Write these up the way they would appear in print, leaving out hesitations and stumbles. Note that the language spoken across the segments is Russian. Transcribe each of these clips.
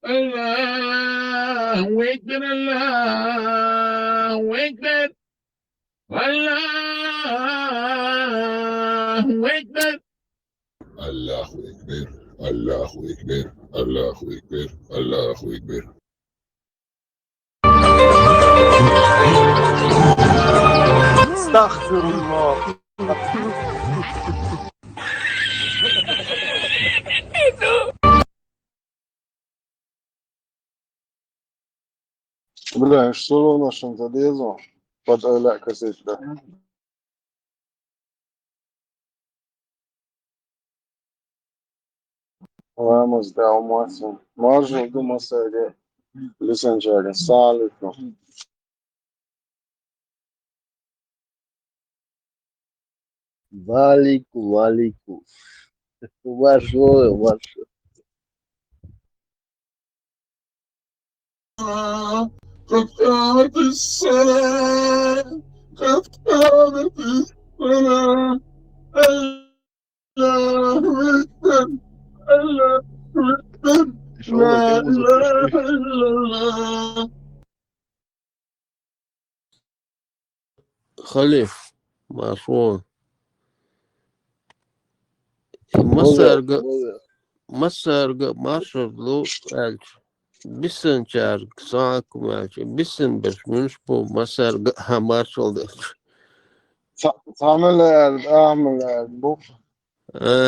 الله أكبر الله أكبر الله أكبر الله أكبر الله أكبر الله أكبر الله أكبر. استغفر الله. Бля, что у нас там залезло? Под Оля косичка. Vamos dar o máximo. Nós jogamos série. Licenciada, sálico. Valiku, valiku. Uvažujem. قد قامت الصلاة قد قامت الصلاة الله أكبر الله أكبر لا إله إلا الله. خليف مشروع مسارقة ماشرلو ألف بسن شارك ساعك ماشي بسن بس منش بو مسارقة ماشرلو تعمل اعمل بوف.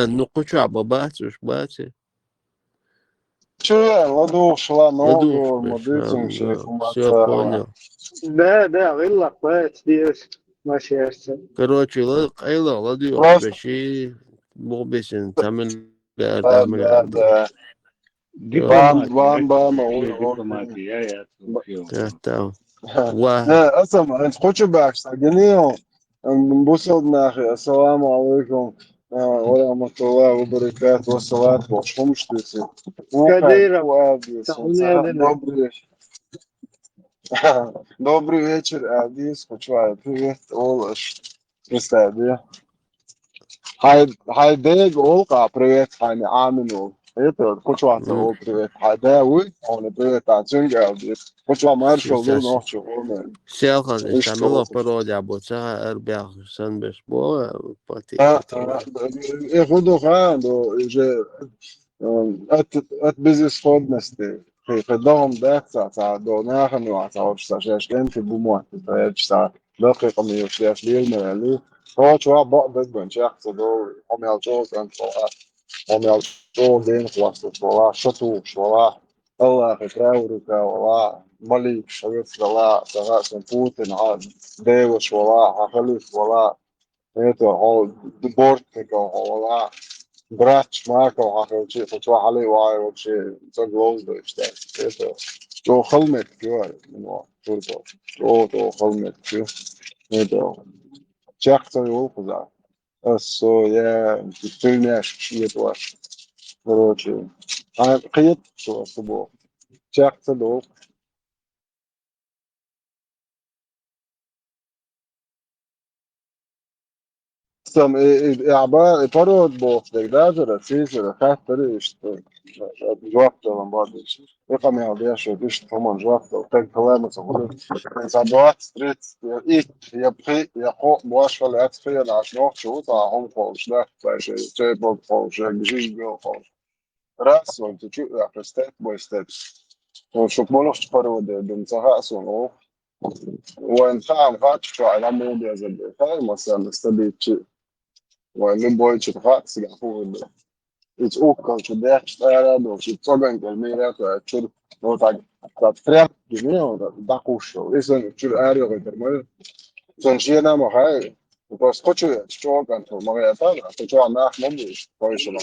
نقوش عبابات وش باتي Че, ладу шла لدوش ногу, بس модицин шейф все умацала. понял. Да, غير كويس ديش ماشي هسه. короче لدق أيضا لديوش Просто بشي مو بسن تعمل да. بام دبلوماسية تحتاو واحد لا اسمع انت خوش باكس تلقيني نبوسل ناخي السلام عليكم ورحمة الله وبركاته والصلاة والسلام штуки. Кадыров, Добрый вечер, Адис, почуваю. Привет, Олаш. Представь, هاي ديج أولقى بريت هاي عامل это почувствовал о привет هذا وي он привет ацунга почувствовал маршал был ночью он سياخن ايش استعملوا تو برود عبو ساعة أربع سن بس بو باتي ياخذوا خان جا ات بيزنس فودنستي في الدوم ده ساعة دو ناخن وعطاو شاش كان في بومو ساعة دقيقة 130 مليون هو شو بقى بن شخص دو هم يالجو كان هم يالجو دين خلاص والله شتو والله الله يكراورك والله ملك شريف والله سواء بوتين عاد ديوش والله خليف والله это هو دبورتك والله Brać Marko Haković, potvali ovaj uopće za glozdo i šta. Eto, to helmet kjoj, no, to helmet kjoj. Eto, čak to je upoza. So je, ti neš je to. Короче, а киет то собо. Чак to do. Sam عبارة فرود بوف دقداجة سيسر خاطر جوابته من بعض رقم يعطيش وتيش هم جوابته وتاج كلامه صغير صدوات ستريت إيه يبقي يقو مواش ولا أتفيا العشرة شو هم فوش لا فاش شيء بوك فوش جيش بيو فوش راس وانت شو يعني ستيب باي ستيب وشو بولوش فرود بنتها أصلا وإن فهم فاتش شو على مودي أزل فاهم مثلا استبيت ومن بويتش تخاطس يعرفوا it's okanske där då så tagit en mer att kör något att främst det och da kušo liksom kör är det där så žena ma hai то скочу что kan моя та то что она могу поищем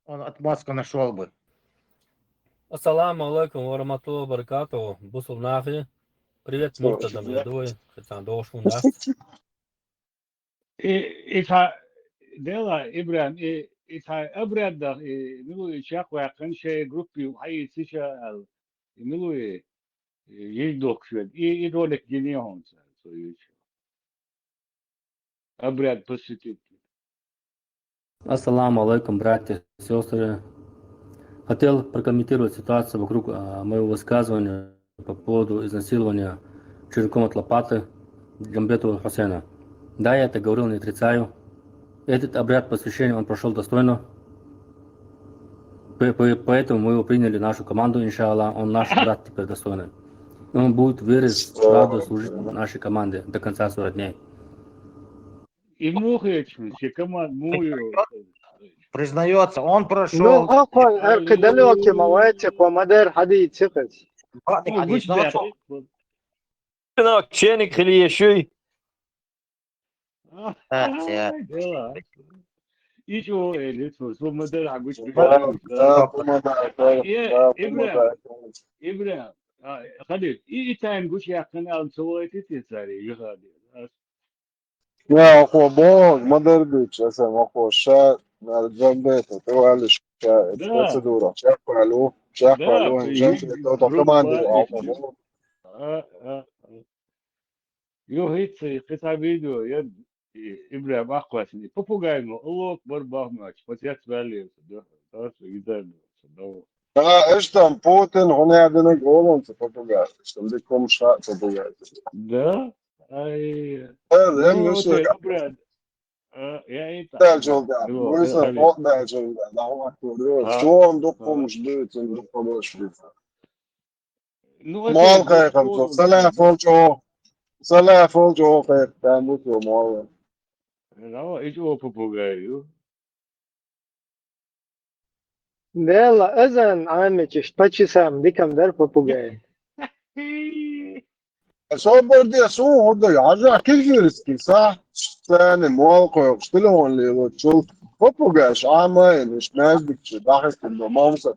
Он отмазку нашел бы. Ассаламу алейкум ва рахматуллахи ва баракатуху. Бусул нахи. Привет, Муртадам рядовой. Хотя дош ундаст. إذا دلا إبراهيم إذا أبرد ده ملو يشاق ويقن شيء جروبي وهاي تيشا ملو يجدوك شوية يدولك جنيهم أبرد بسيط. Assalamu alaikum, bratья, сестры. Хотел прокомментировать ситуацию вокруг моего высказывания по поводу изнасилования черенком от лопаты Джамбетова Хусейна. Да, я это говорил, не отрицаю. Этот обряд посвящения он прошел достойно. Поэтому мы его приняли в нашу команду, иншаллах. Он наш брат теперь достойный. Он будет верить в правду, служить нашей команде до конца 40 дней. И мухаечный, команд мую. Признается, он Ну, прошел. أخوان كدلوكي مواتق ومدار حديد ثقل. Ватник حديث نوصل. Ченик или еще? يشو اللي ثم ده عقوش إبراهيم خليل إيتان قوش يا قناة سويت تساري يخادي يا أخو بوغ ما دردش أسمع أخو الشات جنبيته توالي شات بروسيدورا شغلوا جنبيته كمان أخو يو هيت قطع فيديو يد إبراهيم أخواتني попугайно الله أكبر بахماч потят свалился да إذا إيش там Путин هنا عندنا قولون попугай что لكم شاء попугай да أي إبراهيم يا Belçolda. Bu yüzden o Belçolda. Daha akıllı. Şu anda konuştuğu için bu konuşuyor. Mal kayıkım. Salah folcu kayıktan bu tu mal. não إيش هو попугай Да, أذن عامك اشتبتش سام دي كم در попугай. صبر دي سو هذا يعرف كيف يرسكي صح ثاني موقع شلون اللي وتشوف попугай عامل مش نازك ضحك انه ما وصل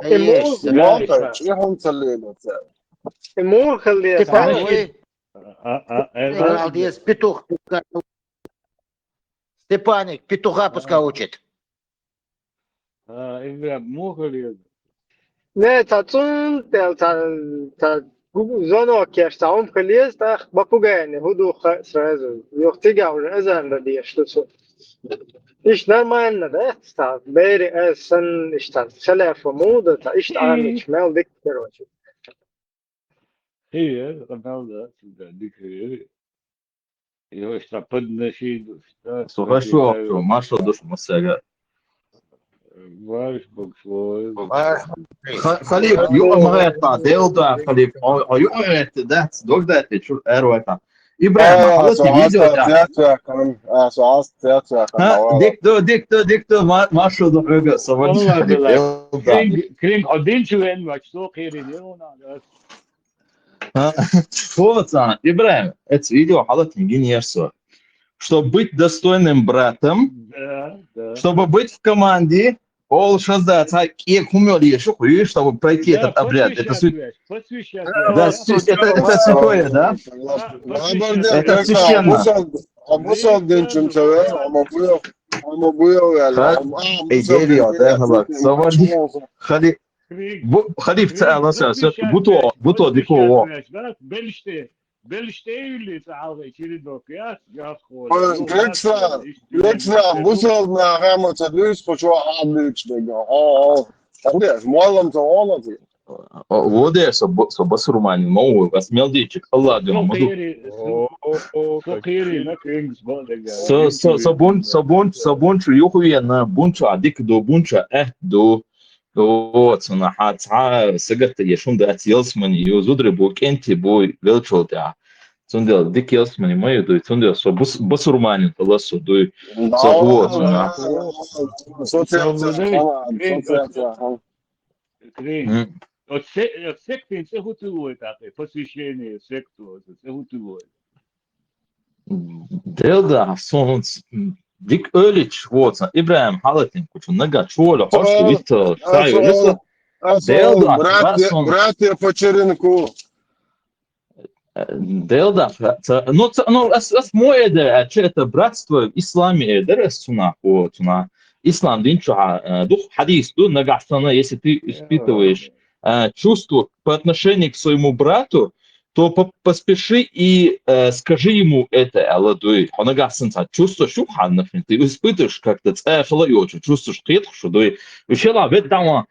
ايش موقع شو هم سلينا مو خلي Молодец, петух. Степаник, петуха пускай учит. إبراهيم مو خلي نه تاتون تا زانو كيش تعوم خليز تا попугай не буду сразу. Йохтига уже أذن ردي что إيش нормально да ста бери أسن إيش تا سلاف ومود تا إيش عامل مال ديك كروش. هي رونالدو ديك يو استفدنا شيء Хорошо, Маша, душ масага. واش بوكسوي Халиф, юморета, делда, Халиф. Юморета, да, догда ты чур эруэта. Ибрахим, вот видео, да. ديكتو Маша دحوجة صورت. كريم قدين شو وين ماكسو خيري اليوم Вот, Ибрахим, это видео حضرتك инженерство. Чтобы быть достойным братом, чтобы быть в команде, ол шазда, и кумёли, чтобы пройти этот обряд. Это святое, да? Это священно. Халиф بوتو ديكو بلشتي تعالى يشيل دوكيات يا خول Lexan, bu sal na rama tadlus хочу аблич бега. Ходишь, молом то он ты. Вот я собас румани, мау, осмел дичик, Allah да мамаду. Собон чу юхуя на бунчу адик до бунча до вот на хатса сагат яшун да атилсмани юзудре бокенти бой велчолта. Цундел дикелсмани маю до цундел собас румани таласо до собот на. От секты се готують таке посвящення секту, се готують. Делда сон Dik öyle çuvalsa İbrahim Halatin kuçun naga çuvala hoş visto sayo lisa Делда братья по черенку. Делда ну as moje da это братство в исламе дересуна на ислам динчу дух хадис ду нага штана если ты испытываешь чувство по отношению к своему брату, то поспеши и скажи ему это, Алладуй. Он агасенца чувство шуханных, ты испытываешь как-то цефала и очень чувствуешь что дуй. Вещала ведь там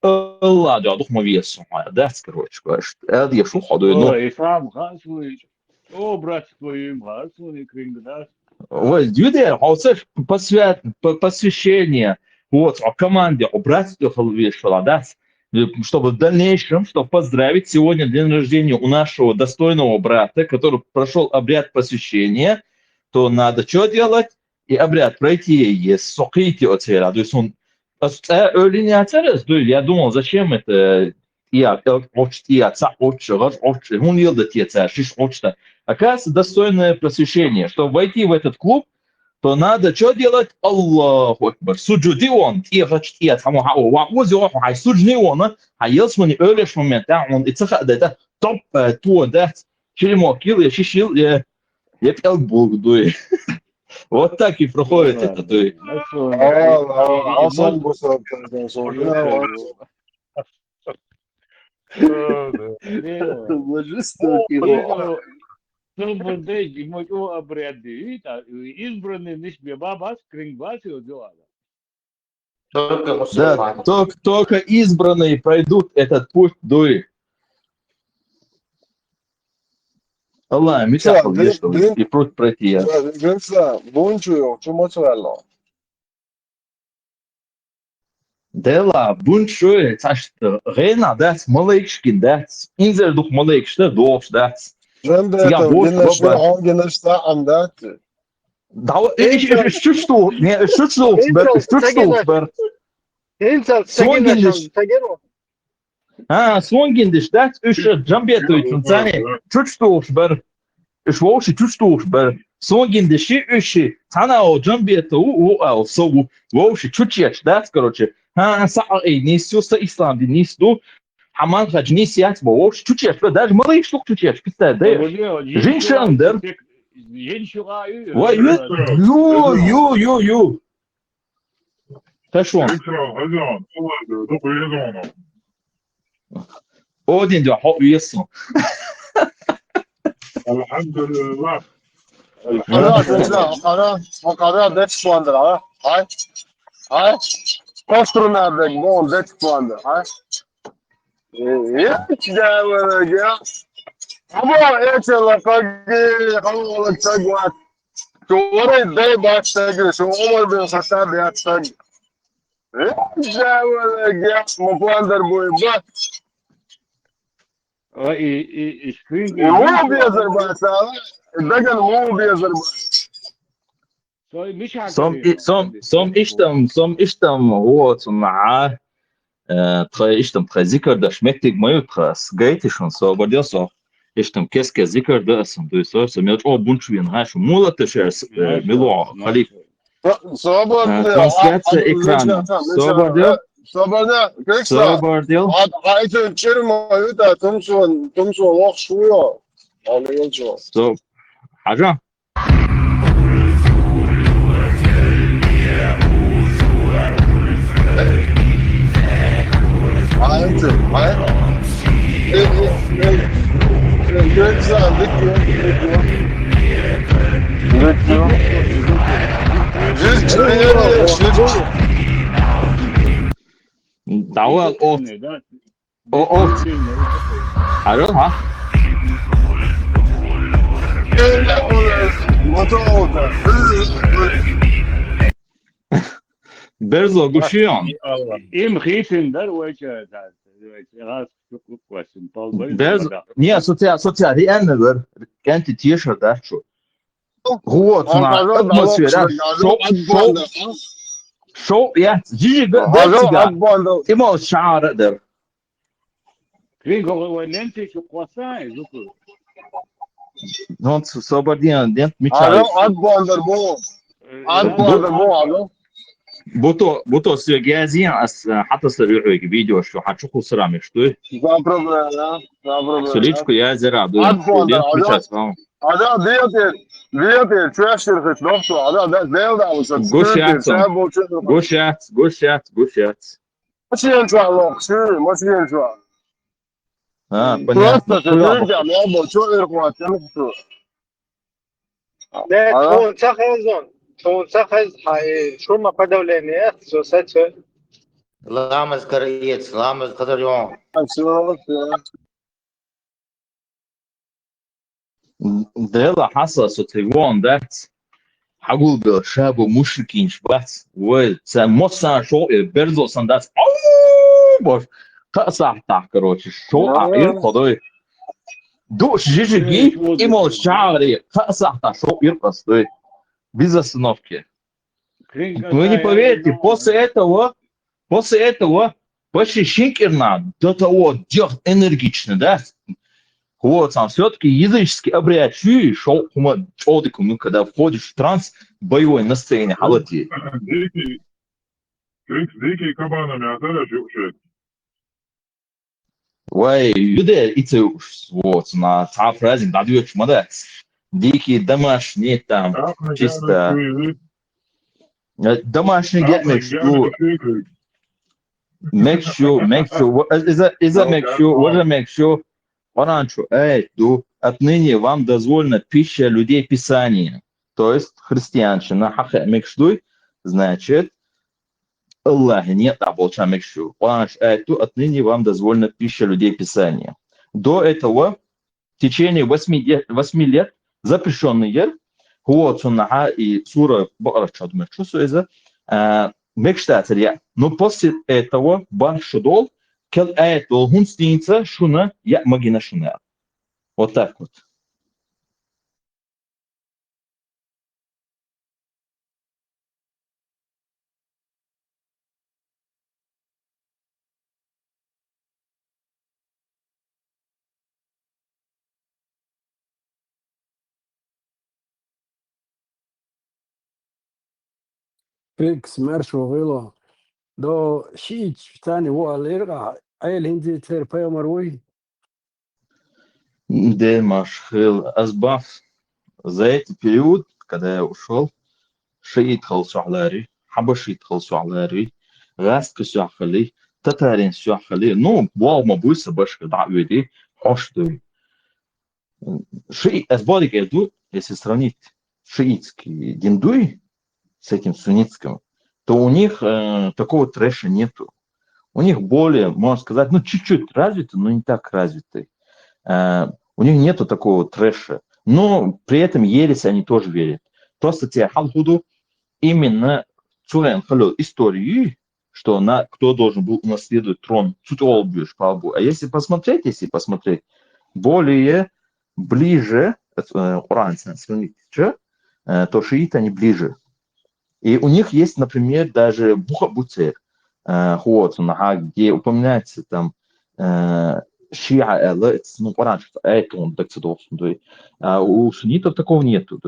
الله جا دوخ ما весу. That's, короче, говоришь. Это я шел ходой, ну. Ой, сам хасуй. О, брат твоим хасуй, кринг, да? Вот, люди, а вот посвящение, вот, о команде, о братстве, да, чтобы в дальнейшем, чтобы поздравить сегодня день рождения у нашего достойного брата, который прошел обряд посвящения, то надо что делать? И обряд пройти есть сокрити от себя. То есть он öyle не оцарес, я думал, зачем это я он елда теца, шиш очта. Оказывается, достойное просвещение. Чтобы войти в этот клуб, то надо что делать? Аллаху Акбар. Суджудион, тому суджудиона, а если не öyle момента, он и цеха, это топ, то, да, черемокил, я шишил, я пел Бог, дуй. Вот так и проходит это, дуй. Hasan bu saatten sonra Свободный мой обряды, избранный нишбе бабас, крингбас и дела. Да, только избранные пройдут этот путь, дуй. Allah, мечтал, что и путь пройти. Gençler, buncu yok, çumaçlarla. Dela, bunșoe, țaște, rena, dați, mălăișkin, dați, inzer duh mălăiștă, doș, dați. Sen de gençler andattı. Da, știu, ber. Insan Sagino. Ha, svongindiš, dați, ușă, jambietu, țane, știu, ber. Își voși, știu, ber. Svongindiš, uși, țana o jambietu, o sobu, voși, știu, dați, короче. Ha, sa'i nisiusta islam din nistu, haman haj nisiyat bo, çuçiyaş ve даже малый штук çuçiyaş piste de. Женщиндар. Vay, yo. Taşon. Odin diyor, ha üyesin. Elhamdülillah. Ara gençler, ara 5 puandır ara. Hay. Koşturun abi, bon 5 puandır. Hay. Hiç gelmedi ya. Ama inşallah kagi, havalı çagvat. Şu orayı day başta şu Omar bin Hattab yaptı. Hiç gelmedi ya. Bu puandır bu. Bak. Mu bir Azerbaycan. Dagan mu bir Azerbaycan. Som iştem вот معاه iştem zikr da schmeckt moju tras gaitishon so bordelso iştem keske zikr da asım duyso so mi o bunchvin ha şu mula teşers milo khalif трансляция экрана собордел Aytın çırmayı da tımsun okşuyor. Alıyorcu. so haja Aytın. Gençler, Давай от haja ha Berzo gushion Im khiten dar wacha ras question Paul Berzo не социал реально кенти тиша да что вот на атмосфера шоу я جيجي imo شعر der Kringo lente şu kwasa zuku. non соборден дент Alo, мичал ad bandır bu. Ad bandır bu alo. بوتو سيجازي حتى سريعو فيديو شو حتشوفوا سرعة مشتوي Za problem ya. Za problem. سوليتشكو يا زرع دو ديت مش فاهم Ada diyete çöştürük nokta. Ada değil de olsa. Гушят. Maçın şu an yok. Maçın şu an. Понятно. Просто люди не было что иркватен что. لا تكون تخزن هاي شو ما بدولينيات سوسات Ламаз Караец, Ламаз Кадарьон. Все, ده يلا حصل ستيوان ده حقول شاب مشركين شبات ومصا شو بيرزو سندات باش قصح تحت كروش شو عير قضي دوش جيجي إيمو شعري قصح تحت شو يرقص ده بيزا сновки. Вы не поверите, после этого почти Шинкерна до того делать энергично, да? Вот, сам все-таки языческий обряд чуешь, ну, когда входишь в транс, боевой настроение, халати. ديكي كمان معترف شو Ой, люди, вот, на царь праздник, да, дверь шмадец. Дикие домашние там, чисто... Домашний get make sure, is that make sure, Оранчо, отныне вам дозволена пища людей Писания, то есть христианщина, хаха мекшдуй, значит, Аллах нет, а болча мекшу. Оранчо, отныне вам дозволена пища людей Писания. До этого, в течение 8 лет, запрещенный ел, вот, суннаха и сура Бакара, что думаешь, что это, мекштатель, но после этого бан шудол, кел это гунстинца шуна я магина шуна. Вот так вот. فيكس مرشو غيلو دو شيء ثاني هو الإرقاء أي الهندي تير بايو مروي Демаш хил азбаф. За этот период, когда я ушел, шиит халсуалари, хабашит халсуалари, раст ксюахали, татарин сюахали, ну, вау мабуйса башка дa'види, хоштуй. Азбадик эду, если сравнить шиитский диндуй с этим суннитским, то у них такого трэша нету. У них более, можно сказать, ну, чуть-чуть развитый, но не так развитый. У них нету такого трэша. Но при этом ересь они тоже верят. Просто те халхуду именно историю, что кто должен был унаследовать трон. А если посмотреть, более ближе, то шииты они ближе. И у них есть, например, даже Бухабуцер, где упоминается там Шиа, ну, у суннитов такого нету.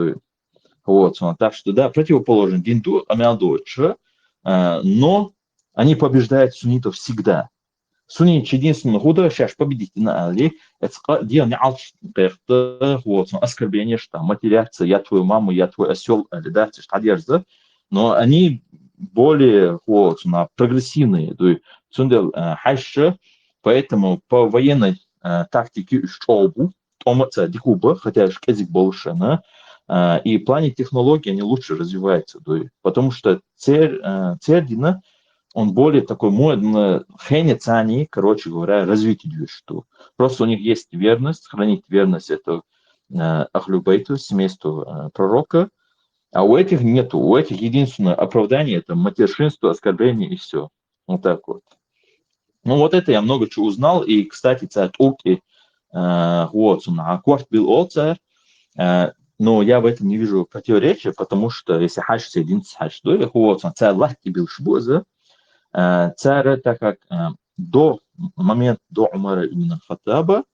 Вот, так что, да, противоположен динду, амиадойче, но они побеждают суннитов всегда. Суннит единственное худо, сейчас победить на Али, это делание вот, оскорбление, что матеряться, я твою маму, я твой осел, или да, что одежда, но они более вот, прогрессивные, то есть сундел хайше, поэтому по военной тактике шоубу, дикуба, хотя язык больше, и в плане технологий они лучше развиваются, потому что Цердина, он более такой модный, хенецани, короче говоря, развитие что. Просто у них есть верность, хранить верность это Ахлюбейту, семейству пророка, а у этих нету. У этих единственное оправдание это матершинство, оскорбление и все. Вот так вот. Ну вот это я много чего узнал. И, кстати, царь Уки, вот, Акварт был царь, но я в этом не вижу противоречия, потому что если хадж соединится с хадж, то вот, царь Лахти был шбуза, царь, так как до Умара именно Хаттаба,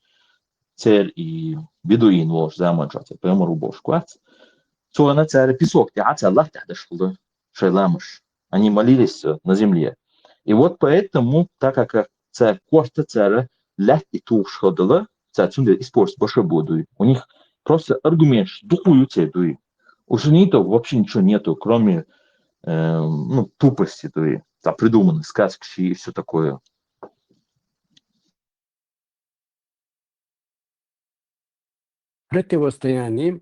царь и бедуин вож замаджат, по Умару бошкват, то на царь песок, царь Лахти дошел, шайламыш, они молились на земле. И вот поэтому, так как царь Корта царя Лахти туш ходила, царь Цунда использует больше буду. У них просто аргумент, что духую царь. У суннитов вообще ничего нету, кроме тупости, придуманных сказки и все такое. Противостояние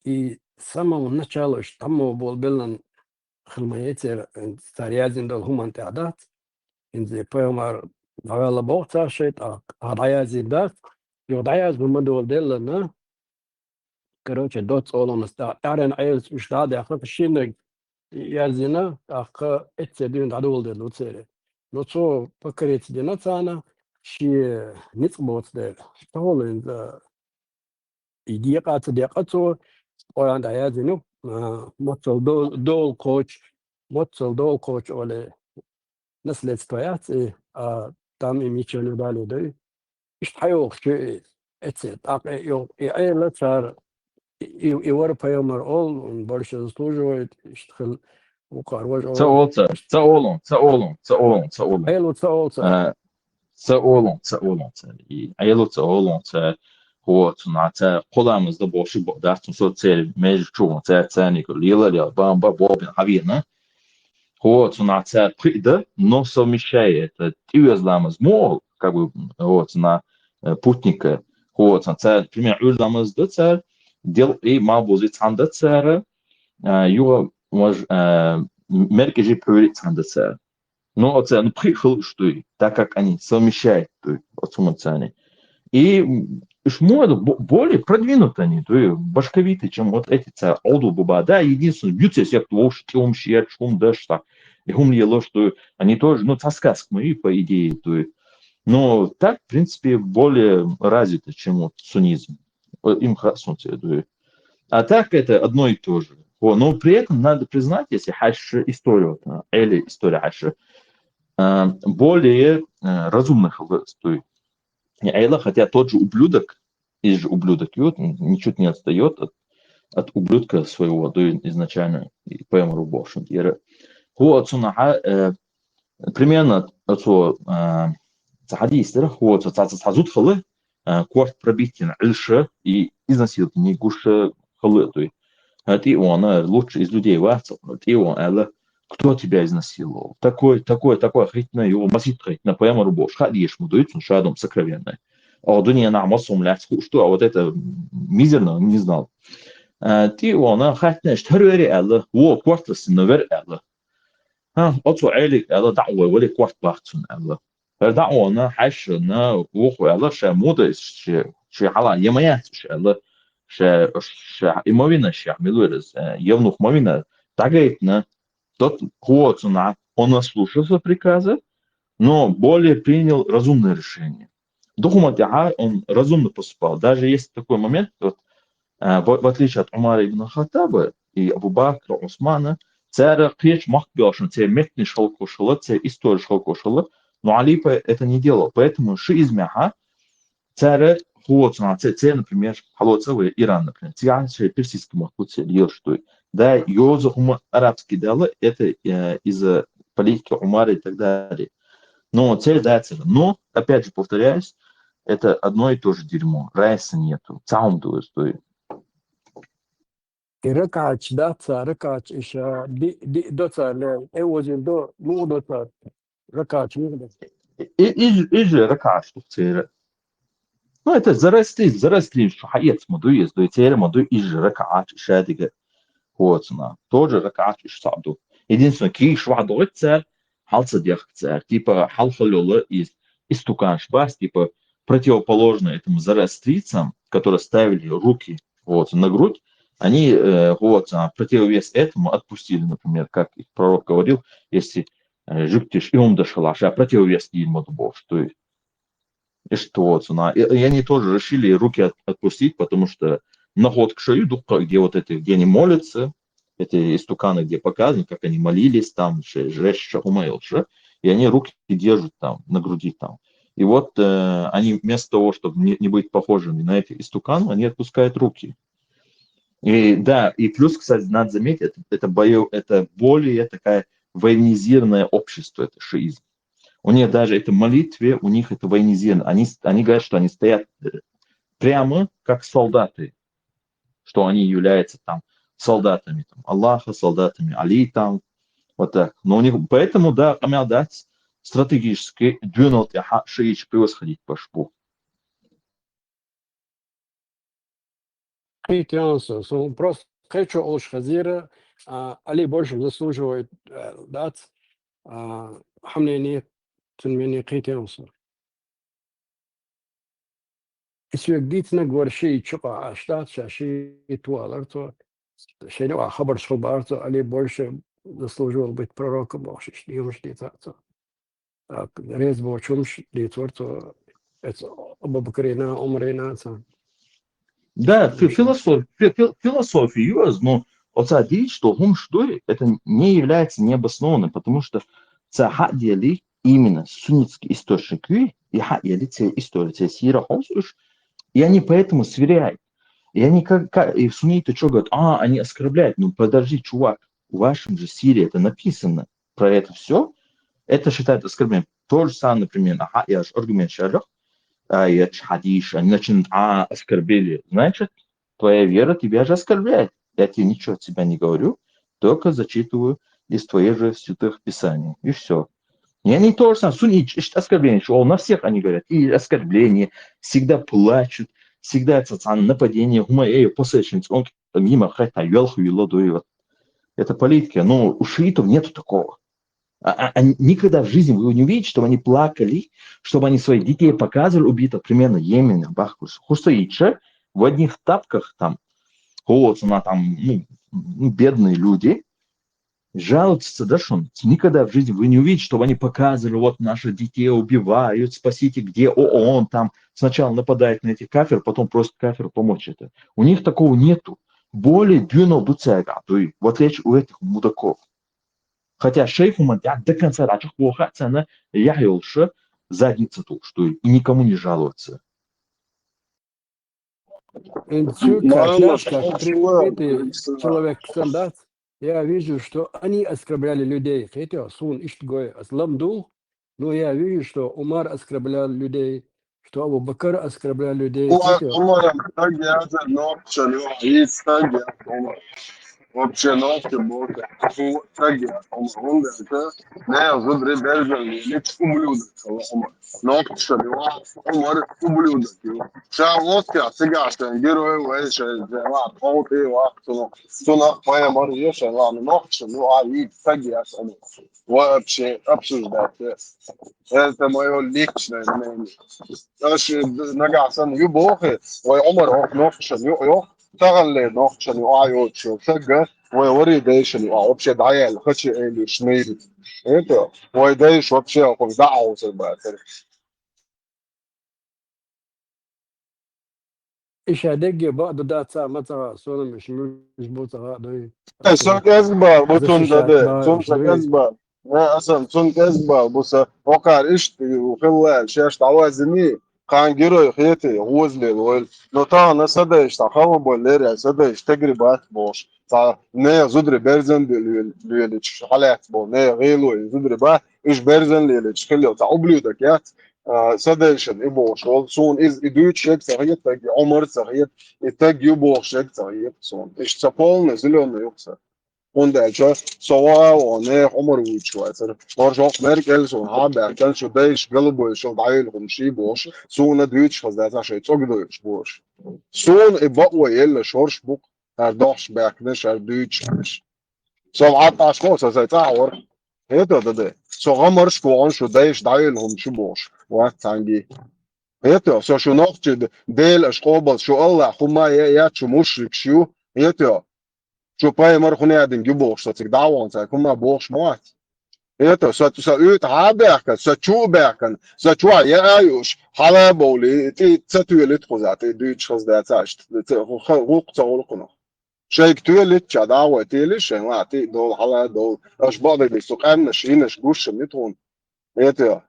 и с самого начала, что там был Хилмаецер, Старязин дал Хуман Теадат, инзе поймар нагала бохта шейт адая зиндат юдая зумадол делна короче дот солон ста тарен айс штад ахак шинник ярзина ах этседин дадол дел уцере ночо покрет дина цана ши ницбот дел толен идиقات دقته وعند عيادنا موصل دول كوتش ولا نسل ستويات تام ميشل بالو دي اشتحيوخ شيء اتسيت يو ايلا صار يور بايمر اول ونبرش زوجو اشتغل وقاروج تسأولون ايلو تسأول ayolu tsaolon tsa ho tsuna tsa qolamızda boşu da tsun tsel mej chu tsa tsani ko lila ya bamba bobin havina ho tsuna tsa прida но совмещает это тюзламыз мол как бы вот на путника ho tsa например узламызда tsa дел и мабузи цанда tsa юга мож меркежи прiorit цанда tsa. Но оце приехал, что так как они совмещают цани. И шмуэду более продвинуты они, башковиты, чем вот эти олду буба, да, единственное, бьются всех лошадь, шум, шум, да, что и умлело, что они тоже, ну, таскаск мои, по идее, но так, в принципе, более развито, чем вот суннизм. Им хасунцы, а так это одно и то же. Но при этом надо признать, если хаш историю, или история хаш, более разумных стоит. Айла, хотя тот же ублюдок, из же ублюдок, ничуть не отстает от ублюдка своего, изначально, и поэмору бошен. Вот, примерно, хадистер, вот, сазут халы, кварт пробитин, ильша, и изнасил не гуша халы, ты он лучший из людей вацал, ты он, Айла, кто тебя изнасиловал? Такой охренительный, его масит охренительно, поэма рубош, ходишь, мудуется, шадом сокровенное. А дуния на массу что, а вот это мизерно не знал. Ты он охренительный, что рвери, Элла, во, квартасы, навер, Элла. Отцу Элик, Элла, дауэ, вали кварт бахтун, Элла. Дауэ, хайшна, уху, Элла, ша мода, ша хала, емаят, Элла, ша имовина, ша милуэрез, евнух мовина, тагайтна, тот он ослушался приказа, но более принял разумное решение. Духуматиха он разумно поступал. Даже есть такой момент, вот, в отличие от Умара ибн Хаттаба и Абу Бакра, Усмана, царь крич махбешен, царь метни шалкушала, царь история шалкушала, но Али это не делал. Поэтому шиизмяха царь царь, например, халоцевый Иран, например, царь персидский махбуц ел что. Да, Йозеф арабский дала, это из-за политики Умара и так далее. Но цель, да, цель. Но, опять же, повторяюсь, это одно и то же дерьмо. Разницы нету. Цаум стоит. ركعت داتsa ركعت إيش دي دوتsa لا أوزن دو مو دوتsa ركعت مين И же ракаш, что цель. Ну, это заросли, что хаец модуи, цель модуи и же ракаш, шадига. Вот она. Тоже ракаш сабду. Единственное, киш вадой цель, халца дях цель. Типа халхалёла из истукан шпас, типа противоположно этому зарастрицам, которые ставили руки вот на грудь, они вот противовес этому отпустили, например, как пророк говорил, если жуктиш и умдашалаш, а противовес ему дубов, что и что вот и они тоже решили руки отпустить, потому что наход к шею, где вот это, где они молятся, это истуканы, где показано, как они молились там, и они руки держат там на груди там. И вот они вместо того, чтобы не быть похожими на эти истуканы, они отпускают руки. И да, и плюс, кстати, надо заметить, это более такая военизированное общество, это шиизм. У них даже это молитве, у них это военизировано. Они говорят, что они стоят прямо как солдаты, что они являются там солдатами там, Аллаха, солдатами Али там, вот так. Но у них, поэтому, да, дать стратегически двинул шиич превосходить по шпу. Христианство, он просто хочу уж хазира, Али больше заслуживает дать, Хамнени تنميني قيتين وصل اسوي جديد نقور شيء شقع اشتات شاشي توالرتو شيء نوع خبر شخبارتو علي بورش دستوجو البيت بروكم بوش دي مش دي تاتو ريز بوشمش دي تورتو ابو بكرينا عمرنا سان Да, философию, но оцадить, что хум что это не является необоснованным, потому что цахадели именно суннитские источники и хадели те истории, те сира хомсуш, и они поэтому сверяют. И они и сунниты что говорят, они оскорбляют. Ну подожди, чувак, в вашем же сире это написано про это все, это считают оскорблением. То же самое, например, я же аргумент шарах, аят, хадиш, они начинают, оскорбили. Значит, твоя вера тебя же оскорбляет. Я тебе ничего от тебя не говорю, только зачитываю из твоих же святых писаний. И все. И они тоже самое, суннит, оскорбление, что на всех они говорят, и оскорбление, всегда плачут, всегда это нападение, он мимо хотя это политика, но у шиитов нету такого. Никогда в жизни вы не увидите, чтобы они плакали, чтобы они своих детей показывали убитых, примерно Йемен, Бахкус. Хусаича в одних тапках там, там, бедные люди, жалуются, да, что никогда в жизни вы не увидите, чтобы они показывали, вот наших детей убивают, спасите, где ООН там сначала нападает на этих кафир, потом просит кафиру помочь это. У них такого нету. Более дюно буцега, в отличие у этих мудаков. Хотя шейх Умадяк до конца рачах плохо цена яхилша задница то, что и никому не жаловаться. Человек стандарт. Я вижу, что они оскорбляли людей. Хотя сун иштгой асламду, но я вижу, что Умар оскорблял людей, что Абу Бакр оскорблял людей. Вообще ногти бога. Он это не зудри бержали, лич ублюдок. Ногти шалива, умар ублюдок. Шарлотки, сега что герой вещи, ла, полты, ла, суна, моя марьеша, ла, ногти, и сагиас. Вообще обсуждать. Это мое личное мнение. Даже нагасан юбохи, ой, умар, ногти, تغلي نوخ شنو عيوت شو سجى ويوري دايش اللي вообще دعيا خشي اللي شميل انت ويدايش вообще اكو دعوه سبات ايش هدقي بعض دات ساعة متى صور مش بوتها دوي سون كذبة بوتون ده سون كذبة اصلا سون كذبة بس وقع ايش وخلال شاش تعوازني كان جيرو خيتي غوزلي ويل نوتا نسدا اشتخاو بولير سدا تجربات بوش تا نه زدر برزن اللي حالات بو نه غيلو زدر با ايش برزن اللي تخلي تا اوبليودك يا سدا شن يبو شغل سون از يدوت شيك صحيح تاج عمر صحيح تاج يبو شيك صحيح سون ايش تقول نزلون يوكسر Onderdje zowel wanneer omroepswijzer, maar zo merk zo'n hebben kan zo deze gulboel zo deel om schibos zo'n Duits was dat als je het ook Duits boos zo'n ibouwe hele schorsboek Duits beknis Duits zo had als goed als het hoor heet dat zo gammer gewoon zo deze deel om schibos wat tangi heet zo zo nog deel schobel zo Allah huma ja zo mushrik zo heet شو باي مرخوني هادين جيبوش صوتك دعوان ساكون ما بوش موات إيه سألت عابعك سأشو بعكن سأشو يا أيوش حلا بولي تي تسويلت خزاتي دوتش خزات عشت روق تقولكنا شيء تويلت شدعوة تيلش يعني تي دول حلا دول أش بعض بيسوق أمنش إنش جوش ميتون إيه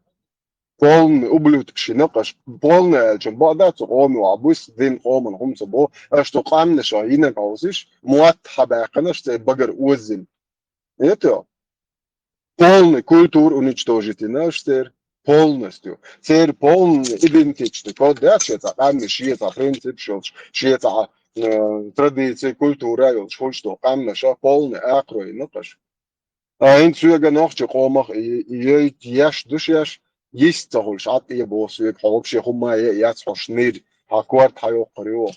полный ублюдок шинокаш полная чем бадат قوم وعبوس دين قوم هم صبو اشتو قام نشاهين قوسش موات حباقنش بقر وزن это полный культур уничтожительный штер полностью цер полный идентичный код да что там шиета принцип что шиета традиции культура что там наша полный акрой нокаш а инцуга нохч قومах яш душяш есть того шат и босс вообще хума я сошнир акварт хайо қрио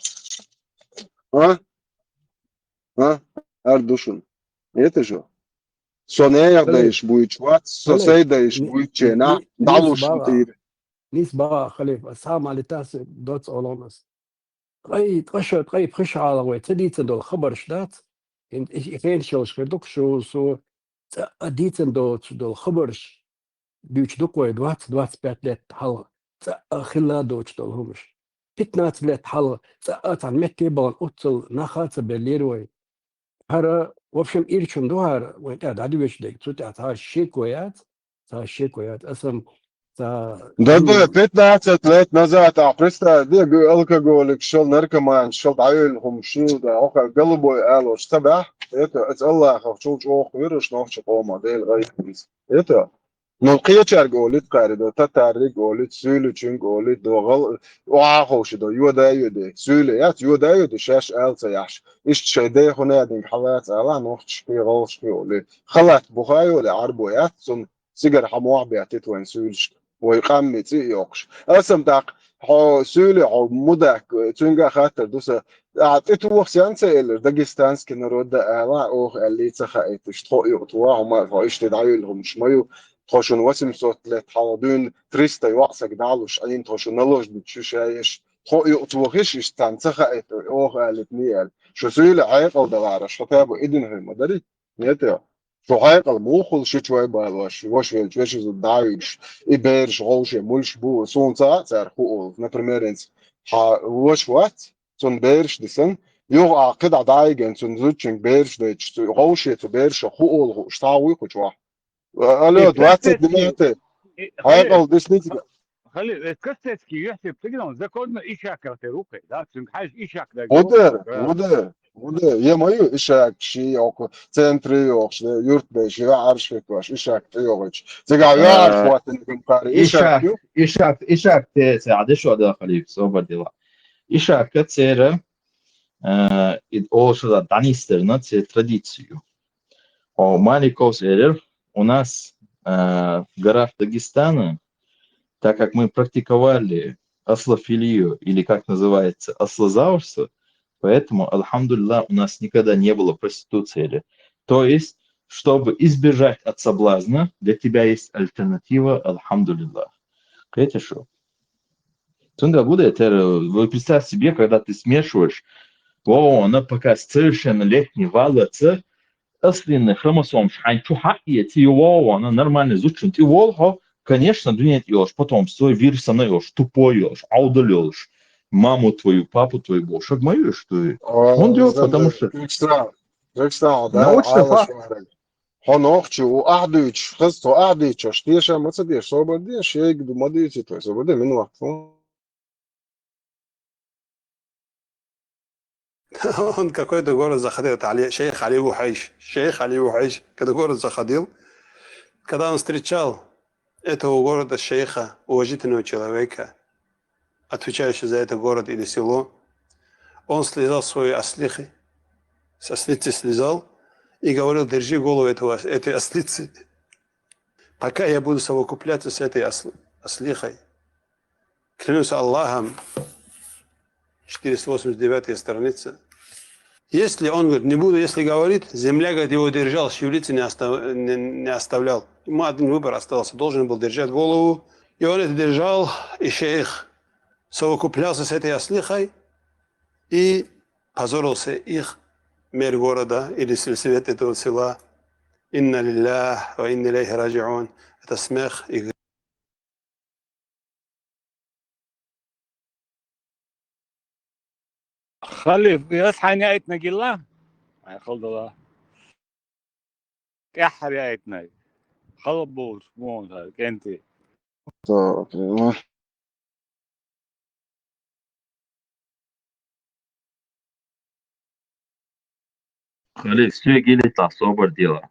ардушун это же Sonēja iş bu iç vat, soseyda iş bu iç çena, daluşun tiri. نيس بقى خليفة سام على تاس دوت أولونس غاي تغشت غاي بخش على غاي تديت دول خبر شدات إخين شوش خدوك شو سو أديت دول خبرش بيوش دوكوي دوات بيت لت حل خلا دوش دول همش بيتنات لت حل عن مكي بان أطل نخات بليروي هرا وفشم إيرشون دوهر وين قاعد عدو وش ديك تسوت هاي شيكويات أسم Da 15 let nazad aprista diye alkogolik şol narkoman şol ayılhum şu da o qalboy aloş sabah et Allah xafçul çok veriş nohçu olma değil gayet et نلقي قولت قارد تتاري قولت سولو چون قولت دوغل وعاخوش دو يودا سوليات يودا شاش آلتا يحش إيش شيدي هنا دين حالات آلا نوحش في غلش في قولي خلات بخايو لعربويات سن سيجر حموع بيعتت وين سولش ويقام تي يوقش أسم داق حو سولي أو مدك تونجا خاطر دوسا أعطيت وقت ينسى داغستانس كنرود آلا أوه اللي تخايت اشتخو يقطوا هما فايش تدعيو لهم شميو تخشون وسم صوت لتحاضون 300 يوقسك دعلوش عين تخشون نلوش بتشوشايش خو يقطوخش يستنسخ أوه الاتنين شو سولي عيقل دوارش خطابو إدنهم مدري نيتيو شو عيقل موخل شوي بالوش وش الدعيش إبيرش غوش ملش بو سون ساعة خو نبرميرنس وش وات سون بيرش دسن يو عقد عدايجن سون زوتشن بيرش ديتش غوش بيرش خو اشتاوي خو الو 20 دلوقتي عيقل دش نيتي خلي تكسس كي يحسب تقدر ذا كودنا إيشاك رتروقي لا تسمع حاجة إيشاك ده وده يا مايو إيشاك شيء أو سنتري أو شيء يورت بيش يا عارش فيكواش إيشاك تيوغش تجا يعرف وقت إنكم قاري إيشاك تساعد شو هذا خليف صوب ديلا إيشاك تسير أو شو ده دانيستر تسير традицию о Маликос Эрер у нас в горах Дагестана, так как мы практиковали аслофилию, или как называется, аслозаурство, поэтому, альхамдулилlah, у нас никогда не было проституции. То есть, чтобы избежать от соблазна, для тебя есть альтернатива, альхамдулилlah. Понимаете, что? Вы представьте себе, когда ты смешиваешь, она пока совершеннолетний валится, أصلًا хромосом шайчу хаити его, она нормально изучит его, конечно, двинет ее, потом свой вирус она ее, тупой ее, аудалешь, маму твою, папу твою, шаг мою, что он делает, потому что научный факт. هنوخش وقعدوش خصو قعدوش اشتيش ما تصدقش صوب ديش يجد ما ديتي تو صوب ده من وقت Он какой-то город заходил, это шейх Али Ухайш. Шейх Али Ухайш, когда город заходил, когда он встречал этого города шейха, уважительного человека, отвечающего за этот город или село, он слезал свои ослихи, с ослицы слезал и говорил: держи голову этой ослицы, пока я буду совокупляться с этой ослихой. Клянусь Аллахом, 489 страница. Если он говорит, не буду, если говорит, земля, говорит, его держал, шевелиться не оставлял. Ему один выбор остался, должен был держать голову. И он это держал, и шейх совокуплялся с этой ослихой и позорился их мэр города или сельсовет этого села. Инна лиллах ва инна илейхи раджиун. Это смех и خلي يصحى نهايتنا قلا خلد الله كحر نهايتنا خلبوش مون هاك انت خلي sürekli يطلع صوبر ديلا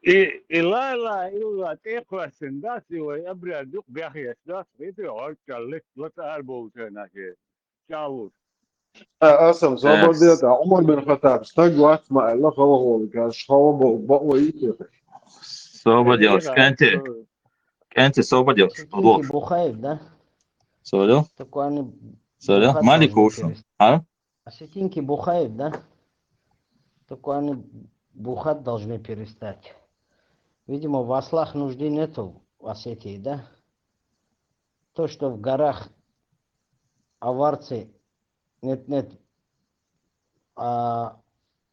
إلا تأخذ سنداسي ويبرع دوك بياخي أسداس بيتي أرجع لك أربعة سنة شاوش أصلا صابر ديت عمر بن الخطاب استقوى اسمع الله هو كان شخوة بقوة إيه Свободил. Кенти свободил. Осетинки бухают, да? Свободил? Только они Свободил? бухать Мали должны кушал. перестать. А? Осетинки бухают, да? Только они бухать должны перестать. Видимо, в ослах нужды нету в Осетии, да? То, что в горах аварцы нет,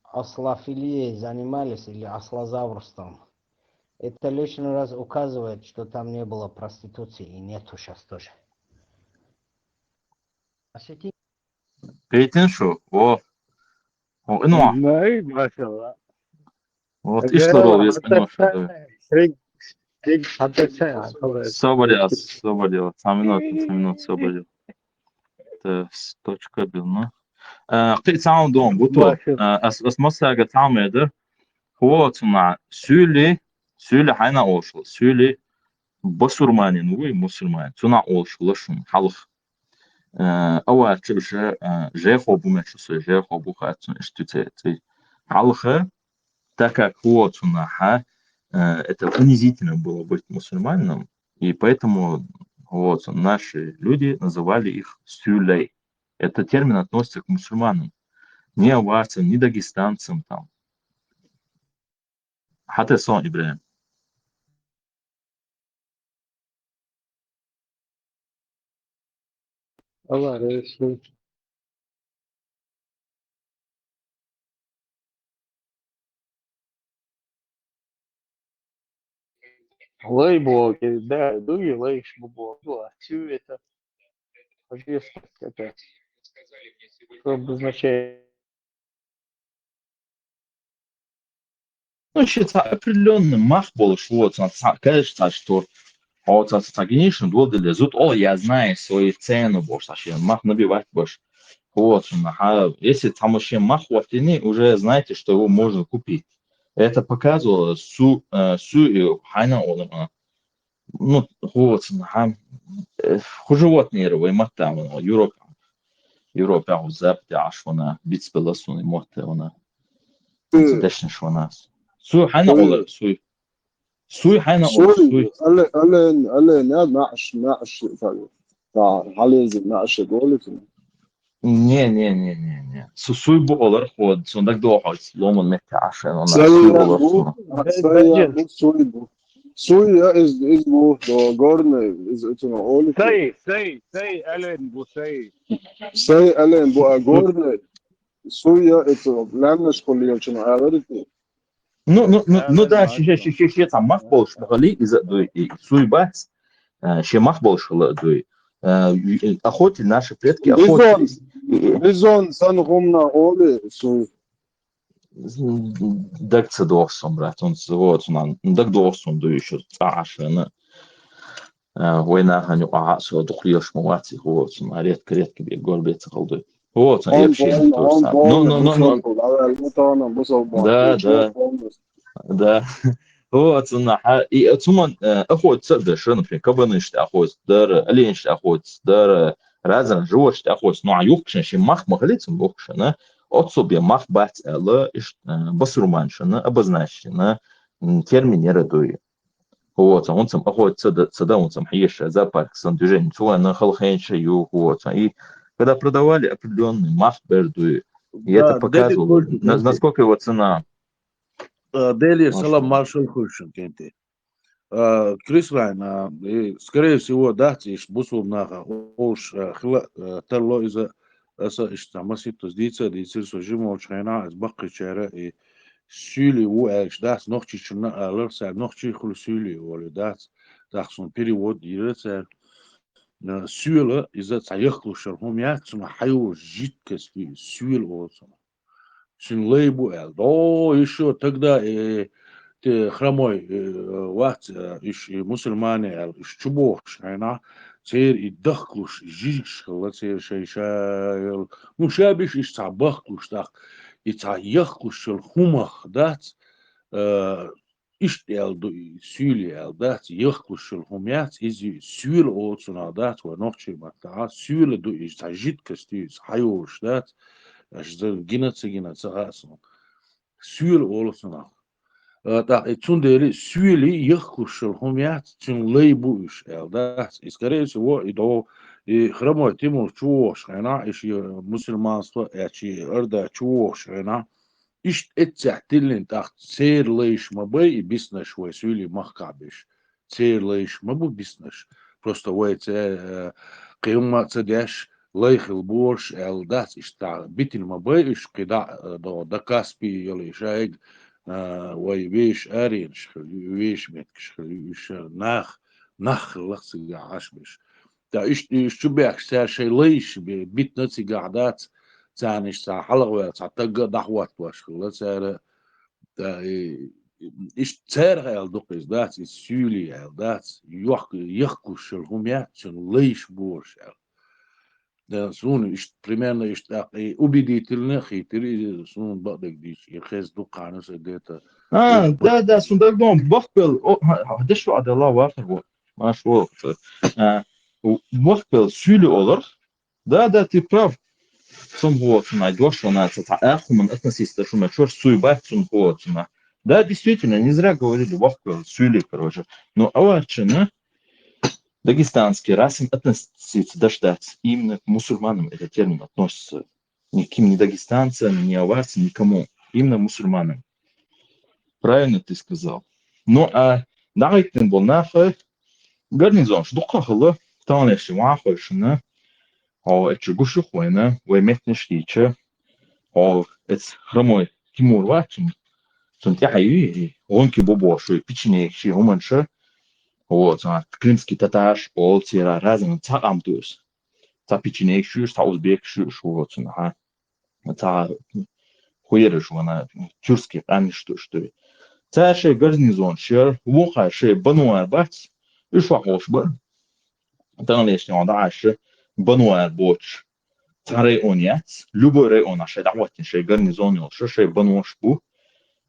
ослофилией занимались или ослозаврством, это лишний раз указывает, что там не было проституции и нету сейчас тоже. Осетии. Пейтин шо? О, инуа. ما شاء الله. Вот ишло вес инуа. Свободил. 3 минут свободил. Это точка был, ну. قيت ساعة دوم بطل أسمسها قطعة ميدر هو تصنع سولي حينا أوشل سولي بسرماني نوي مسلمان تصنع أوشل لشون حلخ أول تبش جيخو بمشي جيخو بخاتن اشتتي حلخ так هو تصنع это унизительно было быть мусульманином, и поэтому вот наши люди называли их сюлей. Этот термин относится к мусульманам, не аварцам, не дагестанцам там. Хате сон Ибрахим. الله يسلمك. Лейбло, да, дуги лейш бубло. Все это это что обозначает. Ну, считается определенным мах был, вот, кажется, что вот, конечно, годы лезут, я знаю свою цену, больше, мах набивать больше. Вот, если там вообще мах хватит, уже знаете, что его можно купить. Это показывало су хайна олема. Ну, вот, животные рвы, матам, Европа, запад, ашвана, битспеласуны, мотевана, центешни шванас. Су хайна оле, суй хайна оле, суй. ألا نعش حاليا نعش قولك Не. Суй бу олар ход, сондак дохать, ломан мекка ашен, она سوي суй олар суна. سوي is go the garden is it's an all سي ألين بو سي say Ellen bo a garden سوي it's لأن شغل يمشي عارضتي Ну да, ще там мах больше, могли из-за суй бац, ще мах больше ладуй. Охотили наши предки, охотились. بيزون سنغمنا أولي سوي Так це досом, брат, он вот, так досом до еще страшно. Война ганю асо дохлиеш мовати, вот, редко бегор бец холды. Вот, я вообще да. Вот, и цуман охот цедеш, например, кабаныш охот, дар оленш охот, дар разан живош охот, ну а юкшен мах махлицем юкшен, от собі мах бать, але басурманщина обозначена термине радує. Вот, он сам охот цеда, он сам хиеша зоопарк, сам движение, цуа на халхенше ю, вот, и когда продавали определенный мах бердуе, и это показывало, насколько его цена. Дели салам маршал Хушин кенте. Крис Райна, скорее всего, да, тиш бусул наха, уж терло из-за استعماسيتو ديتا دي سيرسو جيمو تشينا باقي شارع سولي واش داس نوختي شنا الر سا نوختي خل سولي ولا داس داخسون بيريود ديرت سول اذا تايخلو شرهم ياتسما حيو جيت كسبي سول اوسما شن ليبو ال دو еще тогда те хромой вахт иш мусульмане ال чубох шайна цер и дахлуш жижш лацер шайшайл ну шабиш иш цабахлуш так и цаяхлуш хумах дат اشتغل سيولي دات يخكش الهميات إزي سيول أوتنا دات ونوخشي متاع سيول دو إيش تجد كستيز حيوش دات أشزل جينا تغاسن سيول أوتنا تا تندري سيولي يخكش الهميات تن ليبوش دات إسكاريس هو إدو خرمو تيمو تشوش هنا إيش مسلمان سو إيشي أردا تشوش هنا إيش اتسعتلين تحت سير ليش ما بي بيسنش ويسولي مخكعبش سير ليش ما بو بيسنش просто ويت قيمة تداش ليخ البورش الدات إشتع بيتل ما بي إش قدع دا كاسبي يلي شايق ويبيش أرين شخلي ويش متكش خلي إش نخ لخصي عشبش دا إش تبعك سار شي ليش بيت نتي قعدات تانيش تا حلقة تعتقد دعوات واش خلاص سعر تا إيش سعر هال دقيس دات سيولي هال دات يخكوش الهميات شن ليش بورش ده سون إيش примерно إيش تاقي убедительно خيتري سون بعدك ديش يخز دقة ناس ديتا ده سندقدون بخبل هدش وعد الله واخر ما شو بخبل سيولي olur да ты прав вот найдешь она من относительно что мачор суйбать вот да действительно не зря говорили бахбел сюли короче но аварчина дагестанский расим относится дождаться именно к мусульманам этот термин относится никаким не дагестанцам, не аварцам, никому. Именно мусульманам. Правильно ты сказал. Ну, а дагайтын болнахы гарнизон шдуққа хылы танеші махышыны эчугушу хуйна вайметнештиче эц хромой Тимур вачим сунтяхаю онки бобошу пичнейши уманшы вот крымский таташ олтира разным цагамдус та пичнейши та узбекши вот та хуерыш вона тюркский амишту что цаше гарнизон шер вуха ше бануар бац ишва хошбар танешни одаше бануар боч царе онец любой район аше даватин ше гарнизон ше бануаш бу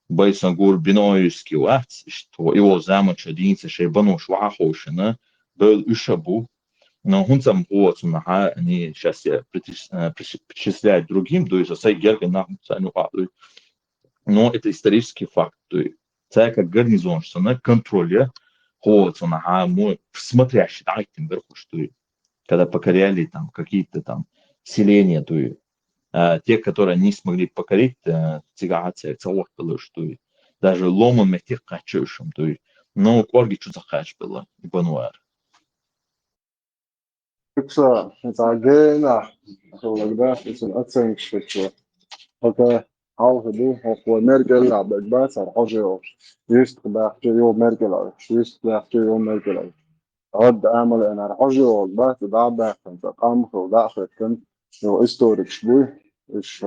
байсангур биноюский вац что его замоча единицы ше бануш вахошина был ишабу но он сам вот на они сейчас причисляют другим, то есть сай герга на цену падают. Но это исторический факт, то есть царь как гарнизон, что на контроле вот на мой смотрящий да этим верху, что когда покоряли там какие-то там селения, то есть те, которые не смогли покорить, цигация целых было, что даже ломом этих качушем, то есть но корги что захач было и бануар. Yoksa gena olarak için atsenişte hatta havlu o mergel bas arxojo есть بحكي يوم مرجل есть بحكي يوم مرجل عد اعمل انا arxojo بس ده قام داخل كان يو историк شوي ايش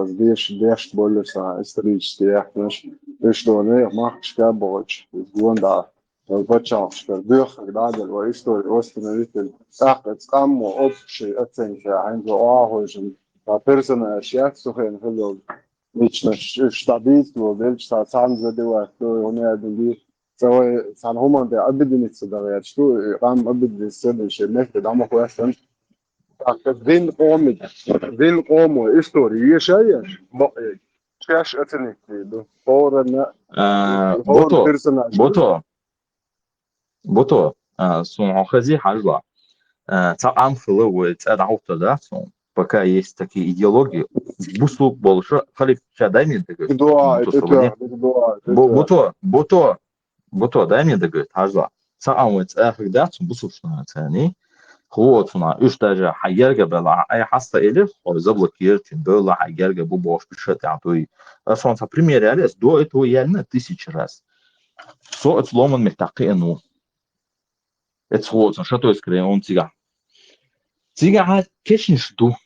ديش بولس исторический яхташ что не махч кабоч гонда Бачавш, дых, когда дал историю, остановитель, так, скам, общий оценка, они оахожен, а персона, шеф, сухен, хлеб, лично штабительство, дельча, сам задевает, то он я думаю, целый сам хуман, да, обидится, да, что там обидится, следующее место, там охуян, так, вин омо, история, ешаешь, шеш оценитель, да, порно, بوتو سون خزي حاجة تعام خلوه تعرفت ده سون пока есть такие идеологии буслук больше халиф дай мне договорить бото дай мне договорить حاجة تعام вот ده سون буслук что ثاني هو صنع إيش درجة حيرجع بلا أي حاسة إليه أو زبط كيرتين بلا حيرجع بوش بشرط يعطوي أصلاً تبريمير عليه دو إتو يالنا 1000 раз سو إتلومن متقي إنه это вот, что то есть, он тига. Тига, кешничту.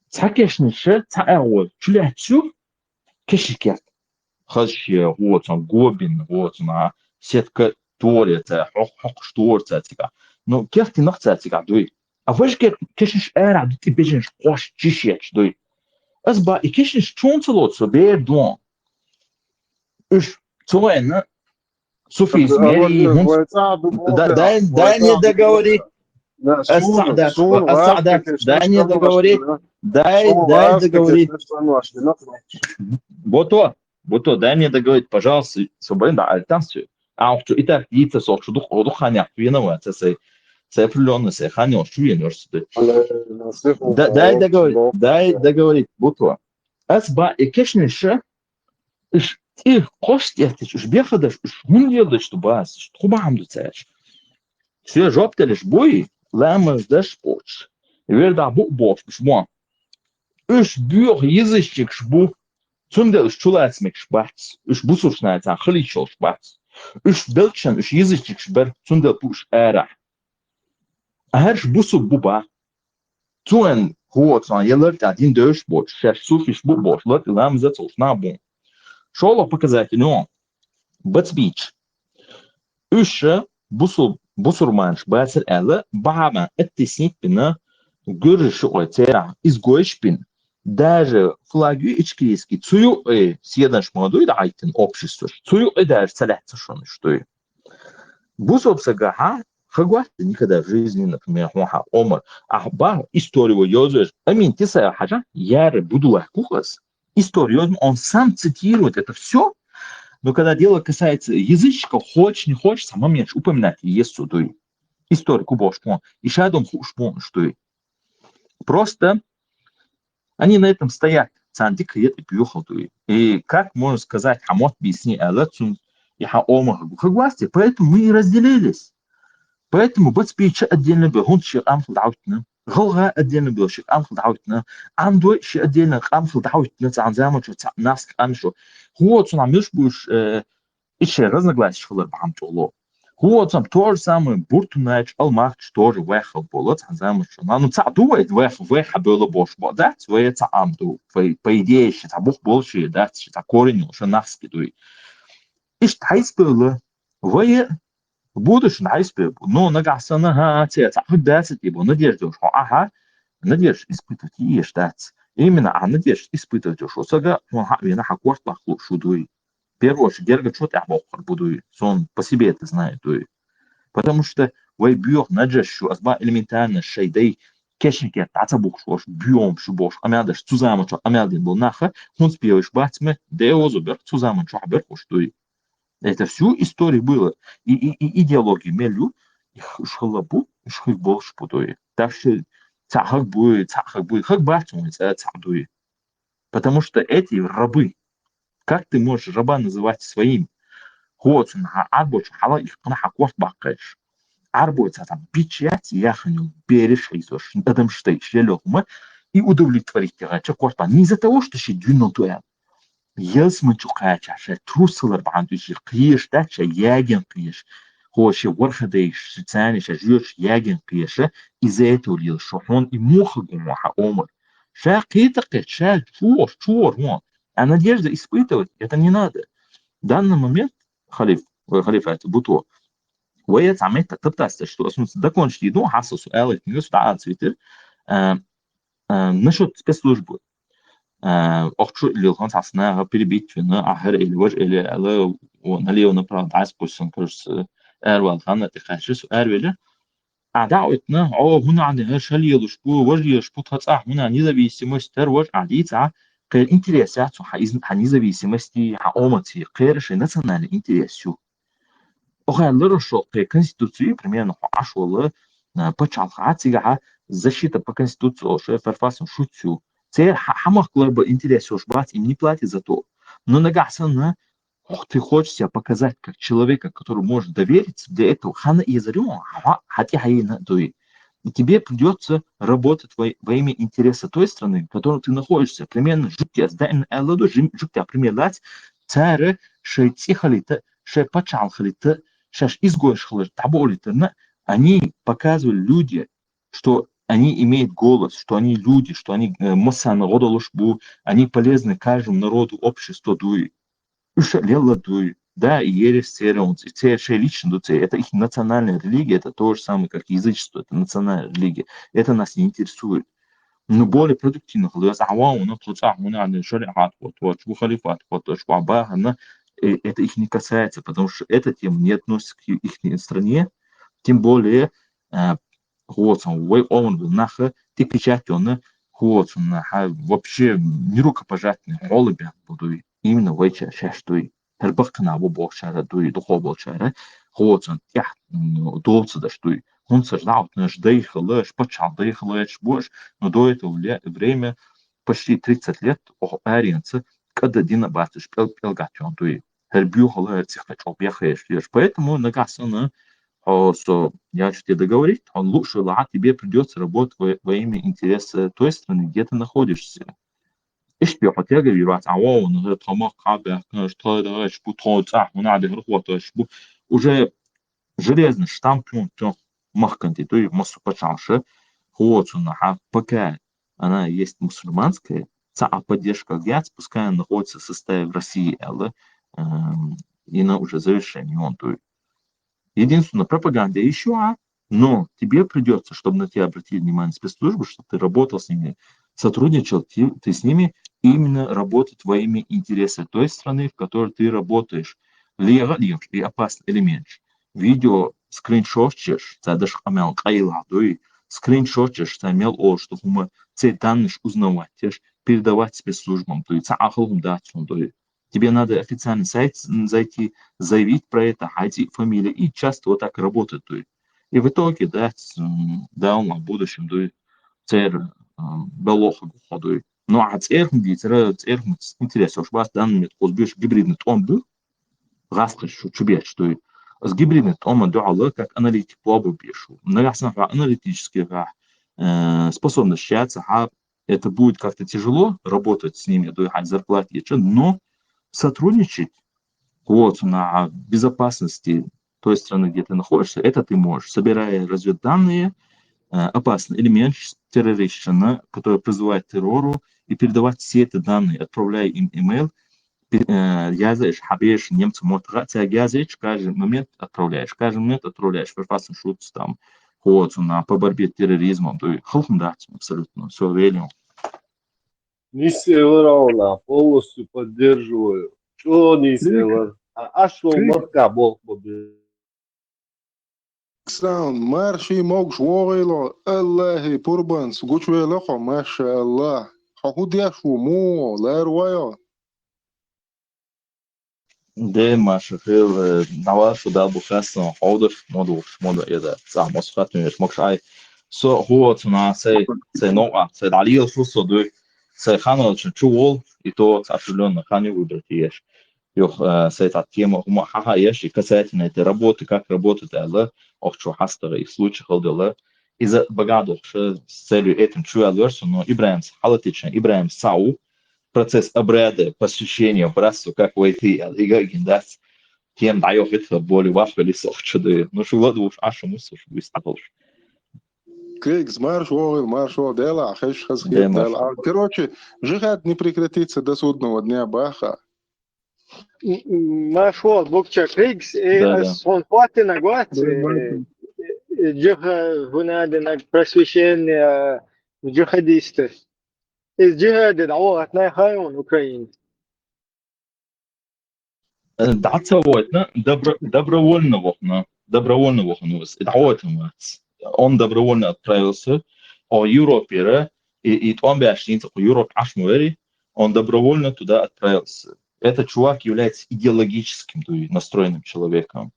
Цакешнише, цаэо, чулячу, кешикет. Хаши, вот, он гобин, вот, на сетка торится, хохшторца, тига. Но кефти нахца, тига, дуй. А вы же кешнич эра, ты бежишь, хош, чищешь, дуй. Азба, и кешнич чонцелот, собе, дон. Уж цоена суфизм, дай мне договорить. Саадат, дай мне договорить. Дай договорить. Бото, дай мне договорить, пожалуйста, свободно, да, там все. А уж и так яйца сок, что дух ханя, виноват, это определенно, се ханя, что университет. Дай договорить, Бото. Асба и кешниша, и костя, ты ж бехадаш, он делает, что бас, что бам дуцаешь. Все жоптелиш бой, лама даш поч. Верда бу шмо. Уж бюр язычник шбу. Цундел шчулац мек шбац. Уж бусушнает а хличол шбац. Уж белчан, уж язычник шбер, цундел пуш эра. А herш бусу буба. Цуэн вот, я лерт один дөш боч, шеш суфиш бу боч, лерт лам зацол шнабу. Шоло показатель, но бацбич. Уж бусурманш бацер эле, бама оттеснить пина, гурш отера, изгоиш пин. Даже флаги ичкрийский, цую съедаш молодой дайтен общество, цую даже целяться что что. Бусобсага, хагуат никогда в жизни, например, омар, ахбар историю ёзешь, амин тисая хажа, яре буду кухас. Историю он сам цитирует это все. Но когда дело касается язычников, хочешь, не хочешь, сама меньше упоминать есть судой. Историку бошпон. И шадом хушпон, что и. Просто они на этом стоят. Цандик и пьюхал. И как можно сказать, хамот бисни алацун и хаомах гухагвасти. Поэтому мы и разделились. Поэтому бацпича отдельно был, он шир амхл даутна. Голга отдельно был, шир амхл даутна. Андой шир отдельно амхл даутна. Цанзаму, что нас аншу. Вот он амиш будешь еще разногласий шхулар бамтоло. Вот он тоже самое буртунач алмахч тоже вехал было цанзаму, что ну цадует веха было бош да, свои цамду по идее что бог больше да, что корень что наски дуй. И что было вы будешь найспе, но нагасана ха те цахдаться типа надежда что ага надежда испытывать и ждать. Именно надежда испытывать что сага он вина хакорт бахлу шудуй. Первое, что Герга что-то обохор буду, он по себе это знает, потому что вы бьёх наджещу, азба элементарно шейдей кешники тацабух шош бьём шубош, амядаш цузаман что амядин был наха, он спеваешь батьме, деозубер цузаман что абер что это всю историю было и идеологию мелю, их шхлабу, шхибол шпудой, так что цахак будет, как батьме цадуй, потому что эти рабы. Как ты можешь раба называть своим? Вот он, арбоч, хала их нахаков бакаешь. Арбоч, там бичать, яхню, берешь, изош, адам штей, шелёхма, и удовлетворить тебя. Чакорпа, не из-за того, что ще дюнул туэл. Елс манчукача, ше трусылар бандуши, киеш, да, ше яген киеш. Хоше ворхадейш, шицани, ше жьёш яген киеша, из-за этого лил, что он и муха гумаха омар. Ше китакет, ше чур, вон. А надежда испытывать это не надо. В данный момент халиф это буто. Вы заметите, что закончить еду, хасу суэлы, ньюс да цвитер. Насчет спецслужбы. Охчу лилхан сасна перебить на ахер или вож или алло налево направо дайспусан кажется эрвал хан это хашис эрвеле. А дауитна هنا عندنا شاليه لشبو وجه شبوط هتصح هنا независимость тервож адица интерес независимости омати кэрши национальный интерес. Охайлер шо конституции примерно ашвала почалхатига защита по конституции что ферфасом шутю. Це хамах глоба интерес уж брать им не платит за то. Но нагасана ты хочешь себя показать как человека, который может довериться, для этого хана и зарю, хотя хайна дуй. И тебе придется работать во имя интереса той страны, в которой ты находишься. Примерно жуктя сдаен элладу, жуктя примерно царе шейтихалита, шепачалхалита, шеш изгоишхалит, таболита. Они показывали люди, что они имеют голос, что они люди, что они масса народа лошбу, они полезны каждому народу, обществу дуй. Ушалела дуй. Да, и ересь церон, лично это их национальная религия, это то же самое, как язычество, это национальная религия. Это нас не интересует. Но более продуктивно, это их не касается, потому что эта тема не относится к их стране, тем более, вот он был нахуй, ты печать он, вот он вообще не рукопожатный, голубя буду именно в эти шестой. Herбахна во большара дуй духов большара, вот он я удобство да что он сождал наш доехал, почал доехал, больше, но до этого время почти 30 лет ориентация, когда Дина Батыш пелгатион дуй. Herбюхал цехачал бехаешь, поэтому нагасано. Что я хочу тебе договорить, он лучше тебе придется работать во имя интереса той страны, где ты находишься. إيش بيعطيها جبيرات عوون غير طماق قابع что да шпу тот надо работать шпу уже железный штамп то махканти то и массу почалше вот на пока она есть мусульманская поддержка гяц пускай она находится в составе в России але и на уже завершение он то единственное пропаганда еще но тебе придется, чтобы на тебя обратили внимание спецслужбы, чтобы ты работал с ними, сотрудничал, ты с ними именно работать во имя интереса той страны, в которой ты работаешь. И опасный элемент. Видео скриншотчешь, ты даже амел кайла, скриншотчешь, ты амел что мы эти данные узнавать, передавать спецслужбам, то есть тебе надо официальный сайт зайти, заявить про это, ID, фамилия, и часто вот так работает. И в итоге, да, он в будущем, белоха гоходу. Ну, а интересно, уж вас данными отбьешь гибридный том был, раскрыть, что что с гибридным томом дуала, как аналитик по обубешу. Наверное, аналитически способны общаться, это будет как-то тяжело работать с ними, зарплаты, но сотрудничать вот на безопасности той страны, где ты находишься, это ты можешь, собирая разведданные, опасный элемент террориста, который призывает к террору, и передавать все эти данные, отправляя им имейл, язык, хабеш, немцы могут язык, каждый момент отправляешь, прекрасно шутки там, вот, по борьбе с терроризмом, то есть, абсолютно, все верно. Не севера, полностью поддерживаю. Что не север? А что марка бог победил? Сам марши мог швоило Аллахи пурбанс гучвело маша Аллах худя шуму лервая ده ما شغال نواف وده بخاصة حاضر موضوع إذا صح مسخات مش مقشعي سو هو تنا سي نوع سي عليه الفرصة ده سي خانة تشوول يتو تعرفون خانة وبرتيش يخ سي تعتيم هم حها يش كساتنا تربوت как работать это ох что хастера и случай ходила из-за богатых с целью этим чуялверсу но Ибраим халатично Ибраим Сау процесс обряда посвящения братству, как войти, и гендас, тем дает это более важно лесов чуды. Ну что вот уж аж мусор выставил. Крикс маршал дела, хэш дела. Короче, жихад не прекратится до судного дня Баха. Маршал Букча Крикс, он хватит на год, джиха гунады на просвещение джихадистов. Из джихада дعوة نايخايون Украине. Даться война добровольно вохна, он добровольно отправился, а Европе, и он бешнится, Европе ашмуэри, он добровольно туда отправился. Этот чувак является идеологическим настроенным человеком.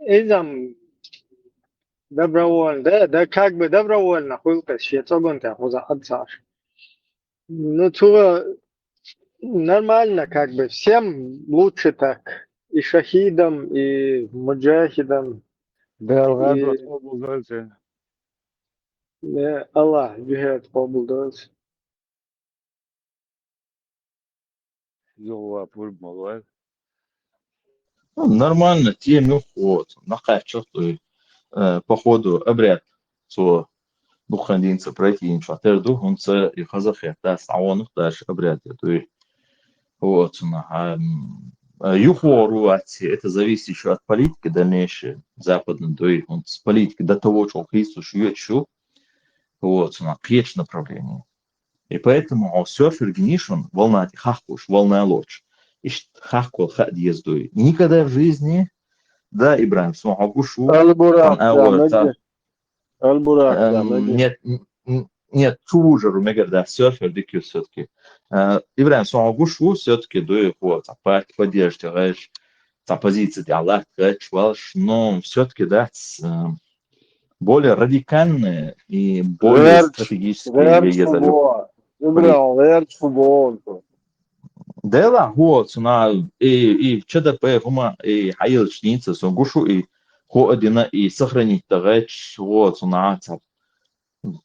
Изам добровольно, да как бы добровольно хулка щецогонта хуза отцаш. Ну то нормально как бы всем лучше так и шахидам и муджахидам. Белград побудился. Аллах джихад побудился. Йова пульмовал. Нормально, тем вот, нахай что-то по ходу обряд, что бухандинцы пройти инфатер духунца и казахи, да, сауанух даже обряд, то есть вот, юхору, это зависит еще от политики дальнейшей западной, то есть он с политикой до того, что Христос шьет, вот, на печь направление. И поэтому серфер гнишон волна хахкуш, волна лоч. Ишт хахкул хадьездуй. Никогда в жизни, да, Ибрахим, смогушу, البراق تعمل البراق تعمل нет, нет, чужеру мега серфер дикью все-таки. Ибрахим, смогушу все-таки дуй вот, поддерживаешь позиции Аллах, но все-таки да, более радикальные и более стратегические غير فوتبول غير فوتبول Дела, вот, и в ЧДП, и хаил чница, гушу, и один и сохранить тагач, вот,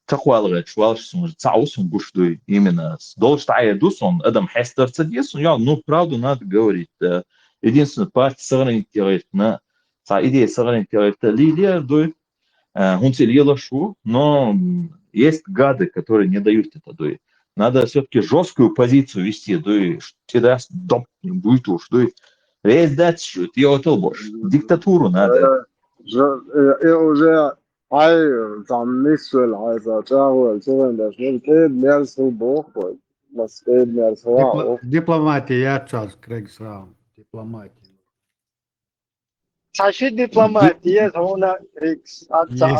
تخوال швалш, цаус, гушу, именно, должен таедус, адам хестер цадис, я, правду надо говорить, единственная партия сохранить тагач, идея сохранить тагач, лидер, он целила шу, но есть гады, которые не дают это, надо все-таки жесткую позицию вести, всегда доп не будет уж, весь дать, что ты отел больше, диктатуру надо. уже там мисюл, чагу, чувствуешь, не мерзкий бог, mas мерзкий. Дипломатия, я час, Крейг сразу. Дипломатия. Саши дипломатия, зона Рикс, отца.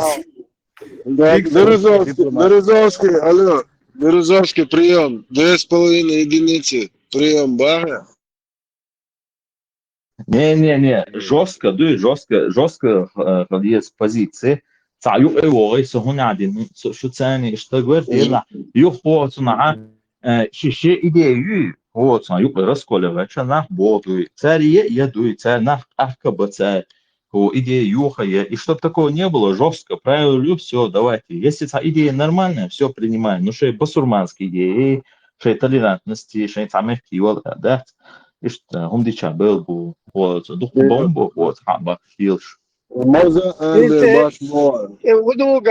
Березовский, алло, Березовский, прием, 2,5 единицы, прием, бага. Не, жестко, жестко есть позиции. Цаю эвой, сохуня один, что цены, что говорит, ела, юхо, шише идею, вот, расколивать, на боду, царь еду, царь на ахкаба, царь. Идея юхая, и чтобы такого не было, жестко, правилю, все, давайте. Если идея нормальная, все принимаем. Ну, что и басурманские идеи, что и толерантности, что и самехти, да. И что, дича был, вот, дух бомбу, вот, хаба, хилш. Удуга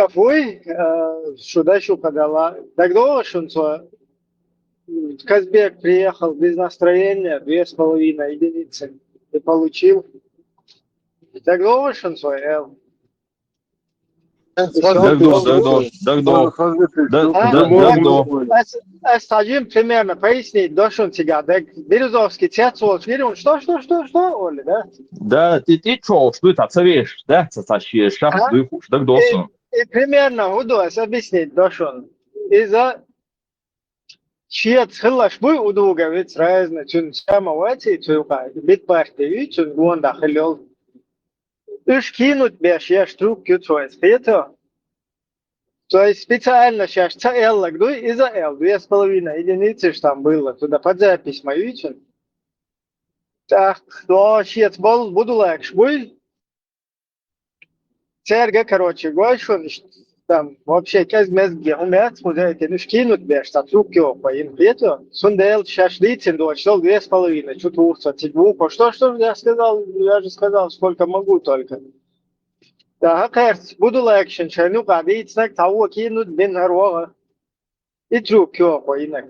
фуй, сюда еще подала. Тогда шунцо, Казбек приехал без настроения, 2,5 единицы, и получил. Тогда вышел свой эл. Стадим примерно пояснить, до шунтига. Березовский цецол, он что, Оля, да? Да, ты что это царишь, да, цацащиешь, так доsun. И примерно удалось объяснить, до шун. Из-за чьет хылаш буй удуга, ведь разно, чун самовати, чука, бит партии, чун гонда хылел. Уж кинуть беш, я штрук кютроец, это. То есть специально сейчас ЦЛ лагдуй и за Л, 2,5 единицы ж там было, туда под запись мою чин. Так, то щец был, буду лакш, буй. Церга, короче, гойшун, там вообще каз мезге умят, музейки, ну кинуть беш, там штрук кёпа, это. Сундел шашлицин, дочел 2,5, чуть урца, тигвуко, что я сказал, я же сказал, сколько могу только. Да, кажется, буду лакшин, чайну кадить, снег того кинуть бен гарвага. И трюк кёпа, инак.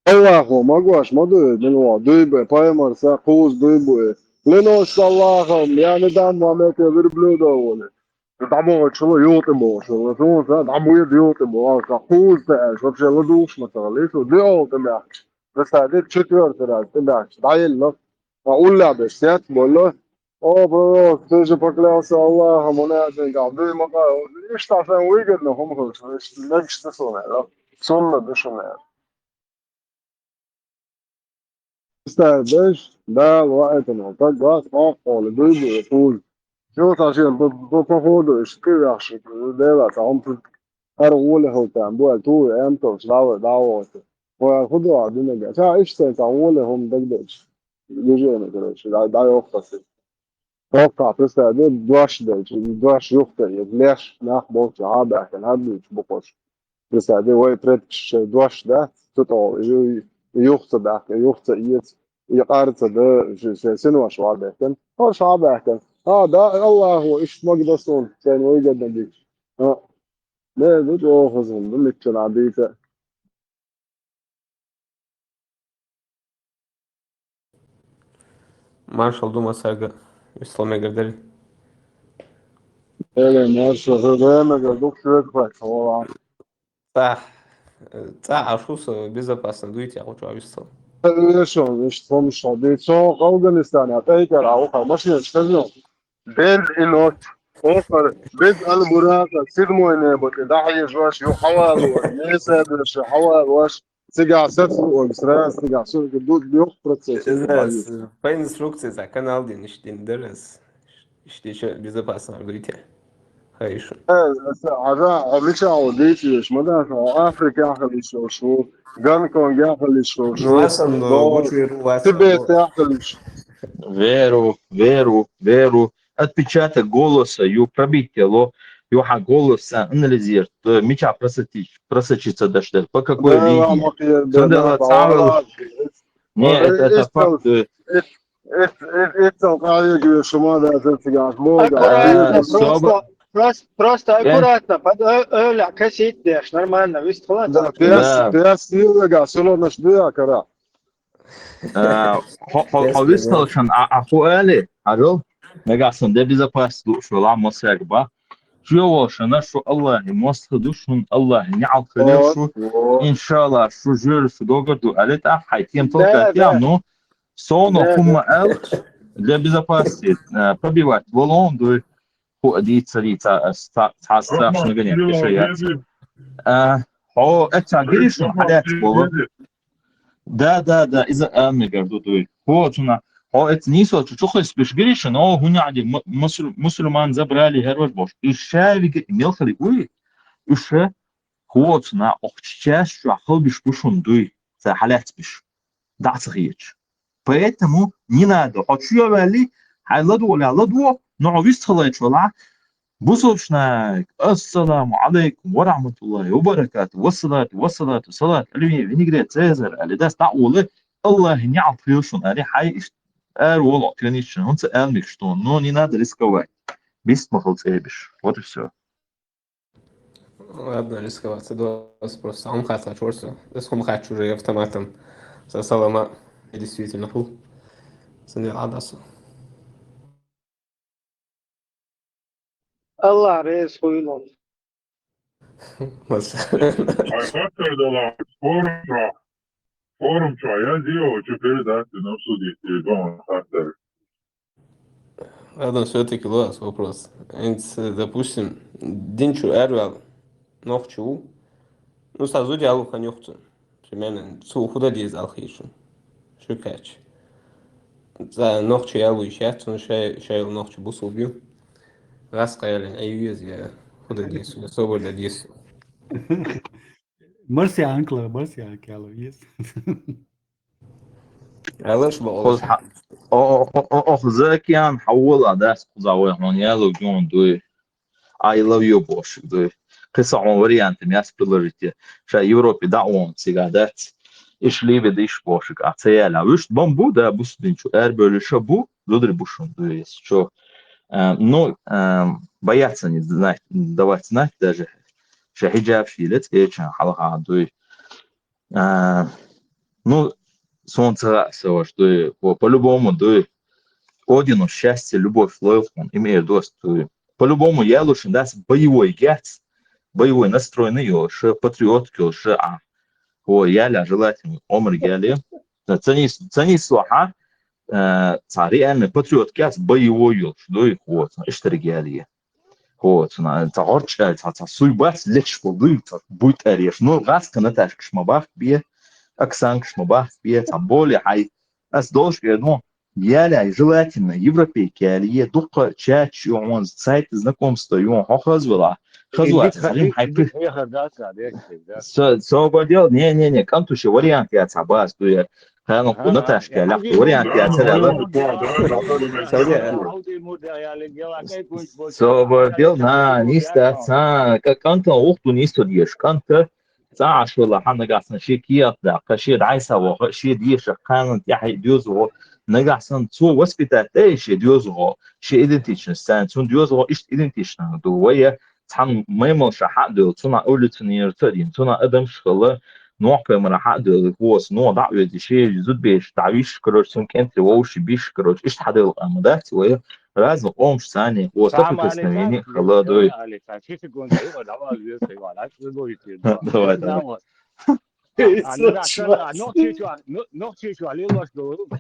Аллаху, могу, моду, дуйбе, поймарса, куз дуйбе. Ленос Аллахом, я не дам вам эти верблюда, Оля. Там чего ёты можно, там будет ёты можно, куз даешь, вообще ладушно, лишь делты мягче. Представь, 4-й раз, ты мягче, да, елно. А улябешь, сядь, боло. О, пророк, ты же поклялся Аллахом, он один гал. Ты ему говорил, и что там выгодно, он говорит, что сонное, сонно дышанное. Представь, да, поэтому, так газ, поле, дыбы, пуль. Все совсем по походу, и шкиряши, делать, а он тут арволе там, был ту, энто, слава, давайте. Ой, куда, дынега. Ша, иште, там, воле, он дагдеш. Движение, короче, дай опасы. Только, представь, дуаш юхта, леш, нах, болча, абакен, адмич, букош. Представь, ой, дуаш, да, тут юхта, да, юхта, иец, يقارن ده سنوة شو عباكن هو شو عباكن ده الله هو إيش ما قدر صون كان ويجد نبيك لا بدو خزون بلك كان عبيته Маршал Дума Сага, Исламе Гардери. إيه ماشي هذا ما قدوك شوية فاك والله صح Цаашуса безопасно дуйте, а лучше ависта. شلون يشتغل الشعبي شو أفغانستان يعطيك العوقة مش يشتغلون بين إنوت أوفر بين المراقة سيدمو إنه بتدعي جواش يحول والناس مش يحول واش تيجي سفر والسراس تيجي سفر جدود بيوم بروسيس Знаешь, по инструкции за канал день درس что безопасно дуйте. Хорошо. هذا مش عوديتي مش مدى أفريقيا خلي شو غان كونغ خلي شو Ну, Асан, Бучвиру, تبت خلي شو Веру. Отпечаток голоса, ю пробить тело, юха голоса анализирует, меча просочиться дождь. По какой линии? Сюда цавел. Не, это факт. Это алкоголь, что надо отвечать. Просто аккуратно, öyle kesit diyorsun, нормально, вist falan. Да, ты силга, сило наш биакара. Хависталшан, ахуали, арил, негасон, де безопасно, что ла мосерба. Что что Аллах, мосх душун Аллах, не алхалишу, иншаллах, что жир, что догоду, а это хайтем только тем, но соно хума эл для безопасности пробивать волонду. دي تسلي تحسها شنو قلنا بشيات هو التعبير حالات والله ده اذا امن قردو دوي هو تنا هو اتنيسو تشخص بشجريش انه هنا عندي مسلمان زبرالي هروش باش الشاوي ميلخلي وي ايش هو تنا اختشاش شو بيش بشون دوي за حالات بش ده صغير поэтому не надо хочу вали حيلدو ولا لدو نعويست خلاص ولا بوصلنا السلام عليكم ورحمة الله وبركاته والصلاة والصلاة اللي نقدر تزر اللي ده استعوله الله يعطيشون اللي حي والله كنيش هنت ألمك شتون نو не надо рисковать بس ما خلص إيش вот и все. Ладно, рисковать, это просто он хотел чёрта, если он хочет уже автоматом, со салама действительно фу, сандирадаса. Allah reis huylu. Айфактор дала форум я сделал, что передать на суде телефон фактор. Ладно, все-таки лас вопрос. Допустим, динчу эрвел, нохчу, ну сразу диалог ханюхту. Примерно, цу худа диез алхишу. Шукач. За нохчу я луищат, но шайл нохчу бус убил. Раз قايل أيوة يا خذ ديس صور ديس مرسي عنكلا مرسي عنكلا يس علاش بقول زاك يعني حول أداس قزاوي هون يالو جون دوي I love you bosh دوي قصة واريانت مياس بلوريتي شا يوروبي دعوان سيجادات إيش لي بديش boşuk atayala وش بامبو ده بوس دينشو böyle şabu додри бушун دوي شو ну, боятся не знать, давать знать даже, что хиджаб шилет, эчен халаха дуй. Ну, солнце все, что по-любому дуй. Одину счастье, любовь, лоев, он имеет дост дуй. По-любому я лучше даст боевой гец, боевой настроенный, что патриотки, что я желательно омр гели. Цени слуха. صاري أنا باتريوت كاس بيويو شدوي هو اشتريالية هو تعرض تعصوي بس ليش فضي بوت أريش نور غاز كنا تاشكش مباح بيه أكسانكش مباح بيه تعبولي حي أس دوش كده يالا желательно европейские دقة تشاتش يوم سايت знакомства يوم خذ ولا خذوا سليم حيبي سو بديل не كنتوش вариант يا تعباس دوي كانوا كنا تاشكال لا واريانت يا سلام سو بديل نيستا سا كنت وقت نيستو ديش كنت ساعة شو الله حنا قاعدين شيء كيات لا كشيء عايزة وشيء ديش كانت يحيى ديوزو نقعسن تو وسبيتات ايش ديوزو شيء ايدنتيشن سان تون ديوزو ايش ايدنتيشن دوية تحن ما يمشي حق دو تونا اول تنير تدين تونا ادم شغله نوع من حق دو هو نوع دعوة دي شيء زود بيش تعويش كروش سون كنت ووش بيش كروش ايش حدا الامدات ويا لازم قومش ثاني هو تفك سنيني خلا دوي نوتي شو عليه الله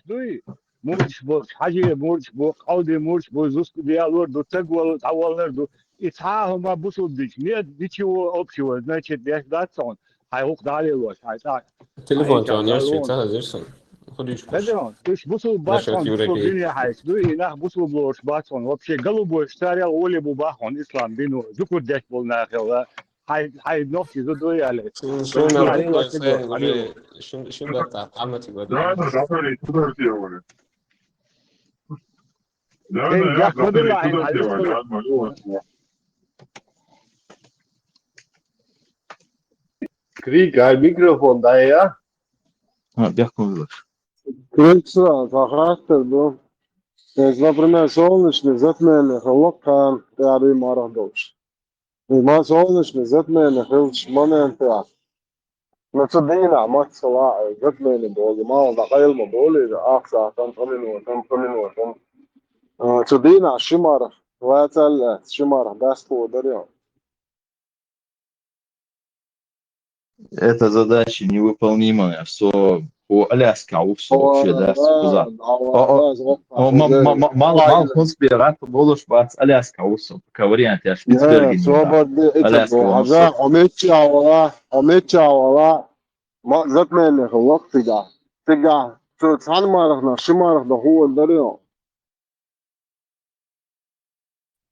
دوي مرش بو حاجه مرش بو قاودي مرش بو زوسك ديالور دو تقول تعولر دو اتعاهم ما بوسو ديش نيت ديشو اوبشو значит ديش داتون هاي هوك دالي لوش هاي تا Telefon çağın yaşıyor hazırsın. Ходишь кош. да то есть бусу Насчет бахон Юрики. динья хай дуи нах бусу блош бахон вообще голубой старел оли бу бахон ислам дину зуку деш бол нахела هاي نوتي دوي عليه شو نعمل شو بتاع عمتي Да, بدو. да, заходи, куда делали? Да, Ey, да, я yakmadı заходи, lan, куда hadi делали? bakalım. Отмахиваться. Krieg, mikrofon daje, ja? Дякую. Крыса, захастер, да. Если, например, солнечный, затмение, холокан, ты ари марадош. И солнечный, затмение, хилч момент, ja. Но це дина, мать села, затмение боги, мало дақайл ма боли, ахса, там поминуа. Це дина, шимара, вацал, шимара, дасту, дарья. Эта задача невыполнимая. Все по Аляске, а все вообще да, куза. Мал конспират болуш бац Аляска усу. Как вариант, я Шпицберген. Аляска Аза, омечавала, затмение, холок, тига. Це цанмарах, шимарах, да хуа, дарья.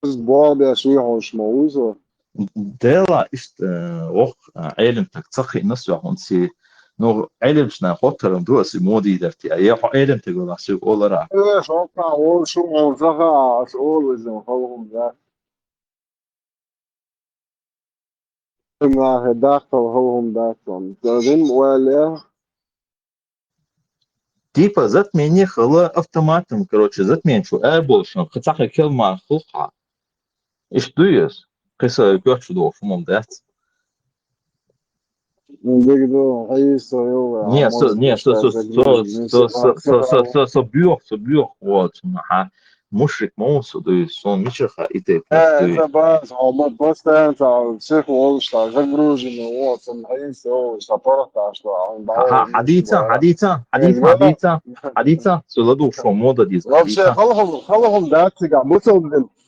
Сборда, швихош, мауза. Дела ist auch eigentlich Sache нас und sie noch eigentlich nach Hotel du as modi derti ja eigentlich تقول اسي اولرا ايه شوكا اول شو موزخة as always نخلهم ذات ما هداخل هلهم ذاتهم تردين مواليه типа затмение хала автоматом короче затмение что больше хотя كلمة خلقها ايش دويس قصة بيحشو دو فمم دات Дегдо, аисо, йо, собьёх, вот, мушек моусу, то есть он мичаха и ты это баз, а постоянно всех волшта, загружено, вот, он аисо, что порта, что он дал. حديثة سولادو شو موضة ديز вообще خلهم داتيغا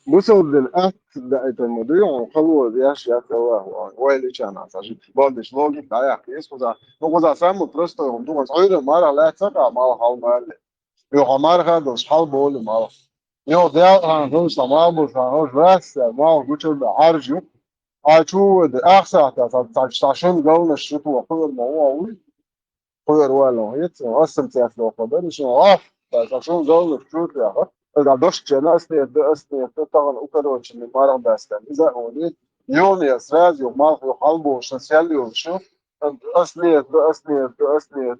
مسودن ات دايت المدير خلوا دياش يا الله ويلي كان عشان بودش لوجي تاع يسوزا نوزا سامو просто он думает ой мара لا تقع ما حال مال يو مار هذا اصحاب بول ما يو ده انا دوش ما بو بس ما قلت له ارجو اشو احسن تاعشون قالنا الشتو وقدر ما هو قدر ولا يت اصلا تعرف لو قدر شو تاعشون قالنا الشتو يا da došli će nasnije to tavan ukaroči mi maram da ste mi za oni joni je srazio malo halbu što selio što asnije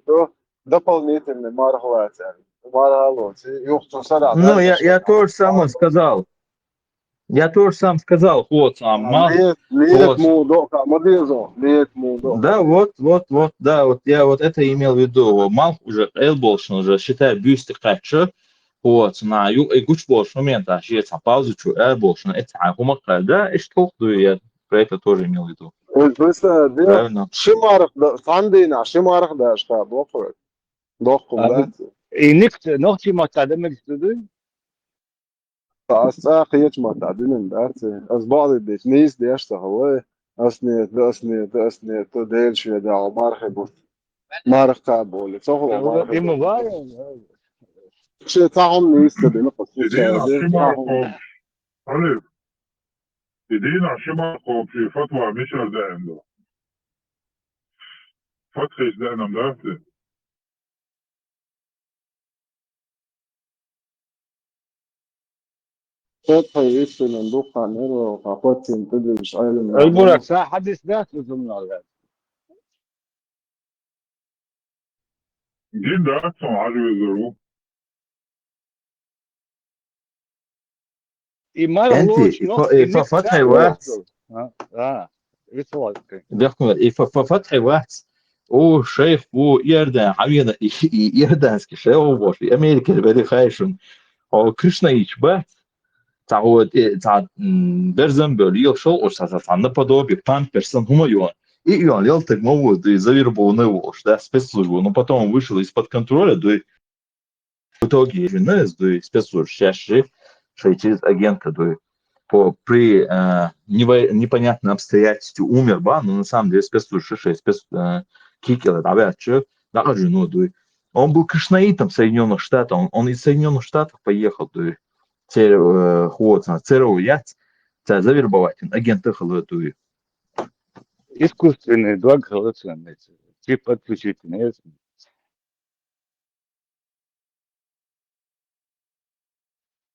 to дополнительный мархватер мархалоти юхту сара ну я тоже сам сказал вот мал лет мудо модезо лет мудо да вот да вот я вот это имел в виду мал уже элболшн уже считаю бюсты кача вот на гуч больше момента я паузу чу больше это هما قاعده ايش تاخذوا я про это тоже имел в виду просто шимарх фандина шимарх да что дохом да и никто ногти معتاد مجدد أخيش ما تعدين دارتي أسبوع دي نيس دي أشتغل أسني تدير شو يدعو مارخ كابولي صحوا مارخ شيء تعهم نيس دي نقص حلو يدينا شماركم في فتوى مش دائم ده فتحي دائما مدافع فتحي يسل ندوق عن إيرو وقاقوتي انتدي مش عالم البرك ساعة حدث ذات لزمنا الغاز دين ده أكثر عجب الظروف انت فتحي واحد فتحي واحد او شيخ او يردان عمينا يردانسكي شيخ بوشي امريكا بدي خايشون او كريشنا يشبات تعود تاع برزن بليو شو او تاع наподобие пан персон هما يون И он лел так новую, да и завербованный да, спецслужбу. Но потом он вышел из-под контроля, да и в итоге женес, да и спецслужб сейчас через агента, да и при непонятном обстоятельстве умер, ба, но на самом деле спецслужб, кикер, да, жену, да и он был кришнаитом Соединенных Штатов, он из Соединенных Штатов поехал, да и ЦРУ яц, завербовать агента халату. Искусственный благословенный. Типа отключительный.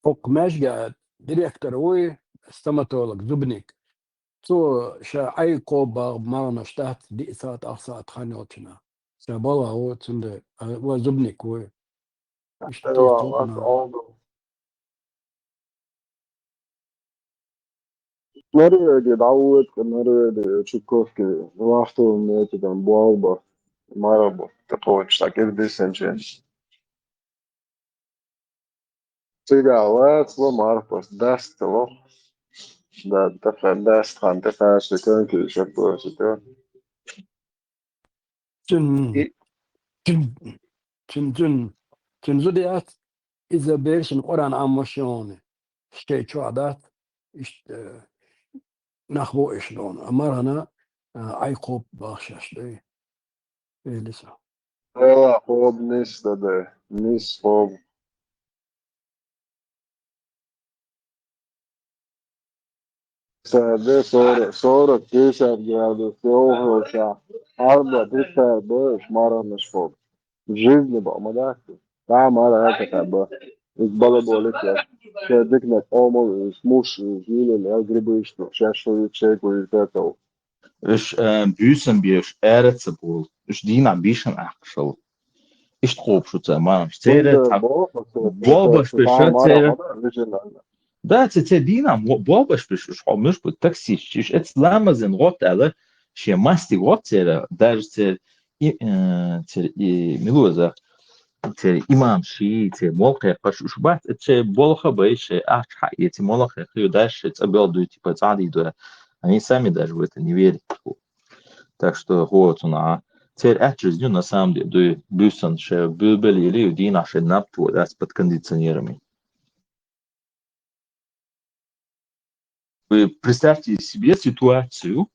فوق ماش قاعد ديريكتور هو ستوماتولوج زبنيك تو شا اي قوبا مرنا شتات دي ساعات اخسات خانيوتنا سبالا هو تند هو زبنيك هو اشتي ايوه قوبنا oldu. Norvēģija daudz, ka Norvēģija Čukovski vārstu metodam Boalba, Marabu, tāpēc tā ir disenčēns. Cigā lēts, lo Marpas, desta, lo. Da, dest, han, te fērsti kønkī, šaposi, te. تن زوديات اذا بيرش نقران عموشيوني شتي شو عادات نخبو اشلون امرنا اي قوب باخشش دي لسه Lielā hoba nistadē, nis hoba. Sēdē, sora, grādus, Johošā, Arba, Tristār, Bēš, Maranas hoba. Жизнь помогает. Да, мара это как бы из балаболик я. Все дикнет омол, смуш, жили, я грибы что. Сейчас что чеку из этого. إيش بيوسن بيش أرتسبول إيش دينا بيشن أحشل إيش تقوب شو تسمع مش تيرة باباش بيش تيرة ده تدينا باباش بيش إيش مش بالتاكسي إيش إتسلام زين غوت على شيء ماستي غوت تيرة دار تير ملوزة تير إمام شيء تير ملقي قش شو بعد تير بولخة بيش أحش حقيقي تير ملقي خيو داش تقبل دوي تيبا تعدي دوي они сами даже в это не верят. Так что вот она. Теперь эта жизнь на самом деле бюсон ше бюбели или уди наши напту да с подкондиционерами. Вы представьте себе ситуацию,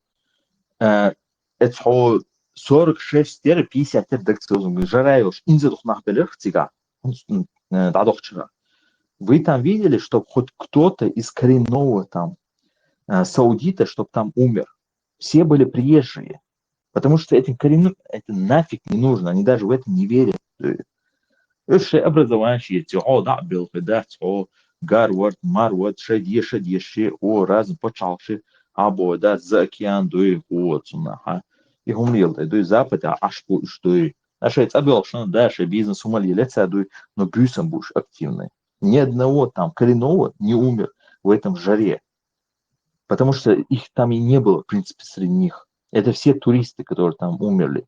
это 46-50 декцилон жараешь инзелух нахбелех цига. Дадохчера. Вы там видели, что хоть кто-то из коренного там саудита, чтобы там умер. Все были приезжие. Потому что этим коренным это нафиг не нужно. Они даже в это не верят. Эше образование есть. Да, был да, Гарвард, Марвард, шеди, разом почалши. Або да, за океан дуй вот сюда. И умрел, дуй запад, аж по что. А что это был, что дальше бизнес умали, лица дуй, но бюсом будешь активный. Ни одного там коренного не умер в этом жаре. Потому что их там и не было, в принципе, среди них. Это все туристы, которые там умерли.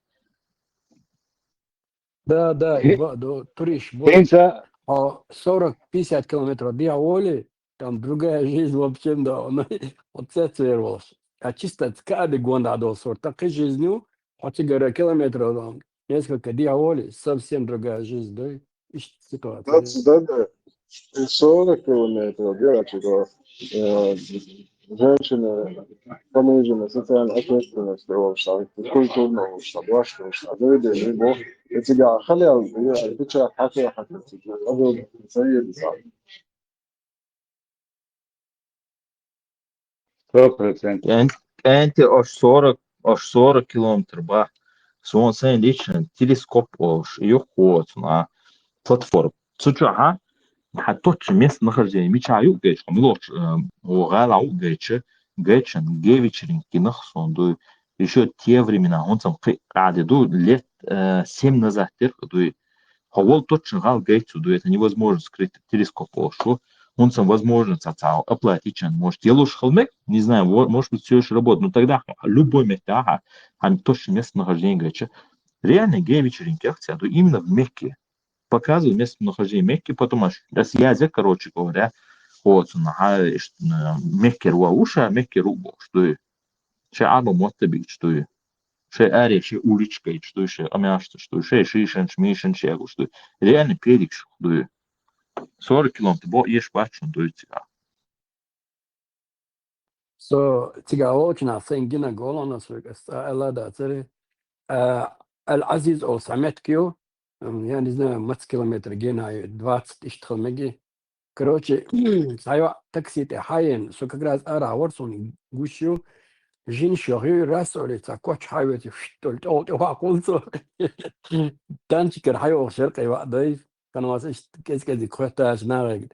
Да, туриш. 40-50 километров Диаоли, там другая жизнь вообще, да, вот это верилось. А чисто каждый год надо сорт. Такой жизнью, хоть и говоря, километров, там, несколько Диаоли, совсем другая жизнь, да, и ситуация. Да, 40 километров, девочек, женщины, пониженная социальная ответственность, культурного, властного, люди, либо эти халял, отвечают, хотят, соединить сам. 100%. أنت أش 40 كيلومتر با سون سين ليشن تلسكوب أش يخوت نا платформ. Цучаха حتوش мест нахождения мечаю гейч, милош угалау гейче, гейчен гевичерин кинахсон, еще те времена, он там кадеду лет 7 назад, хавол точно гал гейчу, это невозможно скрыть телескоп ошу. Он сам возможно оплатить, может, делаешь холмек, не знаю, может быть, все еще работает, но тогда любой место, а точно место нахождения гейча. Реально гей-вечеринки именно в Мекке. Показываю место нахождения Мекки, потом связи, короче говоря, вот, Мекки руауша, Мекки рубо, что и. Че аба мотта бить, что и. Шей аре, шей уличка, что шей амяшта, что шей шишен, шмишен, шегу, что реально перик, что 40 километров, бо ешь бачун, что тебя. So, tiga اوچنا سنگینا گولونا سوگست الا دا تري العزيز او سمعت كيو يعني زنا مت كيلومتر جينا 20 اشتغل مجي كروتشي سايوا تاكسي تي حاين سو كراز ارا ورسون غوشيو جين شوري راسولي تا كوتش حايوتي فشتول تو واقولسو تانشي كر حايو شرقي وقدي كانوا واسش كيس كوتاج نارج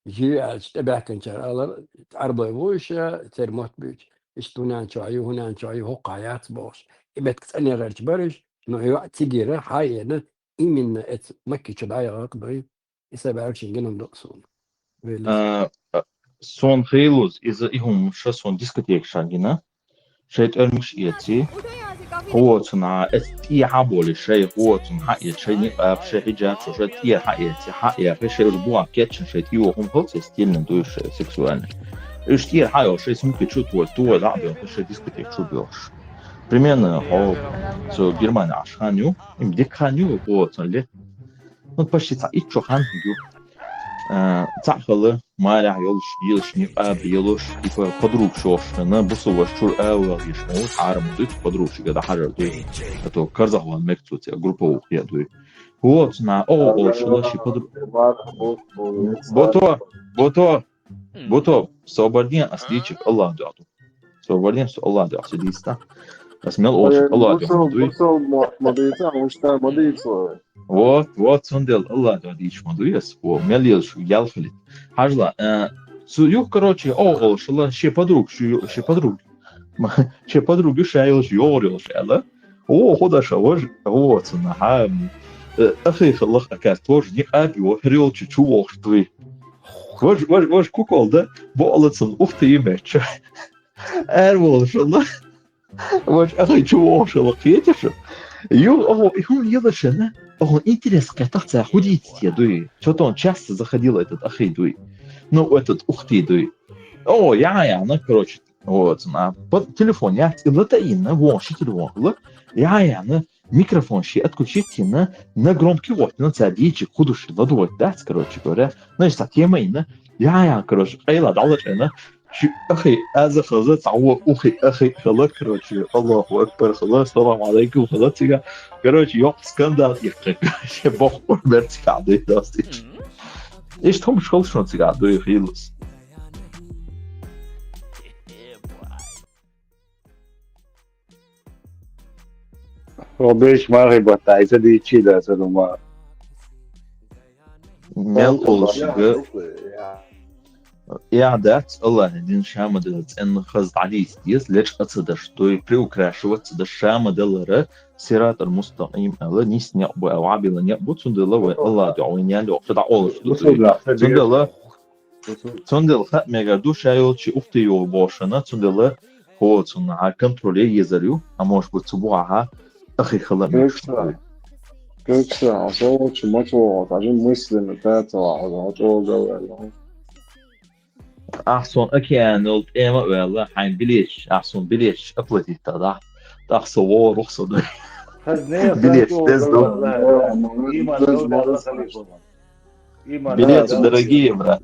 جي تبع كنشر الله عربي وش تير موت بيج اشتونان شوي هنا شوي هو قايات بوش إبت كسأني غير تبرش إنه هو تيجي حي أنا إمين إت مكي شداي قضي يسبب شيء دقسون Сон хейлуз из ихум сон дискотек шагина. شيء مش يتي هو صنع استي عبولي شيء هو صنع شيء نقاب شيء حجاب شيء تي حقيقتي حقيقة شيء ربوع كاتشن شيء تيو هم هو ستيل ندوش سكسوال إيش تي حاجة شيء سمك شو تو لعبة شيء ديسكتيك شو بيوش примерно هو سو جرمانيا عشانيو إمديك خانيو هو صنع ну почти تعيد شو خانيو تعخله ما راح يلش نقاب يلش يبقى قدروك شوش أنا بصوا شو أول يشمو عارم دوت قدروك شو كده حاجة دوي تو كرزة هو المكتوب يا جروبه يا دوي هو صنع أو شو شيء قدر بوتو صوبردين أصليك الله دعوته صوبردين الله دعوته ديستا بس مال أوش الله دعوته دوي مضيعة مش تا مضيعة вот сондел الله дадиш модуес о мелил шу ялхлит хажла су юх короче о шла ще подруг ще подруги шайл жорил шала о ходаша вож вот на хам ахи خلخ акас тож не аби о хрил чу охтви вож кукол да болцун ухти меч эрвол шла вож ахи чу охшла кетеш ю о ихун елашена О, интерес, кататься ходить я дуй. Что-то он часто заходил этот ахей ну этот ухты дуй. О, я, ну короче, вот на под телефон я латаина, вон щитер вон, я на микрофон щи отключить на громкий вот, на цадичек худуши ладовать, да, короче говоря. Значит, тема ина, я, короче, айла далачена. أخي هذا خلاص عوض أخي خلاص كروتشي الله أكبر خلاص السلام عليكم خلاص تيجا كروتشي يوم سكندال يقطع شباب مرتك عدي داستيش إيش تهم شغل شلون تيجا عدي خيلص ربيش ما غيبت عايزة دي تشيل هذا ما مال أولشيء إعادات الله ندين شامة دلت إن خزد عديس ديس ليش أتصدش توي приукрашивать صدش شامة دلرة سيرات المستقيم الله نيس نيقبو أو عبيلا نيقبو تندلا الله دعوين يالو فدا أولش تندلا خط ميغادو شايل شي أختي يو بوشنا تندلا هو تنع كنترولي يزريو أموش بتسبوعها أخي خلا ميشتوي كيكسا عصوت شماتو عجين مسلم تاتا عصوت جوال أحسن أكيد إما والله حين بليش أحسن بليش أقلتي تضع تحصو رخصة ده بليش تزدو بليش درجية برا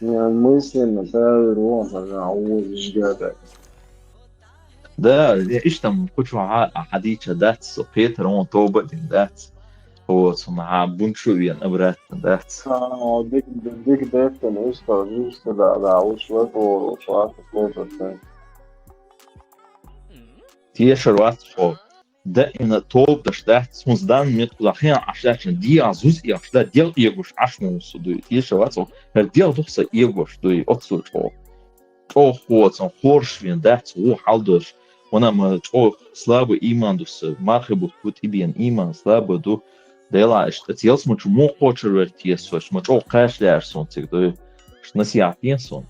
يعني مسلم تاتا روح عوض جدادك ده إيش تم كتشو حديثة دات سقيت رون توبة دات هو صنع بنشويا أبرات دات ديك دات كان إيشتا جيشتا دا عوش واتو وصعات فلوتر تاني تيشر وات فو ده إن توب داش دات سمزدان ميت لخين عشان دي عزوز يعشدا ديال يغوش عشمو سدوي تيشر وات فو ديال تخص يغوش دوي أكسر فو تو هو صن خورش فين دات هو حالدوش وانا ما تو слабый иман دوس мархебут пут ибен иман слабый ду ديلا اشتيلس مش مو قوتشر ورتيس وش مش او قاش لارسون تقدر نسيع بينسون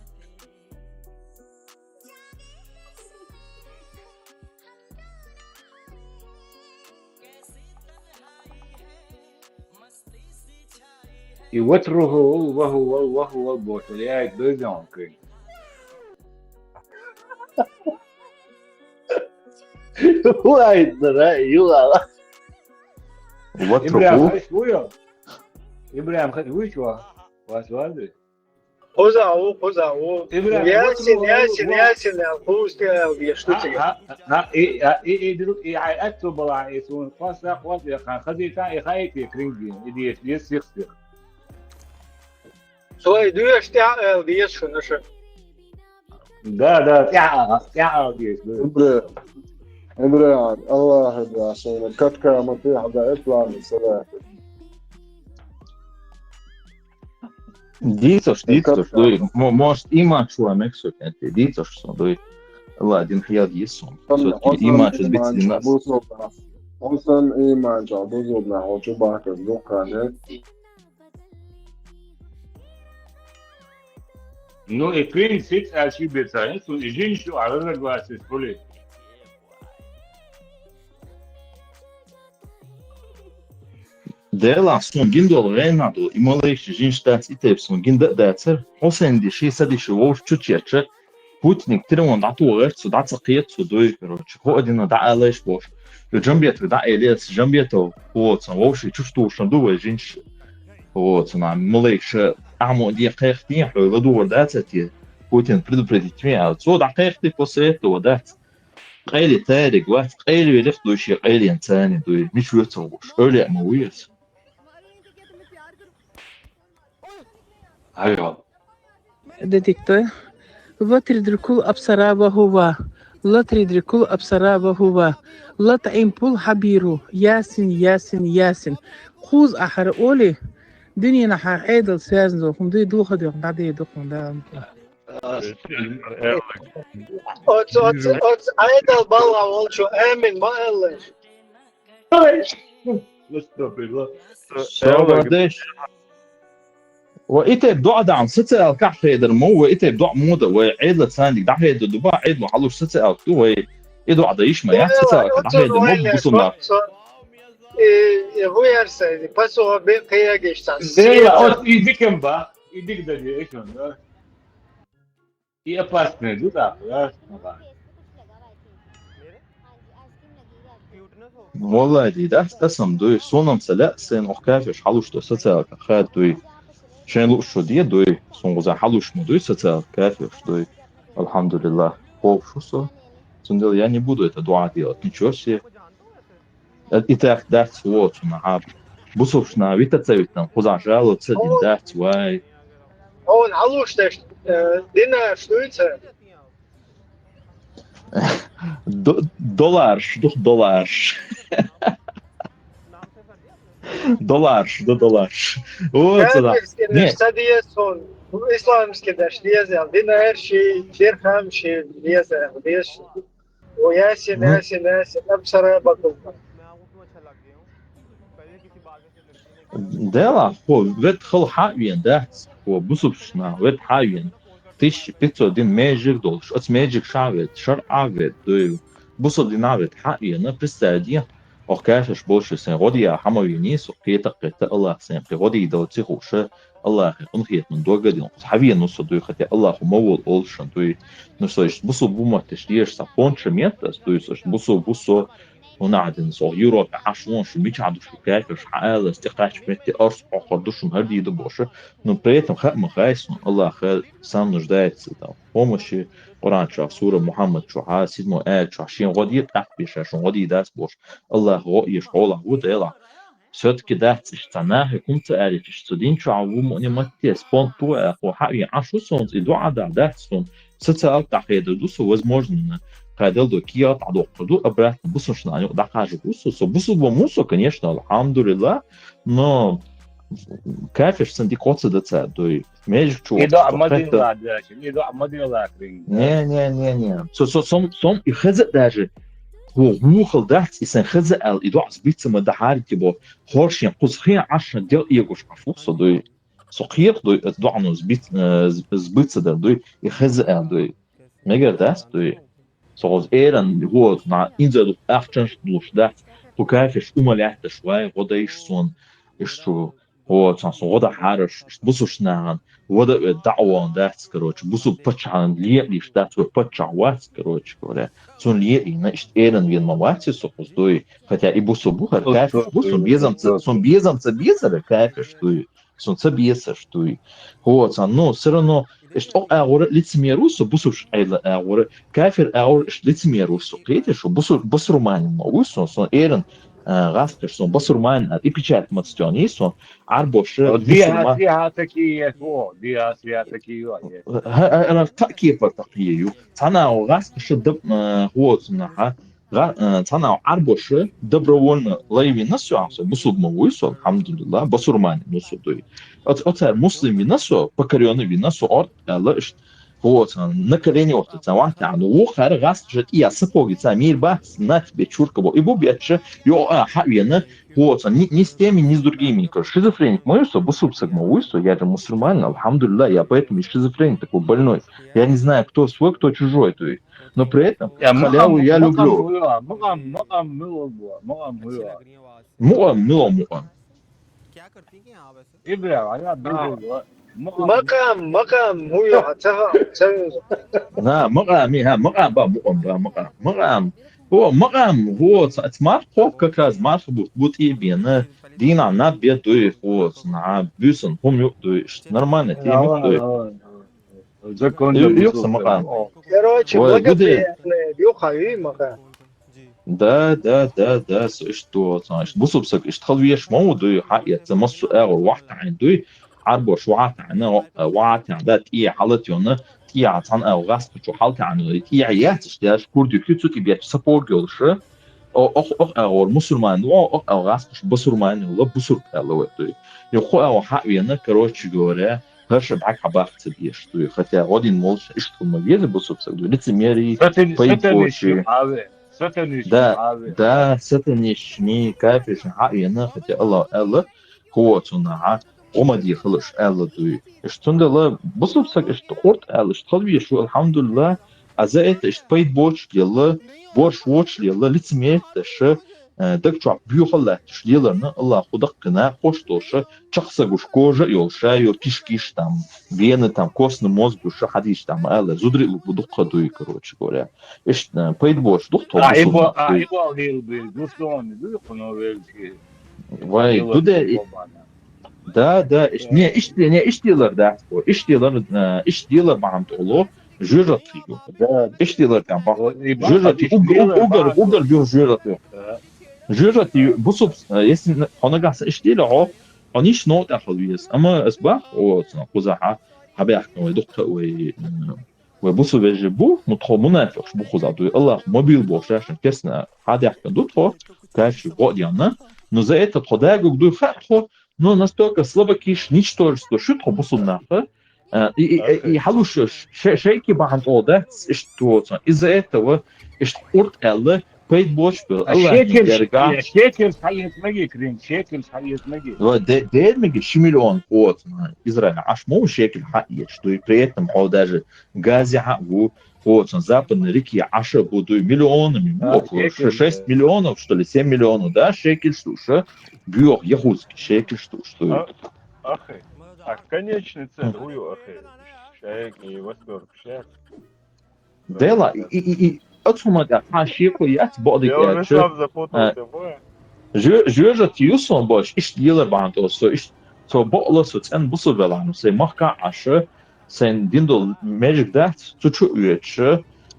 يوتره وهو البطل يا دوزونكي وايد رأي يلا إبراهيم خش ويا إبراهيم خش ويشوا واسوالي خذها ياسين الخوص بيشتوتي إيه أكتب بلا يسون قاسا قاس يا خان خديتا يخايتي كرينجين إدي يسيخسر سوي دوش تاع ديش شو نشر ده يا ديش إبراهيم الله يهدي عشان كتكا مطيح ده إطلع من سلاح Dīcoši, duj, most imaš šo meksu, kenti, dīcoši son, duj, Allah, din hiyad yeson. Sotki imaš es bits din nas. Olsan imancı buzulna hocu bakız dokane. Ну, и принцип ошибется, что женщину разогласить поле. Dēlā son gindolu Reynadu imolējuši žiņš tāds itēps un ginda dēcer, Hosendi šī sadiši vovš čučieče, Putnik tirmon datu ērcu, daca qietsu duj, короче, hodina da ēlēš vovš. Jo džambietu da ēlies, džambietu, vovši čuštūšana duvaj žiņš, imolējuši amo die qeħti, ladu dēcetie, Putin предупредить меня, da qeħti после этого дать. قيلي تارق وقت قيلي يلفتو شي قيلي انساني دوي مش ويتوش اولي امويس ايوه ديكتور لا تدركوا أبصارا وهو لا تدركوا أبصارا وهو لا تعينبول حبيرو ياسين خوز أحر أولي دنيا نحا عيدل سيازن هم دي دوخة دي بعدي دوخة دا Ots عيدل بالله والشو آمن ما قالش قديش وإيتي بدو عدا عن ستة الكع خيدر مو وإيتي بدو عمودة وعيد لتساندك دع خيدر دبا عيد محلوش ستة الكتو وي إيدو عدا يشما يا ستة الكع دع خيدر مو بصنا هو يرسل بس هو بقيا جيش ديلا إيديك مبا إيديك دادي إيشون إيه أباسني دودا والله دي ده تسم دوي صونم سلا سين أخكافش حلوش تو ستة الكع خيد دوي شين لو شو دي دوي صنغزا حلوش مو دوي ستة الكع دوي الحمد لله خوف شو صار صندل я не буду это дуа делать ничего себе إتاخ دات ووت معاب بصوفنا ويتتسويتنا خزع جالو تسدين دات واي هو نعلوش تشت دينا شتويتها دولار شدوخ دولار دولار вот да нет стадия сон исламский даш дезел дина her şey dirham şey dezел dez وياسين أبصر بطل ديلا هو ويت خل حاوين ده هو بصبشنا ويت حاوين 1500 دين ماجيك دولش ات ماجيك شعبت شر عبد دو بصب دين عبد حاوين برستاديا اوكاشش بوش سن غوديا حموينيس وقيتا قيتا الله سن غودي دو تيخوش الله انخيت من دوغا دين حاوين نص دو خدي الله مول اولشن دو نصيش بصب بوما تشديش سابونش ميتس دو سوش بصو ونعدن صو يوروب عشون شو ميش عدو شو كايف حقال استقاش متي أرس أخردوش هردي يدبوش نبريتم خاء مخايس الله خير سام نجدايت سيدا ومشي قرآن شاف سورة محمد شو حاسد مو آل شو عشين غدي تحبيش عشان غدي داس بوش الله هو يشغله وديلا سوت كده تشتناه كنت آلي تشتدين شو عوم ونمتي سبونتو أخو حقي عشو سونت إدو عدا داتسون ستة ألتا خيدر دوسو возможно Хайдел Киат Адоқду обратно бусошна они докажу бусу бусу конечно алхамдулилlah но кафеш сандикоца дца дой межчу иду амадила дальше иду амадила не сом и хз даже هو مخل دحت إنسان خزق الإدواء سبيت ما دحاري كبو خورش ينقصخين 10 ديال يجوش عفوصة دوي سقيق دوي إدواء نو سبيت ده دوي يخزق دوي مجر داس دوي Zoals eerder gehoord, na inzet op 18 doordat hoe krijg je schoenen licht te schwijgen, wat is zo'n هو صنص وضع حارش بصوش ناعن وضع الدعوة دات كروش بصو بتشعن ليش دات وبتشع وات كروش كورا سون ليري نشت إيرن وين مواتي سوقس دوي فتى إبوسو بوهر كافش بصو بيزم تبيزر كافش دوي سون تبيزر دوي هو صنو سرنو إشت أغور لتسميروسو بصوش أيلا أغور كافر أغور إشت لتسميروسو قيتش بصو روماني موسو سون إيرن غاستش سون بصر مان إبيشات ماتستوني سون عربوش مسلمان ديها تكية هو ديها تكية أنا تأكيد برتقيه تنا وغاستش دب هو تناها تنا عربوش دبرون لايفي نسوا عصو بصب مويسو الحمد لله بصر مان نسوا دوي أتى مسلم نسوا بكريون بنسوا أرض لا إيش هو نكريني وقت تواعت عنه وخير غاست جت إياه سبوعي تامير بس نات بتشورك بو إبو بيتش يو حقيقة هو نستمي نزدرجيمي كشيزوفرينيك ما يوصل بصوب مويسو я же мусульманин alhamdulillah я поэтому шизофреник такой больной я не знаю кто свой кто чужой то есть но при этом халяву я люблю مقام مقام هو لا مقام هو مقام هو سمارت خوب كاكاز مارك بوت إيه بينا دينا نبي دوي هو صنع بيسن هم يقدو نورمالنا تيم يقدو يقص مقام короче بيوخاوي مقام ده إشتو صنعش بصوا بسك إشتخلويش موضوع حقيقة تمسو أغر واحد عندوي عربو شوعات عنا وعات عدات إيه حالتيونا تي عطان أو غاس بتشو حالتي عنو تي عياتش داش كوردو كيتو تي بيت سبورت جولش أو أغر مسلمان أو غاس بش بسرمان ولا بسر كالو دوي يخو أو حقيقة كروتش جورا هرش بعك حباخ تبيش دوي خطيا غادي نمولش إشتو مبيز بصوا بسك دوي لتميري بيبوشي ده ستنيش مي كافش حقيقة خطيا الله هو تصنع وما دي خلص الله دوي اشتند الله بصوا بسك اشتقرت الله اشتخلوي شو الحمد لله عزائت اشتبيت بورش يلا بورش ووتش يلا لتسميت ش دك شو بيوخلا تشديلنا الله خدق قنا خوش توش شخص جوش كوجا يولشا يو كيش تام بين تام كوسن موز جوش حديش تام الله زودري بدق دوي كروتش كوريا اش بيت بورش دكتور ايبو هيل بيجوستون بيخنو ويلكي واي ده ايش ديلر ده ايش ديلر معهم تقولوا جوجت فيو ايش ديلر كان جوجت اوغر بيو جوجت بصوا يس انا قاعد ايش ديلر انيش نوت اخلويس اما اسبح او قزحه حبيح دكتور وبصوا بيجيبوه متخو منافق بخوزا الله موبيل بوش عشان كسنا هذا يحكي دكتور كاش غوديانا но за это ходаго гду фахо но настолько слабокиш ничтожество шутро бусуннаха и халуш шейки бахам ода что из-за этого урт элла пейт бош был شكل حيت مجي كريم شكل حيت مجي ده مجي شملون от Израиль аж мол шекель хаит что и при этом даже гази хагу вот западной реки аша будут миллионами около 6 миллионов что ли 7 миллионов да шекель что бьёх яхудский шекель что ахи а конечный цель уё ахи шекель и восторг шекель дела и отсюда хашико я بعض جوجت يوصل باش إيش ديلا بعده سو إيش سو بقول سو تن بصو بلانو سي مخكا عشرة سن ديندو ماجيك دات تشو يتش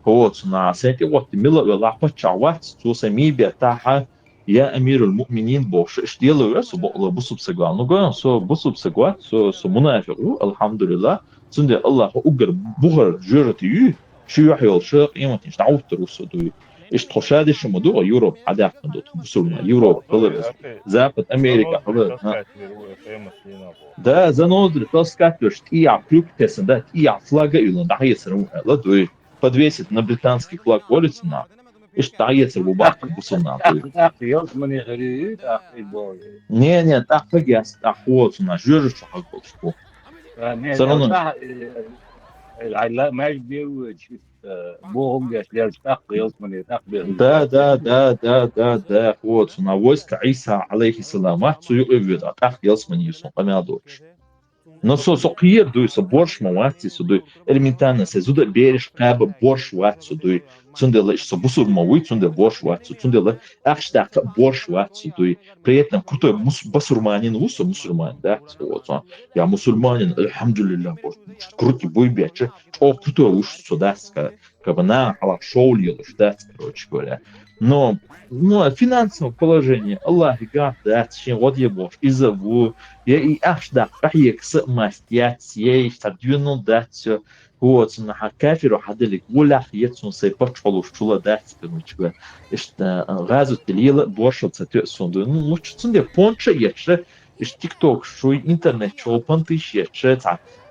هو تصنع سنتي وقت ميلا ولا بتشعوات تو سمي بتاعها يا أمير المؤمنين باش إيش ديلا سو بقول بصو بسجوان نقول سو بصو بسجوات سو منافق الحمد لله سند الله أجر بخر جوجت يو شو يحيل شو قيمة إيش تعود تروسو دوي إيش تخشادش موضوع يوروب عداك ندوت بسولنا يوروب خلص زابط أمريكا خلص ده زنودر فلسكاتوش تيا كلوك تسن ده تيا флага يلون دعية سرمو لا دوي подвесит на британский флаг ولسنا إيش تعية سرمو باق بسولنا не так фагяс أخواتنا جورج حقوق سرنا العلاء ما يبيو بوهم يشلال تقبل من تقبل Да, вот, на войско Иса, алейхиссалам, цуювид, а так елсмани сон, камядоч. Но со кир дуй, со борш мавати, со дуй, элементарно, се зуда береш каба борш ват, со дуй, цундела, со бусур мавуй, цунде борш ват, со цундела, ахштак борш ват, со дуй. При этом крутой басурманин, вусо мусульман, да, вот, я мусульманин, альхамдулилля, крутый бой бяче, о, крутой уж сюда, как бы на ала шоу лилось, да, короче говоря. Но финансовое положение, Аллах, да, чем вот ебош, из-за ву, я и аж да, ахьек с мастят, я и стадиону да, все, вот, на кафиру хаделик, улах, ецун сей почалу, шула да, короче говоря, что газу телила, боршил цатю сонду, ну, лучше цунде понча ече, иш тикток, шуй интернет, чол понтыш ече,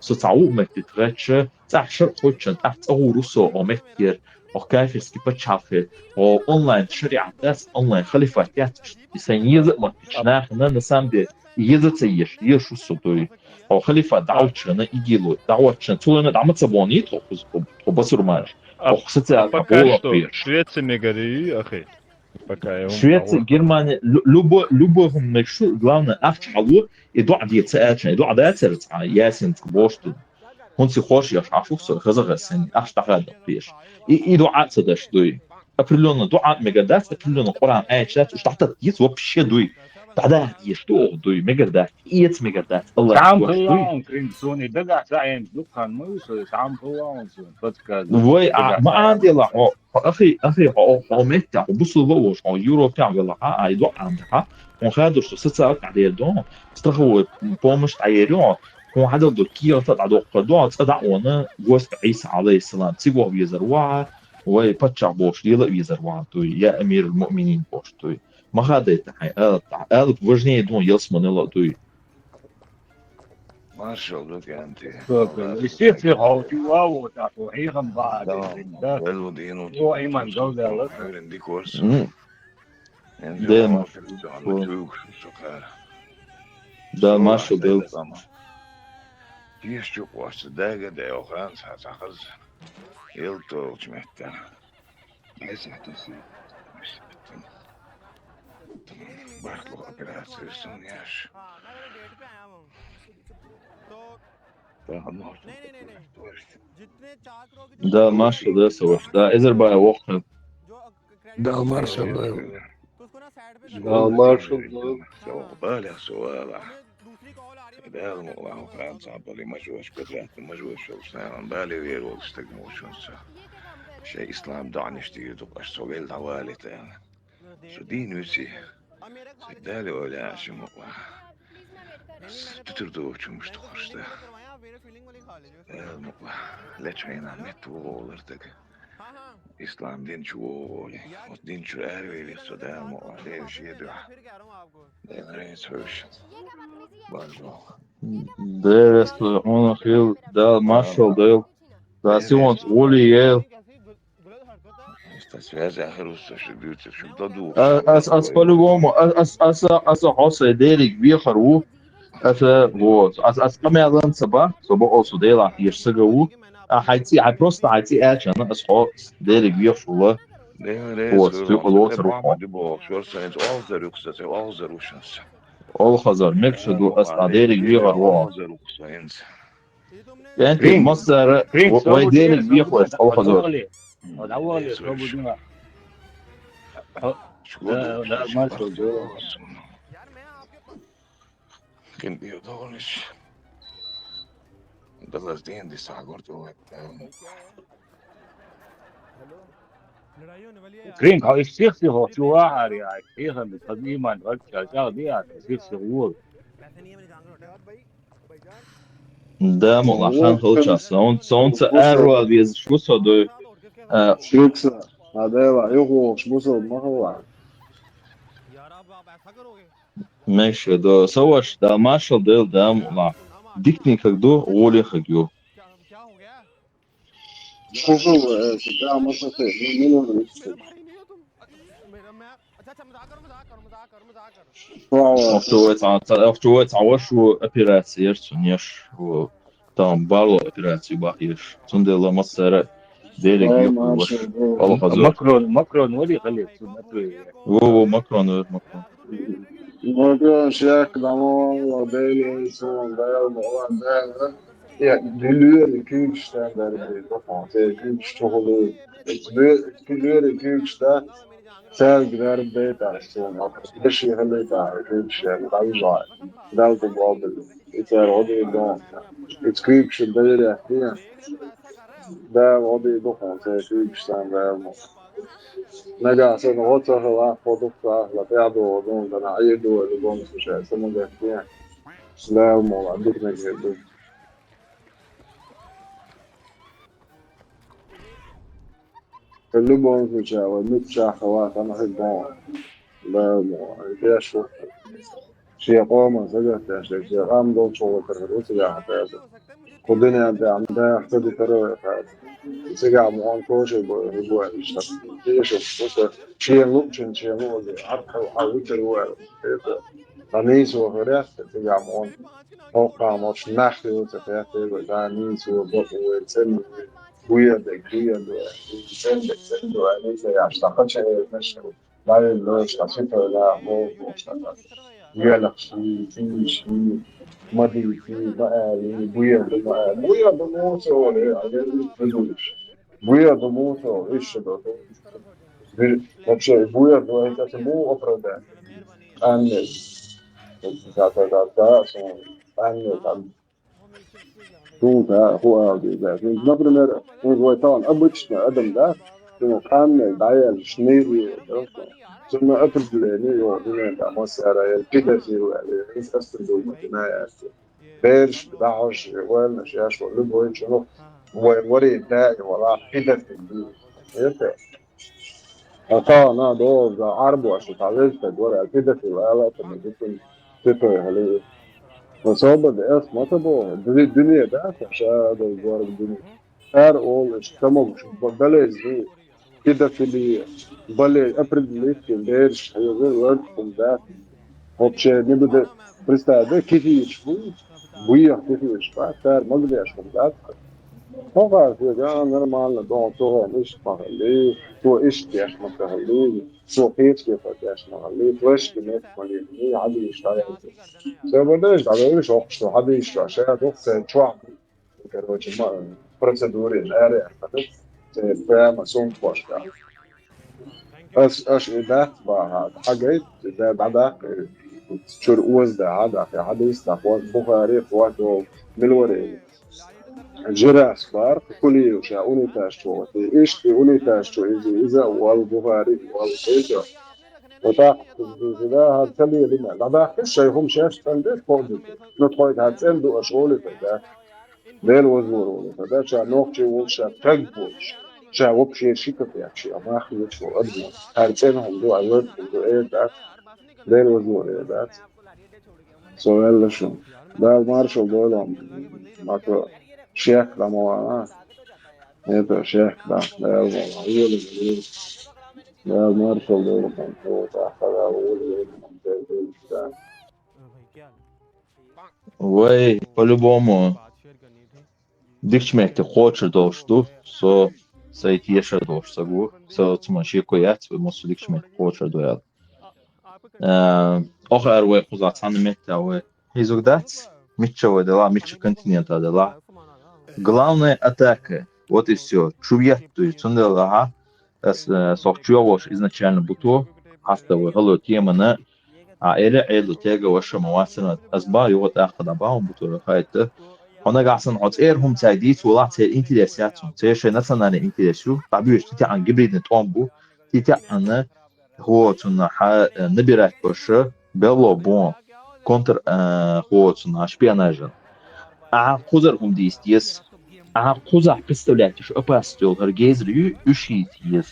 соцау метит, рече, цахшер хочен, ахцау русо, ометтир, او كافر سكيبا تشافي او اونلاين شريعه داس اونلاين خليفاتيات يسن يز ما تشناخ نسام دي يز تسيش يشو سوتوي او خليفه دعوتشنا يجيلو دعوتشنا تولنا دعمت سبوني تو بصر ماش او خصتي пока что Швеция мегари, ахи. Пока я Швеция, Германия, любовь мешу, главное, ахчалу, и до адьецачна, и до адьецерца, ясен тбошту. هون خوش ياش عفوف خزغ السن أخش تقعد فيش دعاء صدش دوي أبرلون دعاء مجدات أبرلون قرآن آيات وش تحت يس وبش دوي بعدها يشتوه دوي مجدات يت مجدات الله سام كلام كريمسوني دقع ساعين دكان موسى سام كلام فتك وي ما عندي لا أخي متى بصوا بوش أو يوروبيا ولا أي دعاء عندها وخادر شو ستة عليه دون استخو بومش تعيرون هو هذا الدكتور تدعو قدوة تدعونا وست عيسى عليه السلام تيجوا بيزروا ويبتشع بوش ليلا بيزروا توي يا أمير المؤمنين بوش توي ما هذا تحي قال وجني دون يلسمن الله توي ما شاء الله أنت يصير في غوتي واو تعرفوا هي غم بعد حلو دينو هو إيمان جودة الله عندي كورس دائما ده ما شاء الله Еще после дага да охран сахаз елто чмета. Если это все. Баркло операция суньяш. ده مارشال ده سوش ده إزربايا وقت ده مارشال ده مارشال بالغ سؤال ده الموضوع كان صعب لي مجوش بدرات مجوش وسنان بالي غير واستقموش شيء إسلام دعني اشتري دقش سويل دوالي تاني شو دين وسي سدالي ولا شو موضوع تتردو شو مش تخرج ده الموضوع لا تشينا متو ولرتك إسلام دين شو ولي ودين شو أهلي لي السودان موضوع ليش يدعى دين رئيس وش ده он хил да маршал да симон волиел связи ахрус что бьются что даду ас по-любому ас хосе делик вихару это вот ас камеран саба also дела ешсагау хайти просто хайти ачана ас хос делик вихшула вот стюколот руко all خزر مكشة دو أسعديرك بيغر واو يعني مصر ويديرك بيغر all خزر لا ما شو كنت يدولش بلس دين دي ساعقرتو كريم هاي الشيخ هو شو واحد يعني شيخ من قديما رجع شغلي الشيخ شغول ده ملاحظان خلص صوت أروى بيز شو صدق شيكسا هذا لا يقول شو صدق ما هو ماشي ده سواش ده ماشل ده ملاح ديكني كدو ولي خجو شو ده ما صحيح منو Автовец عوشو операции, ниеш там барло операции бахиш. Цундела масера ديلك لا يقول ما وش شاء والله خزور ماكرون ولي خلي سنته هو ماكرون Morgon käkdamål och beilinson där och där. Ja, det lurer kuksten där det blir. Vad fan, det är kukstål. Det lurer kuksten. Sälg där det där så. Det är heller där kuksten. Det är ju det är det bara. Det är vad det är då. Det kuksten där det är. Det är vad det är då. Det är kuksten där. نجا سنغوت هو خطوة لبيعضو دون دنا عيدو دون سوشيال سنجا فيها لا موضوع عندك نجا كل بون سوشيال ونتشا خوات أنا هيبون لا موضوع فيها شو شيء قوم سجى شيء قام دون شغل كرهو سجى حتى خدني عندها احتدي ترى سجى مون كوش يبغى يشتغل شوف شيء لوكشن شيء مو عرق وحاولت الوال تانيس وغيره سجى مون توقع مش نحكي وتفاعل وتانيس وبق وسن ويا سن وانيس يشتغل شيء مش لا لا اشتغل لا مو اشتغل يلا في ماضي في بقى بويا بموتو بويا بموتو ايش ده вообще بويا ده это муу оправдание анне да анне там هو например он обычно адам да ну анне да шнейри ثم أبرد هنا مسألة البيدافي والإنس أستندو مدنايا بيرش بدعش وين شاش ولبوين شنو وري داعي ولا بيدافي إيه أنا دو عرب وعشان تعرفت دور البيدافي ولا تمجدون تبه هلي وصوب ده ما تبو الدنيا ده عشان دور الدنيا هر أول استمر بدل زي كده في اللي بالي أبرد ليك بيرش هيغير وقتكم ده вообще не буде представити, киfi yetişmiş, bu yıl kиfi yetişmiş, ter mağdur yaşamış. O kadar ya normal, doğal doğal iş mahalli, tu iş yaşamak mahalli, tu hiç yaşamak mahalli, tu iş demek mahalli, hadi işler. Sen burada iş daha iş okşu, hadi işler, şey doktor çoğu, короче, процедуры, жаре, sen прямо сон başka. أش ده بقى حاجات ده بعدها شور أوز ده هذا في حديث تقوى بخاري قوته ملوري جرى أسبار كلية وشاؤني تاشتو إيش تقولي تاشتو إذا والبخاري والبيجا وتاق ده هذا تلي لنا بعدها إيش شيء هم شاش تندش فوضي نتقول هذا عنده أشغال ده ده الوزور ده شا نوكشي وشا تجبوش جواب شيء كفاية شيء ما أخذ شو أدنى هرتينهم دو عوض دو إيه ده ده الوزور إيه ده سؤال شو ده مارشل دولهم ماكو شيخ لما أنا هذا شيخ ده أول ده مارشل دولهم هو تأخذ أول ده Ой, по-любому. Дикчмекте хоче дошту, со сайт еше доштагу, со цмаши коят, мосу дикчмекте хоче доят. Охар ве хузатсан мете ве изогдать, митча дела, митча континента дела. Главная атака, вот и все. Чувьят, то есть он дела, сохчувош изначально буто, хастовый голо тема на عائلة عيلو تيجا وش مواسنة أسبا يوت أخذ أباهم بطور خايته هنا قاعدين عطيرهم تعديت ولا تعير إنتلاسياتهم تعيش نفسنا أنا إنتلاسيو طبيعي تيجي عن قبل نتوامبو تيجي عن هو تنها نبيرات بشه بلو بون كونتر هو تنها شبياناجن قدرهم ديستيس قدر представляете опасность هرجيزريو ушитиес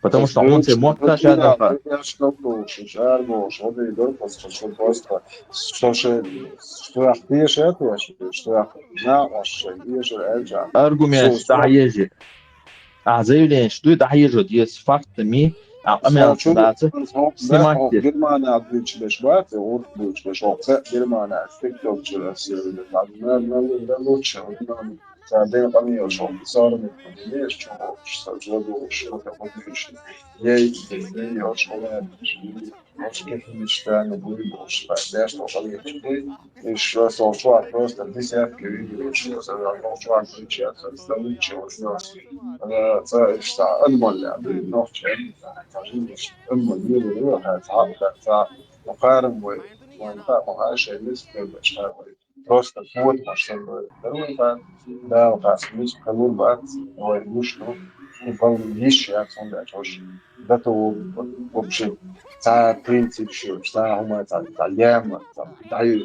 Потому что он тебе может даже я что ты идёшь просто что ахтиеш это что на ваш ежер аргумент تعيجي заявление что это تعيجي с фактами أمام صداته سمعت Германия отвечаешь бать вот будешь что Германия стыктов через лучше بعدين قانية شو صار من ليش شو جلدوا شو كمان فيش ياي يا شغلات مش كيف نشتغل نقول مش بعدش توصل شوي إيش صار شو عكروس تدريسات كبيرة شو صار شو عكروس شيء استوى شو ناس أنا صار المال يعني نوع شيء المال يلو هذا مقارن ومقارن شيء لسه مش просто вот машина. Второй это, да, вот так, мы кому бат, ой, мушку, и по вещи отсюда тоже. Да то вообще, за принцип что, мы за яма, даю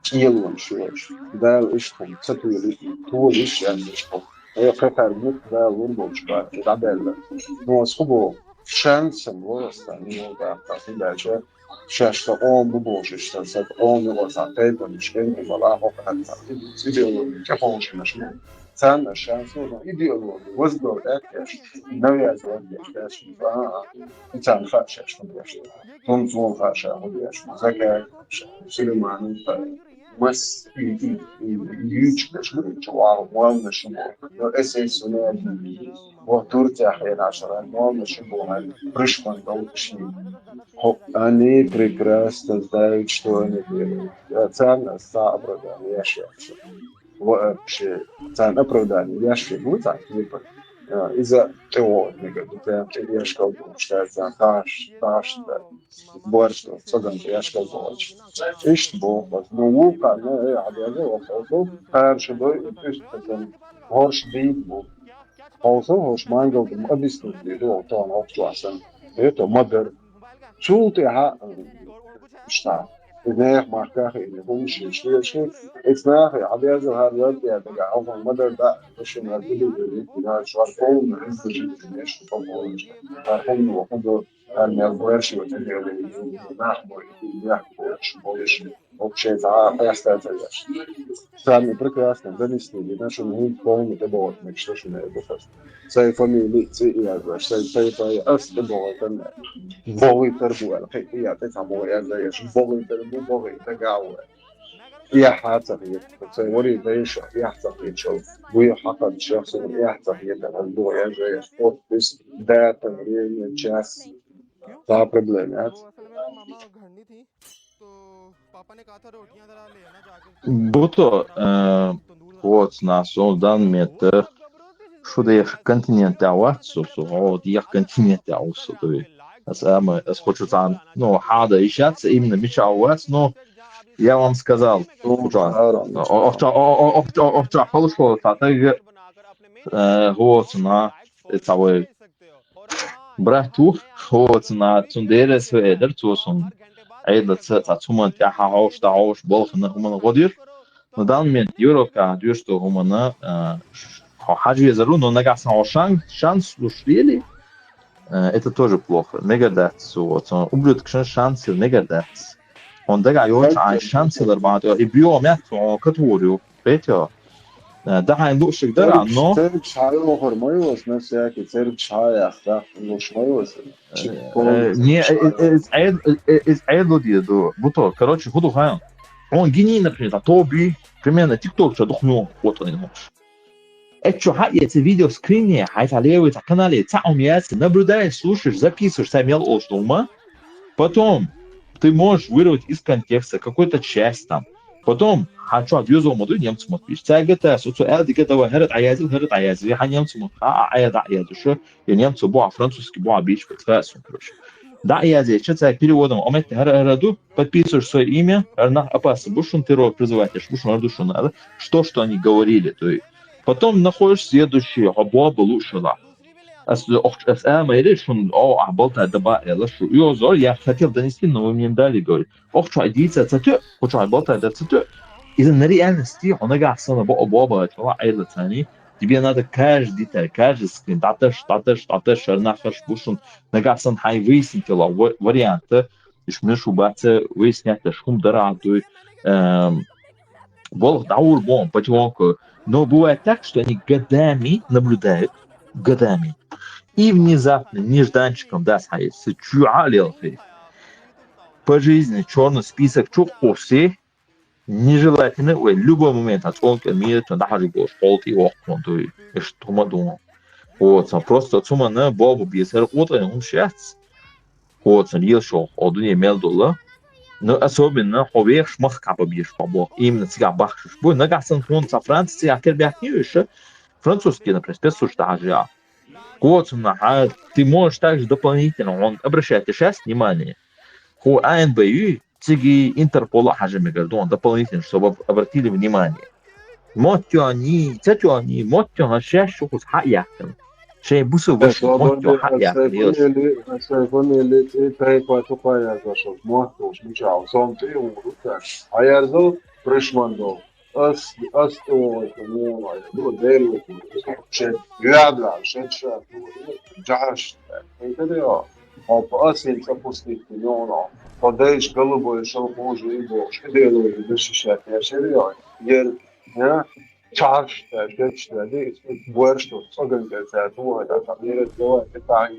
кило что, да, и что, цепи, то вещи, что. Я хотел бы, да, лунбочка, да, белла. Но сколько шансов просто, ну, да, так, да, شاشة قوم ببوشش تنسد قوم وساقيد ومشكل بلا حقا إيديولوجي كفوش مشمول تان الشانسو إيديولوجي وزدو الأكيش نوي أزوان بيشتاش تان خاشش مبيشت تنزون خاشا مبيشت زكاة سليمان بس يجيش مشمول جوار موال مشمول أساس سناد وترتاح إلى عشرة موال مشمول برشمان دولشين Они прекрасно знают, что они делают. Цена за оправдание яшки. Вообще, цена оправдания яшки будет так, типа, из-за того, прям яшка считается таш, борщ, цыган яшка борщ. И что, ну, лука, ну, я обязательно, хорошо, борщ бит был. Also, hoş mangal da abisnudi o ton optuasan. Это модер. Чултها شتا إذا ما كاخي يكون شيء إثناء عبيز هذا يعني أو مدر ده مش نقدر نقول إذا شاركون عند الجيش طبعا شاركون وقدر أن يبرش وتجري نحو يحكوا شو вообще за остаточность. Сами прекрасно донесли нашу полную добротность, что же на это фаст. Цей фамилии, цей я говорю, цей остаточность это болый торгуэл, я ты там болый, я знаешь, болый торгуэл, болый торгуэл. Я حاطه цей وري دايش يحصل يشوف ويحقق شخص يحصل يتغلبه يا جاي спорт بس ده تمرين جاس ده проблемات. Buto, вот нас он дан мета, что да я континент аватсу, вот я континент аватсу, то есть, я хочу там, ну, хада ищаться именно меча аватс, но я вам сказал, овча хорошо, так вот на это брату, вот на тундере сведер, тусон. عيدة تاتوما تاعها عوش تعوش بالخنا هما غدير ندان من يوروكا ديوشتو هما حاجة يزرون но нагасан عوشان шанс ушвили это тоже плохо негадец вот ублюдок шанс негадец он дага يوش عن شانس الأربعة يبيو مات كتوريو بيتيو ده هيندوش يقدر عنه ترك شاي وخر ما يوصل نفس هيك ترك شاي أخلاق مش ما يوصل не из айдодиеду буто короче худу хаан он гений например тоби примерно тикток что духню вот он нож это что это видео скрине хайта левый на канале цаумяс наблюдаешь слушаешь записываешь самел оштума потом ты можешь вырвать из контекста какую-то часть там потом хочу отвезу моду немцу смотришь цагата соцу элди этого херет аязи я немцу аяда что я немцу бо французский бо бич подсказку короче да аязи что цаг переводом омет хераду подписываешь свое имя на опас бушун террор призываешь бушун душу надо что они говорили то есть потом находишь следующий обо лучшего ما يريش عبالتها الدباء لشو يوزر я хотел донести но вы мне дали говорит شو عديتها تتو شو عبالتها ده تتو إذا реально стих он نجح سنة بابا طلع عيلة ثاني тебе надо каждый деталь каждый скрин таташ нахаш бушун نجح سنة هاي выяснить варианты إيش منشو بات выяснять шум дырату волх даур бом потихоньку но бывает так что они годами наблюдают годами и внезапно нежданчиком даст по жизни черный список чухоси нежелательно, в любой момент оценка мира, то даже был школы и окон, то есть что мы думаем. Вот, просто цума на бабу бьесер, вот он сейчас. Вот, еще один имел доллар. Но особенно ховер шмах капа бьешь бабу. Именно цыга бахшиш. Бой, на гасан фронт со Франции, а кербях не еще. Французский, например, спецсуждажа. Вот, ты можешь также дополнительно, он обращает сейчас внимание. Хо АНБЮ, цыги Интерпола хажами гордон, дополнительно, чтобы обратили внимание. Мотё они, мотё сейчас шухус хаяхтен. Шей бусу ваш мотё хаяхтен. Сефонели тайпа зашел, мотош, мчал, сом ты умрутся. А я зал пришмандо. Ас то ну дело, шет ябла, шет джаш. Это я. А по асин запустить миллиона. Подаешь голубой шелкожу и бош. Делаю защищать. Я серьезно. Я чаш, это больше, организация, это там не разговаривает, это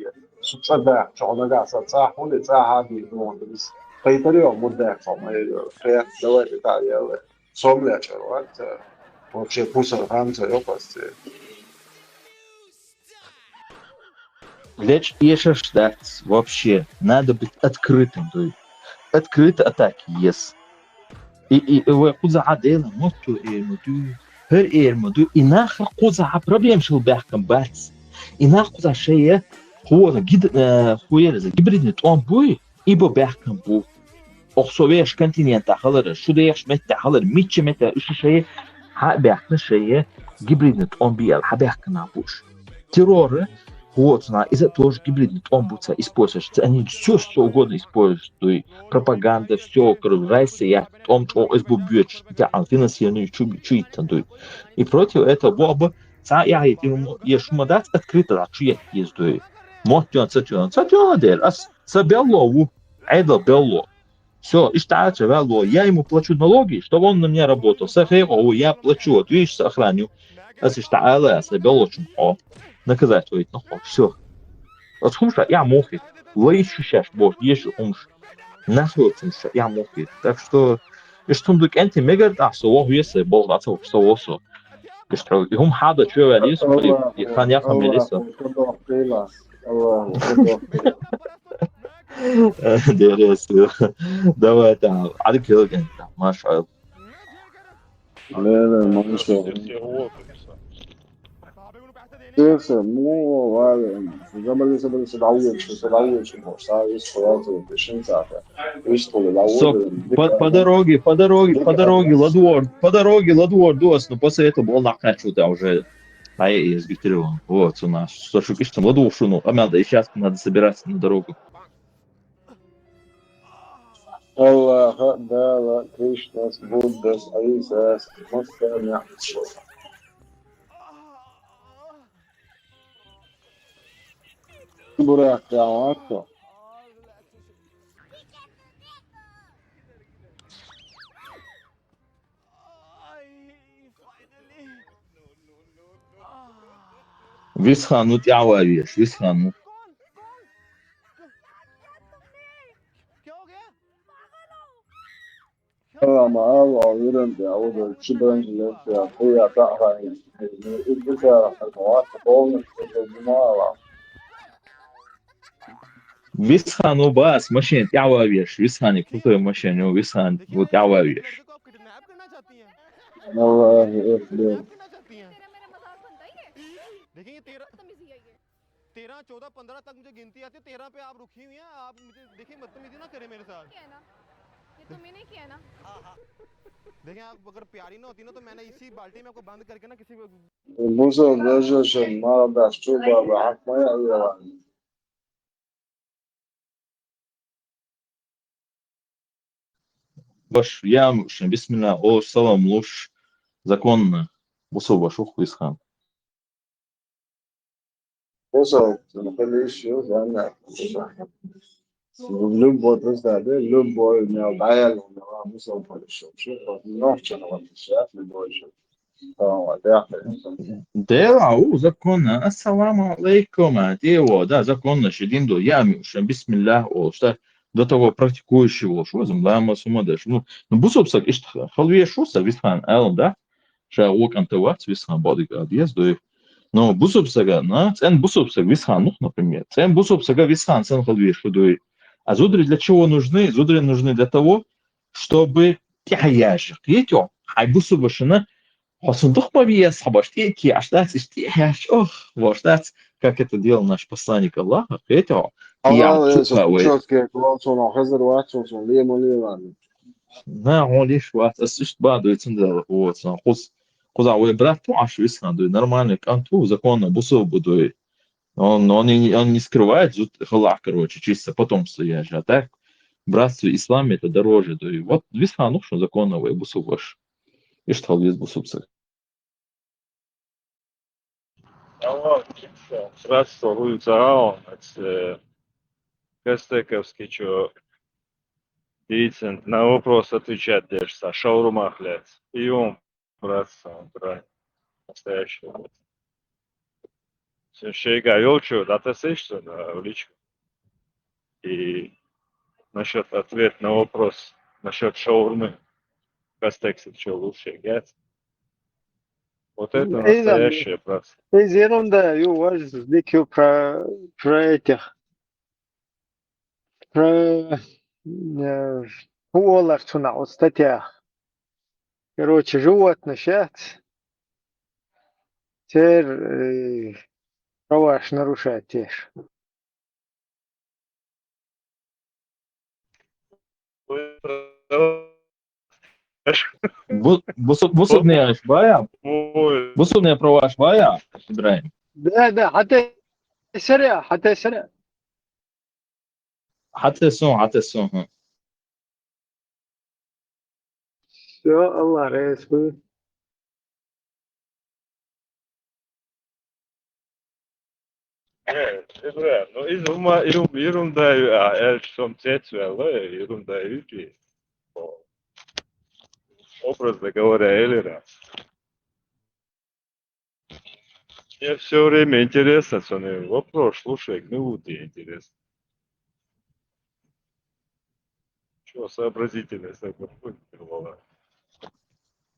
субсада, что она гаса, цахули, цахаби, ну, то есть, поэтому мудак, я давай это я сомля, это вообще пусор раньше, я просто. Лечь еще ждать вообще, надо быть открытым, то есть, открыто атаки есть. И куда адела, моту и моту. Her ermodu inaha quza problem shul bahkan bats inaha quza sheye huwa huwa gibridni ton bu ibo bahkan bu oxsovesh kontinenta halar shudesh metta halar mitche metta ish sheye ha bahkan sheye gibridni ton bial ha bahkan abush террор вот на из-за тоже гибридный он будет использовать они все что угодно используют то есть пропаганда все коррупция я том что избубьет да финансирование чуть там и против этого баба я шумадат открыто чуть ездую мотён цатён дел сабелло айда белло все и штатче велло я ему плачу налоги чтобы он на меня работал сахео я плачу вот видишь сохраню если штаала сабелло чмо наказать твои, ну все. Вот хумша я мохит, вы ищущаш бог, есть умш, нахуй я мохит. Так что, если он дuk энти мегар да, so если бог да so so. Что и хада чё валис, и ханя хамелиса. Дерес. Давай там, адкилген, маша. Eso, muy vale. Я бы если бы сдавил, что сразу решимся. Что по дороге, ладвор, дос, но после этого был накачивать уже. А я из Виктории. Вот у нас. Что пишет там ладвор шуну. А надо и сейчас надо собираться на дорогу. Аллах, Далла, Кришна, Будда, Аиса, Москва, Buracão, Висхану тяваешь, висхану. Висхану бас, машин тяваешь, висхани, крутой машин, висхан, вот тяваешь. देखिए 13, 14, 15 तक मुझे गिनती आती है 13 पे आप रुकी हुई हैं आप मुझे देखिए बदतमीजी ना करें मेरे साथ ये तुमने नहीं किया ना देखिए आप अगर प्यारी ना होती ना तो मैंने इसी बाल्टी में आपको बंद करके ना किसी Muzo vežošen malo da ščuba bahak moja ujela. Баш, я, бисмилля, о, салам, луш, законно, бусу вашу хуисхан. Muzo, nakhali ishio zana. Любой просто, да, любой меня даял, но muzo полишо. Ночью на ватишат, любой еще. Да, законно, ассаламу алейкум, да, законно, шединду, я, бисмилля, о, что до того практикующего, что замлама сумадеш. Ну бусобсак ишт халве шуса висхан алом, да? Ша ок антават висхан бодигад ездой. Но бусобсага, на, цен бусобсаг висхан, ну, например. Цен бусобсага висхан, цен халве шудой. А зудри для чего нужны? Зудри нужны для того, чтобы тяяж. Видите? Хай бусобашина Хосундух мавиес, хабаштеки, аштац, иштяш, ох, воштац, как это делал наш посланник Аллаха, это Четкие клоусон, хазар ватсон, лему ливан. на он лишь вот, ассишт баду и цендел, вот, куза вы брат то аж виснаду, нормальный канту, законно бусов буду. Он не скрывает, зуд халах, короче, чисто потомство я же, а так братство исламе это дороже, да и вот висна, ну что законно вы бусов ваш. И что вес бусовцев. Братство улица Аон, это Костековский, что Дицин на вопрос отвечать держится, шаурма хлеб. И он, братство, брат, настоящий. Шейга Йолчу, да ты слышишь, что в личку? И насчет ответ на вопрос, насчет шаурмы, Костекс, что лучше, гец? Вот это настоящее братство. Из ерунда, ю вас дикю про этих, про уолларцуна, вот статьях. Короче, животные сейчас теперь права нарушают теж. Бусубные ашбая? Бусубные права ашбая, Ибраим? Да, حتى سريع. حتى سون. Все, Аллах рейсует. Ибраим, ну из ума ерунда, эльчом цецвелла, ерунда юки. Образно говоря, или раз. Мне все время интересно, что вопрос, слушай, гневутый интересно. Чего сообразительность такой была?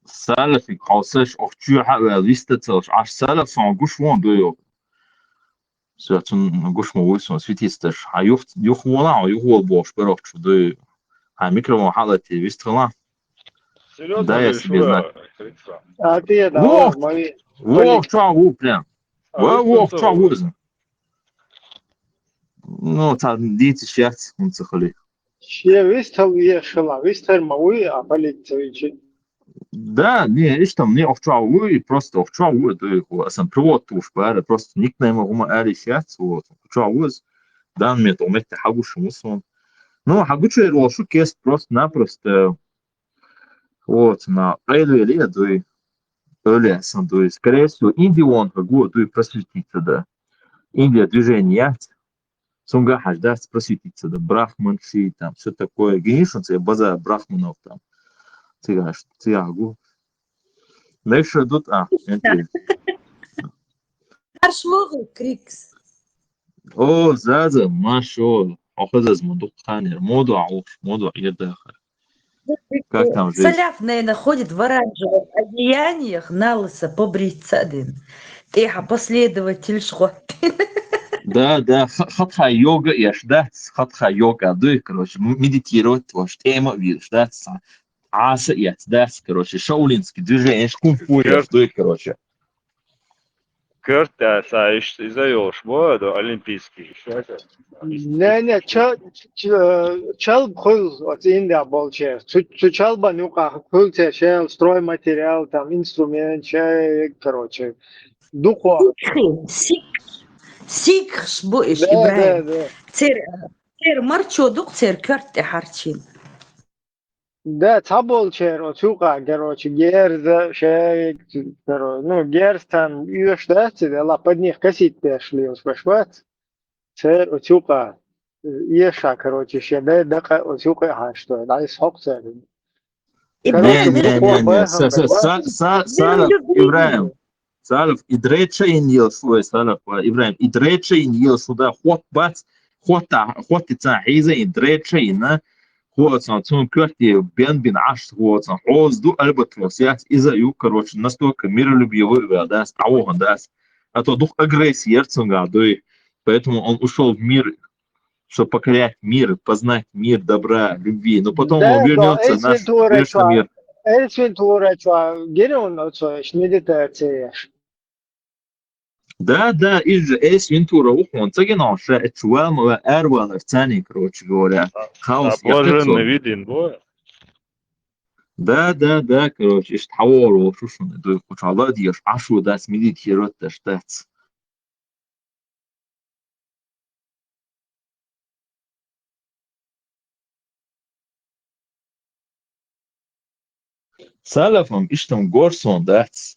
Салафик хасеш овчу хавел вистацелш аш салаф сон гуш вон дойо. Святун гуш мо войсон свитисташ. А юх вона, юх вол бош берохчу дойо. А микрофон халати вистрала. Да, я себе знаю. А ты, да, мои... Вох, чау, прям. Вох, чау, ну, там дети счастье, он цехали. Ще вистал ешала, вистер мауи, а полицейчи. Да, не, иш там не овчауи, просто овчауи, да его, сам привод туш, бара, просто никнейм ума али счастье, вот, овчауи, да, мне то умеете хагуш мусон. Ну, хагуш я шо кест просто-напросто, вот, на преду или дуй, или сам дуй, скорее всего, Индия он хагу, дуй просветиться, да. Индия движение, Сунга хажда просветиться, да, брахманши, там, все такое. Генишн, це база брахманов, там, цигагу. Дальше идут, Аршмогу крикс. О, заза, машо, охазаз мудук ханер, моду едахар. Как там жизнь? Саляф, наверное, ходит в оранжевых одеяниях, налысо побриться один. Тихо, последователь шхотин. Да, хатха йога, я ждать, хатха йога, да, короче, медитировать, ваш тема, видишь, да, аса, я ждать, короче, шаулинский движение, кунг-фу, я жду, короче. Кырт, изайош, до олимпийский, Не, чал бхул, от Индия болче. Чал банюка, хулте, чал, стройматериал, там, инструмент, короче, духо. Сикхш буиш, Ибраим. Цер марчодук, цер кёрте харчин. Да, таболчер, отука, короче, герза, герз там, юш, да, ла под них косить пошли, успешвать. Цер, отука, еша, короче, да, отука, что, да, и сок, цер. Не, Ибраим. Салов, и дреча и нил свой, Салов, Ибраим, и дреча и нил сюда, хот خواتا حيزة دريت شينا هو تون كرتي بين عشت هو حوز دو البتروسيات إذا يوكروش الناس تو كمير اللي بيقول داس تعوه داس это дух агрессии гордой, поэтому он ушел в мир, чтобы покорять мир, познать мир добра, любви, но потом он вернется в наш грешный мир. Да, إيج إيش вентура ухон, цагина ше чуам эрван в цене, короче говоря, хаос Блаженный виден, бо. Да, короче, إيش تحولوا شو ده كوش الله ديش عشو داس ميديت هيروت داس. Salafam ishtam gorson dats.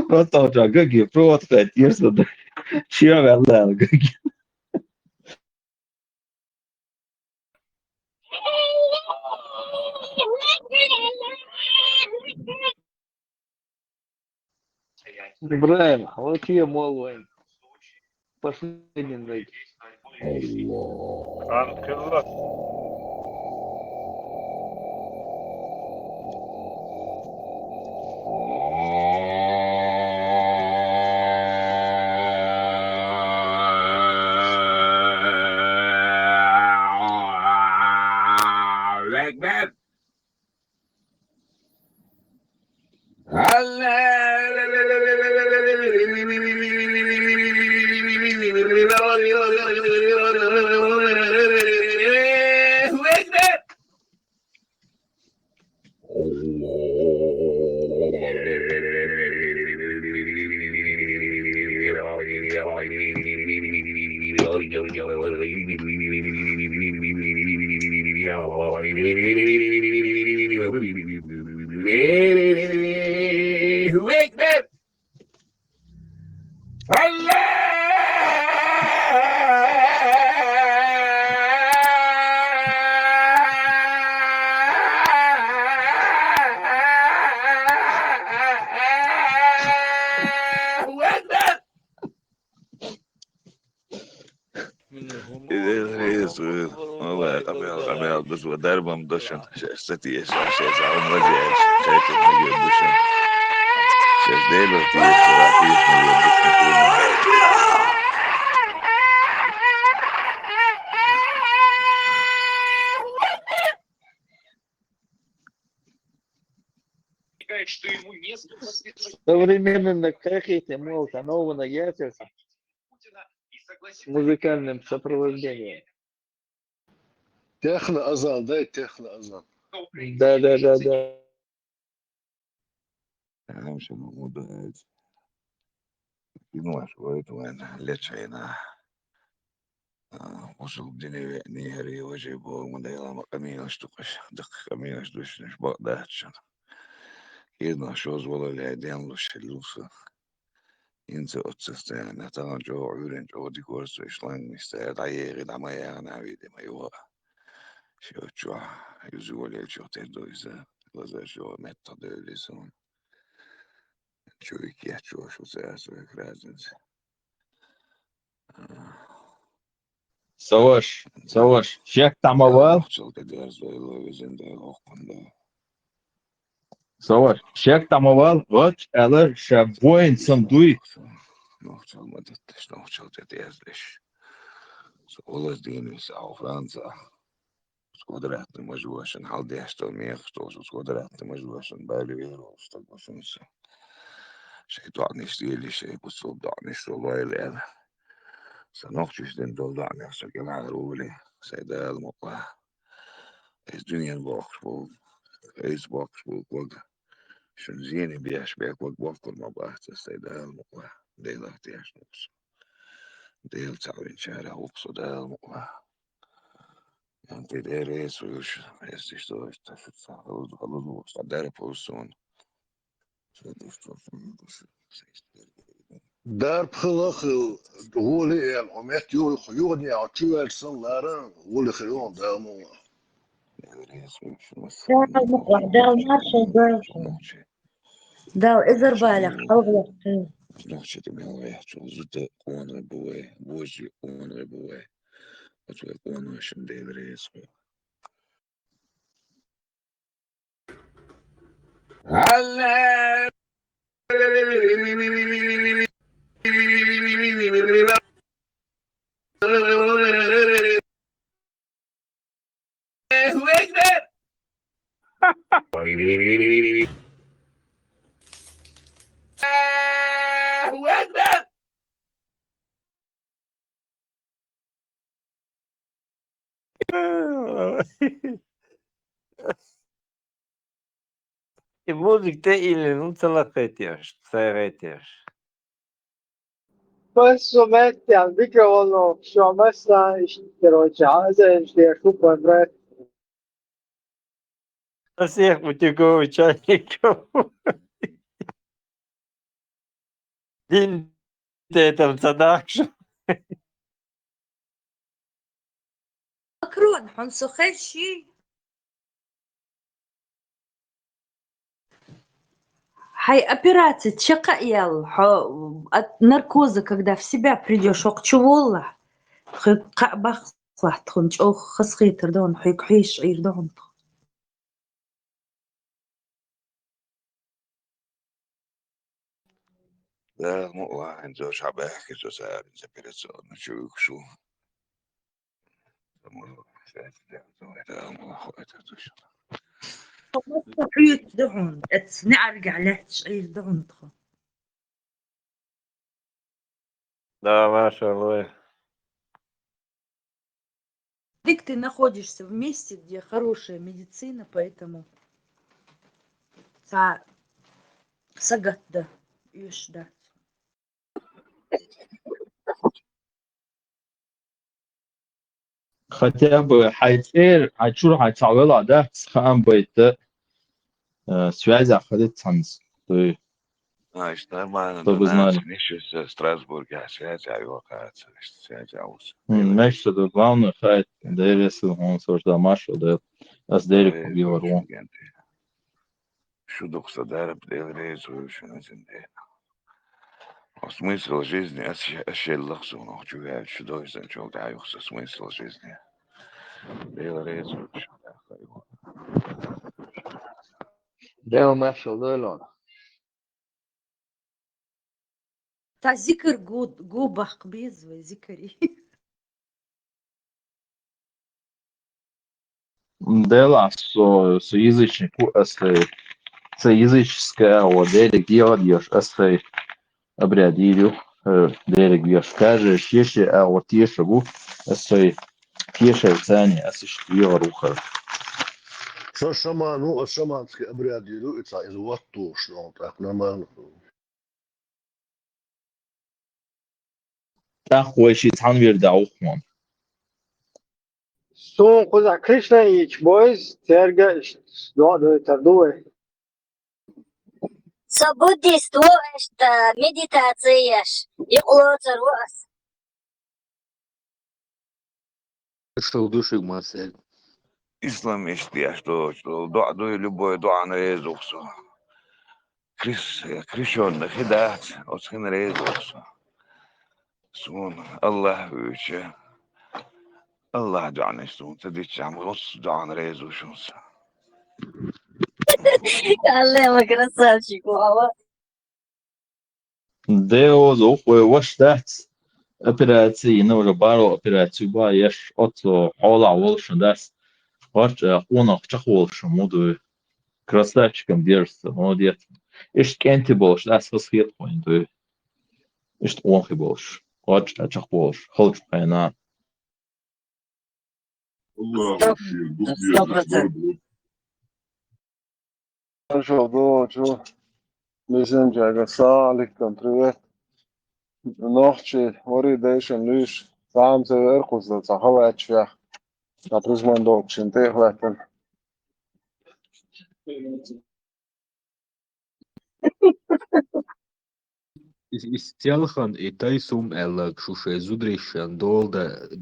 Pronto, já gagi, pronto, cara, isso da chia velha, gagi. Ибраим, вот я молвай. Последний найти. بس ودربا مدشن ستي شاش عم وجه شايف مجيء دشن شاش ديلو تيس راتيس مجيء دشن Современный какие-то молотанова яйца с музыкальным сопровождением. تخلق أذان ده تخلق أذان Да. أنا مش الموضوع ده ينوع شوية وين ليش هنا وصل الدنيا يعني هري وجيبه من ده ما كمين أشتقش دق كمين أشتقش نش بقدر شن يدنا شوز ولا العيدين لوش اللوسة ينسى أتصل يعني ترى جو عيون جو ديكورس إيشلان مستعد عيري دعما يعني عبيدي ما يوقع شو يزول شو تدو إذا لازم شو متى دليسون شو يكيه شو سياسو كرازنس Savaş. Şek tamaval. Savaş. Şek tamaval. Vaç alır şaboyn sanduy. نوصل ما تتش نوصل تتيازلش سؤال ديني ساو فرنسا سقدرت مجواشن حال ديشتو ميختو سقدرت مجواشن بالي ويرو استقبشنس شيء دعني شتيلي شيء بصوب دعني شتولي لأنا سنوخشش دين دول دعني أشتكي مع رولي سيدا المقوى الدنيا الباقش بول ايز باقش بول وقت شن زيني بيش بيك وقت بافكر ما بحث سيدا المقوى ديل احتياج نوص ديل تعوين شارع وقصو دا المقوى انت دير ايس ويوش يستشتو اشتفت خلوز وقصة دار بوسون دار بخلق هولي العمات يو خيوني عطيو السنة هولي خيون دا مو دال مقلع دال مارشال بيرشل دال إزر بالغ حوض Значит, имел что зуте он бывает, возле он бывает. Вот он очень делает. Allah. Müzikte ilinin çalak ediyor, seyrediyor. بس سمعت يعني فكرة والله شو مثلا اشتراك عايزة اشتراك كونتراكت Всех потеков участников. День этом صداقش. مكرون حنسخ شيء. Хай операция чека ел, от наркоза, когда в себя придешь, окчуволла, хай кабах слахтхун, ох хасхитер дон, хай кхиш ир дон. ده مو واحد زو شعب يحكي زو سعر زي بيرتسو نشوف شو حيوت دهون، نعرق عليه شعير دهون. Да, маша Allah. Ты находишься в месте, где хорошая медицина, поэтому сагат да, да. хотя бы حيصير حتشوف حتعوضها ده خام بيت связи ходит цанс. То Значит, нормально, чтобы знали. ничего, Страсбург, связь, авиакация, связь, аус. Мешто до главное хайт, дерес он сожда машу, да аз дерек побивару. Шо докса дара бделрез, шо назинде. Смысл жизни, ощеллах сунох, чугай, шо дойзен, чуг даюхса, смысл жизни. Бделрез, шо дахайо. Дел машал долон. Та зикр губах безвы, зикри. Дела со язычнику, со языческая, вот дерек делаешь, асфей обрядилю, дерек бьешь, кажешь, еще, а вот еще гу, асфей пьеше в цане, асфей руха. Что шаману, шаманский обряд делается из вату, что так нормально. تخوي شي تعنوير دعوخون. سون خدا كريشنا يش بويز ترجع دو تردوه Буддиство медитация يقولون رؤس. Что души Марсель. Ислам есть, что дуа любое дуа на резухсу. Крещен, хидат, от хин резухсу. Сун, Аллах вюче. Аллах дуане сун, тадич ам гос дуан резухсу. Аллах красавчик, мама. Део зохуй ваш дать. Операции, ну уже бару операцию ба, еш отцо хола волшен дас. Ваш онах чахолшен моду красавчиком держится, молодец. Ишь кенти больше, да, сосхит поинту. Ишь онхи больше. Ваш чахолш, холч пайна. 100%. Хорошо, что mislim, že ga salikom privet. Noći, ori dešen liš, sam se vrhu za cahavet šveh. Na prizman dokšin te hveten. Istjelhan i taisum elak šuše zudrišan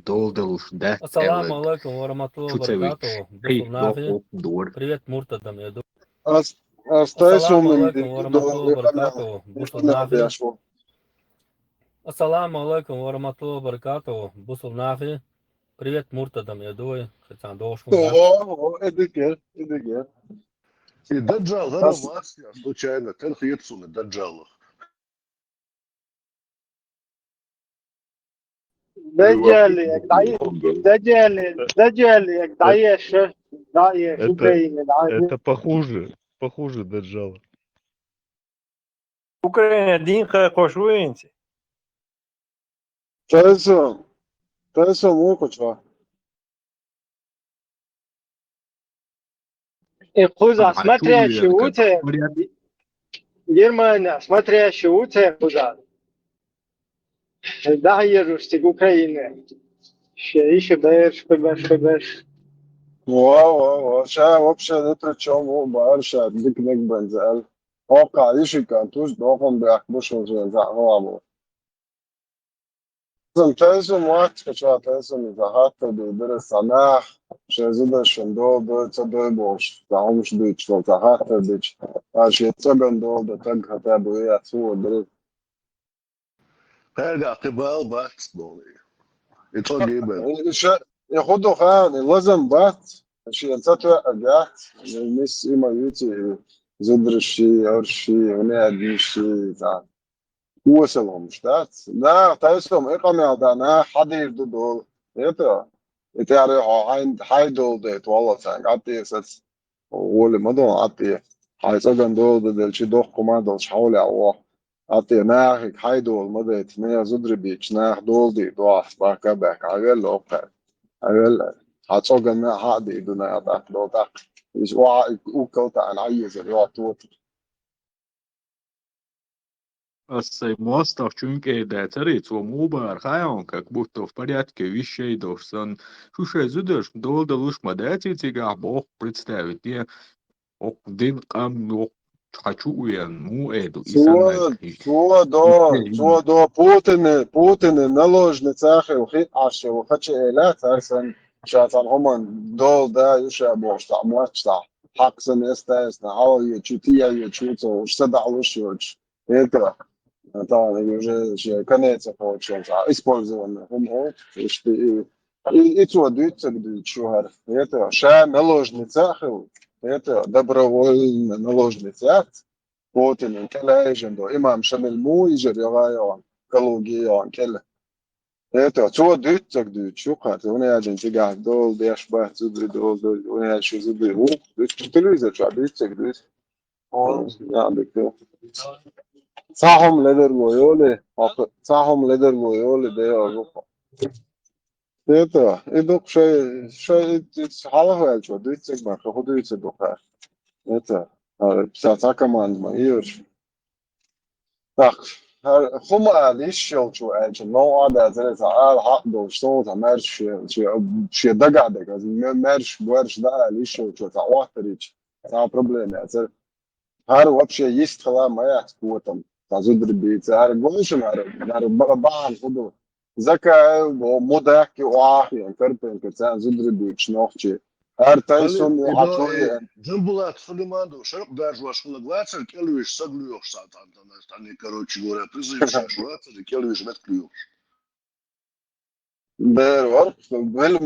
doldeluš det Ассаламу алейкум ва рахматуллахи ва баракатуху. Бусул нафи. Привет муртадам яду. Astaj su Ассаламу min алейкум ва рахматуллахи ва баракатуху. Бусул нафи. Ассаламу алейкум ва рахматуллахи ва баракатуху. Бусул нафи. Привет муртадам ядуй. Хацан дошкум да. О, эдикер. И Даджал, Гарамасия, случайно, Терхиетсуны, Даджалах. دجالي دجالي داعش Украины. Это похуже Даджала. Украина din خوشوینتی. Тайсом мукачва. Куза, смотрящий уте. Германия, смотрящий уте, куза. Да, ежусь, Украины. Еще бэш. Вау, ща вообще ни при чому, барша, дикник бензел. Ока, ишика, туш дохом бях, бушо же за главу. Тайсом мать, кача, тайсом захатта, дудere санах, шезуда шендо, дуется дойбош. Заумш дуть, что захатта дуть. Аж я цаган дол, да так хотя бы я цуо дрык. Herga, Tibal, Baxboli. It's all given. ياخدوا خان لازم بات عشان ينساتوا أجات الناس إما يوتي زدر الشيء أو الشيء هنا دي الشيء تاع وصلهم مش تاعت لا تايسهم إقامة عدنا حد يرددول يتا يتعرف هاي دول ديت والله تانك عطي أساس وولي مدون عطي هاي سجن دول دل شي دوخ كمان حولي عواه عطي ناخك هاي دول مدت مية زدر بيش ناخ دول دي ضعف باكا باك عقل لوقت أقول هتصوغن هادي دون هذاك دوتاك إيش وكلت عن عيز الوقت Мостов чунке цариц во мубар хаyon, как будто в порядке вещей должен. Слушай, зудешь, долго луж мадати тебя Бог представить. Я один кам хочу уян, му эду и до Путин наложный цахи وخيط عشان وخدش إيلات أصلا شاطر هم دول ده يشابه شتاع موشتاع حقسن استاذنا أو يشوتيا يشوتو وشتدع وشوش هيك طبعا уже конец получился использование هم что и то дают чувар это ша наложный цахи это добровольный наложный цах Путин كلاجندو إمام شمل مو يجري غايون كلوجيون كله это то дают شو قات هنا يجن تيجا دول بيشبه زدري دول هنا شو زدري هو تلويزة شو دают يعني صاحم لدر لويولي ده أروح это идут شيء حاله شو دают ما خدوا يتصدقوا это писаться команда يرش так هما ليش شو أجل نوع ده زي سأل حق دوشتو تمرش شيء دقعدك از مرش بورش ده ليش شو تعواتريش تا проблем يعني هر вообще есть خلا моя спортом تزود البيت هر قوش هر بعض خدو ذكاء ومدك وعافية كربن كتان زود البيت شنوخشي هر تايسون وعطوي Джамбулат Сулейманду, широко даже ваш хлаглацер, келвиш соглюешь сатан, они, короче говоря, ты завершаешь лацер, и келвиш метклюешь. Var böyle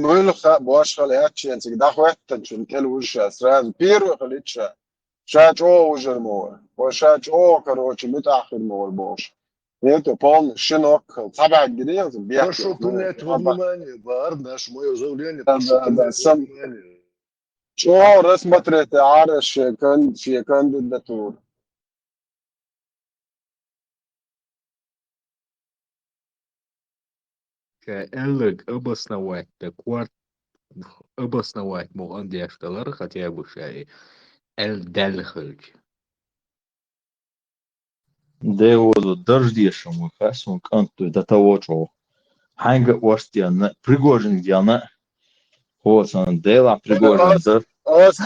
boş kalıyor çünkü daha vakti çünkü kelvuş asran bir kalıyor şaç o ucurmu o şaç o короче متأخر مول boş это полный щенок собак грязь Прошу принять во внимание, Бар, наше мое заявление, прошу принять во внимание. شو рассмотреть عارش كان في кандидатур элэг обосновать обосновать моган диашталар хотя бы шай дәлхэлж. Девозу дождешему хасун канту до того, что ханга орстиана Пригожин диана хосан дела Пригожин да As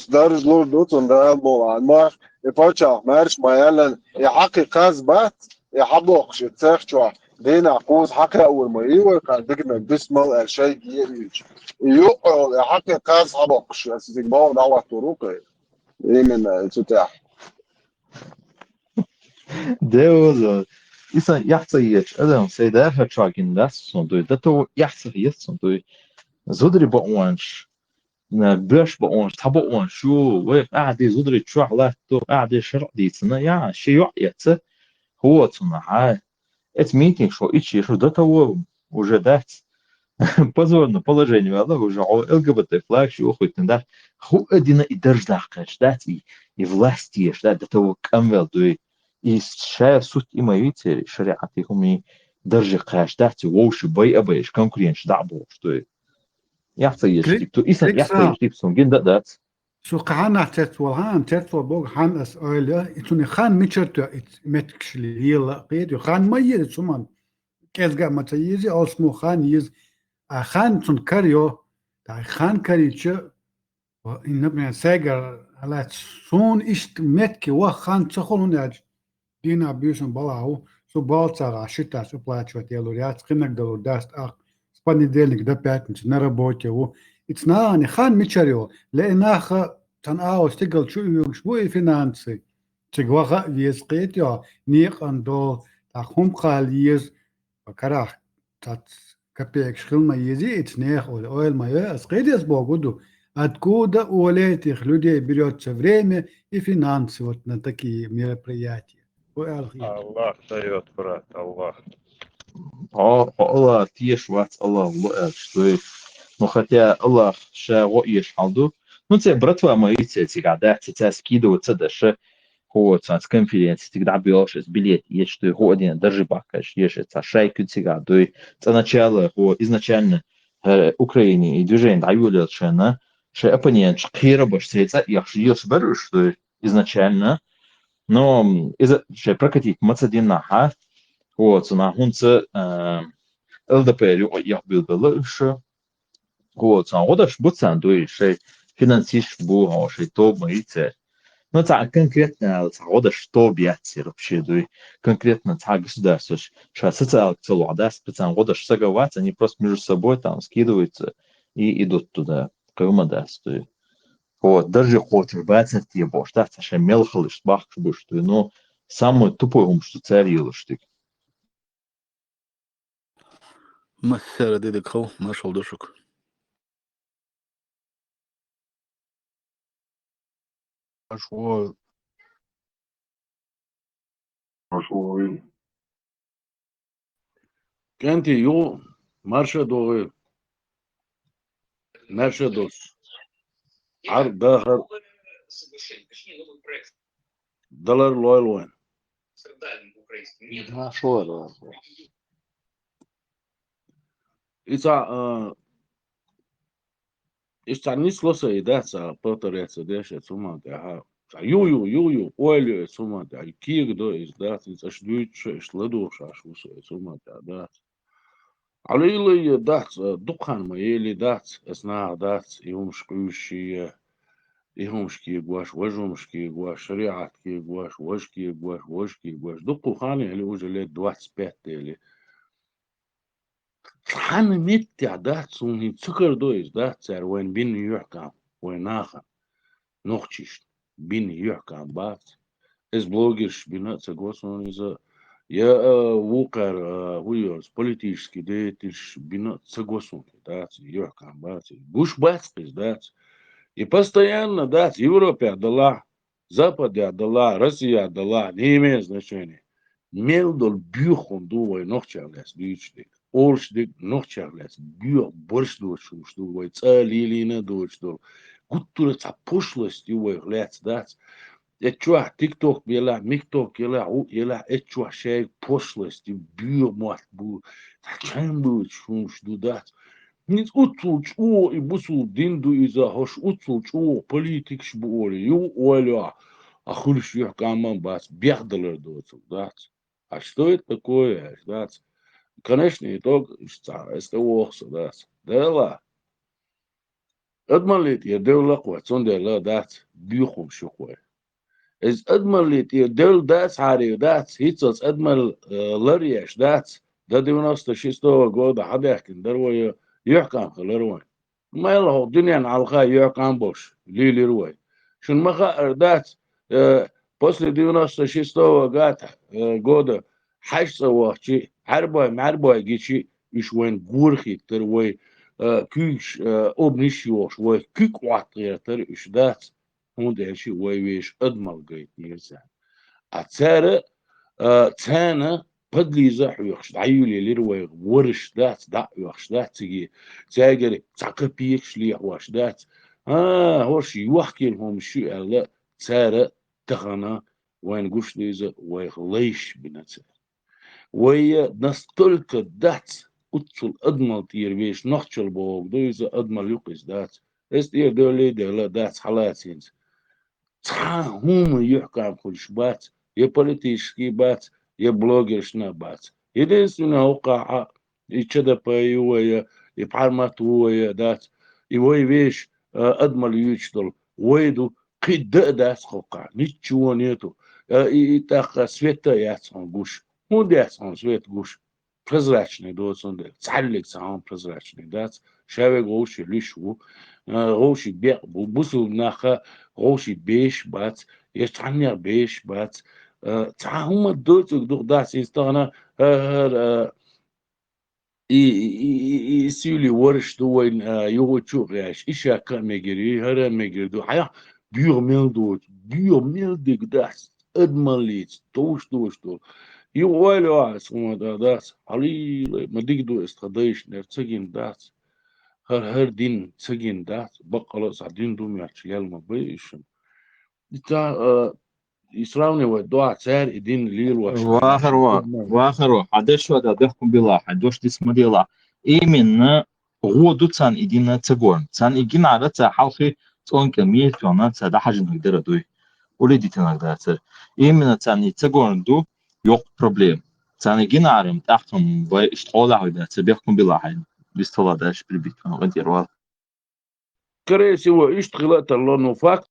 darz lurdutun da bolan mar يفوتش مارش ما يلا يحقق كذبات يحبوك شتخشوا دين عقوز حقق أول ما يوقع دقنا بسمل الشيء يريج يقول يحقق كذب حبوك شو استقبال دعوة طرقه إيه من تتاح Девозу إذا يحصيش أدم سيدها تراجين داس صندوق ده تو يحصي صندوق زودري بقوانش برش بقوانش تبا قوانش شو وقاعد زودري تروح لا تو قاعد شرع دي سنة يا شيء يعيت هو صنع это митинг, что ищи, что до того уже дать позорное положение, да, уже ЛГБТ флаг, что хоть да, ху один и держать, ждать и власти, ждать до того камвел, то и шая суть и мои цели, шариат их уми держать, ждать, воуши бой обоишь, конкурент, ждать был, что я стоишь, то и сам я стоишь, тип сон ген дать. سو قعنا تتوى هان تتوى بوغ هان اس اويلا اتوني خان ميشرتو متكشلي يلا قيد خان ميز سمان كيزغا متيزي او سمو خان يز خان تون كاريو تا خان كاريتش ان نبني ساجر على سون اشت متكي وخان تخولون ياج دينا بيوسن بلاو سو بالتار شتا سو плачут елурят скинак дало даст ах с понедельника до пятницы на работе إثنان خان ميشاريو لأنها تناو استقل شو شوي فينانسي تجوها يسقيت يا نيق أندو تخم خاليز وكراح تات كبيك شخل ما يزي إتنيخ أول ما يسقيت يسبوع قدو أتكودا أوليتي خلودي بريوت سفريمي فينانسي وتنتكي мероприятия. Allah дает, брат, Allah. الله تيش وات الله لؤل شوي ну хотя Allah ша воиш халду ну це братва мої ці гада це скидываться даже вот с конференции всегда берешь билет есть что его один даже бакаш есть это шайку цига то это начало изначально Украине и движение дают шена ше оппонент хера бош это я беру что изначально но из-за ше прокатить мацадинаха вот на хунце ЛДП я был больше вот, а вот аж будто对是 финансист был,是то моите. Но это конкретно, вот что бьется вообще, да, конкретно так государство, что социальная целая, специально вот аж согласоваться, они просто между собой там скидываются и идут туда, кому да, что вот даже хочешь баться тебе бош, да, это мелхалыш, бах, что, но самое тупое что царило, что مسألة ديدك خو ما شاء الله شكرا مشغول كانتي يو مارشا دوغي مارشا دوس عرض داخل دولار لويل وين إذا نسلوسا يدعس بطريقة ديش ثم ده يو أولي ثم ده كير دو إزدات إشدويتش إشلدوش عشوس ثم ده على اللي دات دكان ما يلي دات أثناء دات يومش كوشي يهمش كي جواش وجهمش كي جواش شريعة كي جواش وج كي جواش وج كي جواش دقو خاني اللي وجه دوات سبيت اللي خاني ميت دات سوني تسكر دويز دات سار وين بين يحكم وين آخر نوختش بين يحكم بات إز بلوجرش بينا تسقوسون إذا يا وقر ويرز политический деятель бина تسقوسون دات يحكم بات بوش باتقيز دات и постоянно дать Европе отдала, Западе отдала, Россия отдала, не имеет значения. Мелдол бюхон дувай нохчарлес дичдик, оршдик нохчарлес бюх борщ дочу, что вой цалилина дочдол. Гуттура ца пошлость вой глец дать. Эчуа тикток бела, микток ела эчуа шей пошлость бюх мат бу. Зачем был что дать? Ниц утсулч о и бусул динду иза хош утсулч о политик шбуори ю оля а хулш юхкаман бас бяхдалер доцу дац. А что это такое, дац? Конечно, итог это охса дац. Дела. Адмалит я дела квацон дела дац бюхум шукой. Из адмалит я дел дац хари дац хитсос адмал ларьяш дац до 96-го года хадяхкин дарвая يحكم خلروان ما يلا الدنيا على الخاء يحكم بوش ليلي روي شن ما خا اردات после 96-го года حش سواحشي عرباي جيشي إيش وين غورخي تر وي كيش أبنيش يوش وي كيك وعطير تر إيش دات هون ده شيء وي ويش أدمل جيت نيرسان أتسارة تانا بدلي زح يخش عيولي ليروي ورش دات دا يخش دات تجي تاجر تعقبيك شلي واش دات هوش يوحكي لهم شو لا تسارة تخنا وين قوش ديزا ويخليش بنتسار ويا نستلك دات قتل أدمل تير بيش نخشل بوغ ديزا أدمل يقس دات استير دولي دلا دات حالاتينز هم يحكي عن كل شبات يا بوليتيشكي بات يا بلوجرشنا بات единственное وقع يتشدى ويا يبحرمت ويا دات يوي ويش أدمل يشتل ويدو قيد دات خوقع نيتشو نيتو يتاق سويتا ياتسون قوش هون دياتسون سويت قوش прозрачный دوتسون دي تعلق ساهم прозрачный دات شاوي غوشي ليشو غوشي بيق بوسو ناخا غوشي بيش بات يشتعني بيش بات تعهم الدوت دوغ داس يستغنى يسيولي ورش دوين يوتشو غاش إيشا كان مجري هرا مجري دو حيا بيور ميل ديك داس أدماليت توش دو يوالو عسوما داس علي ما ديك دو استخدايش نرتسجين داس هر دين تسجين داس بقى سعدين دوم يحشيال ما بيشم إتا يسراوني ودوع سار إدين ليل واخر حدش ودا دحكم بلا حدوش تسمى ديلا именно غودو تان إدينا تغورن تان إجينا على حالخي تون كمية فينا تدا حاجة نقدر دوي ولدي تنقدر именно تان تغورن دو يوق проблем تان إجينا عرم تحكم باشتغال هيدا تبيحكم بلا حين بيستولا داش بالبيت غدير وال كريسي واشتغلت الله نفاق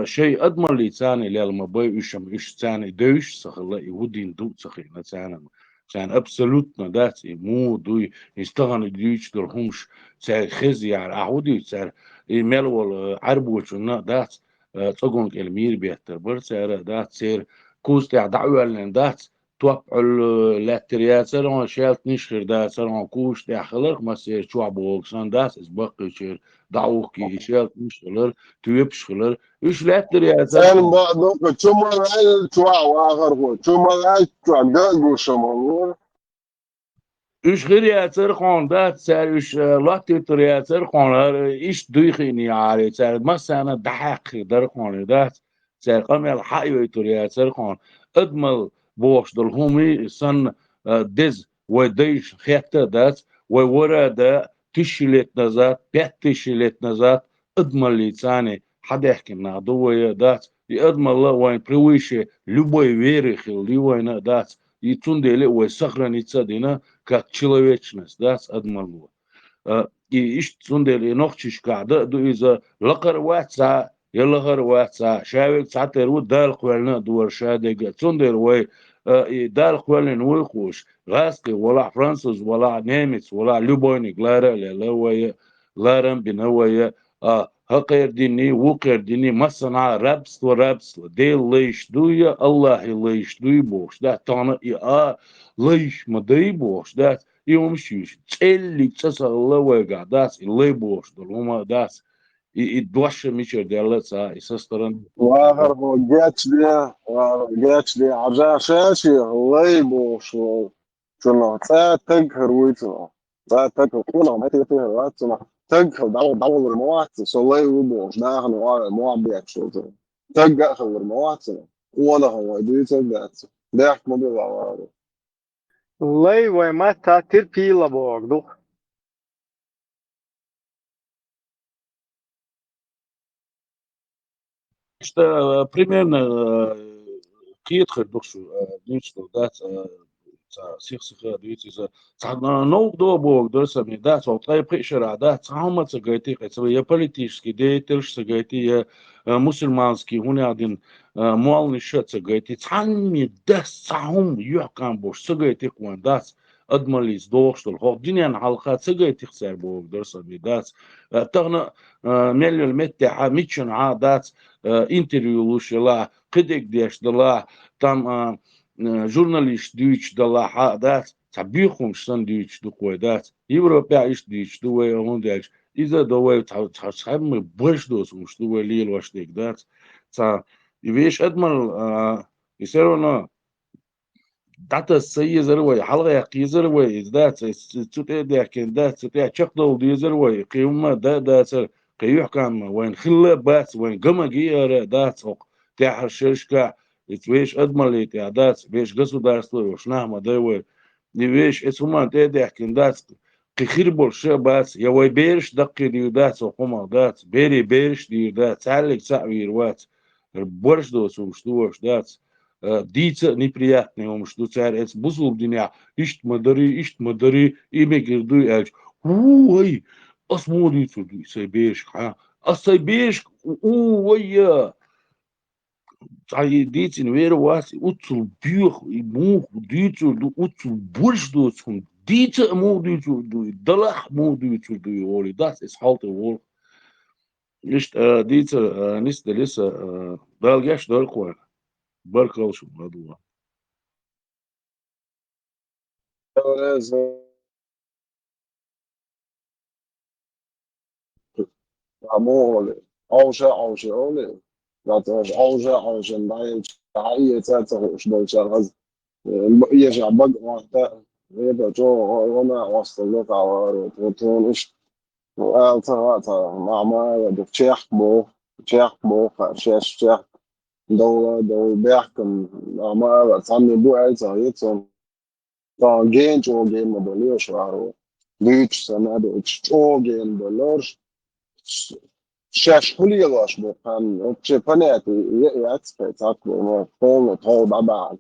شيء أدمر لي ثاني لما بي إيش ثاني دوش سخلا يودين دو سخينا ثاني كان أبسولوتنا داتي مو دوي يستغني ديش درهمش سعر خزي على عودي سعر إيميل ولا عربو شنا دات تقول كلمير بيهتر بر سعر دات سعر كوست دعوة لين دات توقع الاتريات سرعان شالت نشخر دات سرعان كوش خلق ما سير شو عبوكسان دات إسبقي شير دعوكي شالت نشخلر تويبش خلر إيش الاتريات أنا بعد شو ما قال شو آخر شو ما قال شو عندك شو ما إيش غير ياتر خان ده سر إيش لاتي ترياتر خان إيش دويخيني على سر مثلا دحق در خان ده سر قمل حيوي ترياتر خان أدمل بوش دلهمي سن دز وديش خيطة ده وورا ده تشيلت نزات بيت تشيلت نزات أدمل لساني حد يحكي نادوه ده يأدمل الله وين برويشه любой веры хилли وين ده يتوندي ويسخرني تصدينا как человечность, да, адмалу. И иш цундели нохчиш када ду иза лакар ватса يلغر واتسا شاوك تعتر ودال قولنا دور شادق цундер وي دال قولنا ويخوش غاسكي ولا فرنسوس ولا نيمس ولا لوبوني غلارا لوي غلارم بنوي هقير ديني وقير ديني مصنع رابس ورابس دي ليش دويا الله ليش دوي بوش ده تانا ليش ما دي بوش ده يوم شيش تسألي تسأل الله ويقع داس اللي بوش دلهما داس يدوش ميشر ديالتسا يسسترن واخر جاتش لي عجا شاشي الله يبوش شنو تذكر ويتنا تذكر كنا ما تيجي واتنا تذكر دعوة الموات الله يبوش داخل مو بيكشوا تذكر الموات ولا هو دي تذكر ده يحكم بالله الله وما تاتر بيلا بوغدو что примерно киетхер докшу дичто дат сихсиха дичиза цана ног до бог досами дат отлай пришера дат цама цагайти это я политический деятель цагайти я мусульманский хуни один муални шат цагайти цами дас цам юкам бош цагайти куан дат أدمليس دوغشتل هو دنيا حلقات سجى تخسر بوك درس بيدات تغنى مليون متى ميتشن عادات انترفيو لوش لا قدك ديش دلا تام جورناليست ديش دلا عادات تبيخهم شن ديش دقويدات يوروبا إيش ديش دوي هونديش إذا دوي تحسهم برش دوس مش دوي ليل واش ديك دات تا يبيش أدمل يصيرون داتا سي زروي حلقة يقي زروي ذات تتي لكن ذات تتي تشقدل دي زروي قيمة دا سر قيوح كان وين خلا بات وين قما جير ذات تاع الشركة يتويش أدملي تاع ذات بيش قصو دارس وش نعم دوي يبيش اسمه تاع لكن ذات قخير برشة بات يوي بيرش دقي دي ذات وقما ذات بيرش دي ذات تعلق تعوير وات برش دوس وش ذات ديца неприятные ум что царь эс бузул диня ишт мадари име гирду элч ой осмодицу сайбеш ха асайбеш ой ай дицин вер вас уцул бюх и мух дицу уцул бурш до цун дица модицу ду далах модицу ду ори das is halt wol nicht diца nicht delisa dalgash dalqwa بركة وشو الموضوع عمول أوشة لا تعرف أوشة بعدين تعية تعرف شو بيشغل يجي عبد وقتها يبقى جو هنا وصل لك على وتون إيش وقالتها مع تشيخ بو شاش دو بيحكم مع تعمل بو عايزة يتصل جين جو جين مدليو شعره ليش سنة جو جين دولار شاش كلي لاش بقام وش فنات يأتفت عقله فون طول طبعا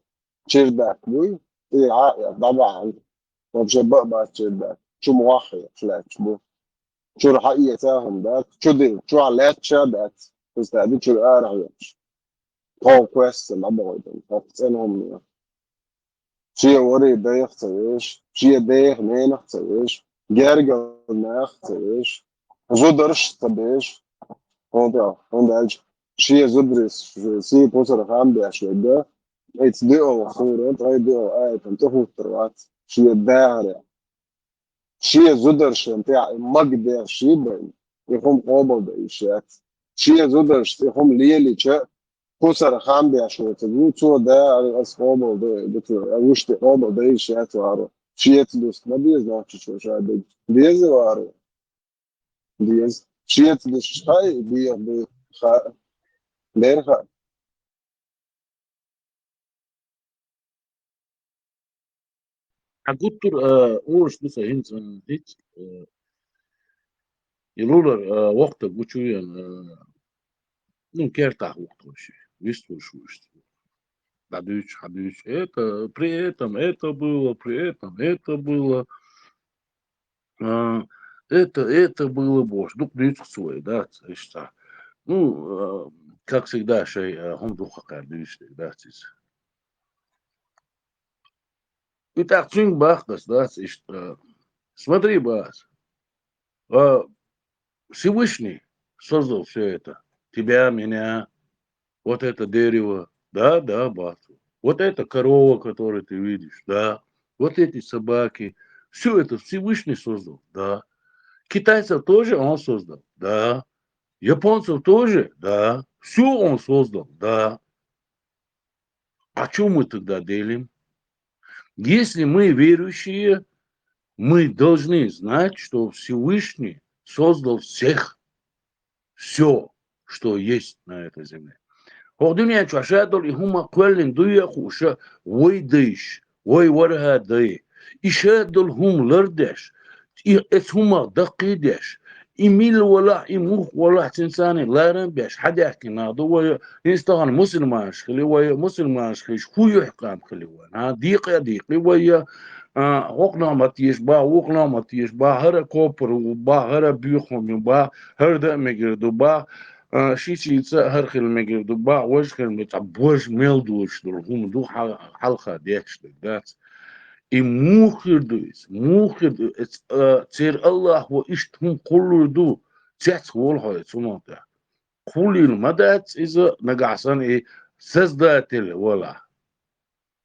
شربك بوي عائل طبعا وش بقى شربك شو موحي فلاش بو شو الحقيقة تاهم ده شو علات شابت بس ده شو الأرعيش هو كويس ما بعدين فقتنهم شيء وري ده يختويش شيء ده ما يختويش جرجل ما يختويش زودرش تبيش هون شيء زودرس شيء بوصل خام بيشوي ده يتدقوا خيرات يدقوا تنتهوا التروات شيء داعي شيء زودرش بتاع مجد شيء بين يقوم قابل بإشياء شيء زودرش يقوم ليلي شيء بوصل خام بيشوي تقول شو ده الأسقاب ده وش تقابل بإشياء وعرو شيء تدوس ما بيزنا شو شو بيز وعرو بيز شيء تدوس هاي بي خا حقولتر اوش بس هنزن هيك يلولر وقت بوشويان ну кертах вообще выстушиваешь حدوش это при этом это было это было больше дух дышит свой да что ну как всегда шей он духа кардиш да и так цинг бахтас да что смотри бас Всевышний создал все это тебя, меня, вот это дерево, да, бату. Вот эта корова, которую ты видишь, да. Вот эти собаки. Все это Всевышний создал, да. Китайцев тоже он создал, да. Японцев тоже, да. Все он создал, да. А что мы тогда делим? Если мы верующие, мы должны знать, что Всевышний создал всех, все, что есть на этой земле. Ходуния чашадол и хума квелин дуя хуша вой дыш, вой варха дый. И шадол хум лардеш, и эс хума дакидеш. И мил вала, и мух вала тинсани ларен беш. Хадяки надо, вой инстаган мусульманш, хли вой мусульманш, хлиш хую хкам хли вой. Дик, вой وقنا متيش با هر کوپر و با هر بیخم با هر ده میگردو با شیء هر خیل میگردو با وش خیل متعبوش میل دوش دل هم دو حلقة دیکش دات موخر دويس موخر تير الله وإشتهم كله دو تحت والله سمعته كل المدات إذا نقعسان سزداتل ولا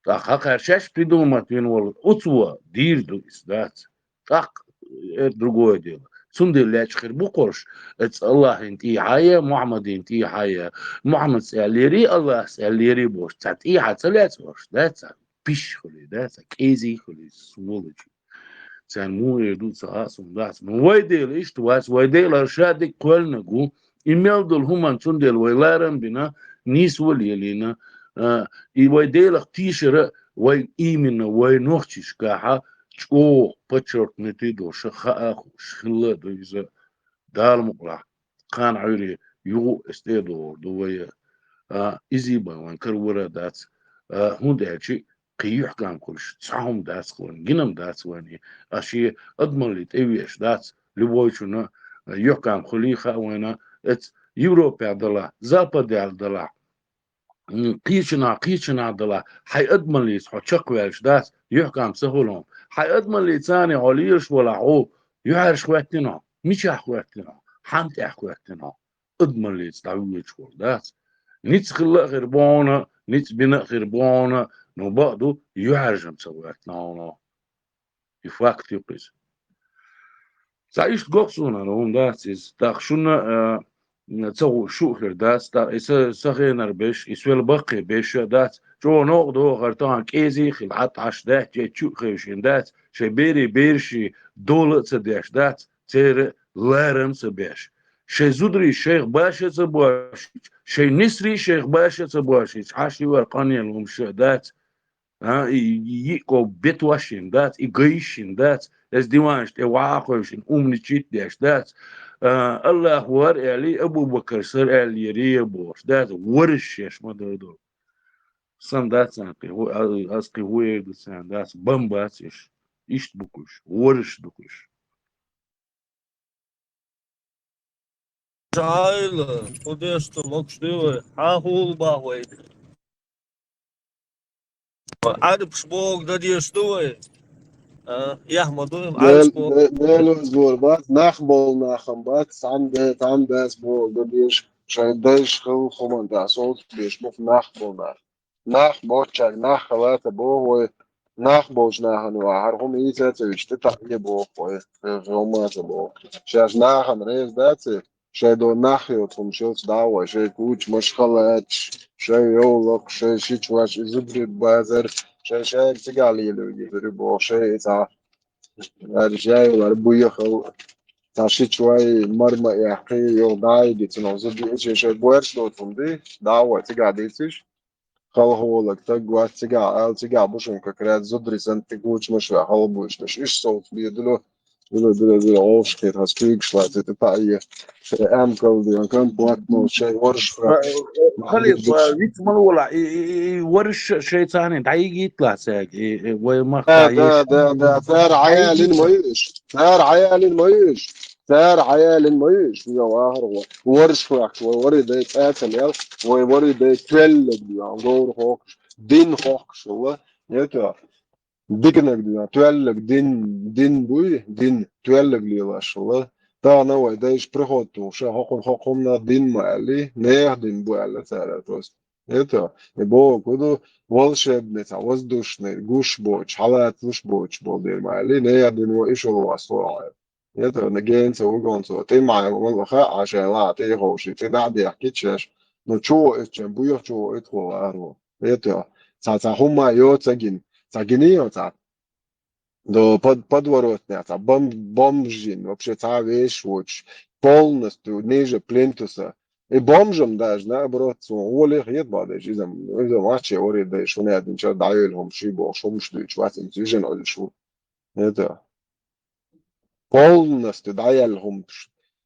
تاخا شاش придумать вол уцва дирду истат так другое дело сунде лячхир букош эц Аллах инти хая Мухаммад инти хая Мухаммад салери Аллах салери бош цат и хацалец бош даца пиш хули даца кейзи хули сволочь цан му еду цаасум дац вайдел ишт вас вайдел аршадик колнагу имелдул хуман сундел вайларам бина нис وليلينا ويديلك تيشر وي إيمنا وي نوختش كاها شو بتشرت نتيدو شخا أخو شخلا دويزا دال مقلع كان عيري يو استيدو دويا إزي با وان كرورا دات هون داتشي قيوح كان كلش تصاهم دات كون جنم دات واني أشي أضمن لي تيويش دات لبويشونا يحكام خليخا وانا ات يوروبيا دلا زابا دلا قيشنا دلا حي أضمن لي صح تشكويش داس يحكم سهولهم حي أضمن لي ثاني عليش ولا عو يعرش وقتنا مش أخواتنا حمت أخواتنا أضمن لي تعويش ولا داس نيت خلا غربانة نيت بنا غربانة نبعدو يعرجم سواتنا أنا يفكت يقيس سعيش قصونا لهم داس تخشونا تسوي شوخر داس تا سخينر بيش يسوي باقي بيش داس جو نقدو غرطان كيزي خلعت عش دات جي تشوخيشين داس شي بيرشي دولة سداش داس تير لارم سباش شي زودري شيخ باشا سباش شي نسري شيخ باشا سباش عاشي ورقاني لهم شهدات يكو بيتواشين دات يقيشين دات از ديوانش تواقوشين نشيت داش دات الله ور علي أبو بكر سر علي ريبوش دات ورش يش ما دردو سان دات سانقي هو أسقي هو يدو سان دات بمبات إيش بكوش ورش دكوش Жайлы, подешто, мокштывы, ахул бахвай. عارف شبوك ده يشتوي يحمدوهم عارف شبوك ديلو زور بات نخبول نخم بات عم داس بول ده بيش شايد دايش خل خمان دا صوت بيش بوف نخبول نخ بوچك نخ خلات بو هو نخ بوش نخن وهر هم يتات يشتتا يبو هو هما بو شاش نخن ريز داتي شاي دو نخيوتهم شوت داوا شاي كوچ مش خلاتش شاي يولق شاي شيچواش زبري بازر شاي تقالي لو يبري بو شاي تا رجاي ولا بويا خو تاشي شوي مرمى يحكي يوضاي دي تنوزو دي شاي بويرش دوتهم دي داوا تقاديتش خل هو لك تقوى تقع بوشن ككرات زدري سنت تقوش مش خل بوش مش إيش صوت بيدلو دلو أوش كيت هسكيك شلات تتاعي أم كل دي كان بوات مو شيء ورش خليط ويت من ولا ورش شيء ثاني تعيق يطلع ساق وما ده ثار عيال مايش ثار عيال مايش يا واهر ورش فراك وري ده تاكل يا وري ده تل دي غور هوك دين هوك شو يا ديكنك دي تولك دين بوي دين تولك لي شو تا نوع دايش بريخوتو شا حقنا دين مالي نيه دين بو على ثلاثة это يبو كده волшебный воздушный гуш боч حالات гуш боч болдер مالي نيه دين وإيش هو أصلا это نجينس وقونسو تي معي والله خا عشان لا تي خوشي تي بعد يحكي تشاش نو شو إيش بويا شو إدخل أروح это تا هما يوتسجين تاجينيو تا до подворотня, бомжин, вообще та вещь очень полностью ниже плинтуса. И бомжам даже, наоборот, олег едбадеш, изам мачи ори да шо не один ча даю лхом шибо, шо мушту чват им движен или шо. Это полностью даю лхом.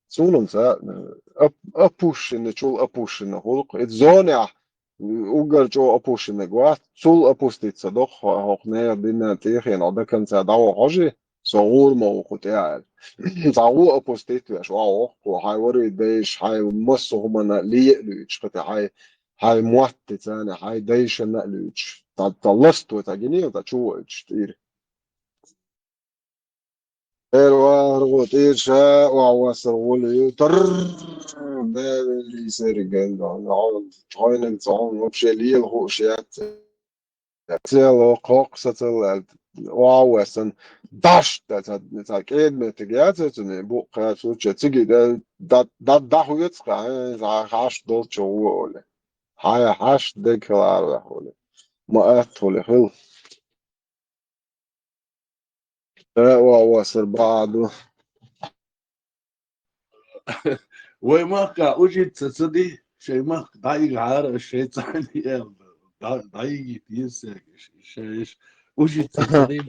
Сунум са опушен, чул опушен, холк. Это зона Ugar jo opušene gwa, cul opustica doch hoch ne dinna tegen od kan sa dawo hoje so ur mo khotel. Za u opustica sho auch ko hay wori deish hay musso humana liyeluch qata hay muatti tana hay deish naluch. Ta last wa ta gini ta chu tir. الوارغوت إيشاء وعواسر غولي تر بابلي سرقل عين تعون وبشي لي الغوشيات تيلو قوق ستل وعواسن داش تاكيد متجات تني بوقات تيجي دا خويتسقى عاش دول شوول هاي عاش دكلا حولي ما أدخل خل وعواسر بعض وما وجد تصدي شيء ما ضايق عار الشيء ثاني ضايق يسك شيء وجد تصدي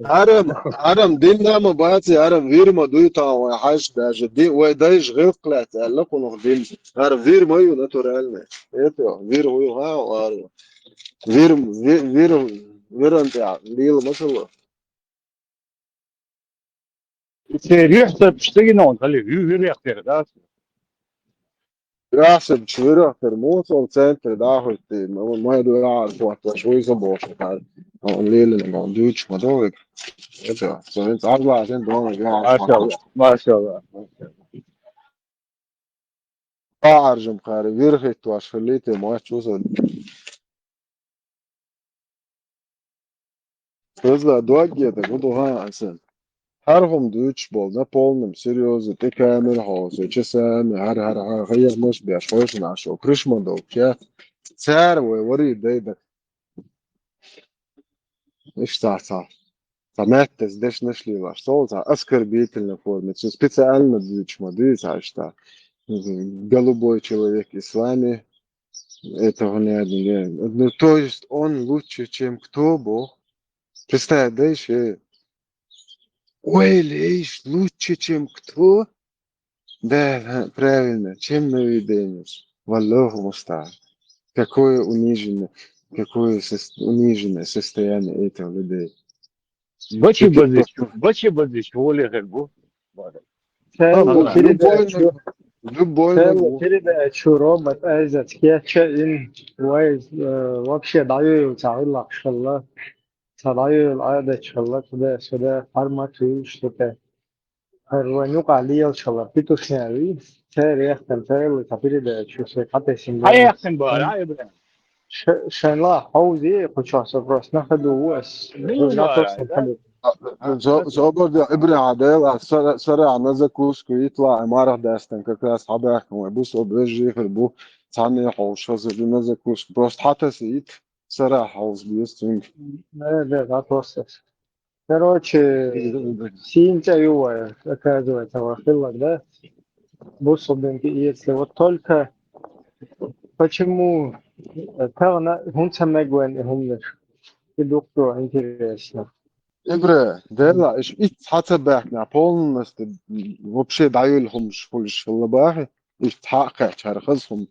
عرم دين ما باتي عرم غير ما دويتا وحاش دا جدي ودايش غير قلعت لك ونخدم عرم غير ما يو ناتورال ايتو غير هو ها غير انت ليل ما شاء الله ريحته بتشتغل نون خلي ريحته ده يحسب شويرة أكتر موت والسنتر ده هو ما يدو يعرف وقت شوي زبوش كان الليل اللي ما عندوش ما دوك ايتو سو انت أربعة عشان دوما ما شاء الله ما شاء الله أعرجم خارج يرخيت واش خليته ما تشوز Hızla duagiyete budu ha asen. Her hom duç bol na polnum serioz te kamel hos çesam har hayır mos bir aşkoş na şo krishman do ya sar ve wari deyda işte ta Tamettes deş neşli var solza askar бейтельной форме специально duç моды что голубой человек и с вами этого не один ну то есть он лучше чем кто был представь да еще ой лишь лучше чем кто да правильно чем наведение Валлаху муста'ан какое униженное униженное состояние этого людей بچه بازیش ولی غیر بود любой كده شورى متأذت كده إن وايز وابشي دعيو تعالى إن شاء الله تعالى العادة إن شاء الله كده فرما تويش كده هروانيوك عليه إن شاء الله بيتو شنوي تاري يختم تاري اللي تبيري ده شو سي حتى سنبال هاي يختم بقى هاي بقى شان لا حوزي كنت راس ناخده واس لا توصل حلو برضه ابري عدال سرع نزكوس يطلع امارة داستن كاس حباكم ويبوس وبرجي خربو تعني حوش هذا نزكوس بروست حتى سيت سرع حوز بيستن لا توصل короче синтя ювая оказывается вахилла да бусубенки если вот только почему тагна хунца мегвен хумнеш и доктор интересно ابري ديلا ايش حتى باحنا полностью вообще даю لهم شفولش الله باهي يتحقق شرخصهم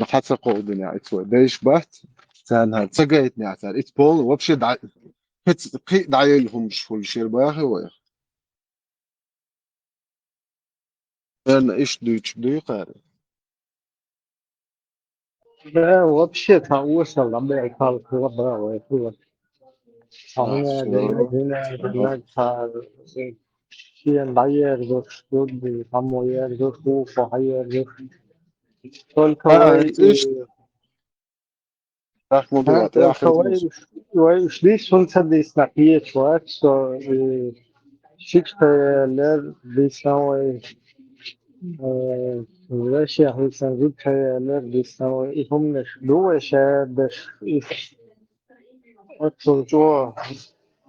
حتى قودني عيتوا دايش بات سانها تسقيتني عتار ات بول вообще دعي لهم شفولش باهي ويا انا ايش دويتش بدو يقارن لا вообще توصل لما يقال كلها ويقول هنا شيء ضيق دوش دود هموير دوش خوف وحير دوش только وي شليش sonst hat es nach hier schwarz so schicksteller بيساوي Russia هيسان زودتايلر بيساوي همش دوه شادش أتصور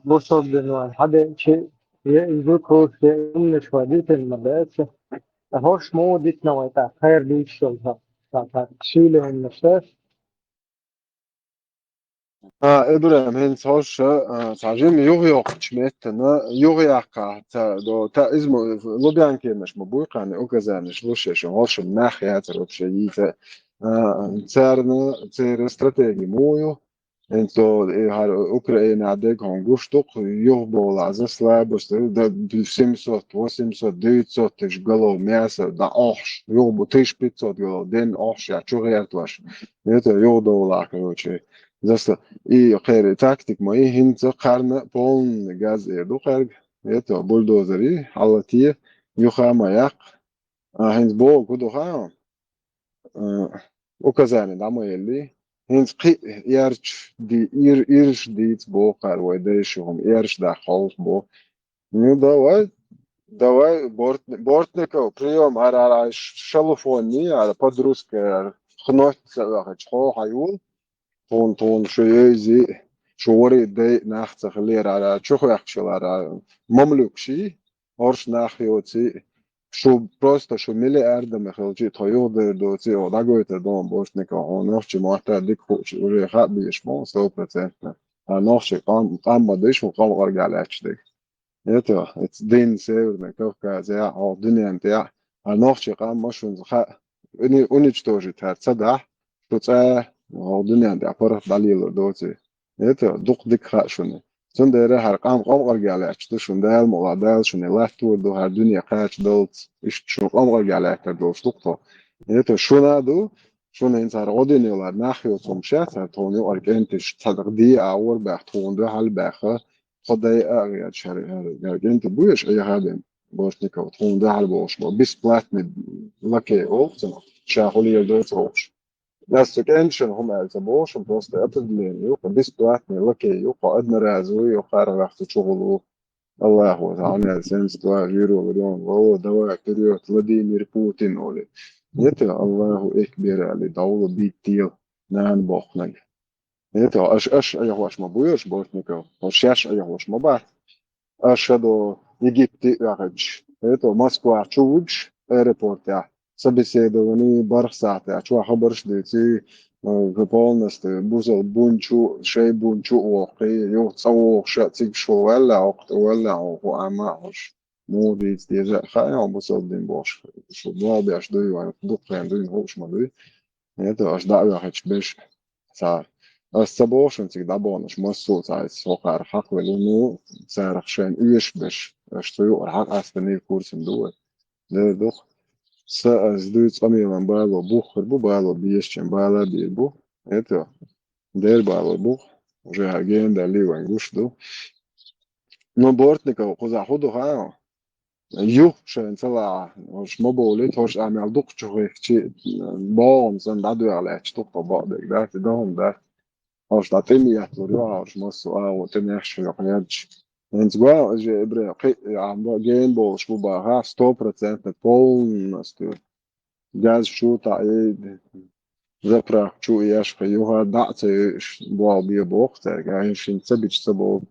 بصد إنه حدا شيء يذكر شيء من شواديت المدرسة هوش مو ديتنا ويتا خير بيشتغلها تشيلهم نفسه ابراهيم هنس هوش تعجم يغيق شميتنا يغيق تا اسمه لوبيان كيمش مبوق يعني اوكازانش وش هوش الناحية تروبشيتا تسارنا استراتيجي مويو انتو Украина адекон гуштук юхбола за слабость да 700 800 900 тысяч голов мяса да охш юхбу 1500 голов ден охш я чугертваш это юхдола короче заса и خير тактик мои хинца карна полный газ еду карг يتو بولدوزري حالتي يخام يق هنز بو كدو خام وكذا دعمو يلي هنز قي يرش دي إيرش ديت بو قال ويديشهم إيرش دا خوف بو نو دواي بورتنيكو прием على شلفوني على подруска خنوت سواخ خو حيول تون شيزي شوري دي ناخت خلير على شو يحكشل على مملوك شي هرش ناخيوتي شو просто شو ملي أردم خلجي تيو دوتي او داغويت دون بورتنيكو هونوش محتاج ديك خوش وري خاب بيشمو 100% هنوش قام بديش وقام ارجع لاتش ديك يتو اتس دين سيفرنا كوكاز يا او دنيا نتاع هنوش قام مشون خا اني توجي تاع صدح توصا او دنيا نتاع فرح دليل دوتي يتو دوق ديك خا شنو سندره هر قام ارجع لاتش شون دال مو دال شنو لافتو دو هر دنيا قاش دولت ايش شو قام ارجع لاتش دوش دوقطو يتو شو نادو شون انسان غودين يلا ناخيو صمشات توني ارجنتش تقدي اور بحتون ده هل باخه خدای اغیار شهر انت بویش ای هادم باش نکو تون ده هل باش با 20 پلاتنی لکی اوفتن شاخولی یادوت روش دست کنشن هم از باش پروست اتدلین یو 20 پلاتنی لکی یو قاعد نرازوی یو قار وقت شغلو الله تعالى سنس دوا غيرو بدون وهو دواء كريو فلاديمير بوتين أولي يتا الله إكبر على دولة بيتيل نان بوخناي يتا أش أيهوش ما بويش بورتنيكو أش أيهوش ما بعد أش هذا يجيبتي أخرج يتا موسكو أشوج airport يا собеседование бархсат يا شو خبرش ديتي полностью بوزل بونشو شيء بونشو وقي يو تصوغ شاتيك شو ولا وقت ولا وعماش مو ديت ديجا خايا بوصل دين باش شو ضابي اش دوي وانا دوق عندي هوش ما دوي يتا اش دعوة هاتش بيش صار السبوشن تيك دابونش مسو تاع سوقار حق ولونو صار خشان ايش بش اشتيو حق استني كورس مدول ده دوق سأزدوي تصمي من بالو بوخر بو بالو بيشتن بالا بيبو это دير بالو بوخ уже агенда ли вангуш до но бортников خذ حدو ها يو شن طلع مش مبولت هوش عمل دوق شو شي بون زن دادو على اشتوق بعض ده دهم ده هوش تعطيني يحضروا هوش مصو او تنيحش في الحياج انت جوا اجي ابري عم جين بوش بو بها 100% полностью جاز شو تعيد زبرا شو ياش خيوها دعتي بوا بيه بوقتها يعني شين تبيش تبو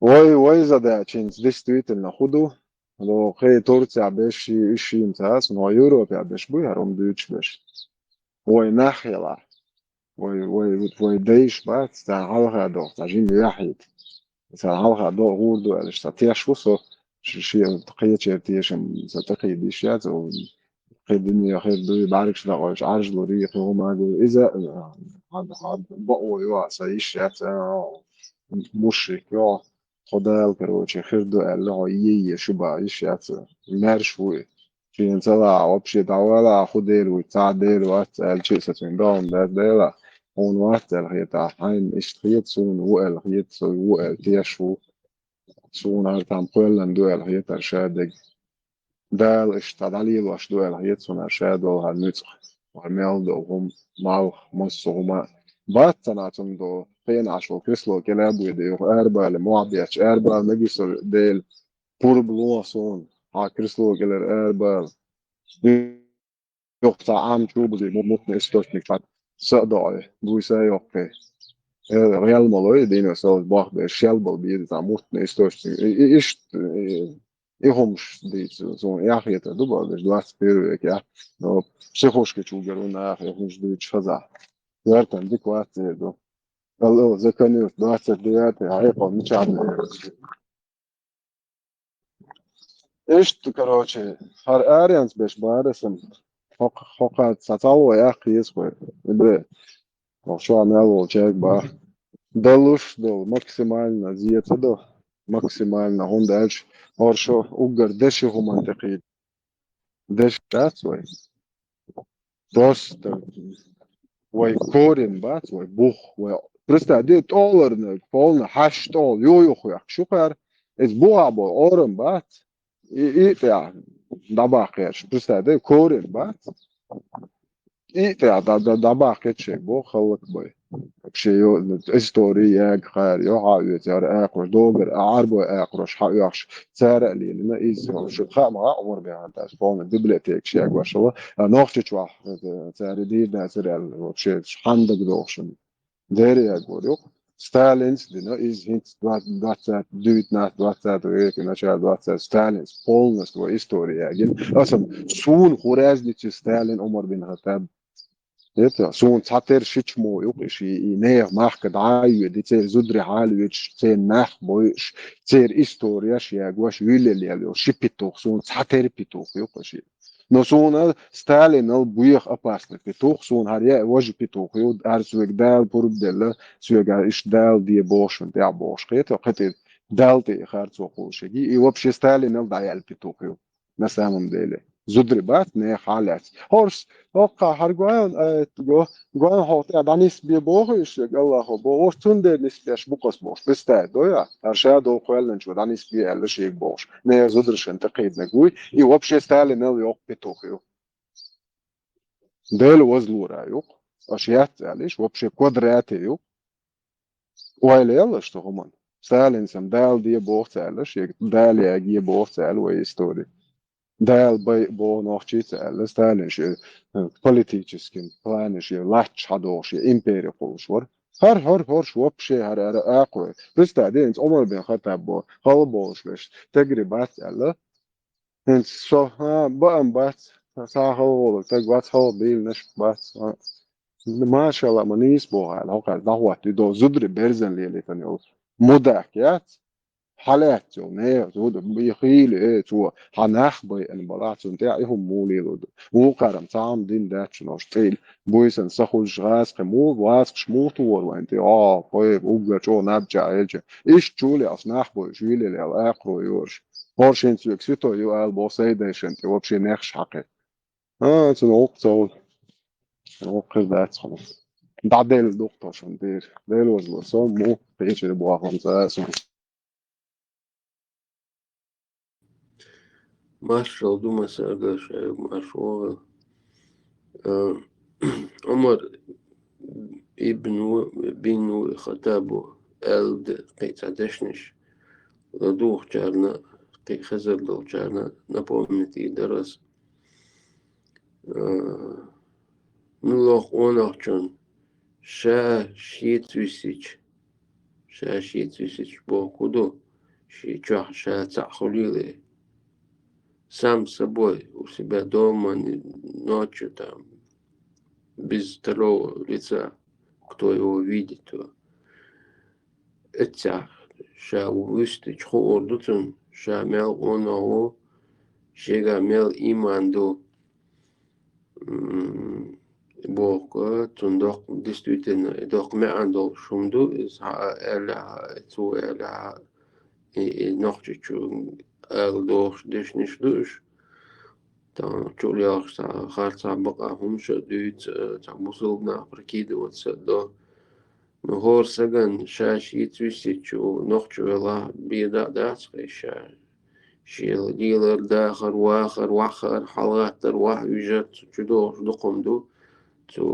وي زدا تشينز ديش تويت ناخدو لو خي تورتي عباش ايش يمتاز نو يورو عباش بو هروم دوتش باش وي ناخيلا وي ديش بات تاع هالها دو تاع جيم يحيد تاع هالها دو غوردو على تاعش وصو شي تقيه تشيرتيش تقي ديشات و الدنيا خير دوي بعرف شو لغاش عارج لوريق هما إذا هاد بقوا يوا سايش مشرك يوا خدال كروتشي خير دو قال له يي شو بعيش مرشوي في انتلا وبشي دوالا خدير وتعديل واتقال شيء ستين دام ده ديلا هون واتقال هي تاحين اشتخيت سون وقال هي وقال تيشو سون هل تام قولن دوال هي ترشادك دال اشتغالي واش دوال هي تسون ارشادو هالنتخ وهالميلدو هم مال مصوما باتناتون دو فين عشو كريسلو كلابو يديو اربا لموعبياتش اربا نجيسو ديل بور بلوصون ها كريسلو كلر اربا يقطع عام شوبو دي ممتن استوشنك فات سأدعي بويسا يوكي ريال مالوي دينو سوز باخ بشيلبل بيد زعموتن استوشنك ايش إيهمش دي زون ياخيت دوبا دش دوات بيروك يا نو بسيخوشكي تشوغرونا إيهمش دويتش فزع زارتن ديك وات دو الله زكانيوس دوات ديات عيقا مش عم إيش تكروتشي هر أريانس بيش بارسن حقات ساتاو يا قيس خوي إبري شو عملوا تشيك با دلوش دو максимально زيادة دو максимально هم دالش هرشو أوجر دشي هم منطقي دش that's way просто way корень бац way бух way просто дед оларны полный хаш тол йо хуяк шухар Es buabo oren bat. Ja, dabach prestade koren bat. Ja, dabach etche bo khawt boy. شيء استوري خير يوحى يتر اقرش دوغر عربو اقرش حيوش سارع لي لنا ايز شو خام عمر بها تاع فون بيبليوتيك شي اقواش الله نوختش واح ساري دي دا سريال شي حندق دوشن ديري اقول ستالينز دينا ايز هيت دوات دوت نات دوات ويك نشا دوات ستالينز بولنس و استوري اجين اصلا سون خورز دي ستالين عمر بن خطاب يتا سون تعتر شيش مو يقش ينير ماخ دعاي دي تير زدري حالويتش تير ناخ بويش تير استورياش يا جواش ويلل يالو شيبيتوخ سون تعتر بيتوخ يقش نو سون ستالين البويخ اباسن بيتوخ سون هاريا وجه بيتوخ يود ارسوك دال بوردل سوك ايش دال دي بوشن دي بوش قيت قيت دالتي خارتو خوشي يوبش ستالين الدعيال بيتوخ يو نسامم ديلي زدري بات نه حالات هورس اوقع هرگوان گوان هات ادانیس بی باهش الله با افتون در نیستش بقص باش بسته دویا ارشاد دو قلن شو دانیس بی الش یک باش نه زدرش انتقید نگوی ای وبش استال نل یوق بتوخیو دل وزلورا یوق اشیات عليش وبش كوادرات یوق وایل یلش تو همان ستالين سم دال دی باش عليش یک دال یگی باش عل و استوری دال بو نوختيت على ستالين شي политическим плане شي лач حدوش империя قوشور هر شو بشي هر اقوى بس تعدين عمر بن خطاب بو خلبوش ليش تجربات على انت شو ها بقى بات ساهو تقوات هو بيل نش بات ما شاء الله منيس بو على هو دعوات دو زدري برزن لي تاني مداكيات حالات نه زود بيخيل ايه تو هنخ بي ان بلات نتاعهم مولي ود وقرم تام دين داتش نوشتيل بويسن سخول جراس قمو واس شموت ور وانت باي اوغا جو نابجا ايج ايش جولي اصناح بو جولي الاقرو يورش هورشين سيكسيتو يو ال بوسيديشن تي وبشي نخش حقي تنوقتو نوقر دات خلاص دعدل دكتور شندير ديل وزلو مو بيجي بو خمسه Marshall Dumas agashaya Marshall عمر ابن خطابه ال قيت عدشنش لدوخ جارنا قي خزر دو جارنا نبومنتي درس نلوخ اوناخچون شا شيت ويسيج بو كودو شي чах شا تعخليلي сам собой у себя дома ночью там без второго лица, кто его видит, то это ша выстич хордутун ша мел оно шега мел иманду Бог тундок действительно док ме андо шумду из эла ту эла и нохчу элдош дешниш душ там чулях са харца бака хумша дүйт та мусулна прикидывать до но гор саган шаши тусичу нохчу эла бида дацша شيل ديلر داخر واخر وخر حالات واحد يجت جدوش دقمدو تو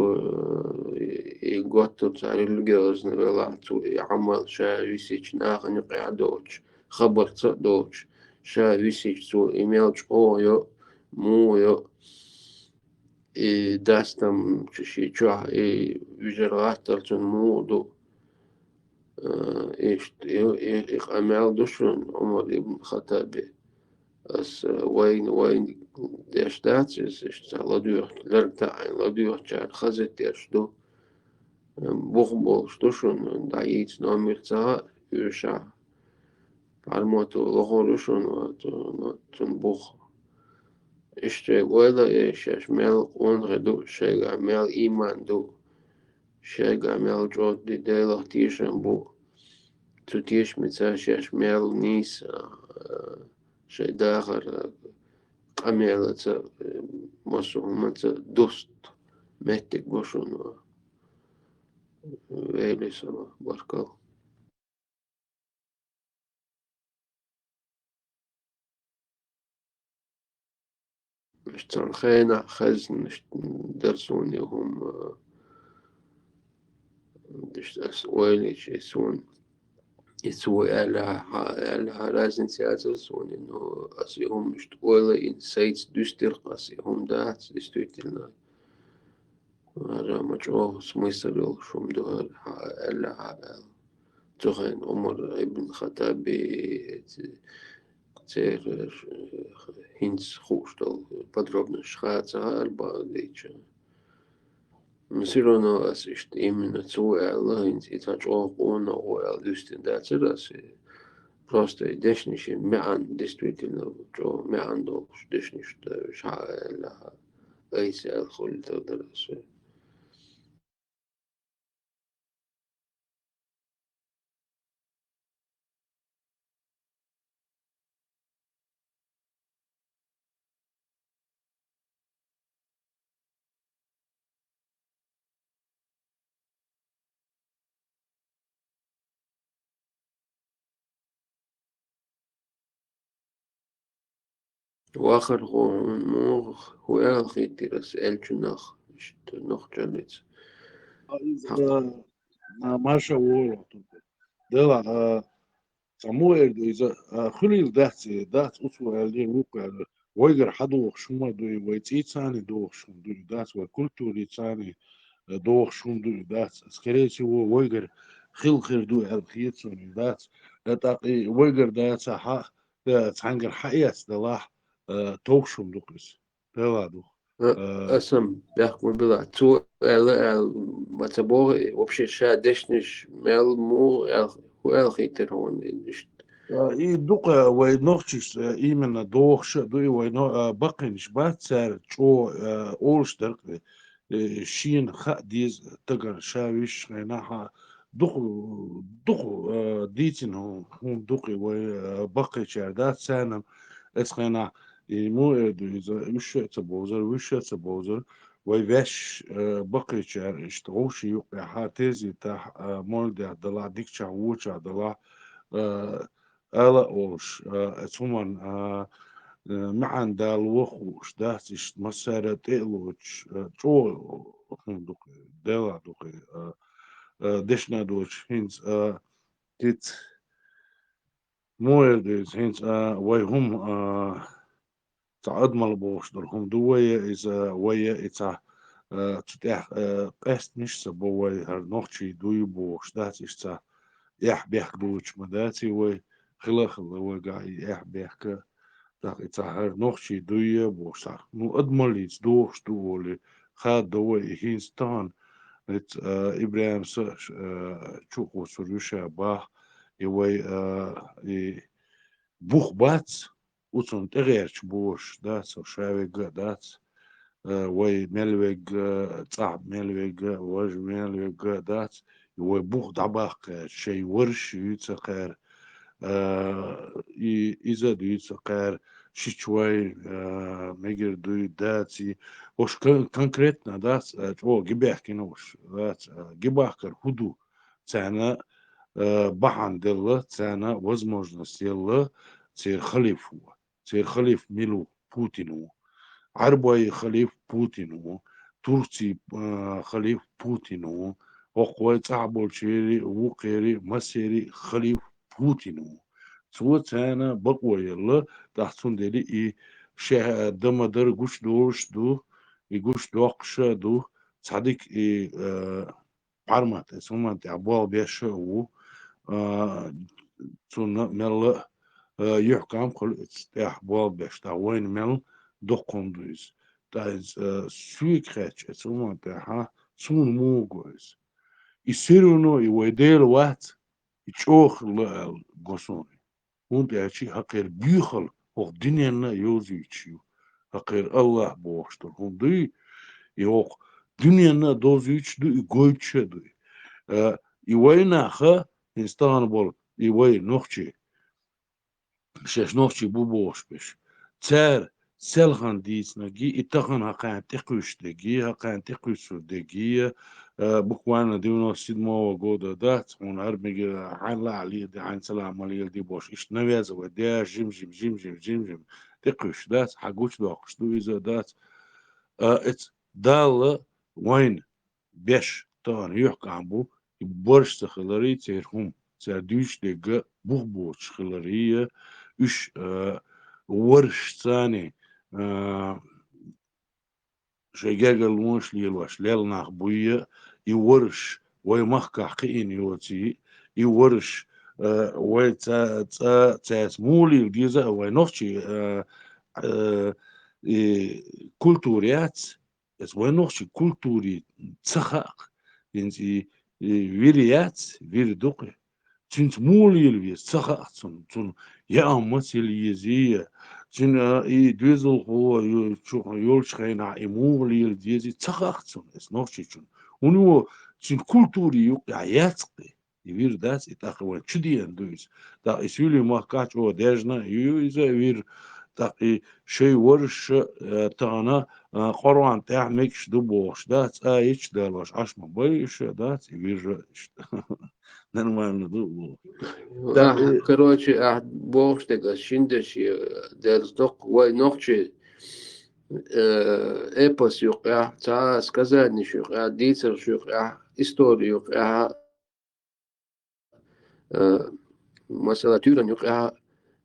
يقطر تعالي الجوز نبلا تو يعمل شا يسيج ناخن يقعدوش خبر تصدوش شا يسيج تو إيميلش أويو مويو داستم شي تشوح يجرغاتر تن مودو إيش أمال دوشون عمر ابن خطابي as وين der staat is laduur lerta laduur char khazet der sto bochbol sto schon da iets no mirza usha parmoto lohorushon tun boch ishte wela shesh mel onredu shega mel imandu shega mel jod de dela tishan bu tu tish mitza shesh mel nis شيء داخل عميلة مصومة دوست مهتك بوشون ويلي سما بارك الله مش تنخينا خزن مش درسوني هم دش أسوالي يسون يسوي على رازن سياسة سون إنه أسيهم مش تقول إن سيد دستر أسيهم دات دستويتنا هذا مجوه سميسر شوم ده على تخين عمر ابن الخطاب تير هينز خوشتل подробно шхаца алба деча مسيرنا أسيشت إيمن تسوي الله إنت تجوا قونا ويالدوستين داتسرس просто دشنيش معن действительно جو معن دوش دشنيش شعر لها أي سأل خل تدرس وآخر هو أخي ترس الجناخ نخ جلت ماشا وورا دلا سموه إذا خليل دات أسوأ اللي وقع ويقر حدوخ شما دوي ويتيت ثاني دوخ شم دوي دات وكلتوري ثاني دوخ شم دوي دات سكريتي ويقر خير دوي الخيط سوني دات تاقي ويقر دات ساحا تعنقر حقيقة دلاح توخ شم دوكس دلا دوخ أسم بيحكم بلا تو ما تبغى وبشي شادشنش مال مو هو أخي ترون إي دوقة وينوخش إيمن دوخش دوي وينو بقينش بات سار شو أولش درك شين خا ديز تقر شاويش غيناها دقو ديتين هم دقي وبقي شاردات سانم اسخينا مو إذا وش تبوزر ويباش بقي شار اشتغوش يوقع هاتيزي تاع مولد عدلا ديك شعوش عدلا ألا أوش ثمن معن دال وخوش داتش مسارة إلوش شو دوك دلا دوك دشنا دوش هينز تيت موردز هينز ويهم تعد مالبوش درهم دوية إذا ويا إذا تتاح قست مش سبوي هرنوخشي دوي بوش داتش تا يح بيح دوش مداتي وي خلا وقاعد يح بيحك داك إتهر نوخشي دوية بوسا نو أدماليز دوش دولي خاد دوي هينستان إت إبراهيم سش تشوكو سروشا باه يوي بوخ باتس وتون تغيرش بوش داتس وشاويق داتس وي ملويق صعب ملويق وج ملويق داتس يوي بوخ دعباق شي ورش يتسقير إذا دويتسقير شيء ميجر دوي داتي وش конкретно دات о гибях кинош دات гибахкар худу цана бахан делла цана возможность делла цер халиф милу Путину عربي خليف بوتينو تركي خليف بوتينو وقوي تعبول شيري وقيري مسيري خليف بوتينو صوت أنا بقوى يلا تحسون دلي إيه شه دمدر قش دوش دو يقش دوقش دو صديق إيه عرمت اسمه أنت عبال بيش و تون مل يحكم كل استيح بال بيش تاوين مل دقون دويز تايز سويكريتش اسمه أنت ها سون موجوز يصيرونو يوديل وات يشوخ الجسوني وانت هالشي حقير بيخل وق دنيانا يوزي يتشيو حقير الله بوشتر هم دي يوق دنيانا دوزي يتش دو يقويتش دو يوينا خا انستانبول يوي نوخشي شاش نوخشي بوبوش بش تار سلخان ديس نجي اتخن هقان تقوش دقي هقان تقوش دقي بكوانا ديونو سيدمو وقودة دات هون هرمي عن لا عليه دي عن سلام عليه دي بوش إيش نويز وديا جيم تقش دات حقوش دوقش دو إذا دات ات دال وين بيش طبعا يحكى عن بو برش تخلري تيرهم تردوش دقة بوش خلرية إش ورش ثاني شجاج الموش ليلوش ليلنا بويا يورش ويمخك حقين يوتي يورش ويتاس مولي الجيزة وينوشي كولتوريات es وينوشي كولتوري تسخق ينتي ويريات وير دوقي تنت مولي الوي تسخق تن يا أمتي يزي تن دوزل هو يولش خينا إمولي الديزي تسخق تن es نوشي تن ونو تن كولتوري يوقع ياتقي يوير داس يتاخوان تشديان دوز دا اسولي ما كاتش او ديجنا يوزا وير دا شي ورش تانا قرآن تاع ميكش دبوش دات ايش دالوش عشما بايش دات يوير نرمال ندو короче бог что шиндеш дерздок вой ночи эпос юqa та сказание юqa дитер юqa историю юqa مثلا تورن يقع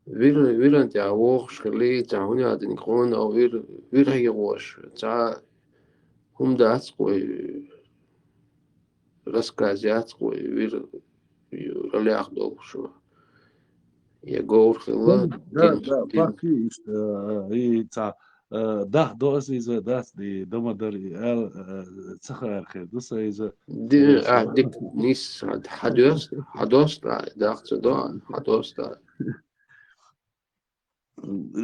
ويرن تاع ووش خلي تاع هنا هاد نكون او وير هي ووش تاع هم دات قوي رسكازيات قوي وير يرلي اخدو شو يقول خلا دا باكي هي تاع ده دوس إذا داس دي دمدري تسخر خير دوس إذا دي عندك نيس حدوس داخل دا حدوس دا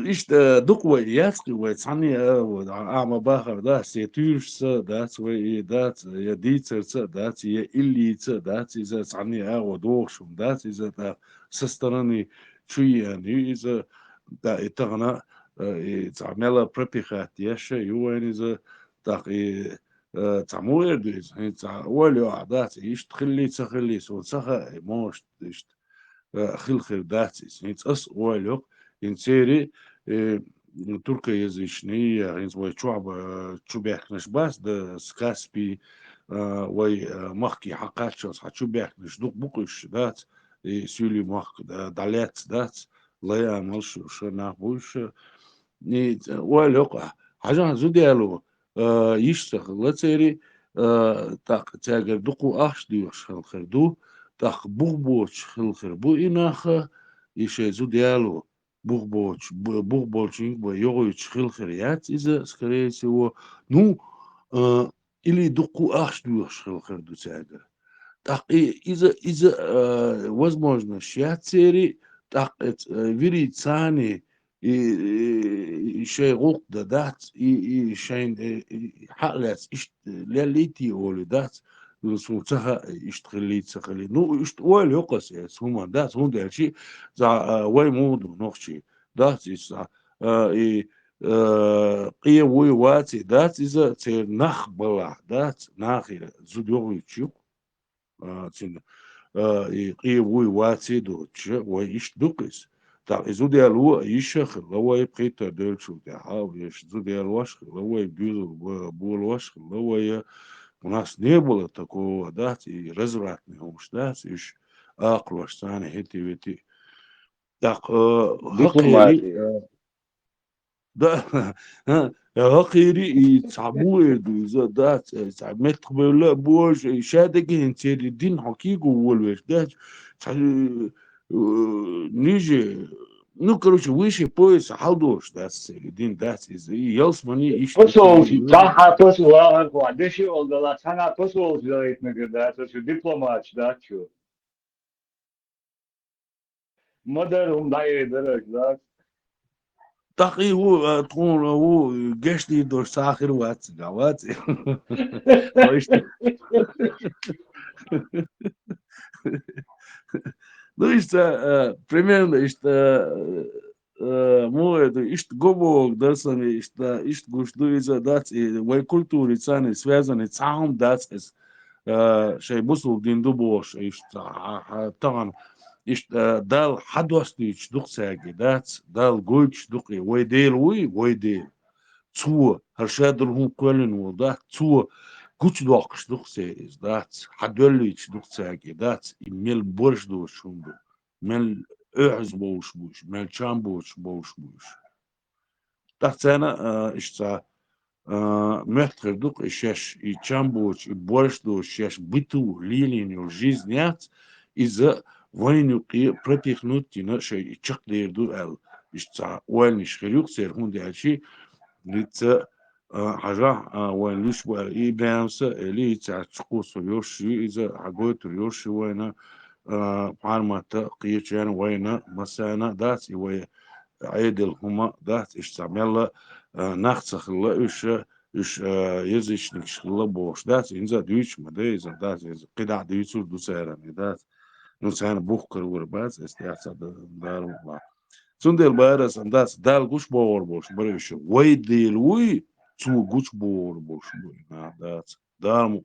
إيش دقوة ياسقي ويتصني أعمى باخر ده سيتوش سا دات وي دات يديتر سا دات يا إلي سا دات إذا تصني ودوخش دات إذا دا سسترني شوي يعني إذا دا إتغنا تعمل بريبيخات ياشا يوين إذا تاقي تعمل إردوز ولي عادات إيش تخلي سو تسخا موش إيش خل داتيس إنت أس وليق إنتيري تركيا يزيشني إنت وي تشوبيك نشباس دا سكاسبي وي مخكي حقات شوس هتشوبيك نشدوق بقش دات سيولي مخ دالات دات لا يعملش شو نعبوش وليق حاجة زوديالو يشتغل لتيري تاق تاجر دقو أخش ديوش خلخردو تاق بوغبوش خلخربو إناخ يشي زوديالو بوغبوش ينبو يغويش خلخريات إذا سكريسي هو نو إلي دقو أخش ديوش خلخردو تاجر تاق إذا возможно شيات سيري تاق فيري تساني شيء غوق دات شيء حقلت إيش ليتي أول دات سوتها يشتغلي تخلي نو يشتغل يقص هم دات هم ده شيء زع واي مود نخشي دات إيش قية وي واتي دات إذا تنخ بلا دات ناخي زوديو يشوف تين قية وي واتي دوتش ويش دوكس تا زودي الو يشخ لو يبقي تدل شو تاع ويش زودي الواش لو يبيل بول واش لو وناس نيبل تكو دات يرزرات نهوش دات إيش أقلوش ثاني هتي وتي داق هقيري دا هقيري يتعبوا يدو دات تعمل قبل بوش شادك انتي الدين حقيقي والوش دات نيجي ну короче выше пояса халдош дас един дас из ялс мани иш посол та посол а деши олдала сана посол зоит нагда то дипломат да чу модерн дайдер да تقي هو تكون هو قشتي دور ساخر وات قوات Ну, примерно, гобок, да, сами, гуштуица, да, и вой культури цаны связаны цаум, да, с шей бусул дин дубош, таган, إيش دال حد وستيش دوق ساقي دات دال قويش دوقي ويديل ويديل تو هرشاد لهم كلن ودا تو كوش دوقش دوق سيز دات حدوليش دوق ساقي دات ميل برش دوش شوندو ميل اعز بوش ميل شام بوش دات أنا إيش محتر دوق إيش يشام بوش برش دوش إيش بتو ليلين وجيزنيات إذا وين يقي برتيخنوتينا شيء يشق ديردو ال إشتا وين يشخريوك سيرهون دي هالشي ليتا حاجة وين ليش بقى إيه بامسة اللي يتسع تشقوص يوشي إذا عقوت يوشي وين عارمة قيتش يعني وين مسانا دات وين عيدل هما دات استعمل نخسخ الله إيش يزيش نكش الله بوش دات إنزا دويش ما ده إذا دات قدع دويشور دوسيراني دات نوسان بوخكر ورباز استيعصد دارو ما سندل بارس انداس دال گوش باور boş بريش وي ديل وي تو گوش باور boş دات دارمو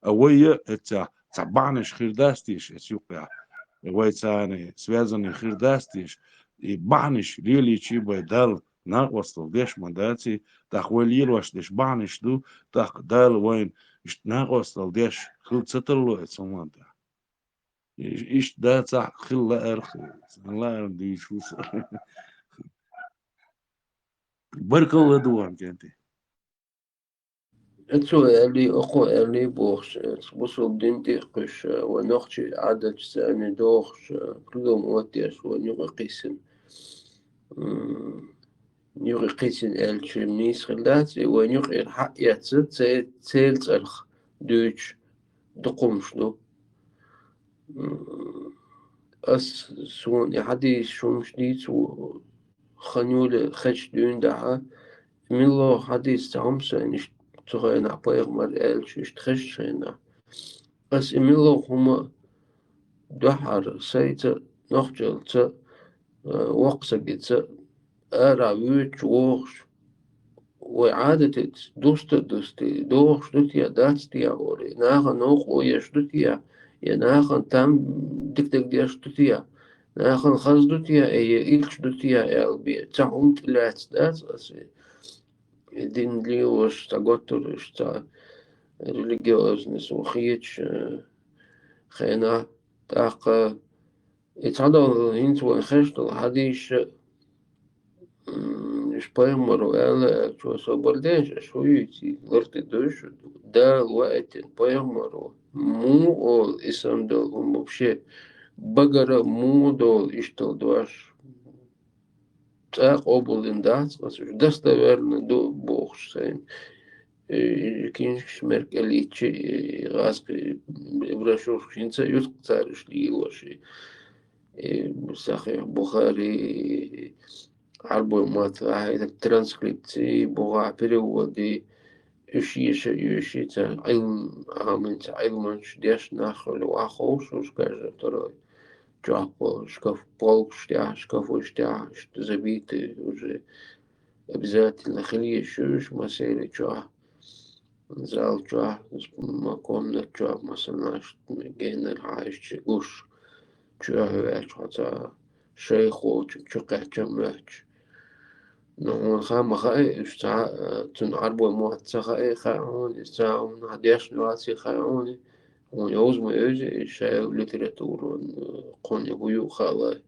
اوي اتع تبعنش خير داستيش اسيوقع وي ثاني связанный خير داستيش يبعنش ليلي تشي دال ناقوستل ديش منداتي تخويل واش ديش بعنش دو تخ دال وين ناقوستل ديش خل ستلو اتسمانتا إيش ده صح خلا أرخي الله يرضي شو بارك الله دوام كنتي اتسو اللي اقو اللي بوخش بوسو بدنتي قش ونوخش عدد ساني دوخش كلهم واتيش ونيوغي قيسن نيوغي قيسن الشمنيس خلاتي ونيوغي الحق ياتسد تسيلت الخ دوش دقومش دو أس سون يحدي شومش ديت و خنول خش دون دعا من الله حديث تعمسا نش تغينا بايغ مر شش تخش هنا أس من الله هما دحر سيت نخجل ت وقت جت أرى ويت ووخش وعادة دوستي دوخش دوتيا داتستيا أوري ناخا نوخ ويش دوتيا يا ناخا تام دك ديش دوتيا ناخا خز دوتيا أي إلش دوتيا ألبي تعم تلات دات أسي دين لي وش تقطر وش تا ريليجيوزنس وخيتش خينا تاق يتعدل هنت وخشت الحديش شبايمرو ألا شو صبرداش شو يتي غرت دوش دا وقت بايمرو مو أول اسم دول ومبشي بقرة مو دول اشتل دوش تاق أبولين دات بس دستا ورن دو بوخش سين كينش مرك اللي تشي غاسق براشوف شينسا يتقتارش لي وشي صحيح بخاري عربو مات هاي الترانسكريبت بوغا بريودي يشي تا علم عامل تا علمش ديش ناخر واخوش وش كاجا ترى جاكو شكاف بولك شتاع شكافو شتاع زبيت وجه بذات الخلية شوش مسيرة جاه زال جاه ما قمنا جاه مثلا جينا العايش جوش جاه واش حتى شيخو تشقع جمعش نو خام خاي اشتاع تنعربو موات خاي خاون استاعون هديش نواسي خاوني ونيوز ما يجي شاي ليتراتور قوني بيو خاوي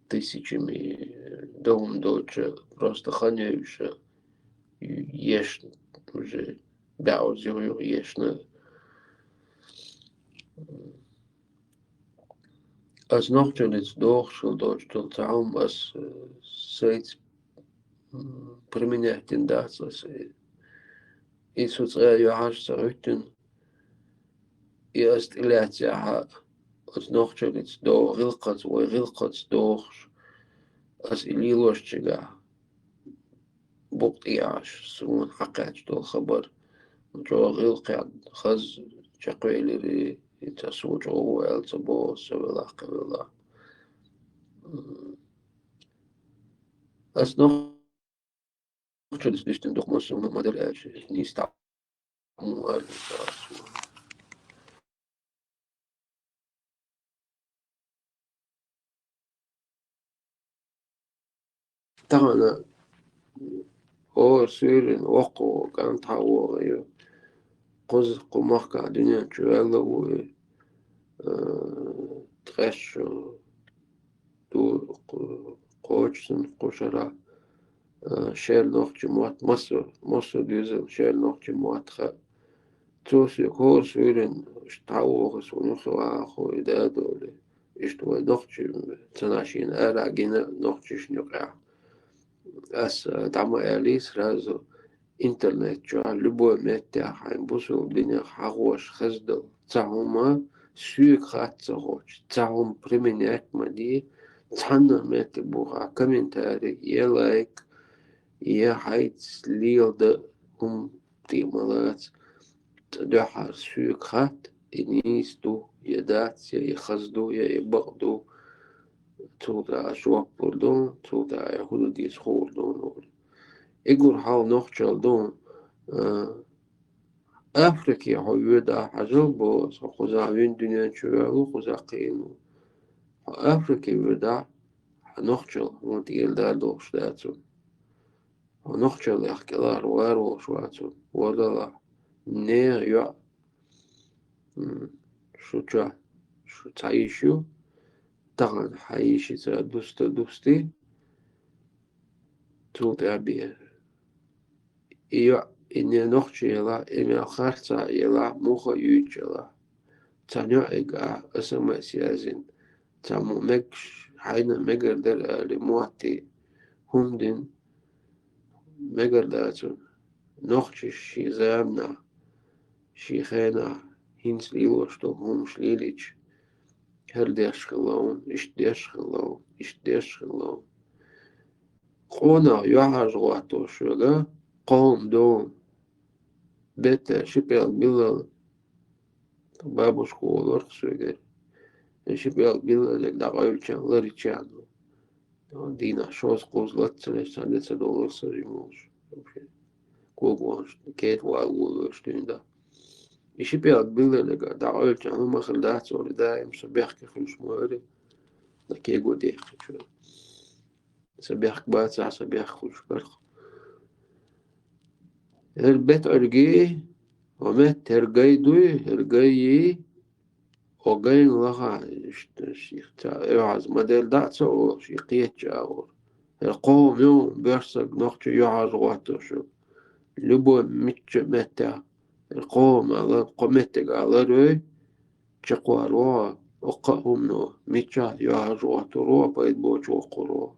тысячами дом дочь просто ханяюсь ешь уже баузер ешь на als nog iets doorschuld door taum als steeds применять индац и соцреалию хашсарутен и остиляция als nog iets door rilqat door als إليلوشتجا بقياش سون حقاش دول خبر جو غيلقى خز شقيل لي تسوج هو التبو سولا قبلا أس نوع جلس بيشتن دوخ مسلم ما دريش نيستعمل تغنى أو سيرين وقو كان تحوغ يو قز قمخ دنيا شوالو تغش دو قوشن قشرة شيل نوخ موات مصر ديزل شيل نوخ موات خا توسي كور سيرين اشتعوغ سونيخ واخو إدادو اشتوى نوخ تناشين آلا جينا نوخ شنقع أس دعما آليس رازو إنترنت جوا لبو متى حين بوسو دنيا حغوش خزدو تاهما سوق خات تاهوش تاهم بريمينيك مدي تانا متى بوها كومنتاري يا لايك يا حيت ليل ده هم تيمالات تدحر سوق خات إنيستو يدات يا يخزدو يا يبغدو تودا شوق بردون تودا يهودو ديس خوردون إيجور حال نوخشل دون أفريقيا هويدا حجوبو خوزا وين دنيا شوالو خوزا قينو أفريقيا ودا نوخشل ونتيل دار دوش داتون ونوخشل يحكيلار وارو شواتون ولا نير يا شو تعيشو طبعا حيشي دوستي تودا بيه إيوه إني نوخشيلا إني خارتا يلا موخا يوتشلا تانيو إيقا أسمى سيازين تامو مكش حينا مقردر لمواتي همدين مقرداتون نوخشي شي زامنا شي خينا هينس ليوشتو همش ليليش هر ديش خلون إش ديش خلون قونا يوحاج غواتو شوغا قوم دوم بيتا شبيل بيلا بابو شكول ورخصوغي شبيل بيلا لك داقايل چان لري چانو دينا شوز قوز لتسنش $100 سريموش كوغوانش كيت والغولوش ديندا شبيل بيلا لك داقايل چان هما خلدات سوري دايم سبيخ كيخلش مواري لكيغو ديخ سبيخ كباتسع سبيخ خلش برخ البيت أرجي ومت هرجي دوي هرجي وجاين لها الشيخ يعز مدل دعسة أو شيقية جاور القوم يوم بيرسق نقطة يعز واتو شو لبو متش متى القوم على قمتك على روي شقوا روا وقهم نو متشات يعز واتو روا بيد بوش وقروا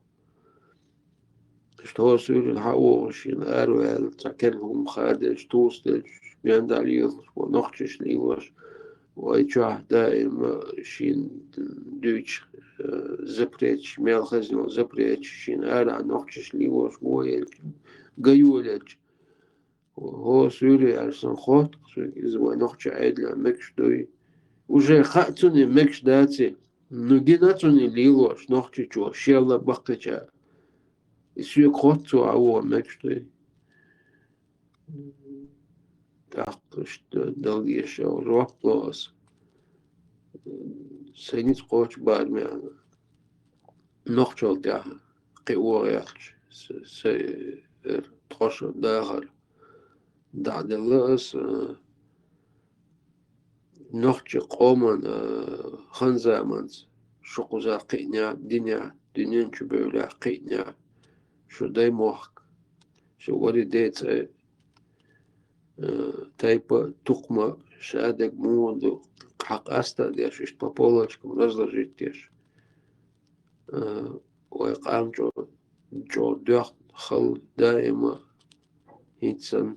اشتهو سوري الحقوق شين أروال تاكلهم خادش توستش بيان داليوش ونقشش ليوش ويتشاه دائما شين دوش زبريتش ميل خزنو زبريتش شين أرع نقشش ليوش بويل قيولج وهو سوري أرسن خوت إذا نقش عيدلا مكش دوي وجاي خاتوني مكش داتي نجيناتوني ليوش نقشش جو شيلا بقجا يسوي خوتو عوو مكشتي تاقش دليش أو روبلوس سينيت قوش بعد ما نقشل ده قوة يخش تخش داخل دعد اللص نقش قوما خنزامنز شقوزا قينيا دنيا شبولا قينيا شو داي موحك شو وري ديت تايبا تقمة شادك مودو حق أستا ديش إشت بابولوشكم رزلجيت ديش ويقام جو دوخ خل دائما هيتسن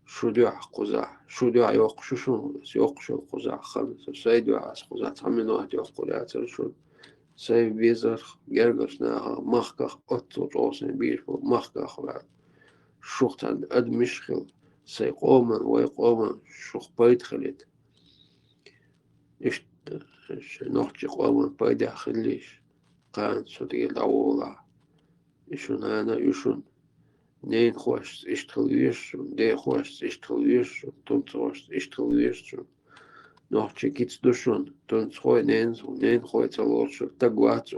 شو دوح قزع شو دوح يوق شو قزع خل سيد دوح قزع تعمل واحد يوق قزع شو سي بيزر جرجس ناها مخكخ أطو توسن بيش مخكخ بعد شوختان أد مشخل سي قوما ويقوما شوخ بايد خليت إيش نوخش قوما بايد خليش قان سوتي الأولا إيشون أنا إيشون نين خوش إشتغليش دي خوش إشتغليش تونتوش إشتغليش noch gibt's du schon dann zwei nein heute los tagwatz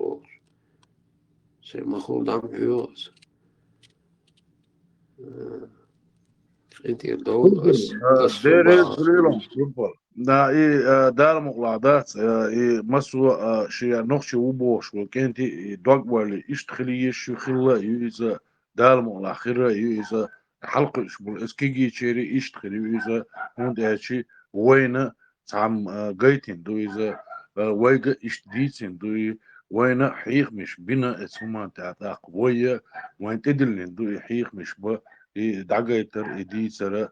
se machol dam hörs انت دول دير الصباح خليلهم فوتبول دا دار مقلعدات مسو شيء نخشي وبوش وكنتي دوغ ولا اشتخلي شو خلا يوزا دار مقلع خير يوزا حلقة شبول اسكيجي تشيري اشتخلي يوزا هون داشي وين تعم جايتين دو يوزا ويجا اشتديتين دو وين حيخ مش بنا اسمها تعتاق وين تدلين دو حيخ مش با دعجيتر إدي سرا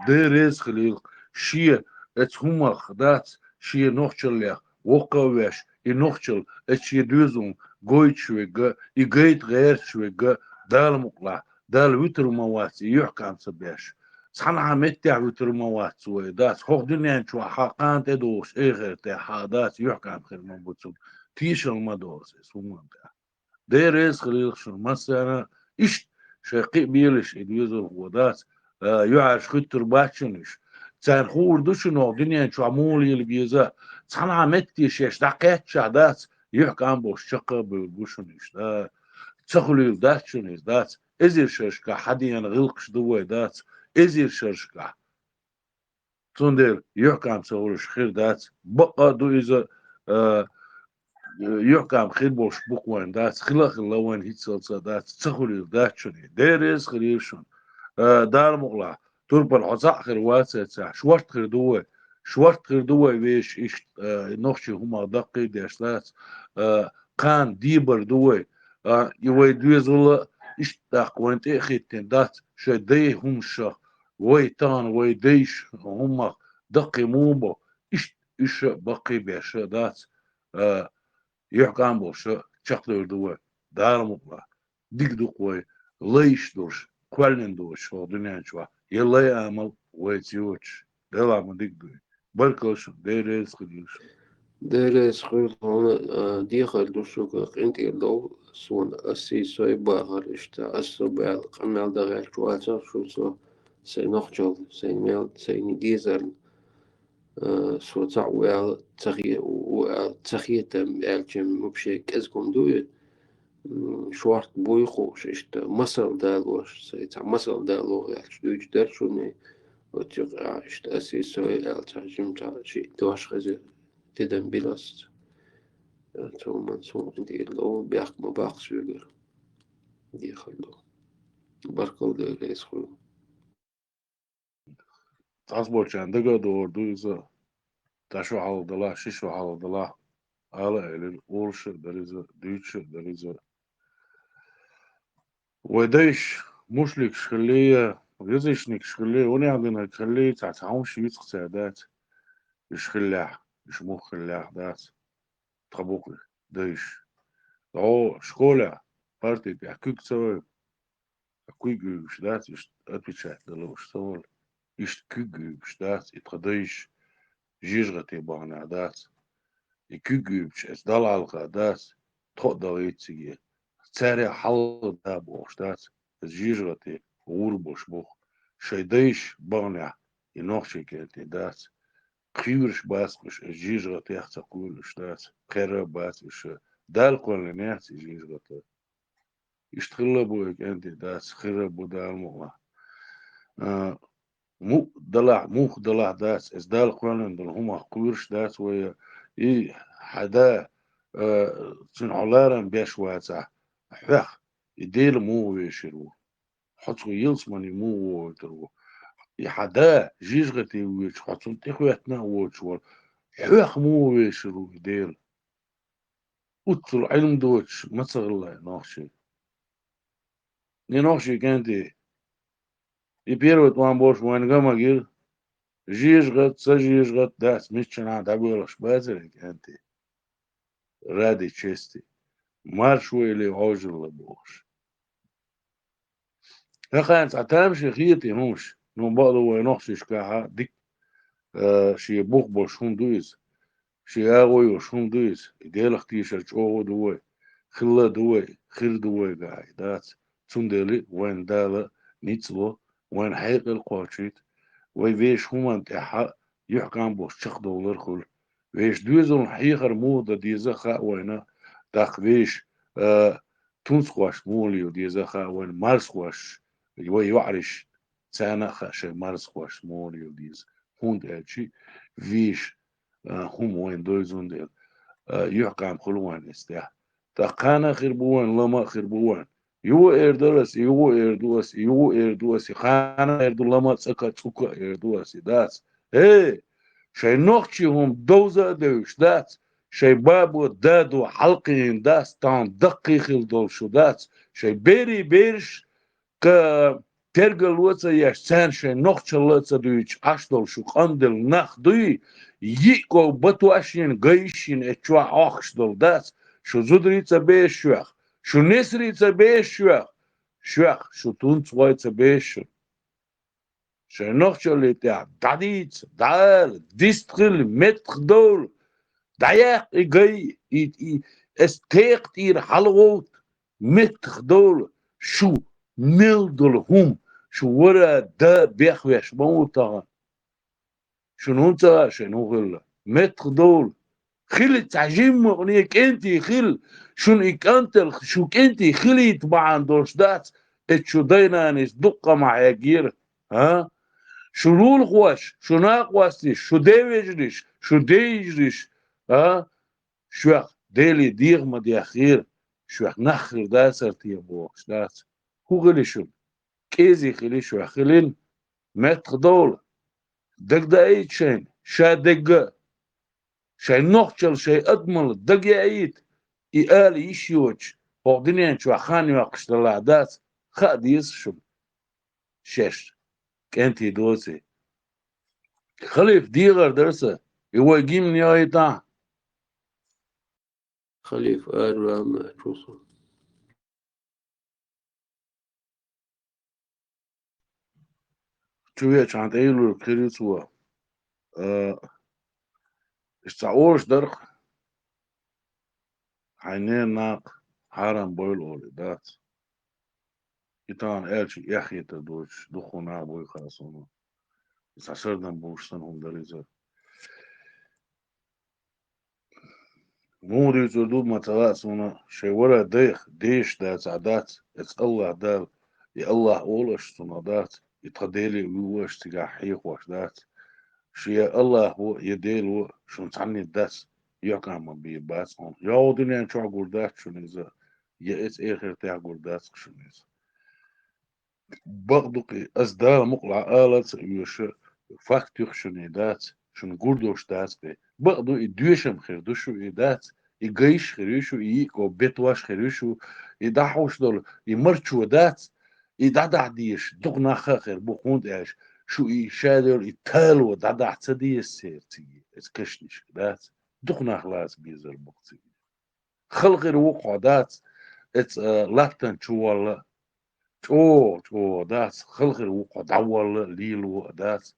ديريز خليل شيء اتهما خدات شيء نوخشل له وقاوش ينوخشل اتشي دوزون قويت شويقا يقيت غير شويقا دال مقلع دال ويتر مواتي يحكم سبيش صحن عمتي ويتر موات سوي دات خوخ دنيا شو حقان تدوش اي غير تحادات يحكم خير من بوتسون تيش المدوس اسمه ديريز خليل شو مثلا ايش شقي بيلش اديوزو ودات يعرش خطر باتشنش تان خور دوشنو دنيا شو عمول يلي بيزا تحن عمتي شيش دقيت شعدات يحكي عن بوش شقة بوشنش دا تخلي داتشنش دات ازير شرشكا حديان غلقش دوي دات ازير شرشكا تندر يحكي عن سورش خير دات بقى دو إذا يحكي عن خير بوش بوكوين دات خلا وين هيتسلسا دات تخلي داتشني ديريز خليشون دار مغلع تربى الحصاء خير واسع شوارت خير دوي شوارت خير دوي ويش إيش نخشي هما دقي داشلات قان ديبر دوي يوي دويزولا إيش داق وين تأخيتين دات شدي هم شا وي تان وي ديش هما دقي موبو إيش بقي بيش دات يحكي عن بوشا شقلر دوي دار مغلع ديك دوقوي ليش دوش كوالن دوش هو دنيا شوا يلا يعمل ويتيوش دلع من ديك دوي بركوش ديريز خليش ديريز خير هون ديخل دوشوك انت لو سون اسي سوي باغر اشتا اسو بال قمال دغير شواتر شو سو سي نخجل سي ميل سي نديزر سو تعوال تخيت الجم مبشي كزكم دوي شوارت بويخوش اشتا مصر دالوش سي تع مصر دالو يحش دوج درشوني وتيقع اشتا اسي سوي التعجم تاع شي دوش خزي تدن بلاست تو منصور دي لو بيحك مباق سوغر دي خلو بركو دي ريس خلو تصبر چندگا دور دوزا تشو حال دلا ششو حال دلا على الى اولش دريزا ديتش دريزا وديش مشلك شخلية ويزيشنك شخلية وني عندنا شخلية تعتعون شويت قسادات يشخلاح يشمو خلاح دات تخبوقي ديش او شكولا بارتي بيحكيك سوي كويجوش دات اتبتشات دلوش سوال كويجوش دات اتخديش جيجغتي بانا دات كويجوش اس دلالغا دات تقدر يتسيجي تساري حل دابوش دات جيجغتي غوربوش بوخ شيديش بانا ينوخشي كالتي دات خيورش باسقش جيجغتي اختقولش دات خيرا باسقش دال قول ناس جيجغتي يشتغل بوك انت دات خيرا بو دال مغلا مو دلع دات اس دال قول دل هما قورش دات ويا اي حدا تن علارن بيش واتع حخ يديل مو ويشرو حطو يلسمني مو وترو يحدا جيجغتي ويش حطو تخواتنا وشور حخ مو ويشرو يديل وتر علم دوتش ما تغلى ناخشي ناخشي كانتي يبيرو توان بوش وين غما جيل جيجغت سجيجغت داس مشنا دابولش بازر كانتي رادي تشيستي مارشوي لي عوجل بوش هخان تعتمش خيتي هوش نو بعضو وينوخش كاها ديك شي بوخ بوشون دويز شي اغوي وشون دويز يديل اختيشر جو دوي خلا دوي خير دوي قاعد دات تندلي وين دالا نيتسلو وين حيق القوشيت وي فيش هما انتحا يحكم بوش شخ دولار خل فيش دويزون حيخر موضة ديزا خا وينا داق فيش تونس خوش موليو ديزا خا وين مارس خوش ويعرش تانا شي مارس خوش مور يوديز هوند اتشي فيش هم وين دوزون ديل يحكم خلوان استيح تقانا خربوان لما خربوان يو اردرس يو اردوس يو اردوس خانا اردو لما تسكا تسكا اردوس داس هي شي نوخشي هم دوزا دوش داس شي بابو دادو حلقين داس تان دقيق دول شو داس شي بيري بيرش ك ترجل وصا يشتان شي نوخش لوصا دوش اشتول شو قندل نخ دوي يكو بتو اشين غيشين اتشوا اخش دول داس شو زودريتsa بيش شوخ شو نسريتsa بيش شوخ شو تونس وايتsa بيش شو نوخش ليتا داديتsa دال ديستخل متخ دول دايق ايجي استيقت اير حلوت متخ دول شو نيل دول هم شو ورا دا بيخوش موتا شو نونتا شنو غلا متخ دول خل تعجيم مغنيك انتي خل شون انتل شو انتي خلي طبعا دوش دات اتشو دينانيس دقة مع يجير ها شو رول خوش شو ناقوستيش شو ديوجريش شو ديجريش ها شو ديلي ديغ ما دي اخير شو نخر داسر تيبوش دات هو غلي شو كيزي خلي شو خلين متخ دول دق دا ايت شين شا دق شي نوخشل شي أدمل دقيقيت إيال يشيوش بوغدنيان شو خاني وقشت العدات خاديس شو شش كنتي دوسي خليف ديغر درسه يو يجيم نيايتا خليف ما توصل شوية كانت ايلو كريتوا استعورش درخ عينين ناق حرام بويل اولي دات يتان ايلش يخي تدوش دخونا بوي خاصونا يسعسردن بوشتنهم دريزة موري تردود متغاسونا شي ورا ديخ ديش دات عدات اتس الله دال يا الله اولش صنادات يتخديلي ويوش تقع حيق واش دات شي الله هو يديلو شون تعني الداس يقع من بيباس هون يعودني ان شو قردات شو نيزا يا اس اخر تاع قردات شو نيزا بغدقي ازدار مقلع آلت يوش فاكتوخ شو نيدات شون قردوش دات بي بغدو يدوشم خيردو شو يدات يقيش خيريشو ييكو بيتواش خيريشو يدحوش دول يمرشو دات يدعدع ديش دقنا خاخر بخوند ايش شو يشادر يتالو دعدع تدي السير تيجي اتكشنش دات دقنا خلاص بيزر بقتي خلق الوقع دات ات لاتن شو والله شو دات خلق الوقع دول ليلو دات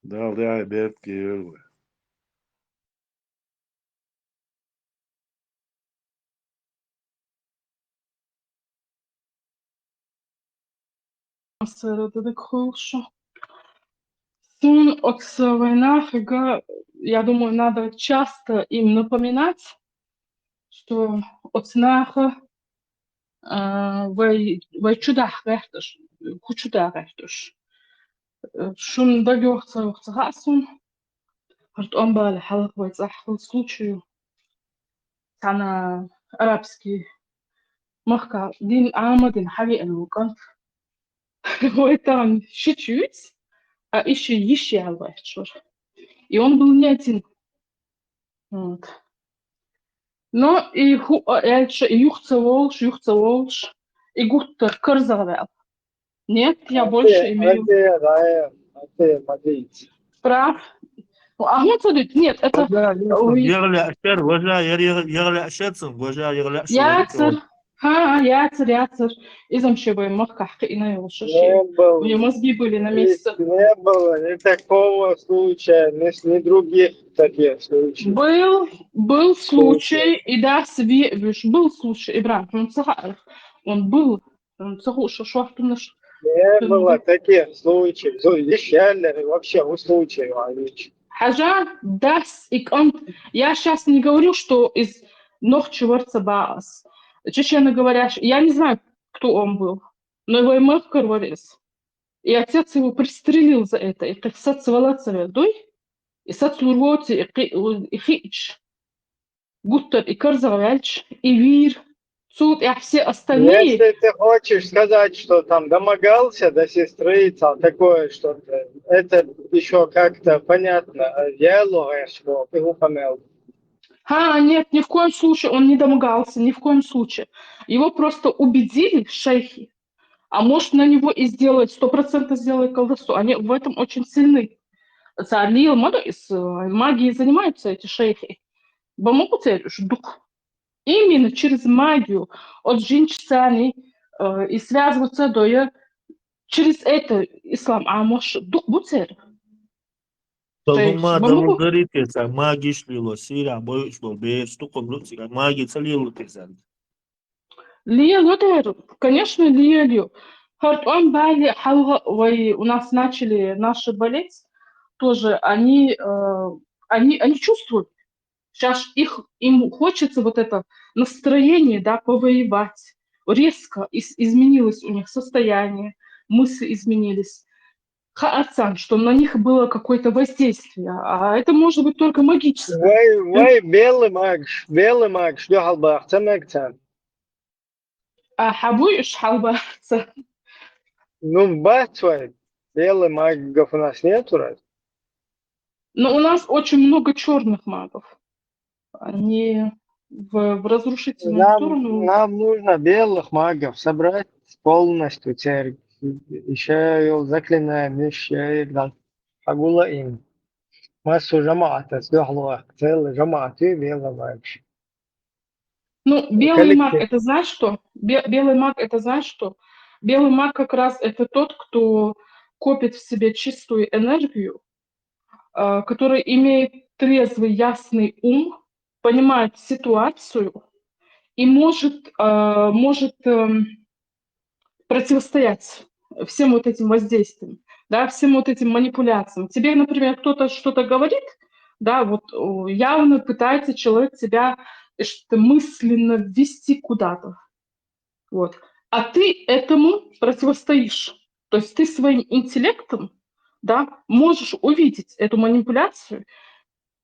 ده بيت كيلو Это хорошо. Сон от война, я думаю, надо часто им напоминать, что от наха вай чудах рехтеш, кучуда рехтеш. Шун дагёрца хасун, харт омбале халах вай захл случаю. Тана арабский махка дин амадин хаги الوقت. ويتان شتوت ищи еще алвачур. И он был не один. Вот. Но и юхцеволш, и гуттер кырзавел. Нет, я больше имею... Прав. А вот смотрите, нет, это... يغلى أشر وجا يغلى أشرцем وجا يغلى ياتر. Яцер. Изам шебой махка хина его шаши. У него мозги были на месте. Не было ни такого случая, ни других таких случаев. Был случай, и да, был случай, Ибрам, он был, не было таких случаев. Вещали вообще у случаев. Хажа, дас, и он... Я сейчас не говорю, что из ног чего-то баас. Честно говоря, я не знаю, кто он был, но его имел корварес. И отец его пристрелил за это. И как сацвалацавя дой, и сацлурвоти и хич, гуттер и карзавальч, и вир, суд, и все остальные. Если ты хочешь сказать, что там домогался до сестры, там такое что-то, это еще как-то понятно. Диалог, что ты упомянул. Нет, ни в коем случае он не домогался, ни в коем случае. Его просто убедили шейхи, а может на него и сделать, 100% сделать колдовство. Они в этом очень сильны. Царил магией занимаются эти шейхи. Помогут дух. Именно через магию от женщины и связываться до через это ислам. А может дух буцер. Тогма даму говорит, это магия шлила, сира, боюсь, что без штука глупцика, магия целила тезан. Лиелю, конечно, лиелю. Он бали, у нас начали наши болеть, тоже они чувствуют. Сейчас им хочется вот это настроение, да, повоевать. Резко изменилось у них состояние, мысли изменились. Хаацан, что на них было какое-то воздействие, а это может быть только магическое. Вай, белый маг, что халбах, цамекцан. А хабуй шхалбахца. Ну, бахцвай, белых магов у нас нету, раз? Но у нас очень много черных магов. Они в разрушительную сторону. Нам нужно белых магов собрать полностью церковь. Еще заклинаем, еще агула им. Массу жамаата, сдохло, целый жамааты белый маг. Ну, белый маг, это знаешь что? Белый маг, это знаешь что? Белый маг как раз это тот, кто копит в себе чистую энергию, который имеет трезвый, ясный ум, понимает ситуацию и может противостоять всем вот этим воздействиям, да, всем вот этим манипуляциям. Тебе, например, кто-то что-то говорит, да, вот явно пытается человек тебя мысленно ввести куда-то, вот, а ты этому противостоишь. То есть ты своим интеллектом, да, можешь увидеть эту манипуляцию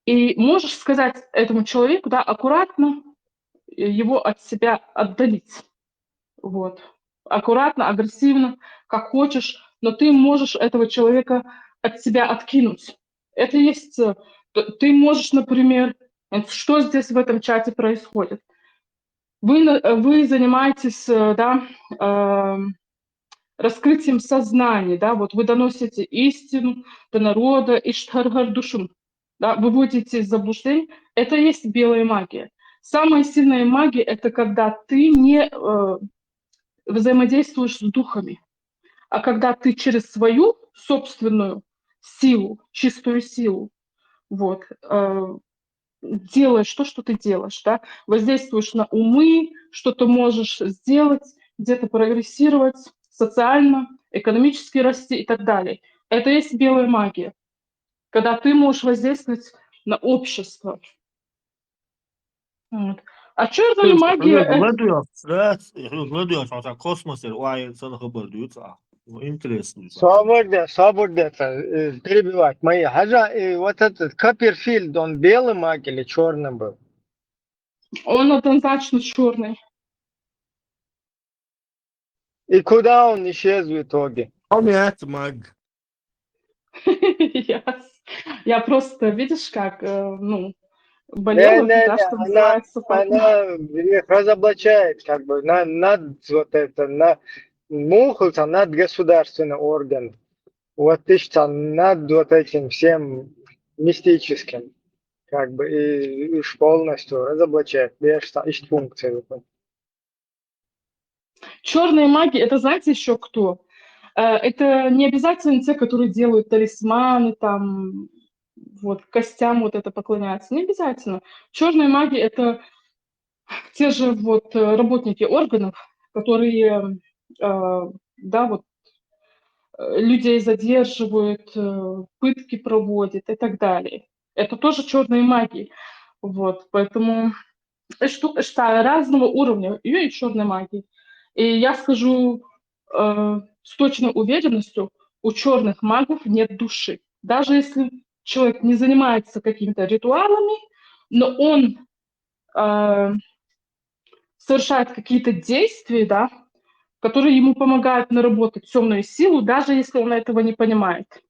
и можешь сказать этому человеку, да, аккуратно его от себя отдалить, вот. Аккуратно, агрессивно, как хочешь, но ты можешь этого человека от себя откинуть. Это есть... Ты можешь, например, что здесь в этом чате происходит? Вы занимаетесь, да, раскрытием сознания, да, вот вы доносите истину до народа, иштаргар душум, да, выводите из заблуждений. Это и есть белая магия. Самая сильная магия — это когда ты не взаимодействуешь с духами, а когда ты через свою собственную силу, чистую силу, вот, делаешь то, что ты делаешь, да, воздействуешь на умы, что ты можешь сделать, где-то прогрессировать социально, экономически расти и так далее. Это и есть белая магия, когда ты можешь воздействовать на общество. Вот. А черная магия... Свободно перебивать. Мои хажа, вот этот Копперфильд, он белый маг или черный был? Он однозначно черный. И куда он исчез в итоге? маг. Я просто, видишь, как, ну, болела, да, что называется. Она их разоблачает, как бы, над вот это, мухался над государственным органом. Вот ты над вот этим всем мистическим, как бы, и полностью разоблачает, лишь функции. Черные маги, это знаете еще кто? Это не обязательно те, которые делают талисманы, там, вот, костям вот это поклоняются. Не обязательно. Черные маги — это те же вот работники органов, которые, да, вот, людей задерживают, пытки проводят и так далее. Это тоже черные маги. Вот, поэтому штука разного уровня, ее и черной магии. И я скажу с точной уверенностью, у черных магов нет души. Даже если человек не занимается какими-то ритуалами, но он совершает какие-то действия, да, которые ему помогают наработать темную силу, даже если он этого не понимает.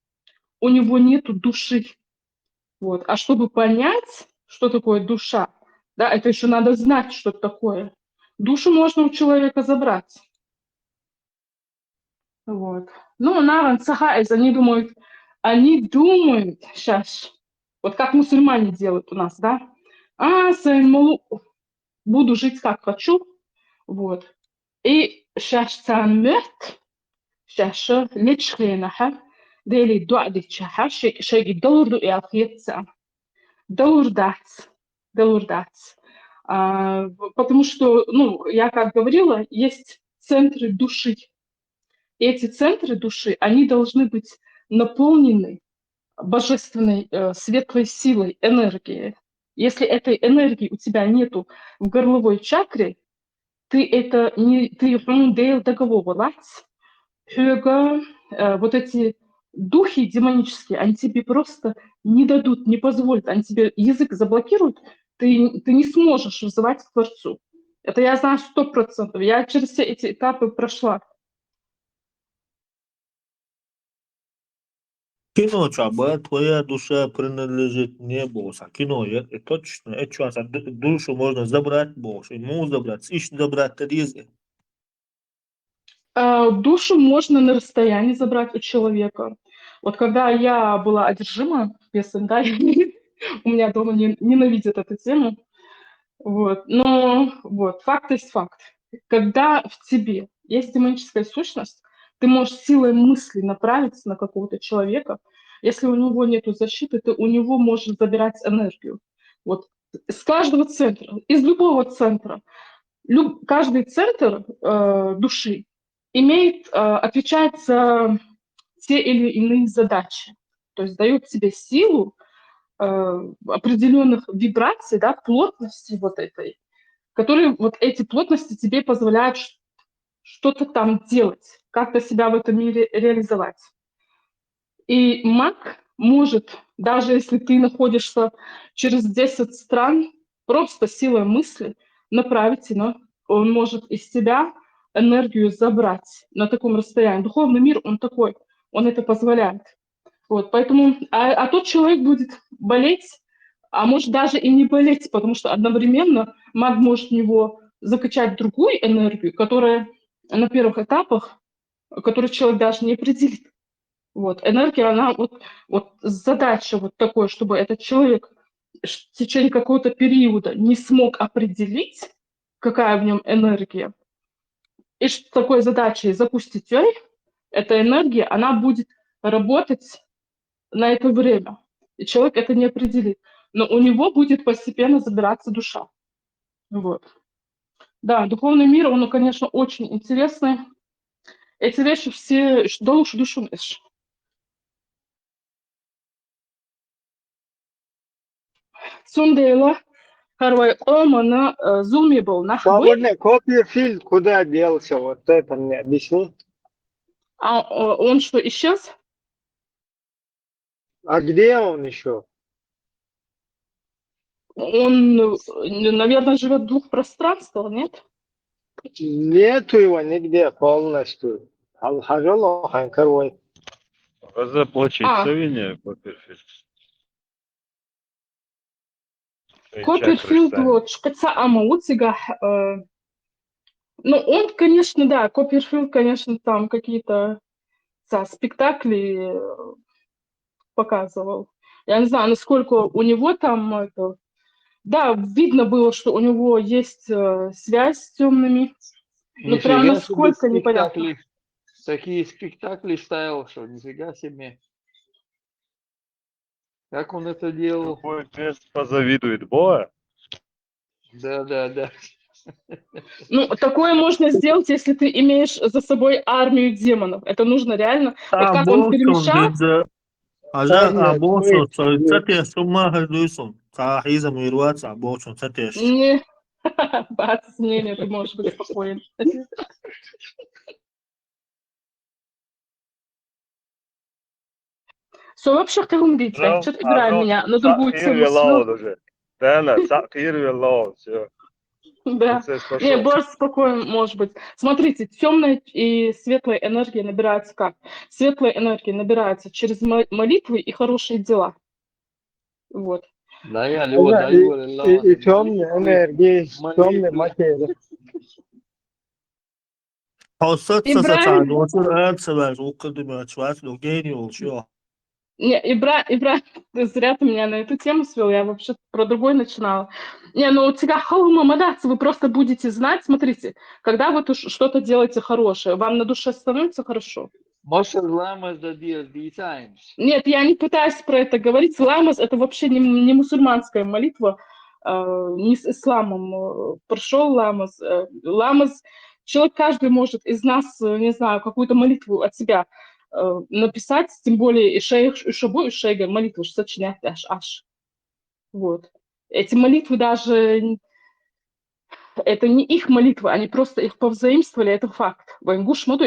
У него нету души. Вот. А чтобы понять, что такое душа, да, это еще надо знать, что это такое. Душу можно у человека забрать. Вот. Ну, Наран Сахаис, они думают сейчас, вот как мусульмане делают у нас, да, буду жить как хочу, вот. И сейчас лечхенаха, дели дуадичаха, шеги доллару и отъедца. Доллар дать. Потому что, ну, я как говорила, есть центры души. И эти центры души, они должны быть наполнены божественной светлой силой, энергией. Если этой энергии у тебя нету в горловой чакре, ты это не вот эти духи демонические, они тебе просто не дадут, не позволят, они тебе язык заблокируют, ты не сможешь вызывать к Творцу. Это я знаю 100%. Я через все эти этапы прошла. Кино, твоя душа принадлежит небу. Кино, это точно. Это душу можно забрать, Боже, ему забрать, ищ забрать резы. Душу можно на расстоянии забрать у человека. Вот когда я была одержима бесом, да, у меня дома ненавидят эту тему. Вот. Но вот, факт есть факт. Когда в тебе есть демоническая сущность, ты можешь силой мысли направиться на какого-то человека. Если у него нет защиты, ты у него можешь забирать энергию. Вот. С каждого центра, из любого центра. Каждый центр души отвечает за те или иные задачи. То есть дает тебе силу определенных вибраций, да, плотности вот этой, которые вот эти плотности тебе позволяют что-то там делать, как-то себя в этом мире реализовать. И маг может, даже если ты находишься через 10 стран, просто силой мысли направить, но он может из тебя энергию забрать на таком расстоянии. Духовный мир, он такой, он это позволяет. Вот, поэтому, тот человек будет болеть, а может даже и не болеть, потому что одновременно маг может в него закачать другую энергию, которая на первых этапах, которую человек даже не определит. Вот, энергия, она вот задача вот такой, чтобы этот человек в течение какого-то периода не смог определить, какая в нем энергия, и с такой задачей запустить ее, эта энергия, она будет работать на это время, и человек это не определит. Но у него будет постепенно забираться душа. Вот. Да, духовный мир, он, конечно, очень интересный. Эти вещи все душу меш. Сундейла, Харвай Омана, Зуми был нахуй. Свободный Копперфильд куда делся? Вот это мне объясни. А он что, исчез? А где он еще? Он, наверное, живет в двух пространствах, нет? Нету его нигде полностью. Заплачется вине Копперфильд. Копперфильд, вот, шпица Амаутига. Ну, он, конечно, да, Копперфильд, конечно, там какие-то спектакли показывал. Я не знаю, насколько у него там это... Да, видно было, что у него есть связь с темными. Но прям насколько непонятно. Такие спектакли ставил, что нифига себе. Как он это делал? Какой тест позавидует Боа? Да. Ну, такое можно сделать, если ты имеешь за собой армию демонов. Это нужно реально. Вот как он перемешал. Бац, не, ты можешь быть спокоен. Все, вообще, Ну, что-то играй ну, меня на другую сахир тему вилау свел. уже. Да, сахир вилау, все. Да. Процесс Не, пошел. больше спокоен, может быть. Смотрите, темная и светлая энергия набирается как? Светлая энергия набирается через молитвы и хорошие дела. Вот. Да, я его Да, даю, Аллах, и темная энергия, темная материя. Hausatsa Ибрагим, saçan, otur ölçüler, okudum ölçüler, geni oluşuyor. не, Ибра, ты зря ты меня на эту тему свел, я вообще про другой начинала. Не, ну у тебя халума мадаться, вы просто будете знать, смотрите, когда вы что-то делаете хорошее, вам на душе становится хорошо. Может, ламас да дизайн. Нет, я не пытаюсь про это говорить. Ламаз — это вообще не мусульманская молитва, не с исламом пришел ламаз. Ламаз, человек каждый может из нас, не знаю, какую-то молитву от себя написать, тем более и шейх, и шабу, и шейга, молитву сочинять аж. Вот. Эти молитвы даже, это не их молитвы, они просто их повзаимствовали, это факт. Вайнгуш Моду,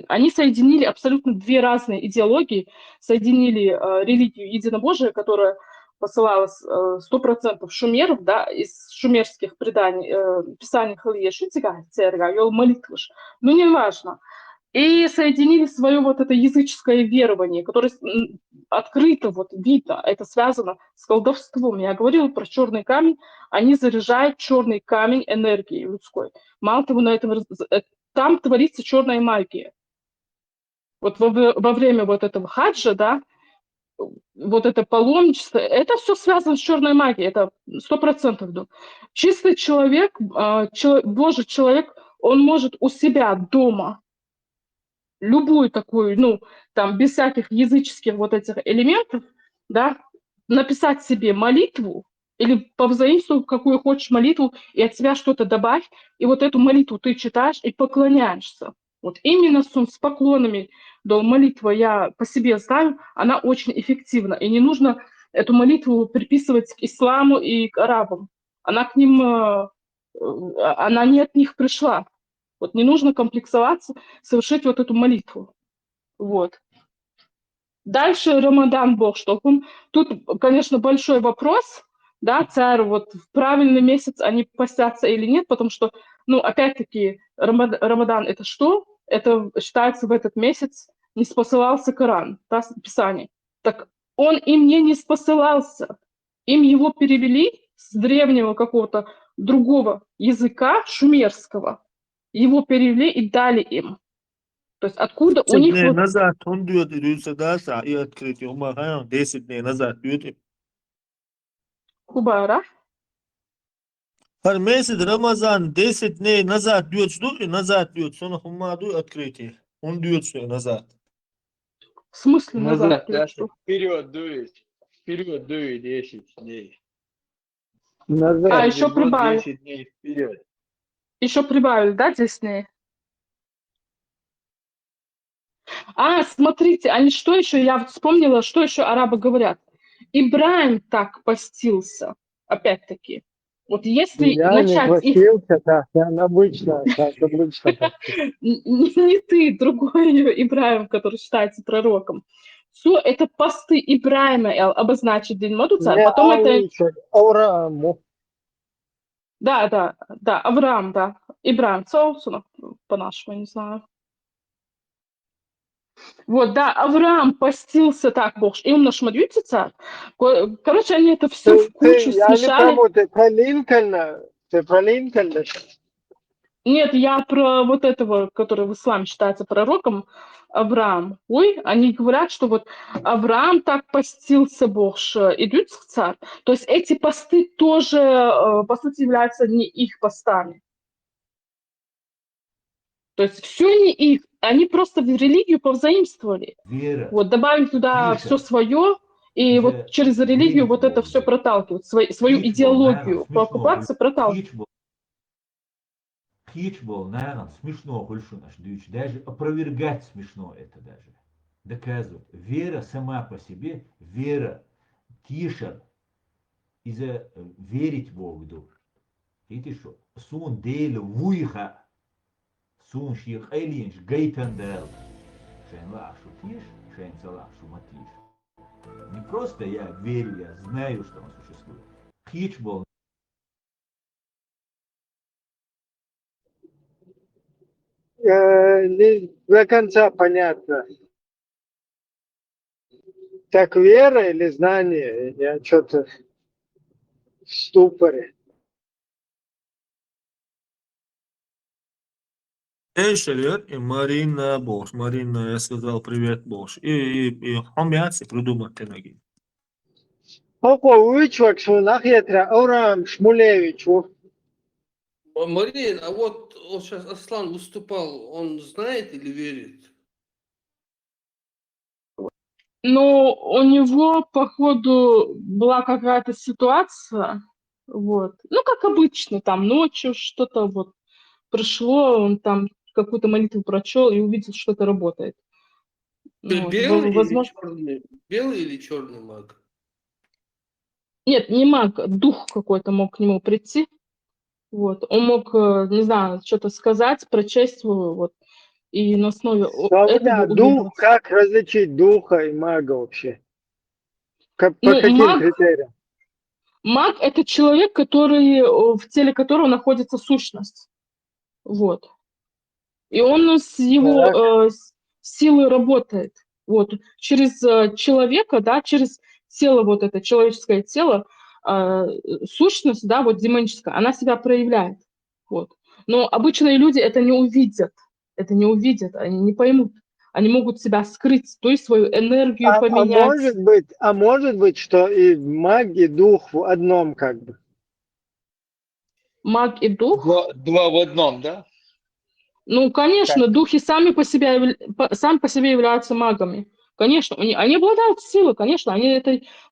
они соединили абсолютно две разные идеологии, соединили религию единобожия, которая посылалась 100% шумеров, да, из шумерских преданий, писаний Халиеши, молитвы, ну не важно. И соединили свое вот это языческое верование, которое открыто вот видно, это связано с колдовством. Я говорила про черный камень, они заряжают черный камень энергией людской. Мало того, на этом там творится черная магия. Вот во время вот этого хаджа, да, вот это паломничество, это все связано с черной магией, это 100%. Да. Чистый человек, Божий человек, он может у себя дома любую такую, ну, там, без всяких языческих вот этих элементов, да, написать себе молитву или повзаимствуй какую хочешь молитву и от себя что-то добавь, и вот эту молитву ты читаешь и поклоняешься. Вот именно с поклонами, да, молитва, я по себе знаю, она очень эффективна, и не нужно эту молитву приписывать к исламу и к арабам. Она к ним, она не от них пришла. Вот не нужно комплексоваться, совершить вот эту молитву. Вот. Дальше Рамадан Бог, что он... Тут, конечно, большой вопрос, да, царь, вот в правильный месяц они постятся или нет, потому что, ну, опять-таки, Рамадан это что? Это считается в этот месяц не спосылался Коран, да, Писание. Так он им не спосылался. Им его перевели с древнего какого-то другого языка, шумерского. Его перевели и дали им. То есть откуда у них Ne вот... nazar ton diyor diyorsa da sahi открытие ума, ha, 10 ne nazar diyor. Хубара. Her mescid Ramazan 10 ne nazar diyor, что назад diyor. Sonra ума diyor открытие. Он diyor что назад. В смысле Назад, назад? да, вперед дует. Вперед дует 10 дней. Назад. А, Каждый еще год прибавили. 10 дней вперед. Еще прибавили, да, 10 дней? А, смотрите, они что еще, я вот вспомнила, что еще арабы говорят. Ибраим так постился, опять-таки. Вот если Я не начать их... постился, да, я обычно, как обычно. Не ты, другой Ибраим, который считается пророком. Все это посты Ибраима обозначит день Мадуца, Не потом это... лучше, Аврааму. Да, Авраам, да. Ибраим, собственно, по-нашему, не знаю. Вот, да, Авраам постился так, Бог, и он наш царь. Короче, они это все в кучу Я не смешали. пойму, ты про Линкольна? Ты про Линкольна? Нет, я про вот этого, который в исламе считается пророком, Авраам. Ой, они говорят, что вот Авраам так постился, Бог, идут царь. То есть эти посты тоже, по сути, являются не их постами. То есть все не их, они просто в религию повзаимствовали. Вера. Вот добавили туда все свое, и вот через религию вот это все проталкивают, свою идеологию по оккупации проталкивают. Хич был, наверное, смешно больше наш дичь. Даже опровергать смешно это даже. Доказывать. Вера сама по себе, вера, тише, из-за верить Богу. تيجي شو سون ديل ويها سون شيخ أيلينش جيتن ديل شين لا شو تيش شين لا شو ما تيش не просто я верю, я знаю, что он существует. Хичбол. До конца понятно. Так вера или знание? Я что-то в ступоре. Эшелер и Марина Бош. Марина, я сказал привет, Бош. И хомяци придумать ноги. Попович, что нахетра, Авраам Шмулевич. Марин, а вот сейчас Аслан выступал, он знает или верит? Ну, у него, походу, была какая-то ситуация, вот. Ну, как обычно, там ночью что-то вот пришло, он там какую-то молитву прочел и увидел, что это работает. Ну, Белый или возможно... черный? Белый или черный маг? Нет, не маг, дух какой-то мог к нему прийти. Вот. Он мог, не знаю, что-то сказать, прочесть, вот. И на основе этого Дух, как различить духа и мага вообще? По каким критериям? Маг — это человек, который, в теле которого находится сущность. Вот. И он с его силой работает. Вот. Через человека, да, через тело, вот это человеческое тело, сущность, да, вот демоническая, она себя проявляет. Вот. Но обычные люди это не увидят. Это не увидят, они не поймут. Они могут себя скрыть, то есть свою энергию поменять. Может быть, что и маг, и дух в одном как бы. Маг и дух? Два в одном, да? Ну, конечно, духи сами по себе являются магами. Конечно, они обладают силой, конечно, они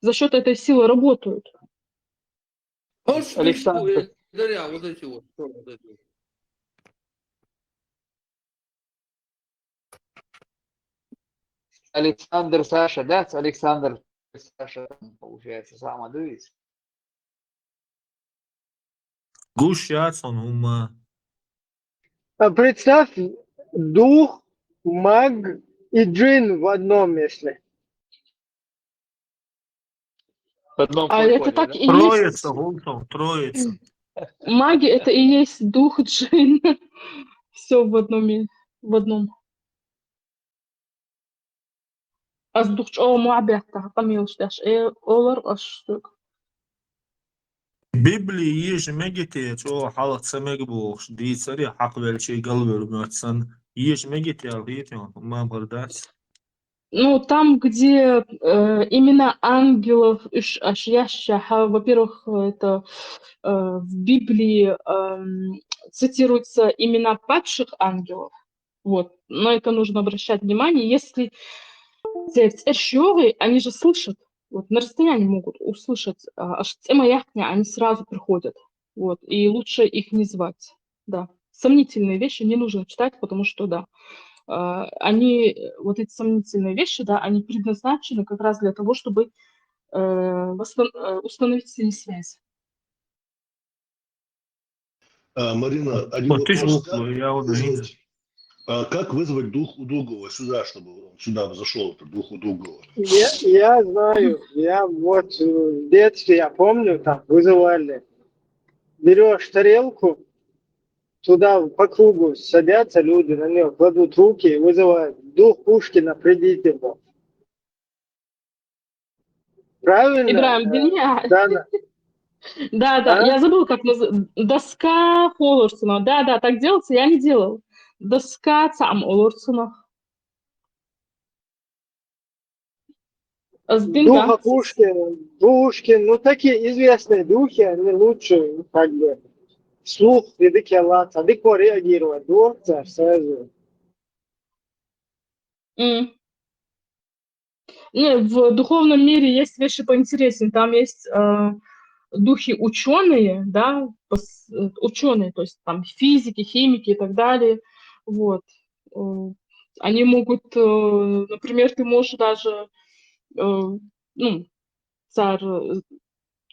за счет этой силы работают. Александр. Дарья, вот эти вот. Александр Саша, да? Александр Саша, получается, сам Адуис. Гущаться он ума. Представь, дух, маг и джин в одном месте. В одном это так и Троица, есть. Гулсон, троица. Маги — это и есть дух, джин. Все в одном. أصدق ما عبرتها قميص داش أولر أشتك. Библии ежемегите, что халат самегбуш, ди цари хак велчи галвер мёцан, ежемегите алгите, ма бардас. Ну, там, где имена ангелов, во-первых, это в Библии цитируются имена падших ангелов, вот, но это нужно обращать внимание, если они же слышат, вот, на расстоянии могут услышать, они сразу приходят, вот, и лучше их не звать, да. Сомнительные вещи не нужно читать, потому что, да, они, вот эти сомнительные вещи, да, они предназначены как раз для того, чтобы установить с ними связь. Марина, один вопрос. Как вызвать дух Удугова сюда, чтобы он сюда взошел, этот дух Удугова? Я знаю, я вот в детстве, я помню, там вызывали. Берешь тарелку, туда по кругу садятся люди, на нее кладут руки и вызывают. Дух Пушкина, придите его. Правильно? Ибраим, да, я забыл, как называется. Доска Холорсона. Да, так делается, я не делал. Доска Цам Олорсона. Духа Пушкин, ну такие известные духи, они лучше, как бы, слух, язык Аллаха, адекватно реагировать, дворца сразу. Не, в духовном мире есть вещи поинтереснее. Там есть духи ученые, да, ученые, то есть там физики, химики и так далее. Вот. Они могут, например, ты можешь даже, ты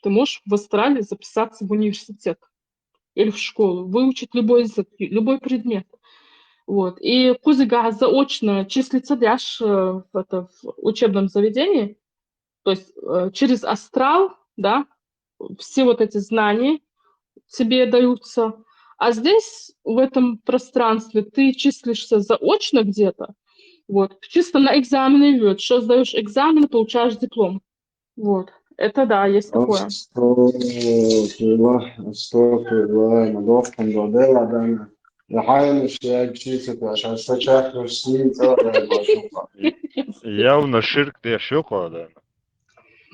можешь в Австралии записаться в университет. или в школу, выучить любой язык, любой предмет. Вот. И кузыга заочно числится дяш в учебном заведении, то есть через астрал, да, все вот эти знания тебе даются. А здесь, в этом пространстве, ты числишься заочно где-то, вот, чисто на экзамены идет. Что сдаешь экзамен, получаешь диплом. Вот. Это да, есть такое. Явно ширк te šokolādē.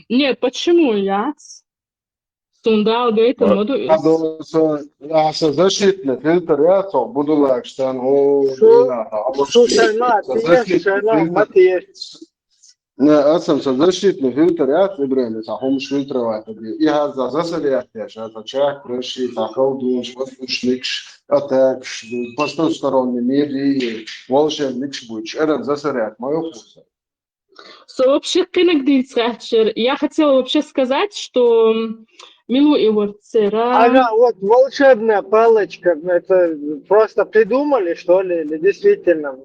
Нет, почему я? Сундал говорит, моду. Ja se zaštitne filter, ja to budu lakštan. Ne, sam sa zaštitni filter, ja te brem, sa homiš filtrovati. I za zasalijateš, a čak prši, tako duš, vaslušnikš, atakš, посторонний мир и волшебник будешь. Это засорять мою вкус. Вообще, я хотела вообще сказать, что Милу и Ворцера. Ага, вот волшебная палочка, это просто придумали, что ли, или действительно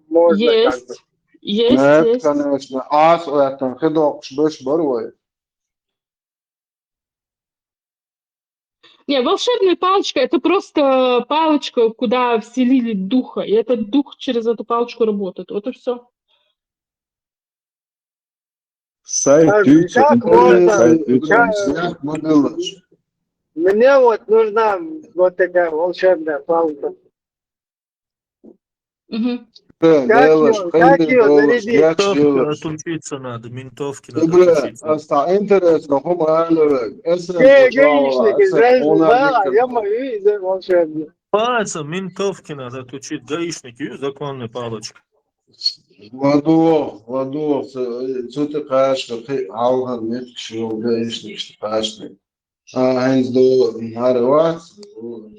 можно есть, как бы? Есть, Нет, есть. конечно. А с этим хидок шбеш борой. Не, волшебная палочка — это просто палочка, куда вселили духа, и этот дух через эту палочку работает. Вот и все. Как можно? Мне вот нужна вот такая волшебная палка. Как ее зарядить? Отучиться надо, ментовки надо Добре, отучиться. интересно, Гаишник, Израиль, да, я мою из волшебную. Пальцем ментовки надо отучить, гаишники и законная палочка. Владу, цуты кашка, алгар, меткшил, гаишник, кашник. Heinz do Harvard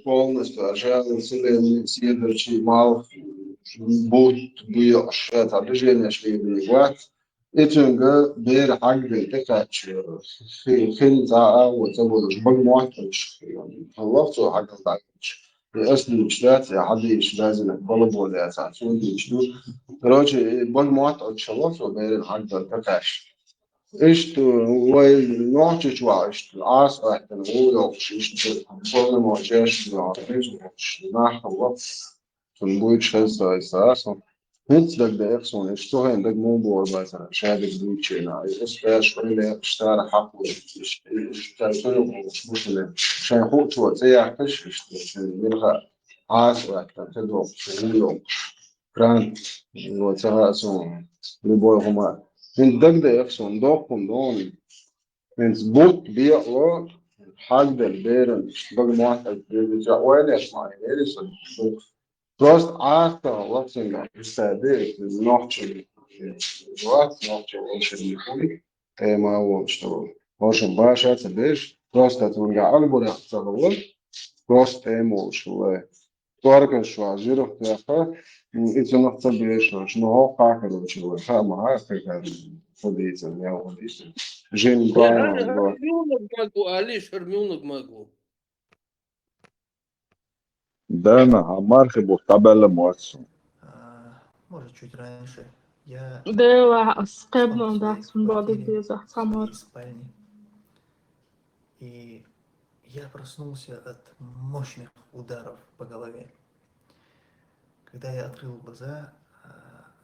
полностью ожидал вселенной следующий мал будет бьешь это движение шли бегать этим га бер хагбе такач хин за вот забыл мجموعة الله تو حاجة такач أصل مشلات عادي لازم بلبول يا سعسون يشتو короче مجموعة الله بير حاجة такач إيش نوعش إيش عاص واحد نقول إيش صار ما جاش إيش نحن وقت تنبويش هذا إساسا هنت لك ده إخسون إيش تو هين ده مو بور مثلا شهادة دوتشينا إيش فاش ولا اشترى حقه إيش تعرفون إيش مثلا عشان يخوض شو زي عكش إيش يلغى عاص واحد تدوق يوم كرانت وتهاسون لبوي هما من دقدق يخصون دوقهم دون من زبوط بيقلو حاجة البيرن بقى معتد وين يسمع يليس بروست عاقة وقتنا يستعدي نوحش الوقت نوحش وش اللي ما هو اشتغل وش باشا تبيش بروست تونجع قلبه يحتغل بروست ايمو شو توركن شو عزيرو تاخا إذا نحصل بيش شنو هو قاعد وشو فما هاي فديت يا فديت جين براين Шермюнок могу, Али, шермюнок могу. Дана, а мархи бух табелла муатсу. Может, чуть раньше. Я Да, скребно, в да, своей сумбады квартире, без в своей спальне. И я проснулся от мощных ударов по голове. Когда я открыл глаза,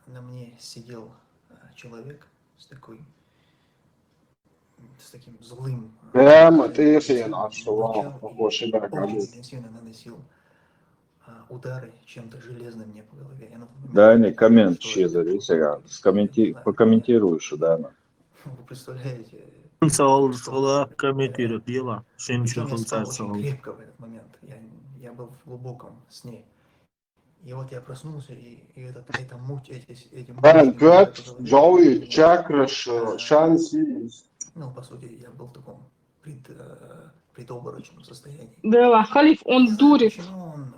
на мне сидел человек с таким злым. прямо ты фен отшивал похож да Интенсивно наносил удары чем-то железным мне по голове. Да, не коммент чезари, сега, покомментируешь, да. Вы представляете? Солла комментирует дела. Причем я спал очень крепко в этот момент. Я был в глубоком сне. И вот я проснулся, и эта муть, эти Гад, Джоуи, чакраш, шанси. Ну, по сути, я был в таком предобморочном состоянии. Да, Халиф, он дурит. Он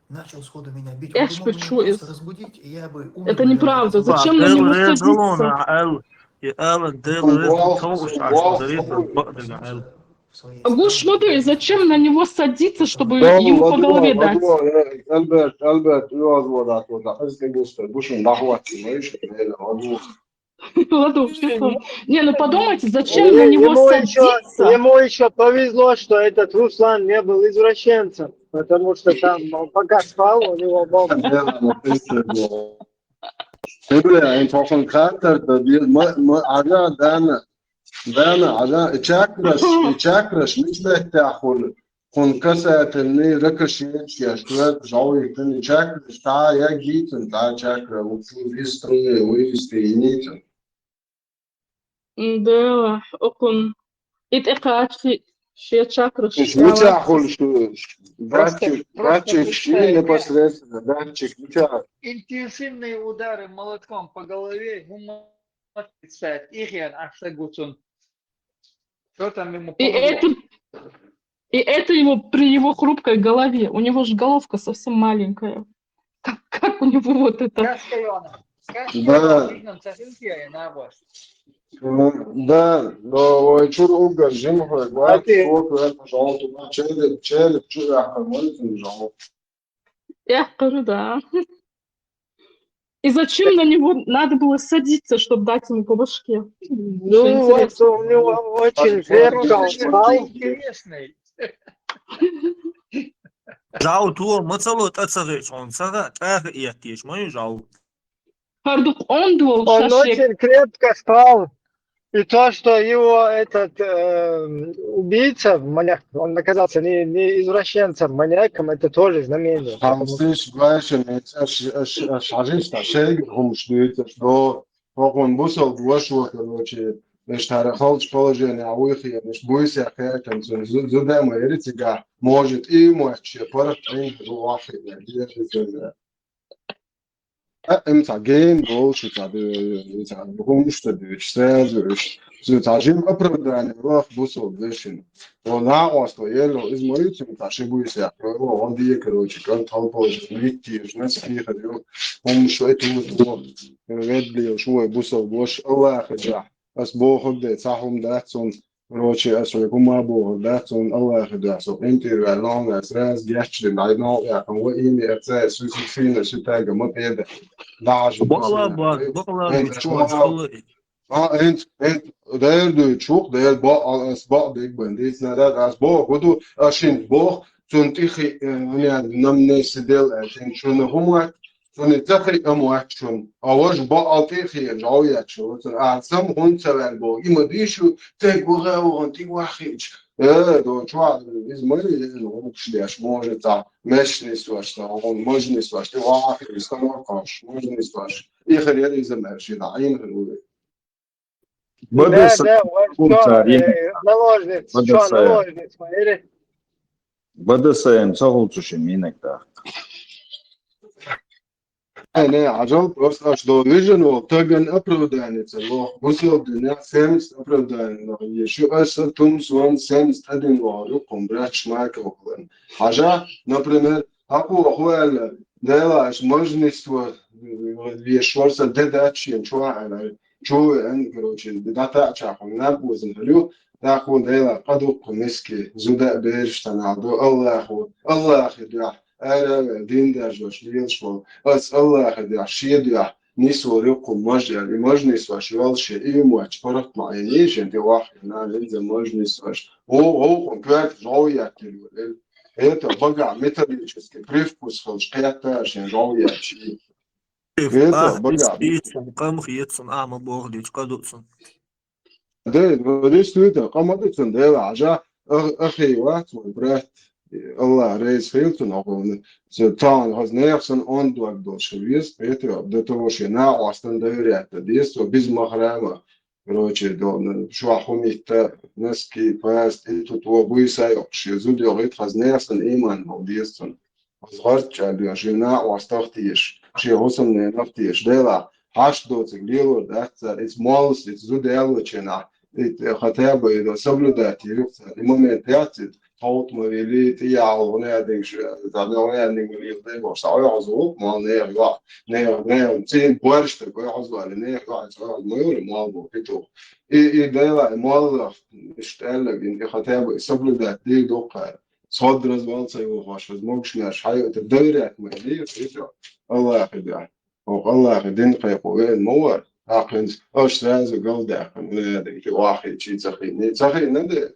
начал сходу меня бить. Я Он мог меня шпичу из... просто разбудить, и я бы умер. Это неправда. Зачем на него садиться? в своей Вот стране, смотри, зачем на него садиться, чтобы Doğru, ему по голове дать? Elbet, yazmadan sonra azıcık göster. Bu şimdi lahvatçı mı? İşte neyle oldu? Ладно, все. Не, ну подумайте, зачем на него садиться? Ему еще повезло, что этот Руслан не был извращенцем, потому что там он пока спал, у него был... Ne bileyim, en çok karakter da bir aga dana aga çakraş misbet tahul kon kasatni rakashiç yaşlar jawitin çakraş ta ya gitin ta çakra bu istri o isteyinit. Да, окон. Это качи, ще чакра, Ne tahul şu dатчик şey непосредственно dатчик bıçak. Интенсивные удары молотком по голове, ему может представить, Ихьян Ашагуцун. Что там ему помогло? И это его при его хрупкой голове. У него же головка совсем маленькая. Как у него вот это... Да, но чур угар жимхой, вот это, пожалуйста, челеп, молитву, пожалуйста. Я говорю, да. И зачем на него надо было садиться, чтобы дать ему по башке? Ну, вот у него очень крепко он спал. Интересный. Жау туо мацало тацареч, он сага трага и отъешь, мою жау. Пардук, он думал, Он очень крепко спал. И то, что его этот убийца, маньяк, он оказался не извращенцем, маньяком, это тоже знамение. Hamsiş başım şarjista şey humşluydu do okun bu sol boşu короче штарахалч положение а выхи наш бойся хэтен задам эритига может и моч парат ин вахи да امتى جيم بولش تاع humştu işte Zutažim opravdanje vrh busov dešin. Ona ostoje izmoriti ta še boji se. On die короче, kan talpo zmiti, ne spiha jo. Što je tu vedli što je busov boš Allah ja. As boh de sahum datson короче, as je kuma boh datson Allah ja. So inter long as ras gestri I know ja kan we in er su fina se taga mo pede. Dajo. Değerli çok değer asbab büyük bende snarar asbab kodu aşin bo tuntihi yani namne sidel aşin şunu humat şunu tahi amuat şun avaj ba altihi jawiyat şun asam hun seven bo imadishu tek bu on ti wahiç do çuar izmali onu kişileş može ta meşni svaşta on možni svaşta wahid istanor kaş možni svaş ihir izmer şidain hulu Да, наложниц, что наложниц, смотри. BDSM сагулчуши минекта. Ne, acayip просто что vision o tagan оправдается, но busov dünya sems оправдание, еще asa tum swan sems tadin varu kombrach marka oklan. Haja, например, aku ahwal dela is možnistvo vješvorsa dedačien čuana. شو ان كروتشي داتا تشاخون نابوز نلو تاخون ديلا قدو قمسكي زودا بيرش تنعدو الله خدع انا دين درجوش ليلشو بس الله خدع شيدع نيسو ريقو مجر مجنس واش والشي ايمواتش فرق معينيش انت واحد انا انت مجنس واش هو كومبليت جويا كيلو это бага металлический привкус холшкета عشان جويا شيء это бага قام خيتسن أعمى بوغليش قدوسن. ده действительно قامدتن ده عجا أخي وقت وبرات الله رئيس فيلتون أقول تان هز نيرسن أن دوك دول شويس بيتر ده توشي نا أصلا ده ريت ديس وبيز مخرامة короче دون شو حميت نسكي باست إتو تو بويسا يقشي زود يغيت هز نيرسن إيمان هو ديستن صغرت شادو عشنا أستغتيش شيء وصلنا نفتيش ده Hash dots glilo that's it's malus it's zudelo chena it khataba ido sabludati ruksa المهم تاعت Hout Marili, Tial, Nerdings, dat Nerding Marili, was zo, maar nee, 10 borsten, was wel, nee, was miljoen, maar toch. Ideeën, maar stellen, in gaat hebben, supplement, die toch. صدر زمان سيوخاش ممكن حياة الدورة مالية فيها الله يخدع والله يخدين قيقوين مور عقل أش راز وقل داخل من واحد شيء سخين سخين ندى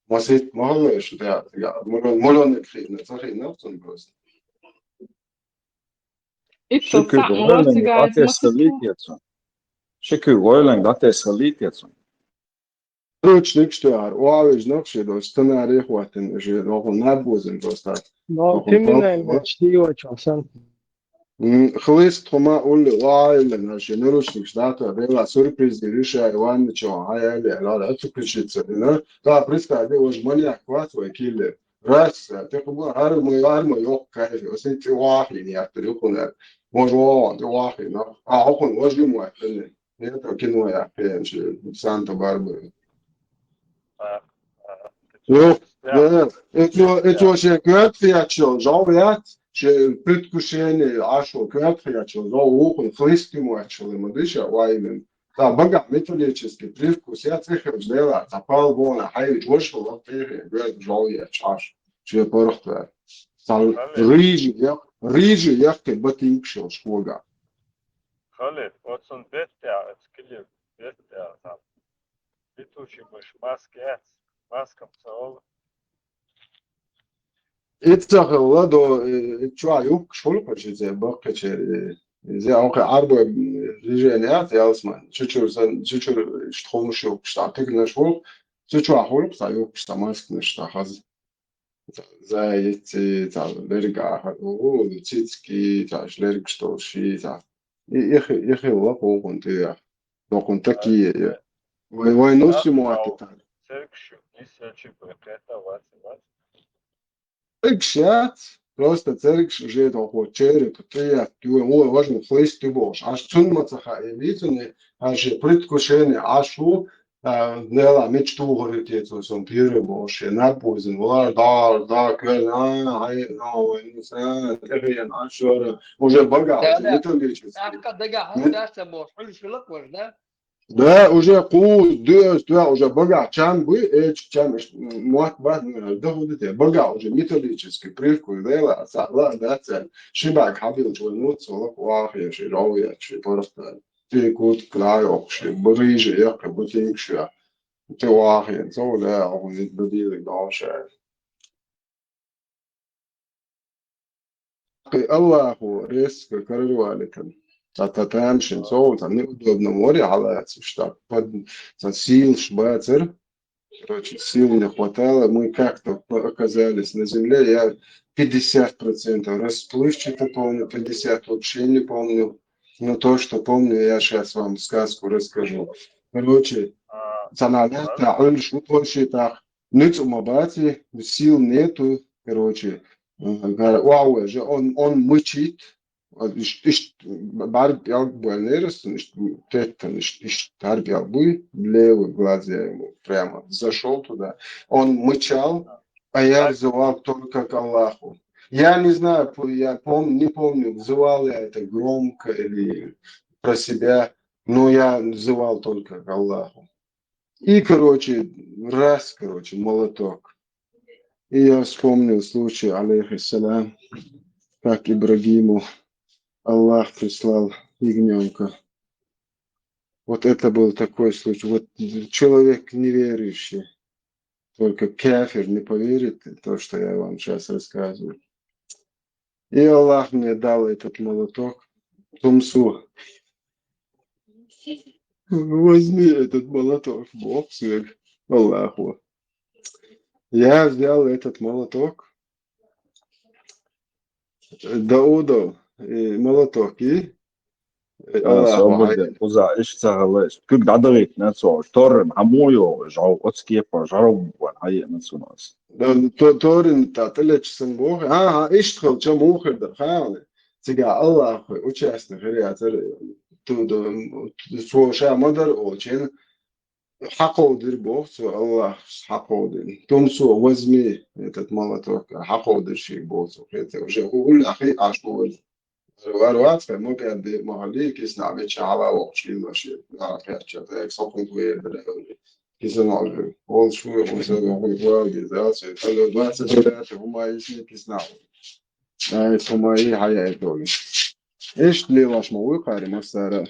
ما سيت ما هو إيش ده مرون نخين سخين نفسه بس شكل غويلنج غاتي سخليت يتسون شكل غويلنج غاتي سخليت يتسون Ruč nikšķēr, oāviž nokšķiedos, tanāri iehvatin, no nabūzim tos tā. No, krimināli štīvočos. خلصت خما أقول له وايل أنا شنروش نكشتاته بيلا سوربريز ريشة وان شو هاي اللي على أتوقع شيء تسمينا تا بريستا دي وجماني أكوات وكيل راس تقبل هرم يوك كيف وسنت واحد يعني أتريقنا مجوان واحد نا أكون وجه موحد نيتا كنوا يا بينش سانتا باربرا يو إتو شكوت في أشياء جوابات предвкушение ашо кратко за ухо христиму ачелы мадыша ваймен да бага металлический привкус я цехер сделал запал вон хай вышел от их говорит жолия чаш че порохта сал рижи я к батинкшел школга Халет вот он бетя скиле бетя там битучи мыш маскам саол اتخذ до شو يوك شغل كش زي بقى زي أوك عربة رجالات يا اسمع شو اشتخون شو اشتعتك نشوف شو أحول بس يوك اشتماسك نشتخذ زي تاع لرجع هو تيتسكي تاع لرجع شتوشي تاع يخي الله هو كنت يا لو كنت كي وين نص مواتي سيركشو نسيتش بقيتا وات Экшат, просто церкш уже того череп, ты его важно флейс ты бош. Аж цунмацаха элитуне, аж предвкушение ашу, нела мечту говорит это сон пире бош, на позин, да, кверна, ай, no, не знаю, это ашу уже богат, металлический. أعتقد دقة هذا سبوش حلو شو لك وش ده Да, уже кус, да, уже бога, чам бы, чам, муат бад, да, вот это, бога, уже металлический привкус, да, сала, да, цель, шибак, хабил, что ну, целок, вах, я ши, рау, я ши, просто, ты кут, край, ох, ши, брыжи, я, как бы, ты ши, ты вах, я, цо, да, ох, не бедили, да, ши. Аллаху, резко, королеваликом. Татамшин, солнце, неудобно море, але что сил шбацер, короче, сил не хватало, мы как-то оказались на земле, я 50% расплывчато помню, 50% вообще не помню, но то, что помню, я сейчас вам сказку расскажу. Короче, саналета, он шуточи так, ниц умабати, сил нету, короче, вау, же он мычит. Барб Ялбуэльнерс, Барб Ялбуй, левый глаз я ему прямо зашел туда. Он мычал, а я взывал только к Аллаху. Я не знаю, я не помню, взывал я это громко или про себя, но я взывал только к Аллаху. И, короче, молоток. И я вспомнил случай, алейхиссалям, как Ибрагиму Аллах прислал ягненка. Вот это был такой случай. Вот человек неверующий, только кафир не поверит в то, что я вам сейчас рассказываю. И Аллах мне дал этот молоток. Тумсу. Возьми этот молоток, Бог свой, Аллаху. Я взял этот молоток, Даудов, молоток и صوب وزا إيش سهلاش كل عدريت نسوا تورن عمويو جاو أتسكيبا جارو وعي نسوناس Торин тателеч съм Бог. Иштрал че мухер да хане. Сега Аллах участник рядер ту до своша модер очень حقودر بوخ الله حقودر تمسو وزمي تتملتوك حقودر شي بوخ وجه ولا أخي عشقول الوقت فممكن بمحلي كيس نعمل شعبا وقشي ماشي نعرف شيء صفن طويل بالأول كيس نعرف أول شوي ومثلا يقول واجد ذات قالوا الوقت ثلاثة هما يشي كيس نعرف هما هي حياة دولي إيش ليه واش موي قاري مسارة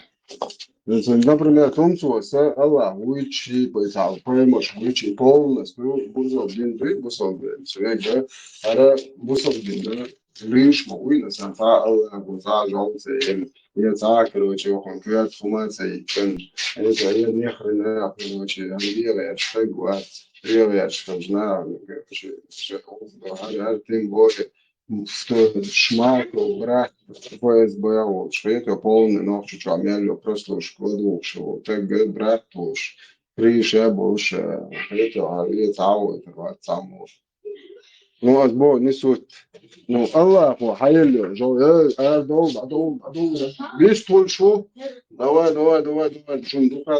например, Томсу, Allah, which is our famous, which is Paulus, Bus of Din, Bus of the Swagger, Ara Bus of Din, Rish, Mowinus, and Allah, Gozaj, all say, yes, I could which you compare to my say, and it's a real near which is really a shag what really a shag now, I think what. Шмаку, брать, ФСБ, вот, что это полный ночь, что амелю просто уж кладу, что так говорит, брать, уж крыша больше, это, а это, это, самого. Ну, а сбор не суть. Ну, Аллаху, хайли, дол, видишь, твой шо? Давай, шум духа,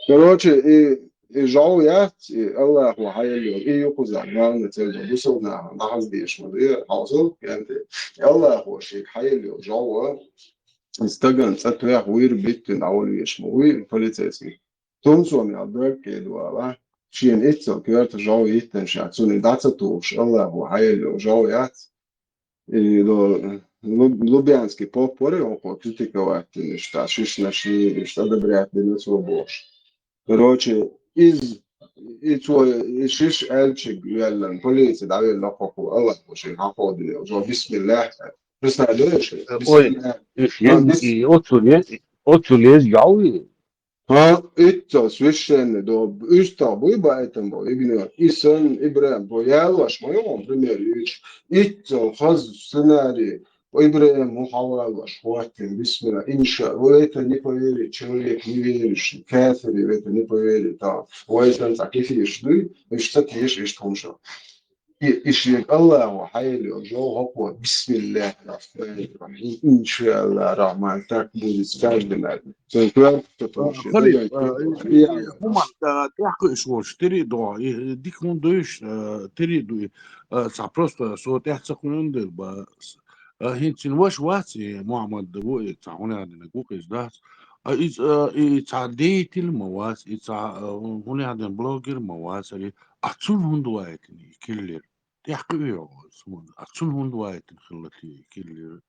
короче, и жал я, Аллаху, хайли, и юкуза, главное, цель, бусовна, нахаздишь, мадыр, حاصل, يعني Аллаху, شيء хайли, жал, استجن ستوح وير بيتن أول يشموي полицейский. Томсу من عبدك كده شين إتسو كيرت جاو يتن شاتسوني داتا توش الله هو حيل جاو يات لوبيانسكي بوبوري oko kritikovati šta šišnaši šta da brate na svoj boš. Короче, i tvoj šiš elčig jelen polici da je lako Allah boši hakodili jo bismillah. بس معلش Otsulez yavi. Ha, ito svišen do usta bojba etem bo igno isen Ibrahim bo yalash moyo primer iç ito haz scenari bo Ibrahim muhawalash хватит bismillah inşa ve это не поверит человек не верующий кафир в это не поверит да وإذا تعرف إيش دي إيش تكيش إيش تمشى إشيك الله وحيل وجو هو بسم الله الرحمن الرحيم إن شاء الله الرحمن تقبل استجدنا سنكون خلي هما تحكي شوش تريدو ديك من دوش تريدو صح просто صوت يحسقون دل بس هنتين واش واتي محمد دبو تعاون عندنا كوكيز ده تعديت المواس هنا عندنا بلوجر مواس اللي أتصل هندواتني كلر تحكي اسمه أتصل هندواتني خلتي كلر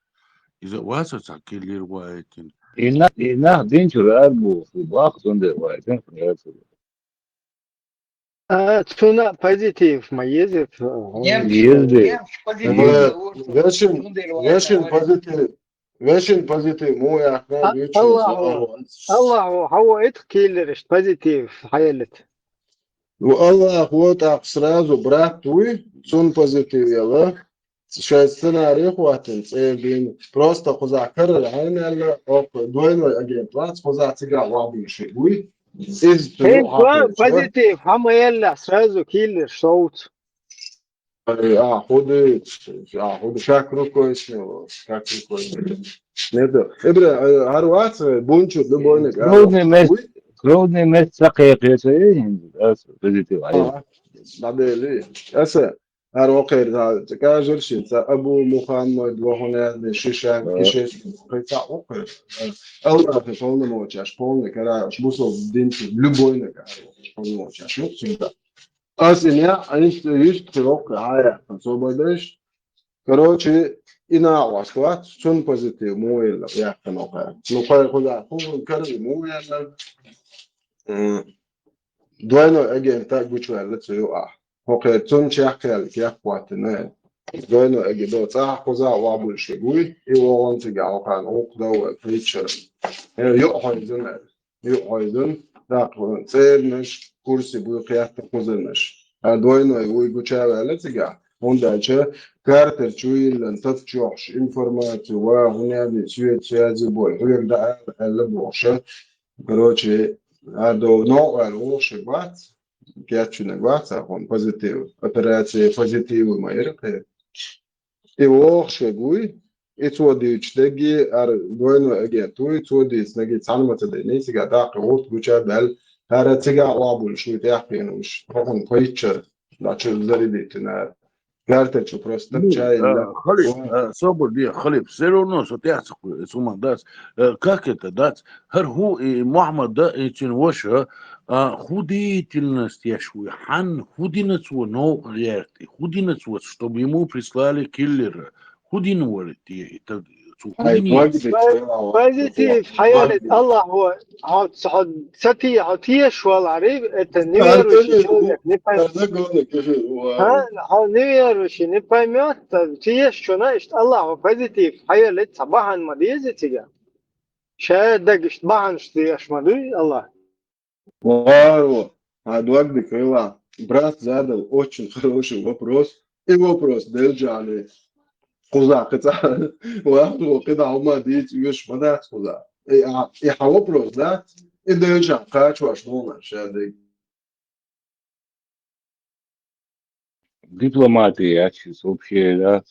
إذا واسع كلر واتن إنه دينشر أبو في باخ سندر واتن تسونا позитив ما يزت Вешен позитив, мой ахна الله هو إتكيلرش позитив حيلت. والله هو сразу брат твой, сон позитив يلا. شايف سيناريو واتن بين просто خذا كرر عين دوينو أجين بلاتس خذا تجا وابي شيء وي позитив هم يلا сразу كيلر صوت. خذ شاكرو كويس نبدأ إبرة هروات بونشو دبونك كرودني مت سقيق يسوي بزيتي عليه بعدين ليه أسا هروقير هذا كاجر شيء أبو محمد وهنا شيشان كيشيش قيتا وقير الله في فون موتش فون كرا بوسو دينتي لبوينك فون موتش شو كذا أصلًا أنت يشترك هاي فصوبدش كروتشي إنا واسكوات شون بوزيتيف مو إلا يا كنوكا نوكا خدا هو كرر مو إلا دوينو أجين تاجوش ولا تسيو هوكي تون شاكل كيا قواتنا دوينو أجي دو تاع خدا وابول شغوي يوون تجاو كان أوكدو فيتشر يوحيدن داخل سيرنش كرسي بوقيات تقوزنش دوينو يوجوشا ولا تجا هونداچه كارتر چويل تفتشوش انفورماتيو وهنا بسويت سيازي بول غير ده اللبوشه كروتشي هادو نوع الوش بات كياتشنا بات هون بوزيتيف اوبراتي بوزيتيف ما يرقى ايوش غوي اتو ديچ دغي ار دوينو اگي توي تو ديس نگي تعلمت دي نيسي غدا قوت بوچا دال هذا تجا وابو شو تيحكي مش هون كويتشر لا شو دريدتنا قالت شو просто чай Халип, свободе, Халип, все равно, что ты с ума даст. Как это дать? هو محمد ده يتنوش худительность яшуя, хан худинец но лерти, худинец чтобы ему прислали киллера, худин ولتي это بوزيتيف حياة الله هو عاد صعد ستي عطيه شو العريب التنوير وشي ها النوير وشي نفهمت تيه شو نايش الله هو بوزيتيف حياة صباحا مديزة تيجا شادك اشتباحا اشتياش مدوي الله Вау, Адуагды Крыла. Брат задал очень хороший вопрос. И вопрос держали. Куза, хотя вахту, когда ума дить, веш мадат куза. И вопрос, да? И держал, качу, что у нас шадык. Дипломатия, вообще, да.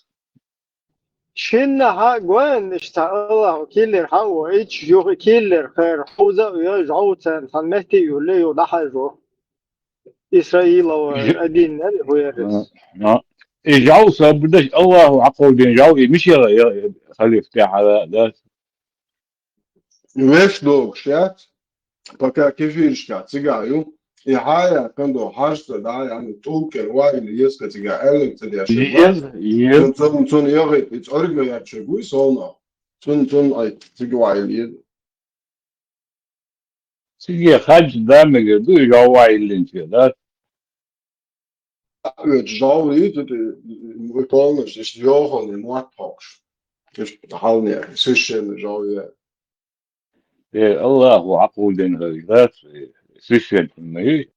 شنها ها جوان اشتاق الله كيلر هاو اتش يو كيلر خير حوزة ويرجعوا تنمهتي يولي يضحجوا إسرائيل وأدين هو يرس يرجعوا بدش الله عقول يرجعوا مش خلي يفتح على ده Веш долг шат, пока кефиршка цигаю, и хая, когда хашта, да, я тулкер, вайли, еска цига, элек цидя шева, цун йогит, it's орго я чегуй, солно, цун ай, цига вайли. Цига хадж даме герду, йога вайли, да. Het zou niet, we komen, het is johan in Moathox. Dus hou niet, zusje, zo je. الله عقول دين غيرات سيشن مي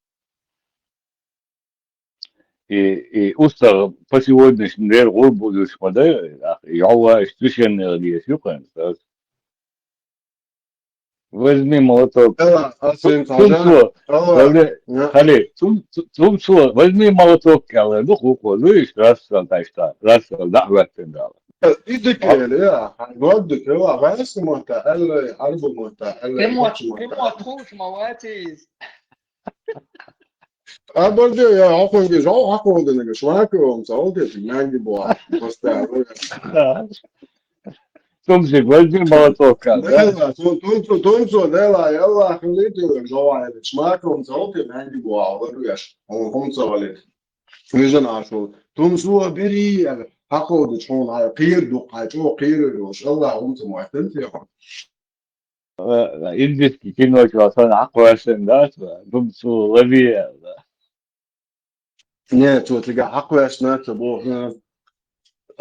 и устав по сегодняшнему дню глубоко смотрю, я сиشен не сюкан. Возьми молоток. Возьми молоток, кале, духу, видишь, раз дعوة تندال. إيدك يا ودك هو غاس متألّ حرب متألّ كم تخوش مواتيز برضه يا عقل جو عقل ده شو هاكم صوتي في مانجي بوا مستعمل تمسك возьми молоток. لا تونسو لا يلا خليته جو على شماكم صوتي مانجي بوا ورويش هم صوالي فيجن عاشو تونسو بري حقود شلون هاي قير دوق جو قير وش الله هم معتل فيهم يلبس كأنه شخصان عقوى سندات بمسو غبية не то تلقى عقوى سنات بوه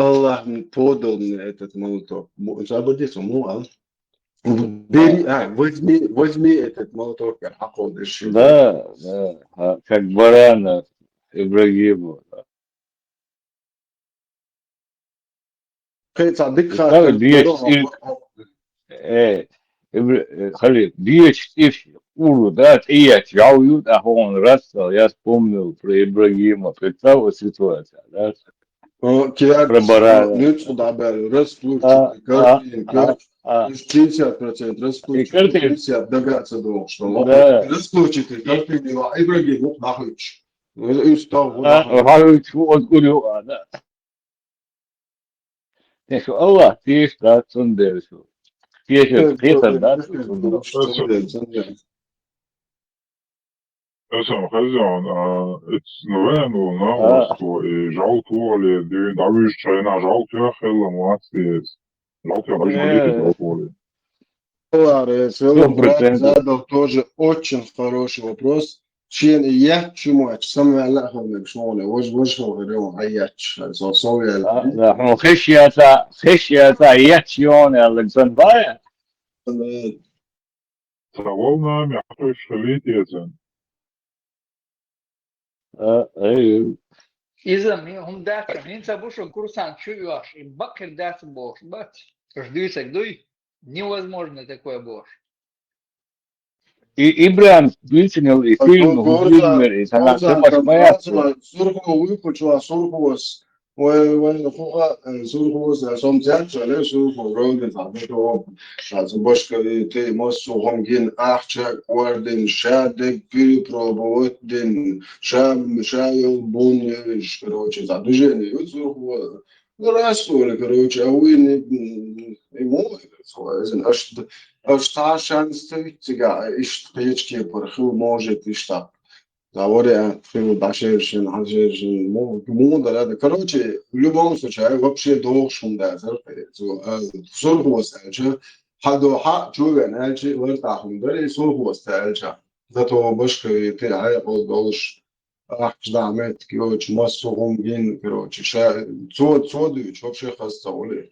الله من بودل من этот молоток забудешь муал бери возьми этот молоток عقود الشيء да как барана Ибрагиму خلي дичь уру, да, и я чаю, а он раз, я вспомнил про Ибрагима, представил ситуацию, да. Про барана. Нет, сюда бери, расплывчатый, картин, 50%, расплывчатый, 50%, догадаться думал, что расплывчатый, картин, Ибрагим, нахуй. И встал, нахуй, вот курю, да. Нехо, Allah, тиеш, да, цундершу. Тиеш, тиеш, да, цундершу. Esam Hazian, it's November now, so žal toli, davišća je na žal tjahela, mlaci, žal tja baš žal toli. Брат задал тоже очень хороший вопрос. Чем я чему самое лахом шмоне, вышел говорю, аяч, соуя. Да, хешията ячион Александр. Savol nami, šalitiezen. إذا هم داخل هين سبوش كورسان شو يواش بكر داس бош, бац, ждуйся дуй, невозможно такое бош. И Ибран выценил и фильм, и она все посмеялся. Сурхова выпучила, Сурхова وخوها سوق سومتات ولا سوق رولد عملوا شاز باش تي ماسو همجين أخشى وردن شادك في بروبوت دين شام شايل بون كروتش زادوجين يوزو راسول كروتش أوين مو إذن أشتاشان ستيجا إشتقيش كي برخو موجة إشتاق Говоря, фильм Дашевшин, Хажевшин, Муда, да, короче, в любом случае, вообще должен, да, сургос, хадо ха, чувен, вертахун, да, и сургос, зато башка, ты, я должен, да, мет, короче, массу гумгин, короче, цодуч, вообще хастаули.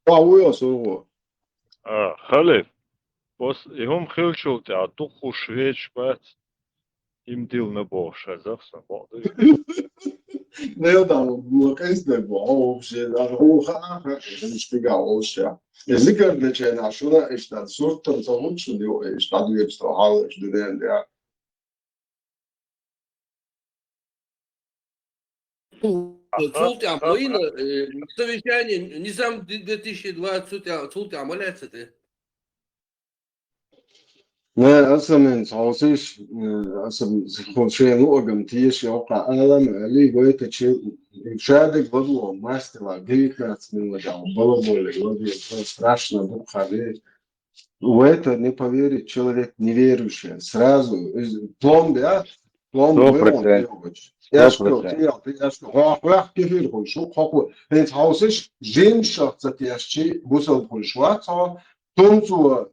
Уя сургос. خلف بس هم خیلی شلته تو خوشویش باید им дил на больше, завтра буду. Не, да, локейсне вообще, да, уха, не шпигал вообще. Языкар дече нашуна, ишта суртом замучу, ишта дуется, хал, ишдуден, да. Цултя моина, совещание, не сам 2020 цултя моляться ты. 네, أصلاً صوصيش أصلاً خلشي نوعهم تيش يوقع عالم اللي قويت تشي شادك بدو ماستلا جيت ناس من وجهه балаболы вроде страшно духове. В это не поверит человек неверующий. Сразу пломб, да? Пломб он делать. Я что, ах, кефир шо какой. Это хаусиш женщина, цатящий бусал пульшва, тонцу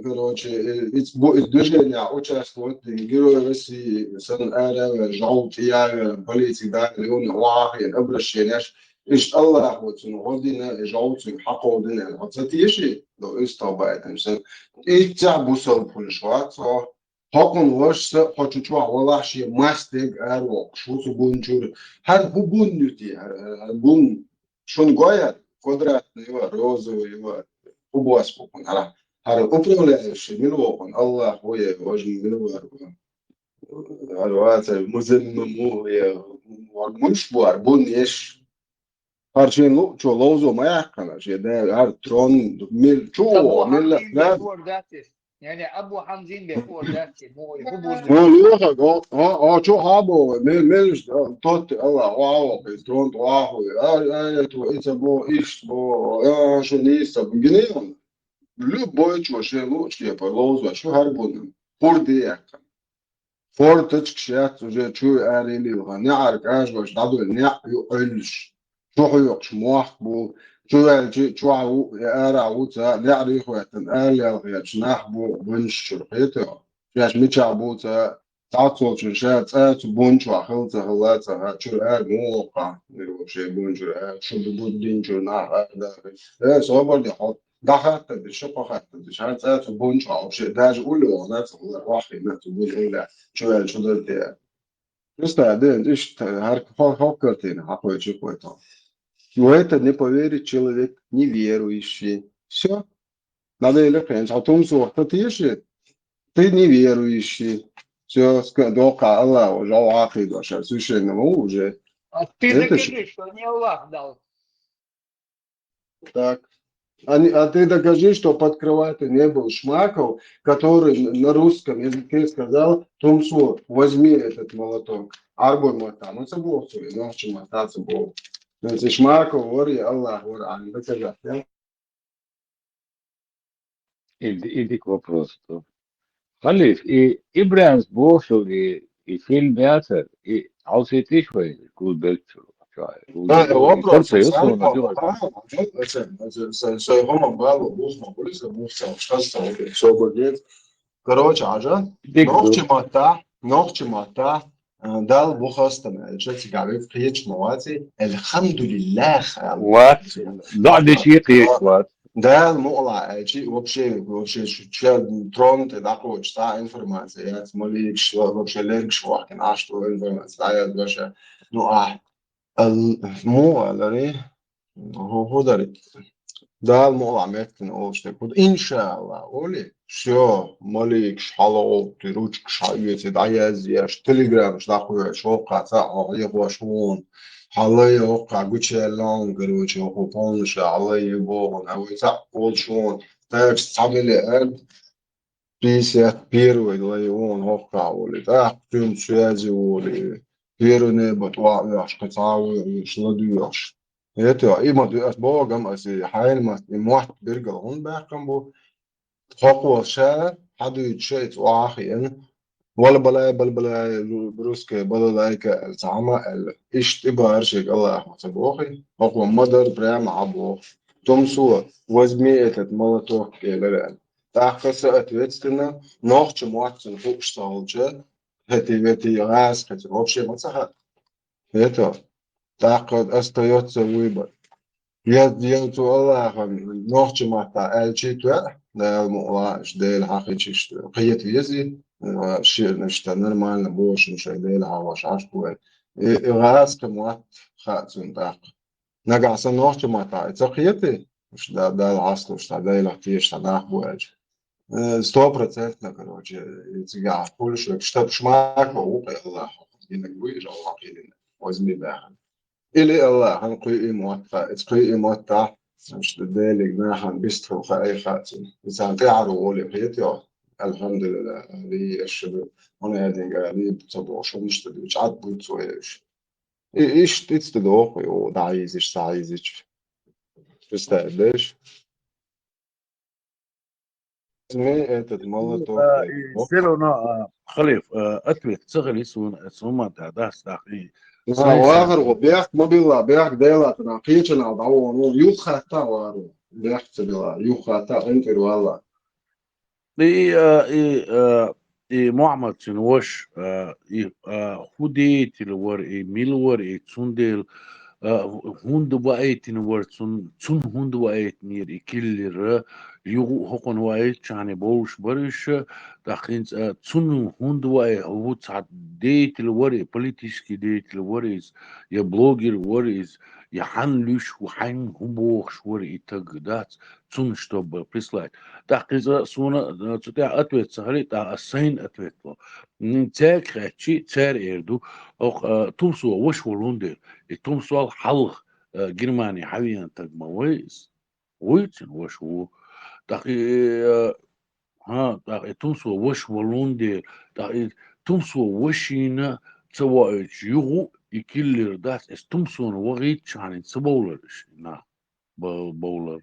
короче, из движения участвуют герои России, СНР, желтые, политик, да, миллионы вахи, обращения. إيش الله وتنودينا جوتي حقودنا وتتيشي لو استوبايت مثلا إيش تعبوا سوف كل شوات حقن وش حتشوا والله شيء ماستيج أروق شو تبونجور هل هو بونيتي بون شون قاير قدرات يوا روزو يوا وبواس بكون على هذا أبرم شيء من وقن الله هو يواجه من وقن الوقت مزن مو يا مش بوار بونيش هرشين لو شو لوزو ما يحكنا شيء ده هر ترون ميل شو ميل لا يعني أبو حمزين بيقول ذاتي مو شو هابو ميل توت الله واو بيترون واو تو إتبو إيش بو شو نيسا بجنيون любой чушь лучше по лозу شو هربون فردي يحكم فورد تشكشات وجا شو أريلي ونعرف إيش باش نعدو نع يقلش شو يقش موحبو شو عو يقرا عوتا نعرف وقتن قال يا شنحبو بنش شرقيته فيش متشعبو تعطل شنشات بونش وخلطة خلاطة شو قال موقع شيء بونش شو بدين شو نعرف ده صبر دي حط دخلت بالشقة خدت شهادة بونش أو شيء ده أقول له أنا واحد ما تقول لا شو ده بعدين إيش فكرتين حقوي شو كويتهم в это не поверит человек неверующий. Все. Надо или хрен. А том, что ты неверующий. Все, дока Аллах, уже Аллахиду, священному уже. А ты докажи, что не Аллах дал. Так. А ты докажи, что подкрыватель не был Шмаков, который на русском языке сказал, Тумсу, возьми этот молоток. Арбой мотам. Это было все. Иначе мотаться было. Значит, Шмаков, воры, Аллах, воры, они доказали. Иди к вопросу. Халиф, и Ибрahim's бошел, и фильм Беатер, и Алсети швей, Гудбек, вопрос. Короче, Ажа, нохчимата, дал бухастам, شتي قاعد في قيش مواتي الحمد لله وات ضعد شيء قيش وات ده المقلع شيء вообще شو ترون تدقوا شتاع информация مالك شو вообще لينك شو كان عشتو информация يا باشا نوع مو على هو داري ده المقلع ممكن أقول شتى إن شاء الله قولي شو مالك شحالو تروج شايت دعيز ياش تليجرام شداخل شو قاطع يبغى شون حالي وقع قتشيلان قروش وقوطونش علي يبوغن أو يتعقل شون تاكس تعملي أد بيسات بيرو يليون وقع ولي تاق تيم سيازي ولي بيرو نيبت واعيش قطاوي يشلدوش يتو إما دو أسبوغم أسي حايل ما إموحت بيرقل هون باقم بو تخوقو شا حدو يتشيت واخي ولا بلا بروسك بلا لايك الزعمة إيش تبغى أرشيك الله أحمد سبوخي أقوى مدر برام عبو توم سوا وزمي إتت ملتو كيلران تاخس أتويتنا نوخش مواتن فوقش صالجة هتي غاس هتي غوبشي مصحة هتو تاخد أستيوت سويبر يد الله خم نوخش ماتا الشيتوا ده المؤلاش ده الحقيقي قيت يزي شيء نشتا نرمال بوش مش ده العواش عشبوه غاز كموات خاتون داق نقع سنوخش ماتا اتقيتي مش ده العصر مش ده الاختيش داق بواج 100% короче يتقع كل شوي كشتب شماك ووقي الله ينك ويجا واقيلنا وزمي باخن إلي الله هنقي موتا اتقي موتا مش دالك ناحن بيسترو خاي خاتم إنسان تعرو ولي بيتيو الحمد لله هذه الشباب أنا هذين قاعدين بتصبوا شو نشتري مش عاد بيتسو إيش تستدوق ودعيزش تعيزش تستقبلش اسمي أنت تملطو سيلونا خليف أتويت صغري سوما داس داخلي واخر وبيحك ما بيلا بيحك ديلا تناقيش أنا ضعوه يوخاتا وارو بيحك تبلا يوخاتا أنت والله معمد شنوش خودي تلور ميلور تسوندل هند وايت نور تسون هند وايت نير كيلر يو هقن وايت شاني بوش برش داخلين تسون هند واي هو تصعد ديت الوري بوليتيسكي ديت الوريز يا بلوجر وريز يا حنلوش وحين هبوخ وري تقدات تسون شتوب بريسلايت داخل سونا تتاع أتويت سهري تاع السين أتويت له نتاك خاتشي تار إردو أو تومسو وش ولوندر تومسو الحلق جرماني حاليا تجمويز ويتن وش هو داخل داخل تومسو وش ولوندر داخل تومسو وشينا سواء يغو يكلر داس تومسو وغيت شان سبولرش نا بولر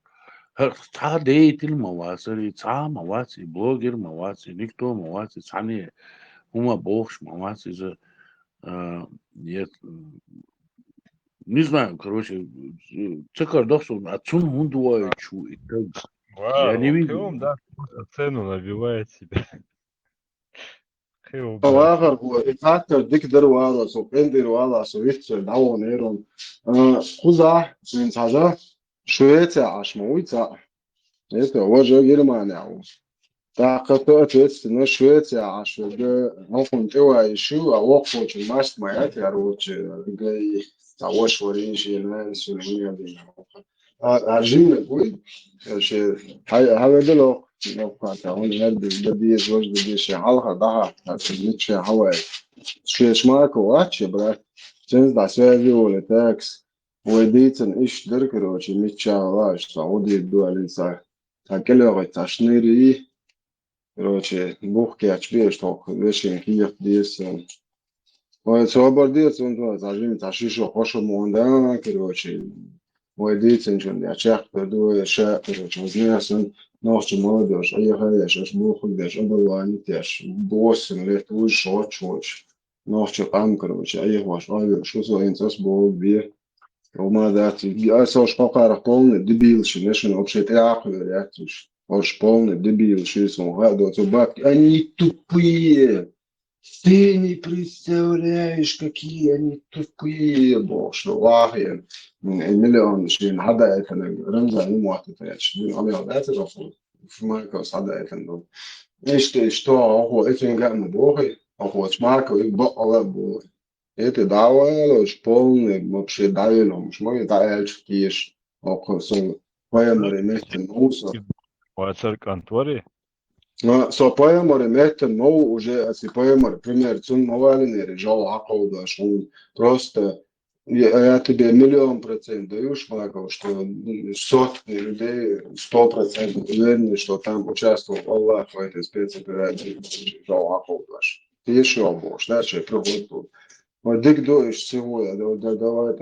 تا ديت المواسر تا مواسي بلوجر مواسي نيكتو مواسي ثانية هما بوخش مواسي ز не знаю, короче, цикар дохсу, отцун хундуа чу и так. Я не видел. Хеом, да, цену набивает себе. Хеом, واخر هو إتاكر ديك دروا على سوقين دروا على سويت دعوة نيرون خزع من حاجة شوية عش مويتا إيه وجه جرماني عو تاقت أتوت إنه شوية عش وجه هون توا يشوا وقفوا الماست ما يتعروش جاي تعوش وريش يلان سلمية دي عجينة قوي شيء هذا دلو نوقع هون هرب بدي زوج بدي شيء حلقة ضحى تسميت شيء حواي شيء شماك واتش برا تنزل سوي ولا تاكس وديتن إيش دركروش ميتشا لاش تعودي الدول الإنسان تكلم تشنيري روشي بوخ كاتشبيش توك ليشين كيف ديس وصوبر ديس وانتو تعجين تعشيشو خوشو موندان كروشي وديتن شون دي أشياء بدو أشياء كروشي وزنياسن نوش مولدوش أي خيش أش بوخ ديش أبلواني تيش بوسن ليت وش شوش نوش قام كروشي أي خوش أي شو سو إنساس بول بيه وما ذاتي أسوش قاقارة قولن دبيل شنشن أبشيت عقل رياتوش أوش полный дебил, шисом, гадываются бабки. Они тупые. Ты не представляешь, какие они тупые, боже, вахи. مليون شين هذا يكن رمزا يموت فيش دين أمير ذات الرفض في ماركوس هذا يكن دون إيش تو هو إيشين كان بوخي هو ماركو يبقى على بوخي إيه دعوة لوش полный вообще давило مش ما يتعالج كيش أو خصوصا ويا مريمات النوصة وأثر كانتوري So pojemore mete mogu уже, si pojemore primjer cun movalini režal akauda šun, proste Я тебе 1000000% даю, Шмаков, что сотни людей 100% уверены, что там участвовал Аллах в этой спецоперации. Ты еще можешь, да, что проходит тут. Вот дик всего, давай,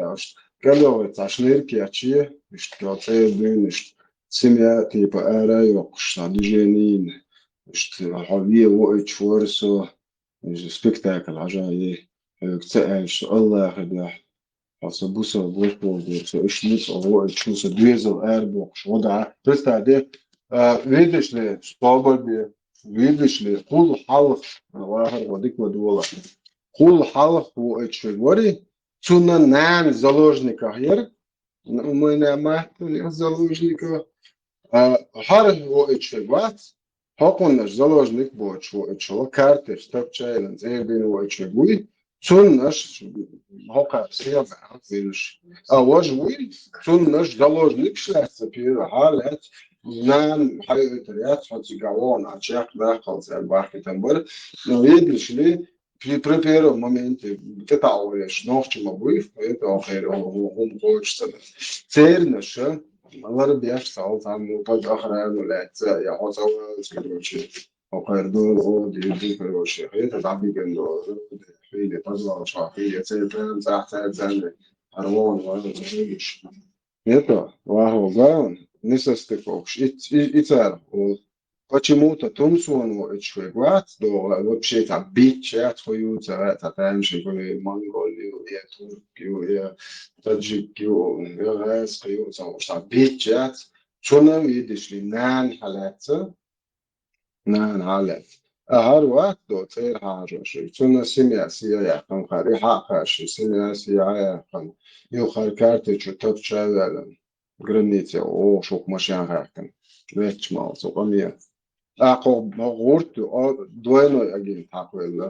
говорит, шнырки, ачи, что целый, семья, типа, райок, что движение, что хавье, вот, чворсо, спектакль, ажай, что Аллах, да. Also busa Wolfsburg, so ich nicht so ich muss Dresel Airbox oder das da der wirklich كل حلق واحد وديك ودولا كل حلق هو اتشغوري تنا نان заложника هير мы не махнули заложника هر هو اتشغوات هاكون заложник боч هو اتشغو карты стоп чайлендز эйрбин هو اتشغوي نش هوكا سيا فيش أواج ويل نش заложник شلاسة بير حالات نان حاجة تريات حتى جوان عشاق داخل زي البحر تنبر نريد لي في بريبيرو مومنت بتتعورش نوخش مبويف بيت آخر هم قوش سنة سير نشة الله بيش سعود عن موتاج آخر ولا يا حوزة وسكروشي آخر دول أو دي كروشي هي تتعبي جندو فيلي تزرع شافية سير زحت زنة أروان ولا تريش Это вахо несостыковка. И царь. Почему-то Томсону человек вообще там бить отходят, это там же были Монголию, и Турцию, и Таджикию, и Россию, потому что бить что нам видишь ли нан халат. هر وقت دوتر حاجه چون سیاسی یکم خری حق سیاسی یکم یو خرکارت چطور شده گرنیتی او شوک ماشین هکن وچ مال سوقمیه عقب غورت دوینو اگین تقویل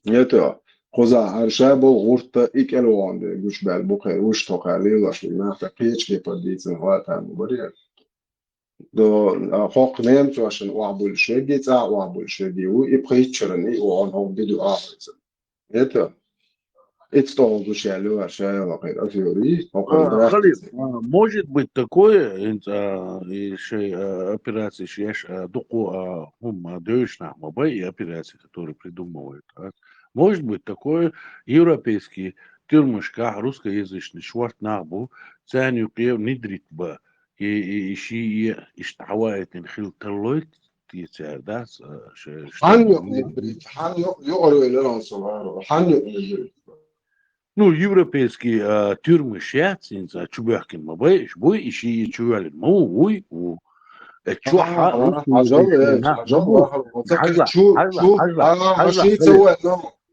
یتو خوزا هر شب غورت ایکلوانده گوش بل بخیر وش تو خالی لاش نه پیچ که پدیتن هات هم بریه do حق نیم تواشن وعبول شدی تا وعبول شدی و إبقيت شرني وعنهم بدو آخر إتا إتستوعب شالو عشان غير أفيوري Халид, может быть такое, операции, дуку дөйшна мобай операции, которые придумывают. Может быть такое, европейские тюрьмышка, русскоязычный швартнабу, ценю пев нидрит бы, и ищи иштавает инхил терлойт, тицер, да? حن يقرأ لنا صغار حن يقرأ Ну, европейские тюрьмы шатся, чубахкин мабай, бой ищи чувалин, мой, чуха,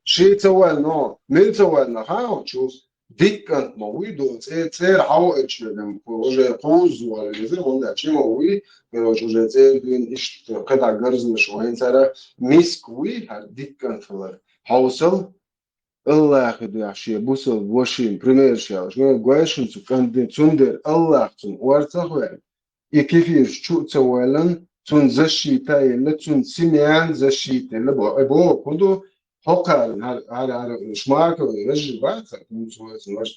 شيء سوى نو من سوى نو شوف دكان مويدو تير حاوش لهم وجه قوز ولا زي هون شيء موي وجه تير بين إيش قطع جرز مشوهين سارة مسكوي هاد دكان فلر حوصل الله خدي عشية بوصل واشين بريمير شيء شو قايشون كان تندر الله تون وارتخوان يكفيش شو تسوالن تون زشي تايل تون سميان زشي تايل بو كندو هوكال على شماك ورجل بعث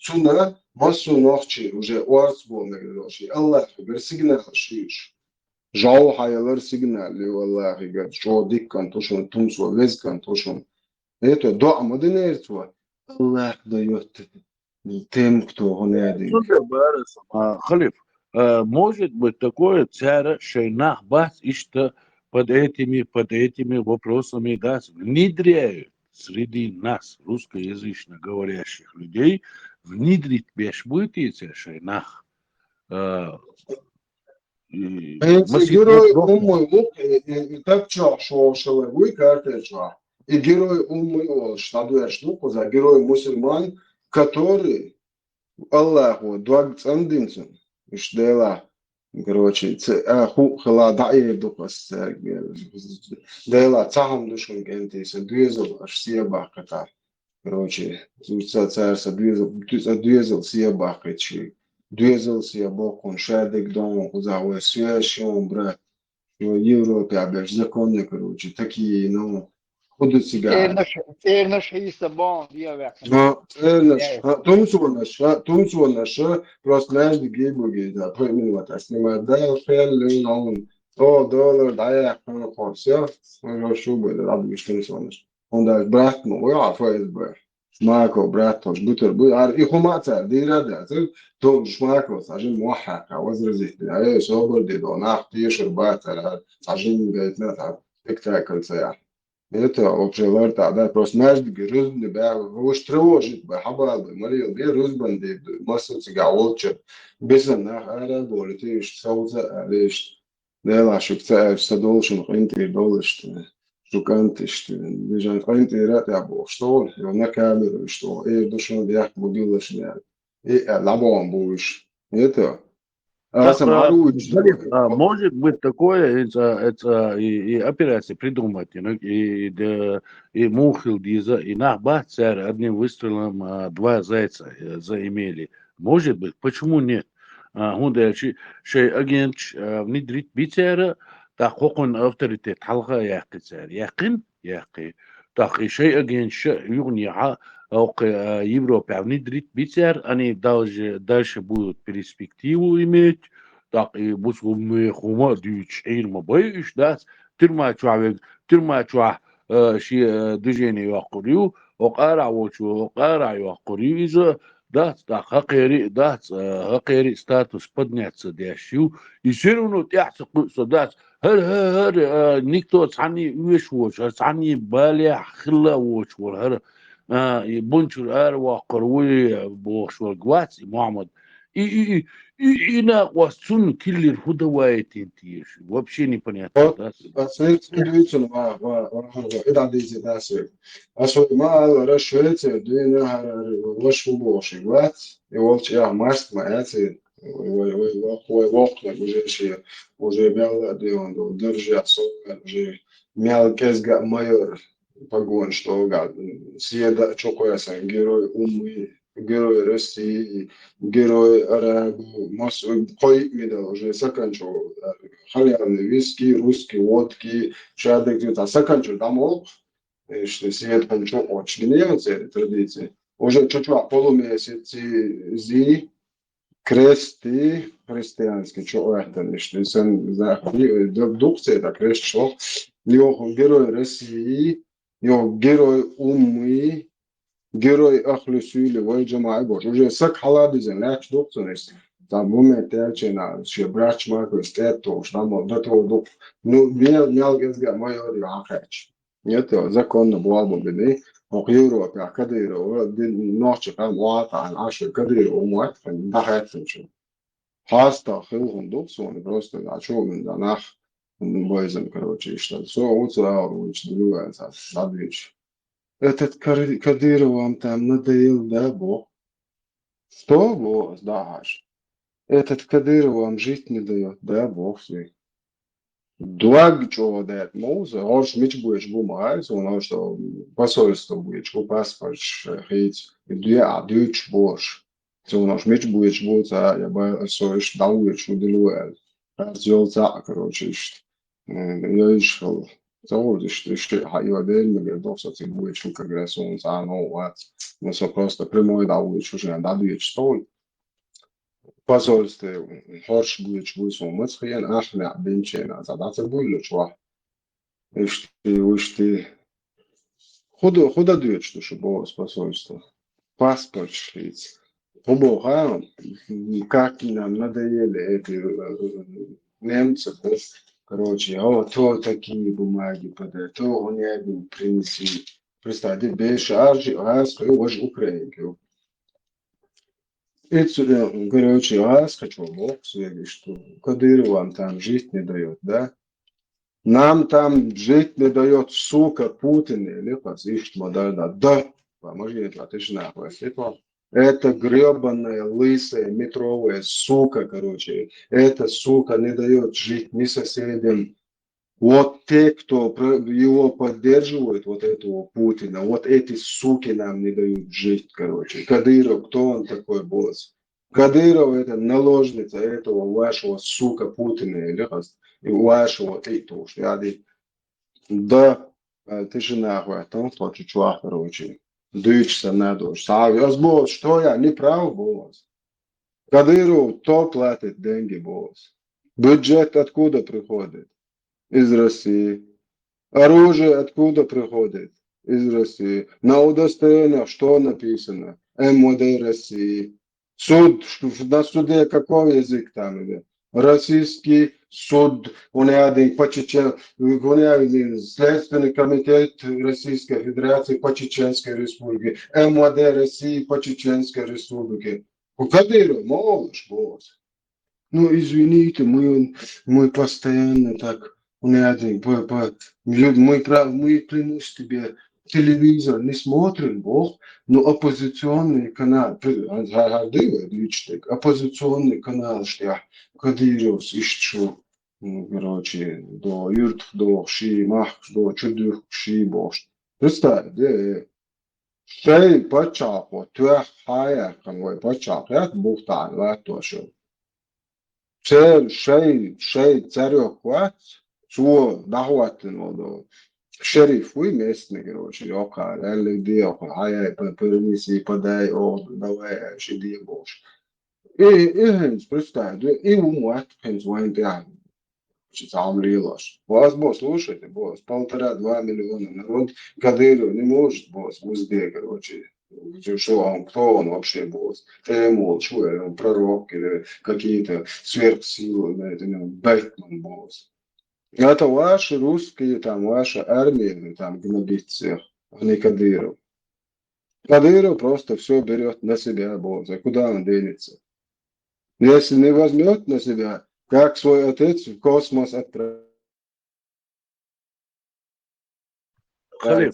تون ماسو نوخشي وجه وارسبو نقدرشي الله خبر سيجنال شيش جاو حيالر سيجنال اللي والله قد جو ديكان توشون تمسو ويزكان توشون это до модернизма الله дает тем кто гонядин Халиф, может быть такое, царь шейнах бас, и что под этими вопросами, да, внедряют среди нас, русскоязычно говорящих людей, внедрить бешбуйте шейнах. герой умой лук и так что шелевой карты и герой умой штадуешь луку за герой мусульман, который Аллаху дуаг цандинцем ишдела короче ху хла даи дукас дела цахам душун гентис дуезл аж сиеба ката короче царса дуезл сиеба качи дуезл сиеба кон шадик дом за священ брат в Европе обяж законы короче такие ну خود سيجار Ernash Isabon, я Тумсуонаш, просто знаешь, гибуги, да, именно так снимать, да, фелли, он, $100, да, я все, шубы, да, Тумсуонаш. Он даже брат, ну, я, ФСБ. Шмако, брат, тоже, бутер, и хумаца, дирада, то шмако, сажен муахака, возразить, а я собор, дедо, нахтишер, батер, сажен, говорит, на, спектакль, цея. Это общее да, просто наш герой, да, уж тревожит, хабал, марил, герой банди, массовый гаулчер, без на араболе, ты что сауза, лишь, да, лашу, что должен, инты долларш, что канты, что, бежать, инты рад, я был, что, на камеру, что, душу, я мобил, и лабон будешь, это. Так, Галиф, может быть такое, это и операции придумать, и мухил диза, и нахбат царь одним выстрелом 2 зайца заимели. Может быть, почему нет? Он дальше, что агент внедрить бицера, так хокон авторитет, халга яхки царь, яхки, так и шей агент югния, Европа внедрить бицер, они дальше будут перспективу иметь, так и бусу мы хума дюч эйрма боюсь, да, тирма чуа ши движение яқурю, оqara вочу, оqara яқурю из да, так хакери статус подняться дящу, и все равно тяться кусо, да, никто цани веш воч, цани баля хилла воч, бунчур واقروي بوشور جواتي محمد и на васун киллер худаваетин тиеш вообще непонятно да Следовательно, это дизель, да, мало расширяется, две вашу боши, вот, и вот я маст мояцы, уже мял, да, он держит, уже мял кезга майор. Погон, что съеда чокоясан, герой умы, герой России, герой Арабу, кой медал уже заканчивал, халявный виски, русский водки, шадек, где-то заканчивал домов, что съед кончил очень немцы традиции. Уже чуть-чуть полумесяцы зи, кресты христианские, что это, что сын дукция, это крест шел, герой России, герой умы, герой ахлюсюли, вой джамай бош. Уже сак халадизен, лач докторность. Там момент тячена, что брач марко стето, что там до того дух. Ну, мял гезга майор ахач. Нет, законно буалбо беды. Ох Европа, кадыро, ночи там уата, наши кадыро умуат, да хэтчен. Хаста хилхун доксон, просто а что он да нах. Бойзен, короче, что все, вот двигается, задвиж. Этот Кадыров вам там надоел, да, Бог? Что, Бог, да, аж. Этот Кадыров вам жить не дает, да, Бог свой. Два чего дает Моза, орш меч будешь бумагать, он что посольство будешь, паспорт, хить, дюч бош. Он меч будешь будет, а я бы соиш дауешь, удалуэл. Сделал короче, я решил. Заводишь, что хайвадель, наградился, ты будешь, как раз он заново, но просто прямой дауешь, уже дадуешь стол. Посольство, хорш будешь, будешь, мыцхен, ахля, бенчена, задаться будет, чува. Ты, худа дуешь, что было посольство. Паспорт шлиц. Побога, как нам надоели эти немцы, короче, то такие бумаги подают, то он не один принеси. Представьте, без шаржи, уже украинки. Это, короче, хочу Бог свидетель, что Кадыров вам там жить не дает, да? Нам там жить не дает, сука, Путин или позишь модерна. Да, поможет, а ты же нахуй, это гребаная, лысая, метровая сука, короче. Эта сука не дает жить ни соседям. Вот те, кто его поддерживает, вот этого Путина, вот эти суки нам не дают жить, короче. Кадыров, кто он такой босс? Кадыров это наложница этого вашего сука Путина, или вашего этого, что я да. Ты же нахуй, там тот чувак, короче. Дычься надо. Савиос босс, что я не прав, босс. Кадыров то платит деньги, босс. Бюджет откуда приходит? Из России. Оружие откуда приходит? Из России. На удостоверениях что написано? МВД России. Суд, на суде какой язык там идет? Российский суд, Следственный комитет Российской Федерации по Чеченской Республике, МВД России по Чеченской Республике. У Кадырова молодежь, босс. Ну, извините, мы постоянно так, мы, клянусь тебе, телевизор не смотрим, бог, но оппозиционный канал, оппозиционный канал, что Кадыров ищу, короче, до юрт, до ши, мах, до чудых ши, бог. Представь, да, шей почапо, туя хая, канвой почапо, я бухтан, латошо. Шей царек ват, суо дахватен водо. Шериф вы местный, короче, ока, люди ока, хая перенеси, подай, давай, шиди бош. И представь, и умуат, пенсуанты, там лилош. Вас, босс, слушайте, босс, 1,5-2 миллиона народ, Кадыров не может, босс, везде, короче. Что он, кто он вообще, босс? Эмол, что он, пророк или какие-то сверхсилы, Бэтмен, босс. Это ваши русские, там, ваша армия, там, гнобит всех, а не Кадыров. Кадыров просто все берет на себя, босс, а куда он денется? Если не возьмет на себя, как свой отец в космос отправится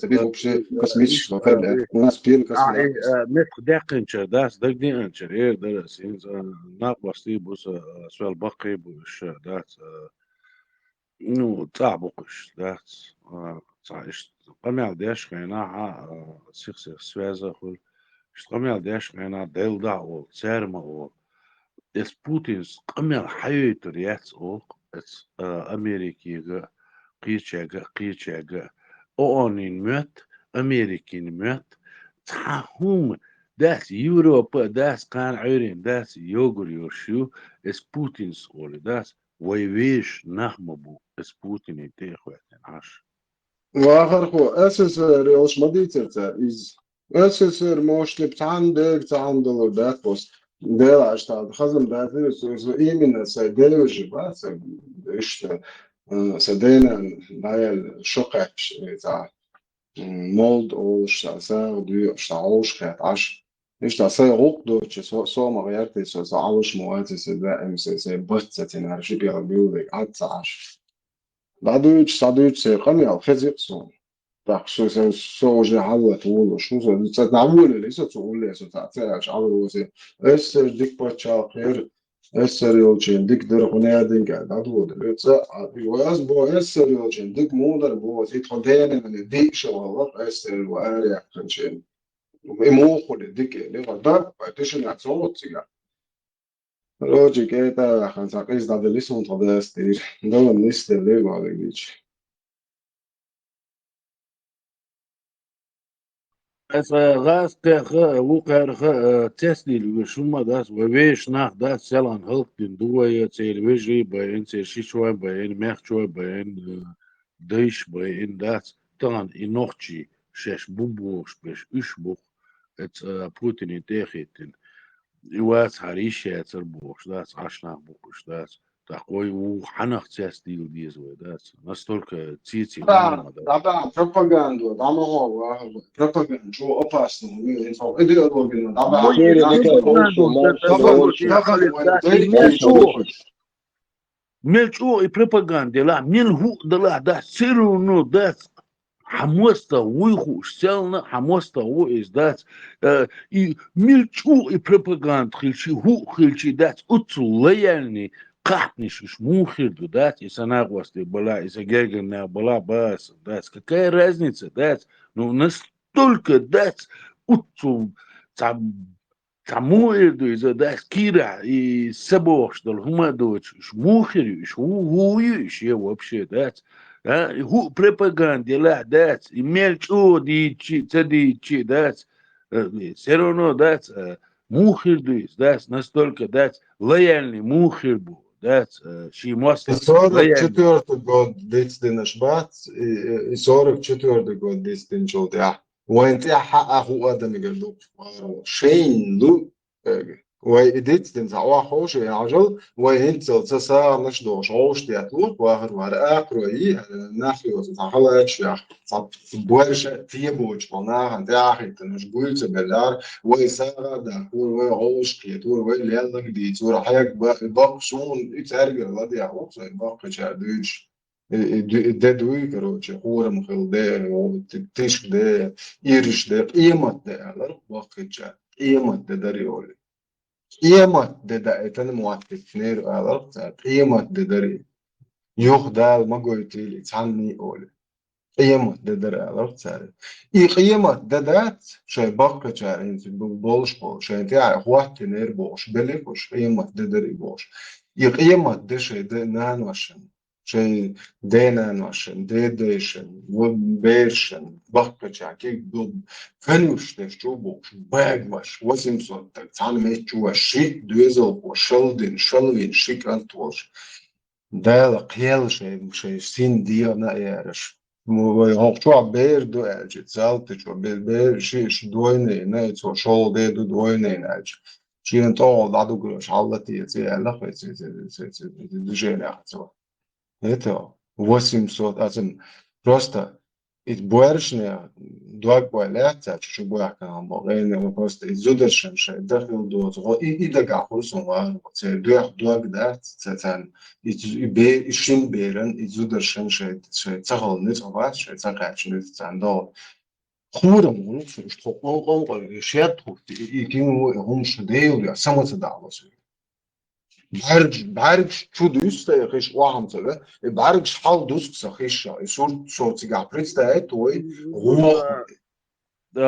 без вообще космического корабля. У нас первый космонавт. Net deqincha das dagdiancha das naqwasti bus swel baqi bus das ну табуqsh das صايش قمع داش قينا سيخ связа хul قمع داش قينا دل دا او церма о es Putins قمع حيت ريات او es Amerikiga qiychaga Oonin möt, Amerikin möt, tahum das Europa, das kan ayrin, das yogur yorshu, es Putins oli, das ويويش نحمبو es Putin itekhwaten ash. واخر خو SSR još madicerca iz SSR mošli ptan dolo datos dela šta hazam dati su imena sa deluži ba sa işte sa dena najal šokač za mold ol šta sa du šta olškat ash işte sa okdoče so magerte so sa alš moace se da se botsa na rjibia bilde atsa ash صادويتش سيقني أو خزيقسون تاخشو سوجي حلت ولو شو تنعمل اللي تقول لي تعطيش عمرو وسي اسر ديك باتشا خير اسر يولشين ديك در قنادين قاعد عدود بيتسا بيواز بو اسر يولشين ديك مودر بو يدخل تاني من ديك شو والله اسر واريا خنشين مو خد ديك اللي غدار باتشن عصوت سيجا Rođi keta, han sa kis da deli sunt odestir, dolo niste lego aligić. Es gas wuqar tesli shuma das wesh nach das selan haltin duaya tsel weji bayn tsel shishwa bayn merchwa bayn deish bayn das tan inochi shesh bubu spesh ushbuch et Putin intechitin. Iwas harisha tsarbuch das ashnach buch das такой у ханах цестил дизой das настолько цити Да, пропаганду, да, много, пропаганду, что опасно, идеологию, мельчо и пропаганде ла милху да да сируну да حموستا ويخو شتلنا حموستا ويز دات и мельчу и пропаганд хилчи ху хилчи дат уцулаяни кахниш шмухирду дат и санагвасти была и загегна была бас дат какая разница дат ну настолько дат уцу тамуирду из дат кира и сабош дал хумадоч шмухирю шухую еще вообще дат هو пропаганде لا دات ملچو ديچي تديچي دات все равно дать мухир дуис, дать настолько дать лояльный мухир был, дать шимос лояльный. 44 год децден шбат и 44 год децден чолдя. وانت حقق هو ادم يقدو شين لو وإديتن زعوا خوش يعجل وإنت تسا نشدو شوش تياتلوت واخر وار أقرأي نحكي وتتحلق شيء صاب بورش تيبوش بنا هنداخل تنش قلت بلار ويسارة دكتور وهوش كيتور ويليلا جديد ورحيك بقشون يترجع لدي أخوص بقى شادوش ددوي كروتش خورم خل ده تيش ده إيرش ده قيمة ده على بقى شاد قيمة ده دريولي قيمة ده إتن مواتف نير على قيمة ده دري يوخ ده ما قلت لي تعني أولي قيمة ده دري على قيمة ده دات شيء بقى شاد إنت بولش بولش شيء تاع أخوات نير بولش بليكوش قيمة ده دري بولش قيمة ده شيء ده نانوشن شيء دينا نوشن ديديشن وبيرشن بقى شاكيك دوب فنوش تشوبوش باغواش 800 так تعال ميتشوا شيك دوزل وشلدين شلوين شيك انتوش ده قيل شيء سين ديانا يارش وهوقشوا بير دو اجي زالتشوا بير شيش دويني نايتو شول دي دو دويني ناج شين تو دادو كروش حالتي زي الله زي движение Это 800, азим просто из буэршня дуак буэляца, чуть буака нам более просто из удержан ше, дахил доз, и дага хурсон ва, це дуак да, це и шин берен из удержан ше, цагал не цова, ше цагач не цандо. Хуром он что он шет, и кину хумш дейл, самоца далось. Баргш чудус خيش واهم تبع баргш حال دوس خيش صوت تيجا بريستا توي هو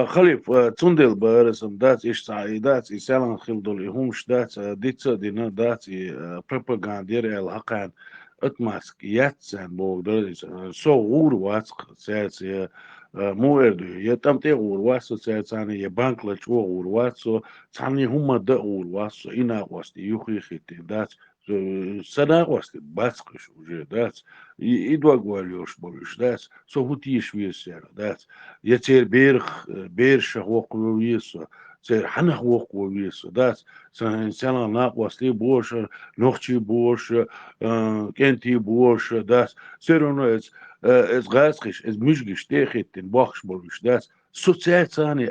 خليف تندل بارسم دات إيش سعيدات إسالن خلدول همش دات ديتsa دينا دات propagandere الحقان اتماسك ياتسن بودر سو وورواس سياس موردو يتمتي وورواس سياساني يبانكلش وورواس ثاني هم دا وورواس إنا واستي يخي خيتي دات سنة واستي باسكش وجه دات يدوا قواليوش بولش دات سو هوتيش ويسير دات يتير بيرش وقويس سير حنه وقويس دات سنة ناقواستي بوش نوختي بوش كنتي بوش دات سيرونو es gaskisch, es mischgisch, techit, den Bachschbolisch, das so Zeitsani,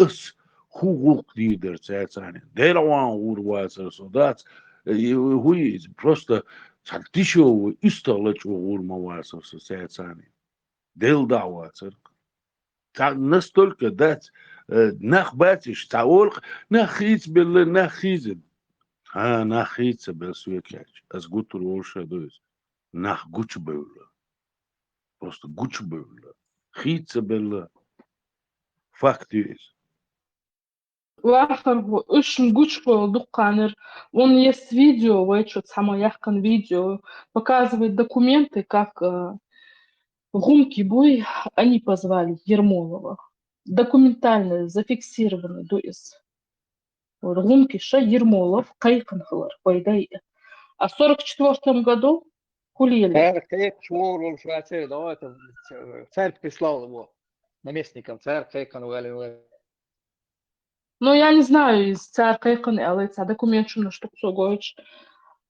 es huguk lieder Zeitsani, der one urwasser, so das, hui is, просто цартишо, истолочо урмавасser, so Zeitsani, del давасser, настолько дать, nach батиш, таорх, nach хитбелле, nach хизен, nach хитбелле, свекляч, as gut роша, дуис, nach гучбелле. Просто гуч было, хица было, факт есть. واخر اشن гучко дуканер. Он есть видео, вы что само яхкан видео, показывает документы, как Гумки бой они позвали Ермолова. Документально зафиксировано, то есть Гумки ша Ермолов кайканхлар пайдай. А в 44 году Хулиели. Царь прислал его наместником, царь Кейкан. Ну, я не знаю, из царь Кейкан, але это документ, что все говоришь.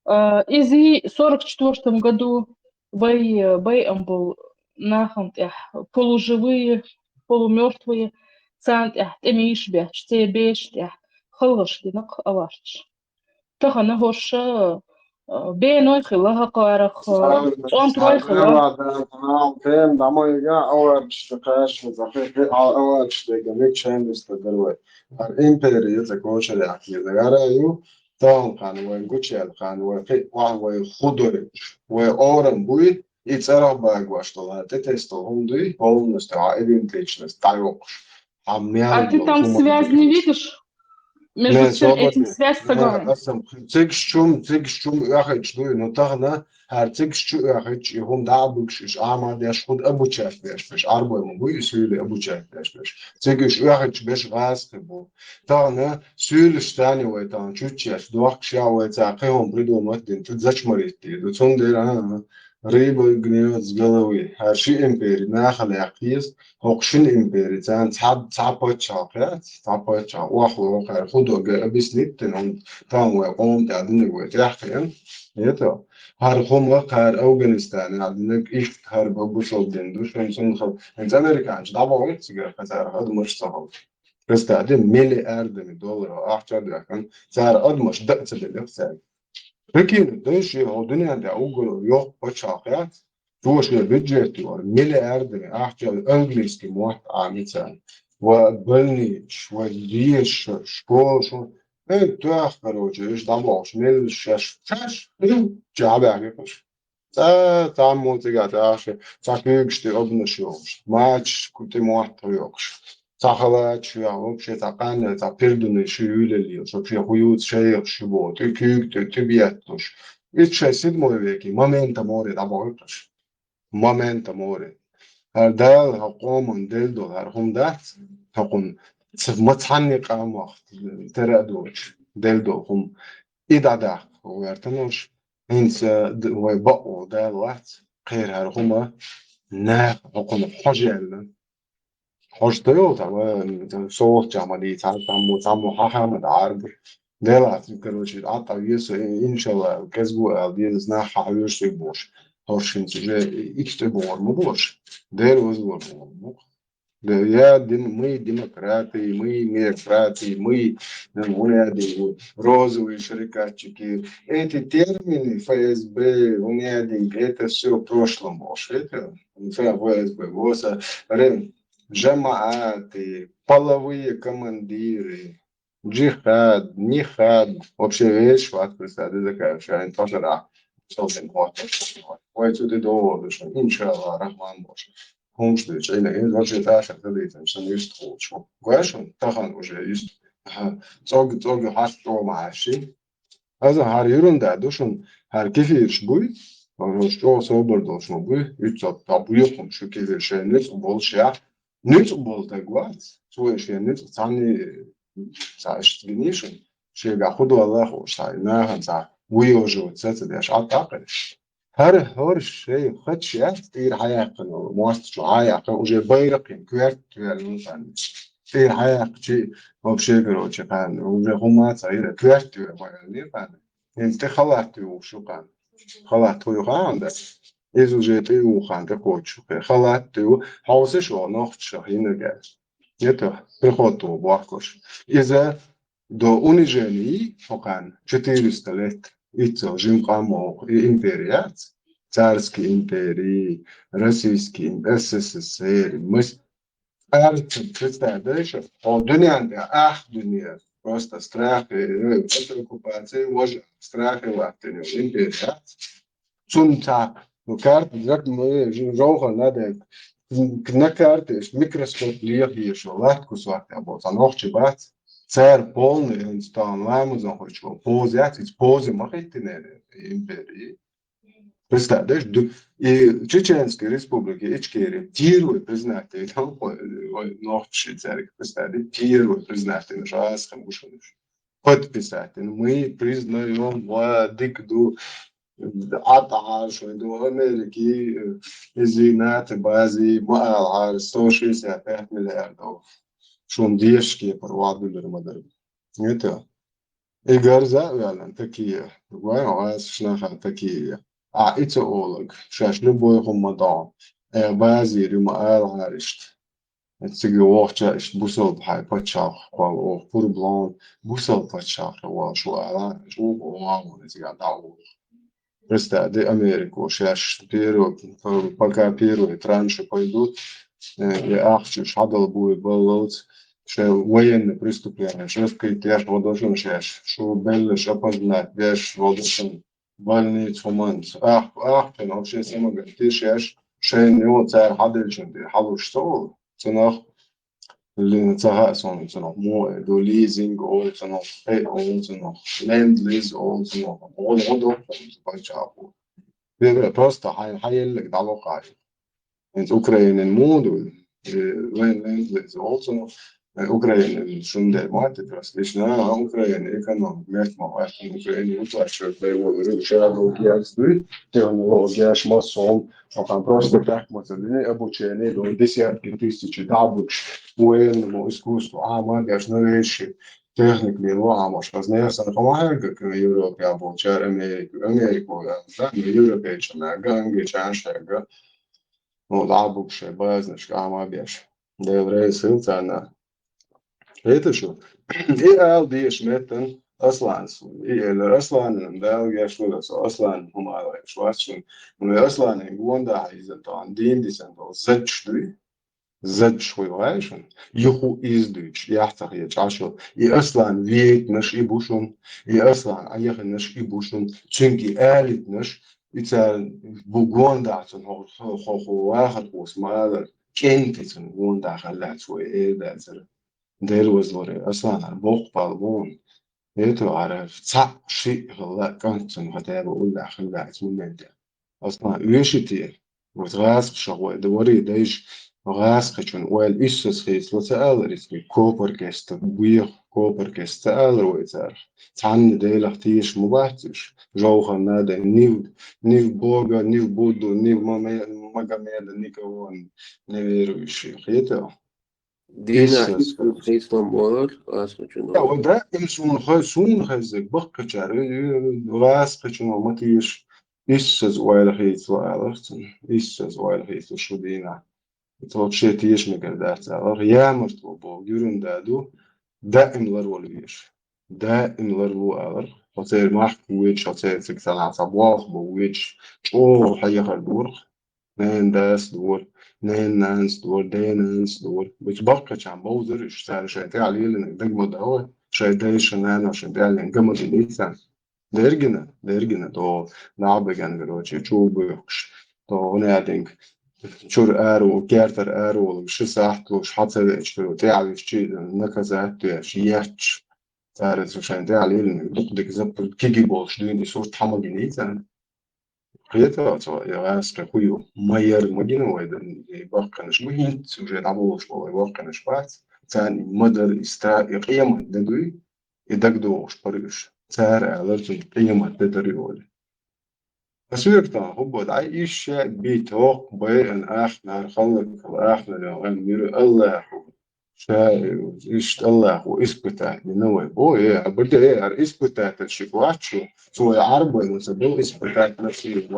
Из 44 году Бэйам был нахант, полуживые, полумертвые, цант, эмиш бя, чте беш, хылгыш, динак аварч. Тахана хоша بينو خلاها قارخ أنتروي خلا فهم دماغا أول شتكاش وزخيف أول شتكا ميتشين استدروي الإمبريال زكوش الأكيد زغاريو تام كان وينقشل كان وفي وهو خضر وأورن بوي يتصرف باقواشتلا تتستو هندي полностью идентичность таёк. А ты там связь не видишь? между Не, всем этим свободно. связь с Не, Агарой. асам цигшчум ахич дуй, но тагна her цигшчу ахич hum da bukş ama der şud abuçak beş arboy mu bu söyle abuçak beş цигш ахич beş gas bu tagna söyle stani ve tan çüçyaş duak şav ve taqihum bridu maddin tzaçmarit diye son der рыба гниет с головы. Хаши империи нахал яқиз, хоқшин империи, зан цапочал, цапочал, уахло вахар, худо объяснить, он там он тядный вот яхен, это. Хар хума хар Афганистан, аднак их хар бабушал дендуш, он сон из американч, да бог сигар хазар, адмаш сахал. Представьте, миллиардами долларов, ахчадрахан, цар адмаш дацелек цар. Прикинь, дальше о dünyada uğur yok başakya. Çoğuşlu bütçesi var. Milyardını ahçal İngilizce muhat amitsan. Ve больнич, ve diş, şkol, şu. Evet, tuhaf короче, iş damlaş, mil şaş, cevabı yapmış. Tam motivasyon, ahşe, sakın işte obnaşıyormuş. Maç, kuti muhat yokmuş. Сахалач, я вообще такая, это пердуны шиюлели, вообще хуют шеях шибо, ты кюк, ты бьетуш. И 7 веке, момента море, да богаташ. Момента море. Дал хакомон дельдо, хархумдат, хакун, цматханни камах, терадоч, дельдо, хум, идада, вертанош, инс, вай бао, дал лат, خير хархума, на, хакун, хожелен. Hoştuyor tabii soğuk camali tamu hahamı da ardır. Delat короче ata yüzü inşallah kezbu aldiyiz na hayırsı boş. Hoşin size işte bu mu boş. Der uzun mu. Я мы демократы, мы мирokraты, мы уняды, розовые шарикатчики. Эти термины ФСБ, уняды, это все в прошлом. Это ФСБ, жамааты, половые командиры, джихад, нихад. Вообще вещь, вот, представьте, такая, что они тоже рак. Ой, тут и доводы, что иншаллах, рахман боже. Homestead, China, in Roger Dasha, the Little, some used to question, Tahan was used to hast Romashi. As a Harurun that Dushan had Kifish Bui, or Straw Sober Doshan Bui, it's a Tabukum Shuki Shennis, Bolshia, Nitzel the Guats, so she and it's Tani Sash Venetian. She got Hudo Allah, Nahansa, we also said to the Shat. هر شيء خدشات تير حياقن ومواستش حياقن وجي بيرقين كويرت مثلا تير حياق شيء هو بشيكر وشقان وجي خمات صغيرة كويرت يعني فان انت خلعت وشو كان خلعت ويقان ده إذا جيت وخان تقول شو خلعت حوسش ونخت شهين جال يته بخطو بوحكش إذا دو унижений فقان 400 лет Ицо жинкамо империят, царские империи, российские, СССР, мы представляешь, о дуняне, ах дуня, просто страх, это оккупация, уже страх и латынь, империят, цунта, ну карта, как мы жога надо, на карте микроскоп льешь, латку сварта, вот, а ночи бац. Царь полный, он стал ламузом, хочет позять, из позы махайтины империи. Представляешь, и Чеченской республики Ичкерия первый признательный, там ночи царь, представляешь, первый признательный, жастко мушаныш. Подписатель, мы признаем владыку Аташ, до Америки, извините, бази, маал, 165 миллиардов. Шум дешки проводили модерн. Это игры реально такие. Говорю, шнаха такие. А это олог. Шаш любой хумадан. Бази римаал харишт. Это говорю, что бусол бхай пачах, пал пурблан, бусол пачах, шо ала, шо вау, это гадал. Представьте, Америку, шаш первый, пока первые транши пойдут, и ахчу шадал будет баллот. Что военные преступления, что скрытый водошен шеш, что беллиш опознать, веш водошен, больниц момент. Ах, вообще самое ты шеш, что не вот царь хадельчен, ты халуш стол, ценах اللي نتاها صنع مو دو ليزنج أو صنع أو صنع لاند ليز أو صنع غدو بيشافو بيبقى بروستا حي اللي دعوة قاش إنت أوكرين المود وين لاند ليز أو صنع أوكرين شون ده ما تدرس ليش نا أوكرين إيكانو مات ما واحد أوكرين يطلع شو بيقول شغله جالس دوي tehnologijaš masom, kan prosto takmaca obučeni do desjetki tisući dabuć военному искусству, магаш новейший техник мило, маш разнеса помага, как Европе обучар Америку, да, Европейча, Ганги, Чаншага, ну, дабукше, базнаш, магаш, деврей силцана. Это что? И алдиш метен أصلاً الأصلاً ده يشمل أصلاً هم على شواشن من أصلاً يقول ده إذا طبعاً دين دي سنة زج شوي وعايشن يخو إزدوج يحتاج يجاشو أصلاً فيت نش إبوشون أصلاً أيخ نش إبوشون چنكي آلت نش إذا بقول ده تن هو واحد واسمه كنتي تن بقول ده خلاه شوي ده زر ده وزوري أصلاً بوق بالبون يتو عارف صح شيء هلا كنت هتابع أقول له خلي اسمه أنت أصلا ويشتي وتغاس شغل دوري دايش غاس كشون وال إيش خيس وتأذر اسمي كوبر كست بويخ كوبر كست تأذر ويتعرف تعن ديل اختيش مباحتش جو خنادا نيف بوغا نيف بودو نيف ما جميل نيكوان نيفيرو الشيخ يتو دينا إسلام وار أصلا Ja, شنو und da im sun hazek bakkaçar ras kaçın matiş işsiz olayla hiç olaylarsın işsiz olayla hiç şu dina çok şey tiyiş mi derse var yağmur bu göründü daimler oluyor daimler bu alır فصير محكوش فصير سكسان على صباح بويش شو حيخر دور نين داس دور نين نانس دور دي نانس دور بتبقى عم بوزر اشتغل شايتي عليه لانك دقمة دهوة شايتي شنان عشان تعلن قمة دليسان ده تو نعبق عن دلوقتي شو بيخش تو نادنك شور ارو كارتر ارو شو ساحتو شحطة اشترو تعرف شيء نكزات شياتش تعرف عشان تعلن لانك دقدك زبط كيكي بولش دين صوت حمل دليسان قيادة يغاس كخويو ماير مدينة ويدن يبقى نش مهم سوجي عبوش والله يبقى نش بعد ثاني مدر استاء قيمة ددوي يدقدو شبريش سعر على قيمة ددريول فسويك هو بدأ إيش بيتوق بين آخر خلق الآخر لو أن يرى الله شايف إيش الله وإسكتاه لنوع بوي بدأ إيه إسكتاه الشكواتشو سوى عربي وسبب إسكتاه نفسي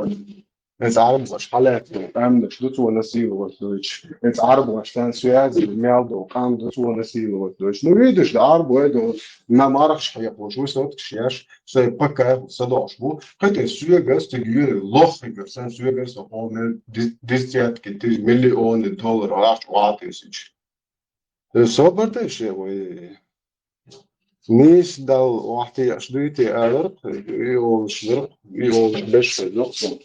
إنت عرب مش حالات قام شدوت ونسيل وتدوش إنت عرب عشان سياز الميل دو قام دوت ونسيل وتدوش نريدش العرب ويدو ما أعرفش حيقوش وسوت كشياش سيبقى صداش بو قد السوية جالس تجير لخ جالسان سوية جالس هون ديستيات كتير مليون دولار عاش وعاتيسش صبرت إيش وي نيس دال واحد أشدويتي أعرق يو شرق يو بش لقصة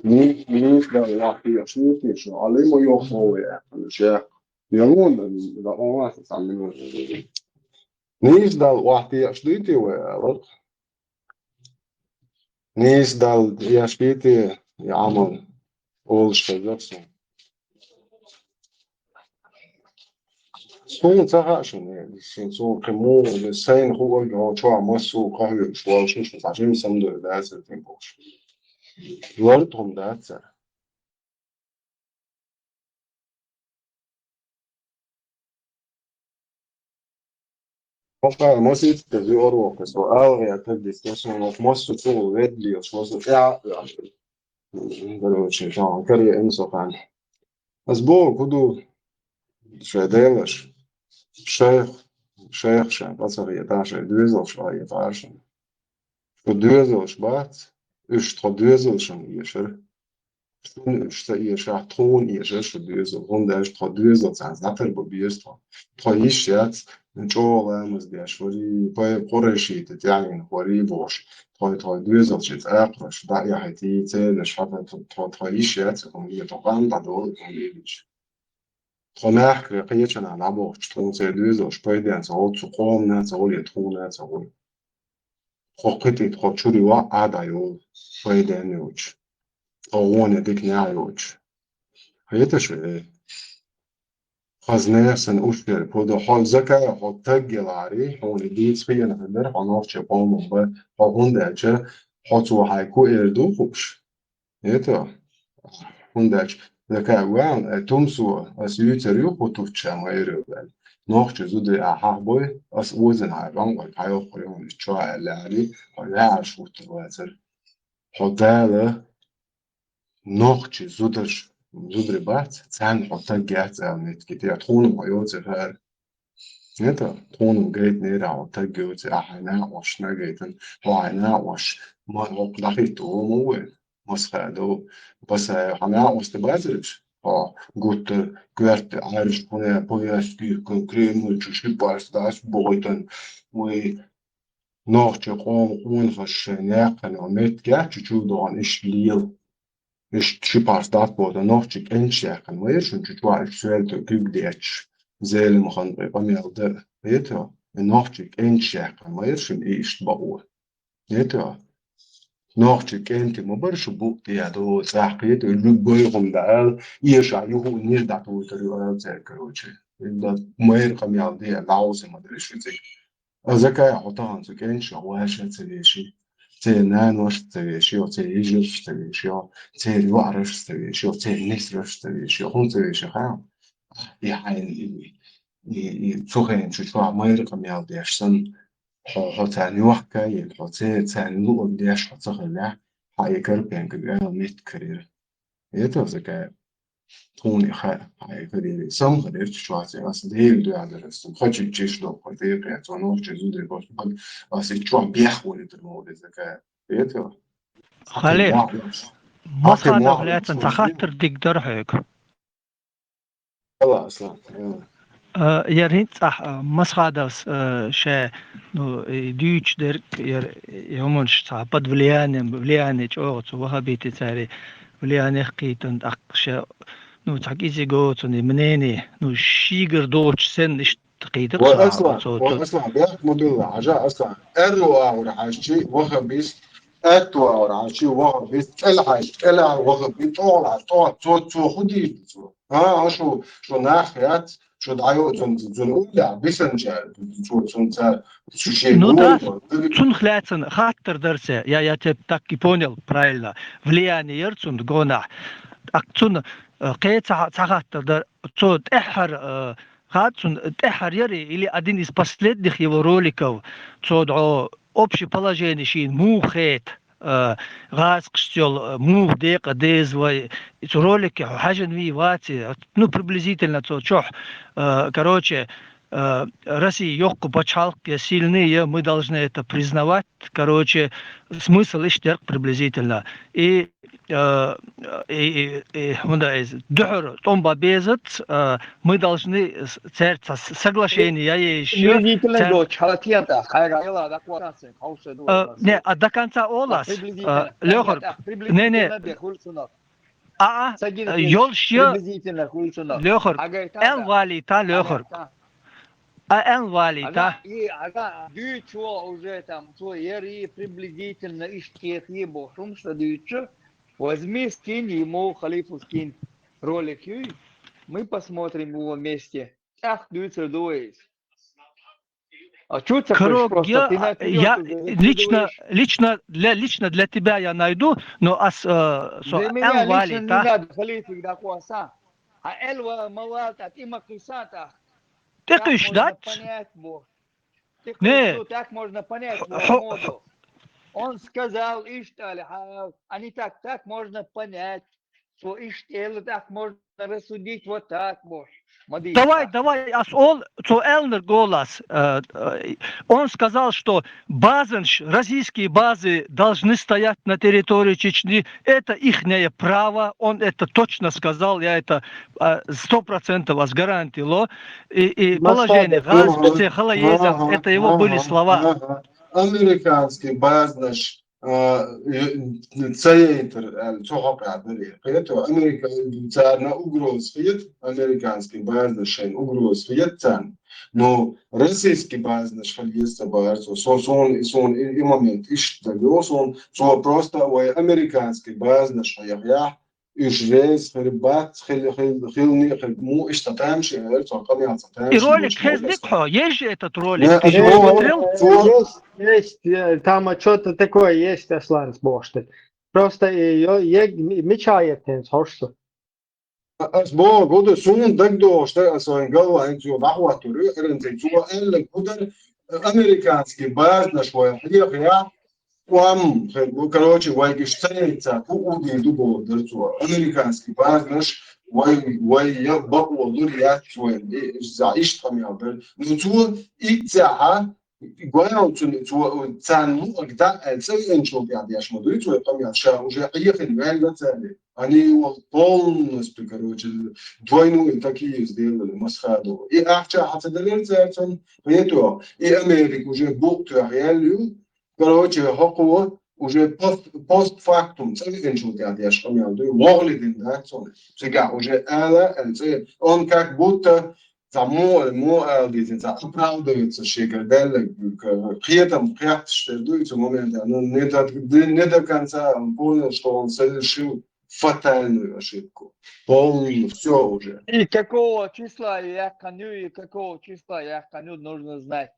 نيس دال واحد أشدويتي شو عليه ما يخوي يعني شيء يومون لا ما تعملون نيس دال واحد أشدويتي وأعرق نيس دال يشبيتي يعمل أول شيء لقصة سون تهاشن يعني سون كمو السين هو اللي شو عمسو قهوة شو شو عشان يسمدوا ده زين بوش ورتهم ده أكثر Ofta måste inte du oroa så övriga publikationer måste få välja så ja det شيء كريه انسو عن اسبوع كدو شدالش شيخ شان بصر يتعش دوزل شو يتعش دوزل شبات ايش تدوزل شن يشر شون يشر تون يشر دوزل هم ده ايش تدوزل زعتر ببيست تايش يات نجوا مزديش وري باي قرشي يعني وري بوش تاي دوزل شيت اقرش دا يا هتي تنش حتى تايش يات هم يتقان بعدول هم يجي خناخ قيتنا على عبوش تكون سيدوز أو شبيدان سعود سقوم ناس سعود يتخون ناس سعود خقتي تخشوري وقعد عيو شبيدان يوج طوون ديك نعيوج هيتش إيه خزنه سن أشكر بودو حال زكاة حال تجل عري حال ديت فينا في الدر حناف شبام وبا حال هندأجة حتو هيكو إردو خوش هيتا هندأج زكاة وان تمسو أسيوتريو خطوف شام غيره بل نوخش زود أحبوي أس وزن هايبان والحياة خليهم الشواء اللي عليه ولا عشو التواتر حدالة نوخش زودش زود رباط تان حتى جات عملت كتير تخون حيوت هار نتا تخون جيت نيرا حتى جوت أحنا وشنا جيتن وعنا وش ما هو دخلت مو مسخدو بس حنا واستبازرش قلت قلت عارف هنا بوياس كريم وشي باس داس بويتن و نوخش قوم خش ناقن ومت جات شو دون إيش ليل إيش شي باس داس بويتن نوخش إنش ياقن ويش شو عارف سؤال تقول ديتش زي المخن بميل ده يتوا نوخش إنش ياقن ويش إيش بقول يتوا نوخش كنت مبرش بوق يادو ساقيت اللي دال يشع يهو نيردا تو تريو زكروچه ده مير قميال دي لاوس ما درش زي ازكا حطان زكين شواش تسيشي تنان واش تسيشي او تيجي تسيشي او تي وعرش تسيشي او تي نسرش تسيشي هون تسيشي خام يعني تسوخين شو مير قميال دي شسن حتى وحكا يلحظة تاني لو بديش حتى حيكر بين كبير ميت كرير يتوزع توني خا حيكر سام غير شواتي أصل ديل دو على الرسم خدش الجيش لو قدير يعني تونو جزء ده بس بعد أصل شو بيحول الموضوع ذكاء يتو خليل مسخة دولات تخاطر تقدر هيك الله أصلا يرين صح مسخة دوس شيء نو ديوش درك يومش صعبت فليانة جوت وها بيت تاري فليانة خيتن أقشى نو تحكيزي جوت منيني نو شيجر دوتش سن إيش تقيدر وأصلا بيحك مدل عجاء أصلا أروى ورعاشي وها بيس أتوى ورعاشي وها بيس العاش الع وها بيس طول خدي شو ناحيات شو دعيو زن أولى بيسنجر شو شيء نوتا تون خلاتن خاطر درسه يا تبتكي بونيل برايلا فلياني يرتون جونح أكتون قيت خاطر در تود إحر خاطر إحر يري اللي أدين إسباسلت دخي وروليكو تود أبشي بلاجينشين مو خيت غاز قشتيل مو دقيقة ديز و ролики حاجة واتي ну приблизительно то чох короче Россия ёкку почалки сильные, мы должны это признавать. Короче, смысл иштер приблизительно. И духр томба безет, мы должны соглашение еще. Не, а до конца олас. Лёхор. Не. Ёлшьё. Лёхор. Элвали та лёхор. Элвали та. Дючо уже там, ери приблизительно иштет ебо. Что дючо? Возьми, скинь ему, халифу скинь ролик, мы посмотрим его вместе. Ах, дючо дуэйс. А что Крок, я лично для тебя я найду, но для меня лично не надо халифу дакуаса. А элва малата тима кисата. Ты ждать? Так можно понять моду. Он сказал, они так можно понять, что Иштел так можно рассудить вот так может. Давай, Элнер Голас, он сказал, что российские базы должны стоять на территории Чечни, это ихнее право, он это точно сказал, я это 100% вас гарантировал, и положение, это его были слова. Американский базы цейтер цохок عبري قيته أمريكا تاعنا угроз فيت американский бизнесшен угроз فيت تان но российский бизнес фалится барцо сон и момент иштагио сон просто ой американский бизнес шаяхя إجراز خربات خلني مو إشتغلش رقمي И عطتهمش ролик Хезникхо, есть же этот ролик, لا ты же его смотрел? Есть, там что-то такое есть, Аслан Бошты. Просто ее мечает, что. أسبوع قدر سون دقدو اشتغل سوين قلوا انتو ضحوة توري انتو قال قدر أمريكانسكي بازنا شوية حقيقة وام короче وايقشتايتا كودي دوبو درتو أمريكانسكي بازنش واي بقوة دوريات شوين زعيش طميابل نتو إتساعة قوانو تان مو أقداء تسوي انشو قاعد يشمدو يتو طمياب شا уже приехали реально цели они его полностью короче двойную такие сделали масхаду и ахча хатаделерца поэтому и Америка уже бухту реалию короче хокуо уже постфактум целый эншо قاعد يشمدو وغلدين да сега уже он как будто мو дизайн оправдывается шегардель при этом прятать момент не до конца он понял что он совершил фатальную ошибку полную все уже И какого числа я коню, и какого числа я коню нужно знать.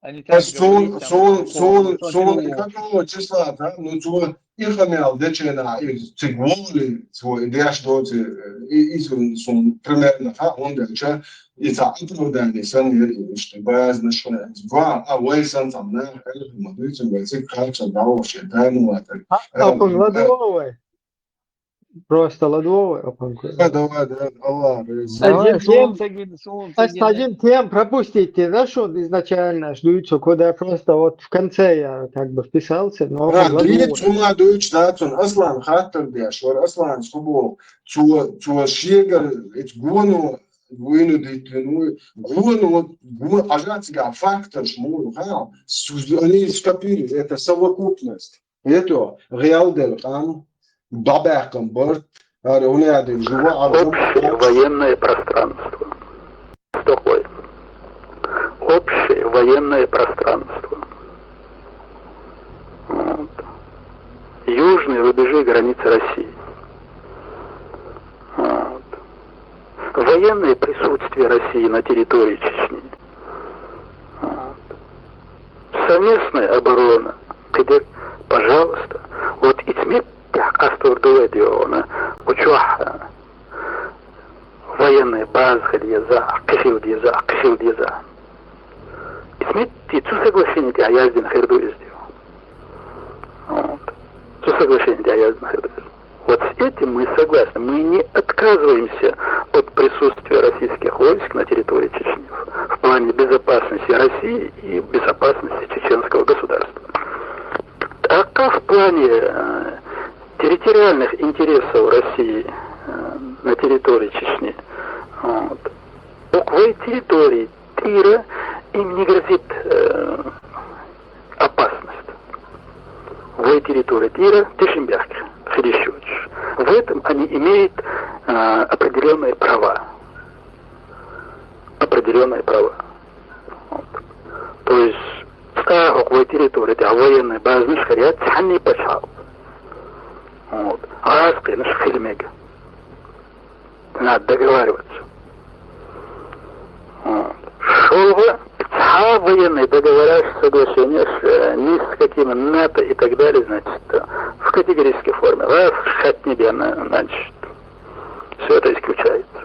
А не так говорить там, какого числа, да? Ну, твой ихамел, дечена, и цигволи, твой идеаш доти, и сум примерно, он деча, и за оправдание сан не что баз нашла. Два, а вы сан там, на, мадуйте, вы цик харча, да, вообще, да, ну, это. Опан ладовой. Просто ладовой опан. Давай, Аллах. Один тем пропустите, да, что изначально ждут, куда просто вот в конце я как бы вписался, но Дрит сума дуч датун аслан хаттер бешвар аслан субо чуа шегар эт гону гуину дитлину гону ажатига фактор шмуру ха они скопили это совокупность это реал дел хам бабаком борт Общее военное пространство. Такое. Общее военное пространство. Вот. Южные рубежи границы России. Вот. Военное присутствие России на территории Чечни. Вот. Совместная оборона, где, пожалуйста, вот и СМИ أستور دوادي أنا وشوح военная база дьяза, кишил дьяза. Исмит и цу соглашение для яздин херду издел. Вот. Цу соглашение для яздин херду. Вот с этим мы согласны. Мы не отказываемся от присутствия российских войск на территории Чечни в плане безопасности России и безопасности чеченского государства. А в плане территориальных интересов России на территории Чечни. Вот. Буквой территории Тира им не грозит опасность. В территории Тира Тишимбяхки, Федищевич. В этом они имеют определенные права. Вот. То есть в территории военной базы шариат не пошел. Вот. Араской наш фильмега. Надо договариваться. Вот. Шолва, военные договора, соглашения ни с какими НАТО и так далее, значит, в категорической форме. Раз, шат небенно, значит, все это исключается.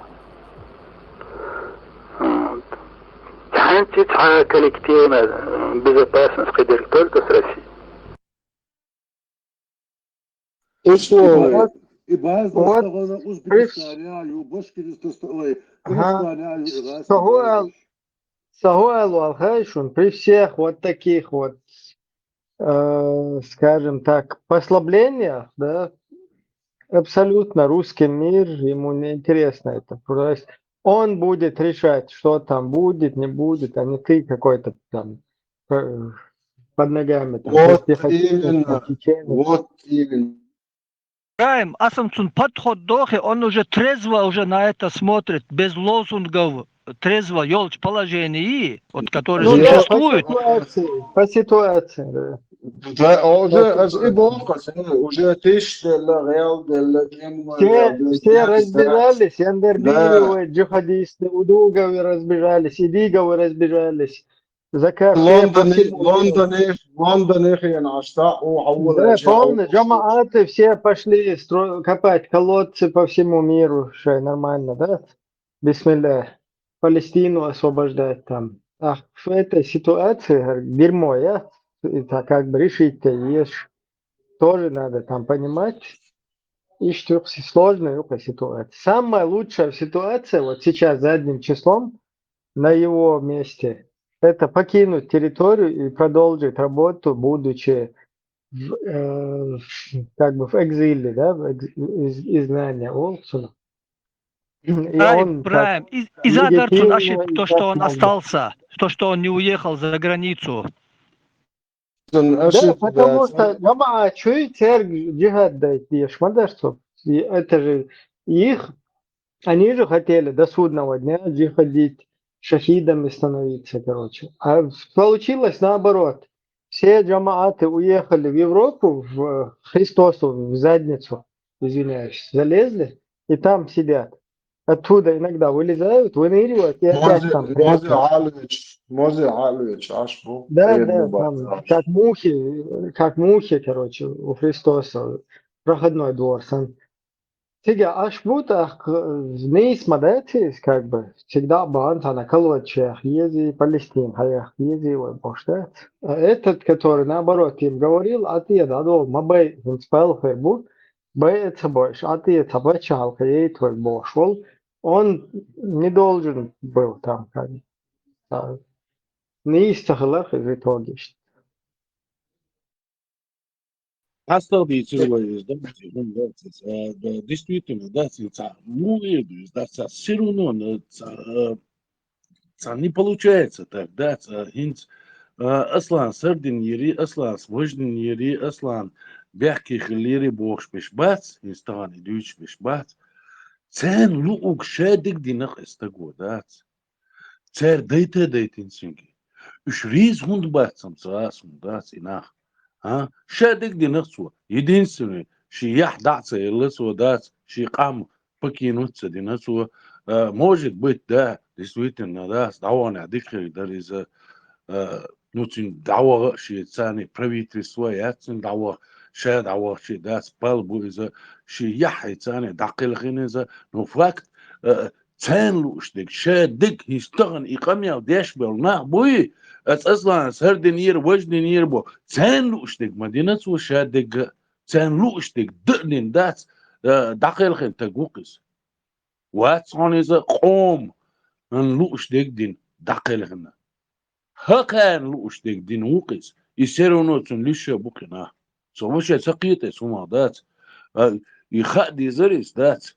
Вот. Коллективная безопасность только с Россией. условия. Сагуэлу Алхайшун при всех вот таких вот, скажем так, послаблениях, да, абсолютно русский мир, ему не интересно это. Просто он будет решать, что там будет, не будет, а не ты какой-то там под ногами. Там, Вот именно. Раим, Асамцун подход дохи, он уже трезво уже на это смотрит, без лозунгов, трезво, елч положений, вот, которые Ну да, существуют. по ситуации, да. Да, уже тысяч реал, Все разбежались, Яндербиевы, джихадисты, Удуговы разбежались, Идиговы разбежались. Лондон их наш-то Да, помню, джамааты все пошли копать колодцы по всему миру, что нормально, да? Бисмилля. Палестину освобождать там. А в этой ситуации дерьмо, я это как бы решить-то есть. Тоже надо там понимать. И что сложная ситуация. Самая лучшая ситуация вот сейчас задним числом на его месте это покинуть территорию и продолжить работу, будучи как бы в экзиле, да, изгнания Олсона. Брайм, и задарцун ошиб то, что он остался, то, что он не уехал за границу. Да, потому что джамаа чуйте джихад дать шмадарцу. Это же их, они же хотели до судного дня джихадить, шахидами становиться, короче. А получилось наоборот. Все джамааты уехали в Европу, в Христосу, в задницу, извиняюсь, залезли и там сидят. Оттуда иногда вылезают, выныривают и опять там прячутся. Мозе Алович, аж был. Да, там как мухи, короче, у Христоса, проходной двор. Сега, аж будто не смотрите, как бы, всегда банта на колодчах, ези Палестин, хаях, ези его бошта. Этот, который наоборот им говорил, а ты дадол, мабай, он спал фейбук, бай это больше, а ты это бачалка, ей твой бошел, он не должен был там, как бы. Не истахлах в итоге. Осталось действительно, да, все равно не получается так, да, Аслан сардин ери, Аслан свожден ери, Аслан бяхких лири бохш бешбац, инстаган идуч бешбац, цен лук шедик динах истаго, да, цер дейтин синги, уж риз хунд бацам цаасум, да, инах. شادك دي نقصه يدين سنة شي يحدث اللي ودات شي قام بكينوتس دي نقصه موجود بيت ده ديسويت إن ده دعوة نعديك ده إذا نوتين دعوة شي ثاني بريفيت سويات دعوة شا دعوة شي ده سبالبو إذا شي يحي ثاني دقيل خين إذا نفاكت ثان لوشدك شادك يشتغل إقامة وديش بالناه بوي أصلاً سردن ير وجدن يربو ثان لوشدك مدينة وشادك ثان لوشدك دقن دات دقيل خين تقوقس واتسون إذا قوم أن لوشدك دين دقيل خين هكان لوشدك دين وقس يسيرونو تن ليش بوكنا سومش سقيته سوما دات يخدي زريس دات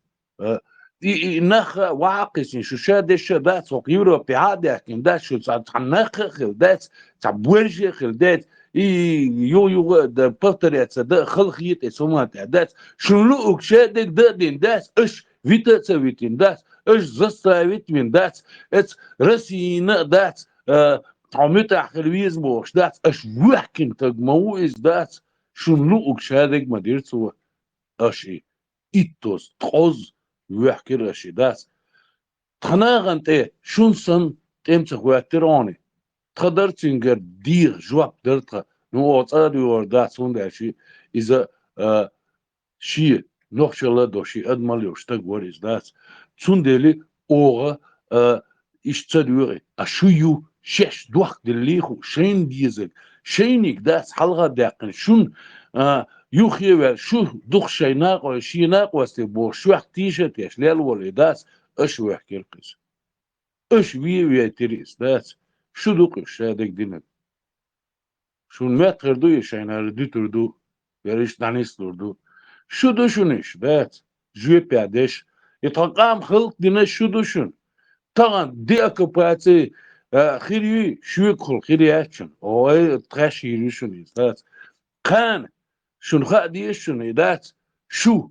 نخ واقس شو شاد الشدات سوق يوروبي عادي لكن دات شو تعنخ خلدات تعبورجي خلدات يو ده بطريقة ده خلقيت اسمها دات شو لوك شادك دين دات اش فيتا سويتين دات اش زستاويت من دات ات رسينا دات عميت اخلويز بوش دات اش وحكن تجموز دات شو لوك شادك ما ديرتو اشي ايتوس تخوز ويحكي رشي داس تخناغن تي شونسن تمسك واتروني تقدر تنجر دير جواب درتها نو اتصادي وردات سونداشي اذا شي نوخشلا دوشي ادمال يوشتاق وريز داس تسوندالي اوغا اشتادوري اشيو شش دوخ دليخو شين ديزك شينيك داس حلغة داقن شون يوخي شو دوخ شيناق وشيناق واستبو شو احتيشت يشلال ولداس اش ويحكي القس اش ويتريس داس شو دوخ الشادك دينك شو المات غردو يشينا ردو تردو يريش دانيس تردو شو دوشونيش داس جوي بيادش يتقام خلق دينا شو دوشون طبعا دي اكوباتي خيري شو يدخل خيري أكشن أو تخش يريشون يدات كان شون خادي يشون يدات شو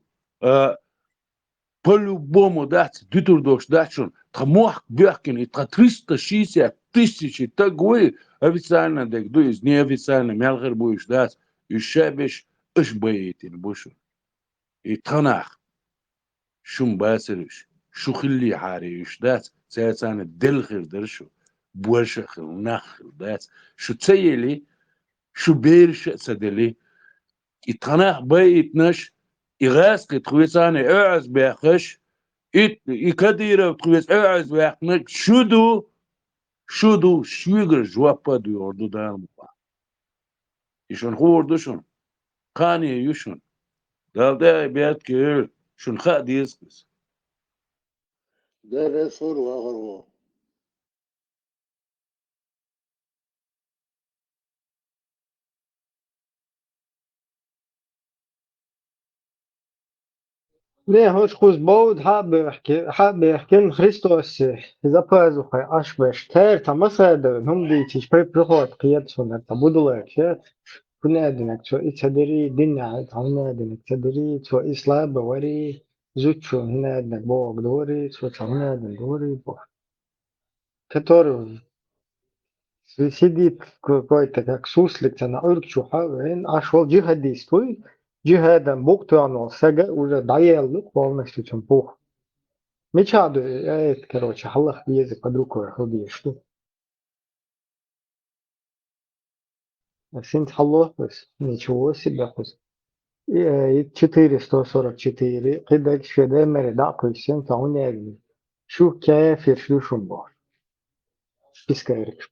по-любому дать дитурдош дачун тхмох бяхкин и 360 тысяч тагуи официально дегду из неофициально мялгер будешь дать и шабиш ايش بيتين بوشو يتخناخ شو باسرش شو خلي حاريش دات سيسان الدلخر درشو بوشخ ونخ دات شو تسيلي شو بيرش سدلي يتخناخ بيتنش يغاس خويساني اعز بيخش يكدير خويس اعز بيخنك شودو شويغر جوابا ديوردو دارمو يشون خوردوشون قاني يوشون ده بيات كير شون خاد يسكس ده رسول وغرو ليه هوش خوز بود حاب يحكي خريستوس إذا بازو خي أشبش تير تمسد هم دي تشبه بخوت قيادة سنة تبودلك شات كنا أدنك تو إتدري دينا تعونا أدنك تدري تو إسلام بوري زوجو هنا أدنك بوغ دوري تو تعونا أدن دوري بو كتورو سيدي كويتا كاك سوسلك تنا أرك شو حاوين أشوال جهة ستوي جهة بوغتو عنو ساقا وزا دايالك والنشتو تنبوخ مش هذا короче الله بيزك под рукой ходишь что синт الله بس ничего себе بس 444 قدك شده مردا قيسين تعوني أجني شو كافر شو شنبار بس كيرك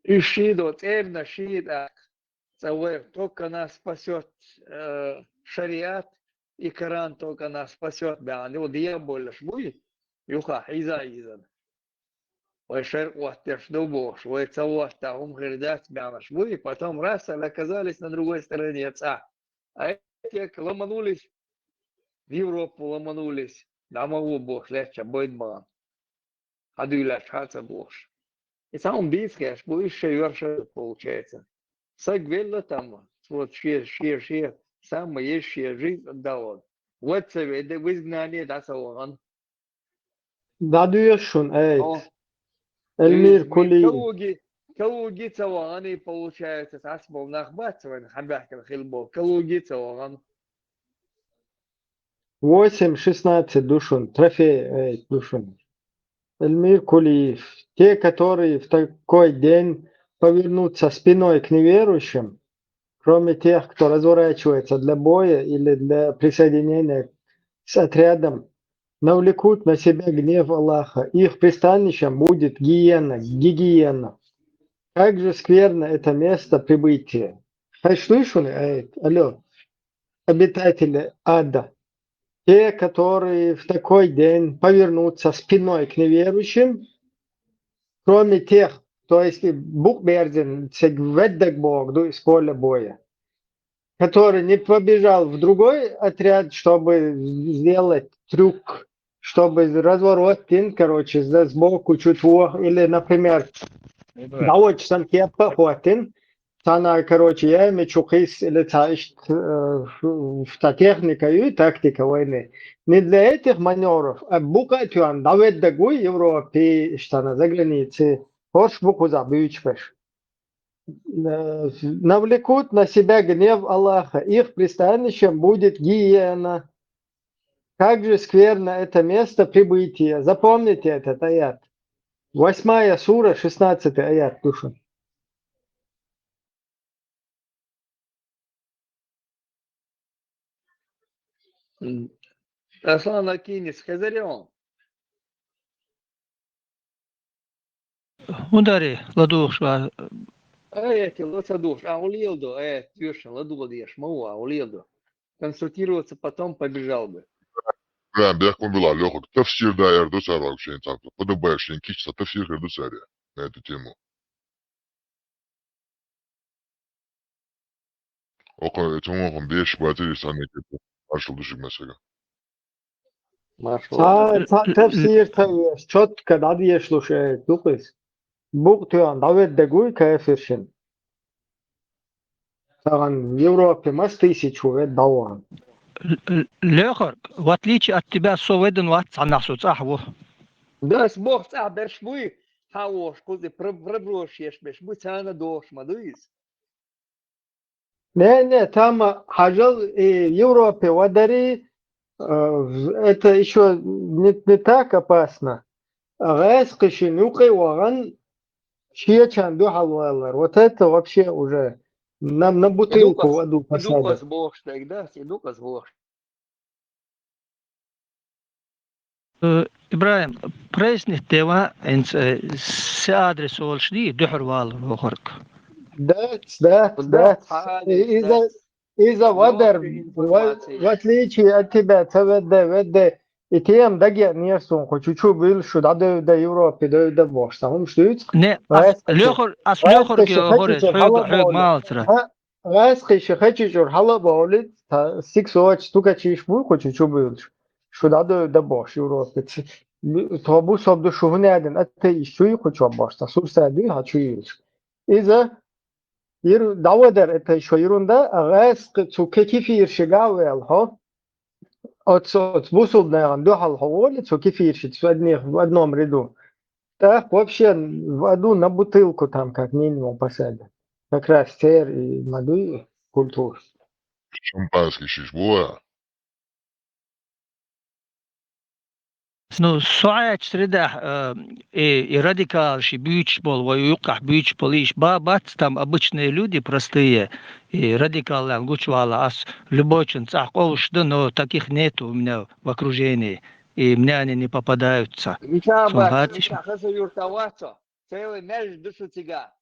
Ищи вот эмна шида цауэр только нас спасет шариат и Коран только нас спасет бян. Вот дьявол будет юха изан. وشرق وتشدوبوش ويتصوت تاهم غردات بيعمش بوي потом раз оказались на другой стороне отца. А эти ломанулись в Европу, ломанулись. Да могу бог легче будет бан. А дюляш хаца бош. И сам бискаш, бо еще верша получается. Сагвелла там, вот шир, сам есть жизнь отдал. Вот совет, да в изгнании да саван. да дуешун المير كلي كلوجي سواني получается اسمه نخبات وين حباك الخلبو كلوجي سوان 8-16 душун трофей душун المير كلي те которые в такой день повернутся спиной к неверующим, кроме тех, кто разворачивается для боя или для присоединения с отрядом, навлекут на себя гнев Аллаха. Их пристанищем будет гигиена. Как же скверно это место прибытия. Слышали? Алло, обитатели ада. Те, которые в такой день повернутся спиной к неверующим, кроме тех, то есть букберден, Бог из поля боя, который не побежал в другой отряд, чтобы сделать трюк, чтобы разворот, короче, сбоку чуть или, например, дауч сам кепа хватин, тана, короче, я мечухис или таишт техника и тактика войны. Не для этих маневров, а бука тюан, давид дагуй Европе, штана за границей, хош буку забьючпеш. Навлекут на себя гнев Аллаха. Их пристанищем будет гиена. Как же скверно это место прибытия. Запомните этот аят. 8 сура, 16 аят, душа. Аслан Акинис Хазарем. Удари, ладух, шва. Эти лоцадуш, улилду, тюша, ладу дешь, мауа, улилду. Консультироваться потом побежал бы. Ben bırakma bilal yok. Tefsir değerli sarı şeyin taklı. Bu da bayağı şeyin kişi tefsir kırdı sarı. Ne diyeceğim o? O kadar tamam 5 batı sanki karşılığı düşük mesela. ما شاء الله تفسير تاويش شوت كدادي يشلو شيء دوقيس بوقتيان داويت دقوي كافرشن طبعا يوروبي ما ستيسي شوية دوان لآخر в отличие от тебя соведен ват анасу цахву. Да, бог цах бершбуй, хауш, кузи проброш ешбеш, бу цана дош, мадуис. Не, там хажал Европе водари, это еще не так опасно. Газ кишинюкой ваган щечан духалвалар. Вот это вообще уже на бутылку воду Идука посадят. с бог, да, идука с бог. إبراهيم بريسني تيوا إنت سأدرس أول شيء دحر والخرق. That's إذا ودر в отличие от тебя веде и тем даги нерсун хочу бил что до Европе до бог самым что Не, лёхор говорит хёг маалтра. Газ хочу жур хала болит 6 watch тука чиш бу хочу бил что до бог Европе то бу соб до шугне один это еще хочу бог сурса ди хочу إذا داودر это еще ерунда, газ zu кефир шигавел, ха? От способная дохал хаволи, zu кефир в одном ряду. Так вообще воду на бутылку там как минимум посадят. Как раз сер и маду культур. Шампанский шишбуа. Ну, суач среда и радикальший бьючбол, воюках бьючбол, иш бабат там обычные люди простые и радикалы гучвала, ас любой цах да, но таких нету у меня в окружении и мне они не попадаются. Миша хаса юртавацо, целый мяч душу тига.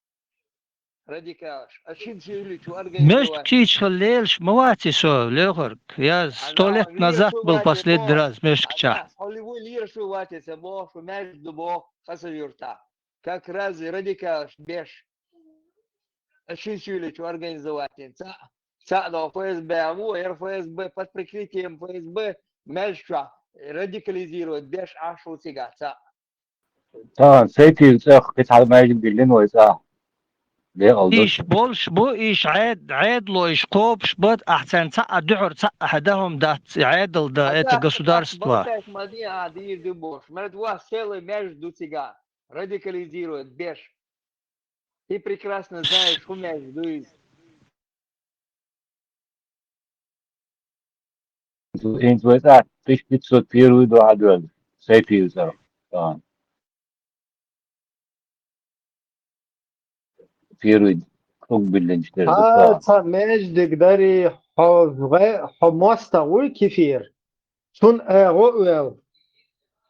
Радикалш, а чем чиличу организовать? Меж птич халельш, мовати шо, лёгор. Я 100 лет назад был последний раз меж кча. Холливой лир шуватится, бог, мяч до бог, хаса юрта. Как раз радикалш, беш. А чем чиличу организовать? До ФСБ, РФСБ под прикрытием ФСБ, мяч радикализирует, беш ашу тига. طبعا سيتي قطعة ما يجب لين ويسا إيش بولش بو إيش عاد لو إيش قوبش بد أحسن تاع دعر تاع أحدهم دات عادل دا это государство. Смотри, дир du бош. Два целый между тебя радикализирует беш. Ты прекрасно знаешь, что между из. انت ويسا فيش بتصوت بيرو دو عدول سيتي يوسا طبعا بيرو قبل نشتري تا مجد داری حماستا وی کفیر چون اغوئل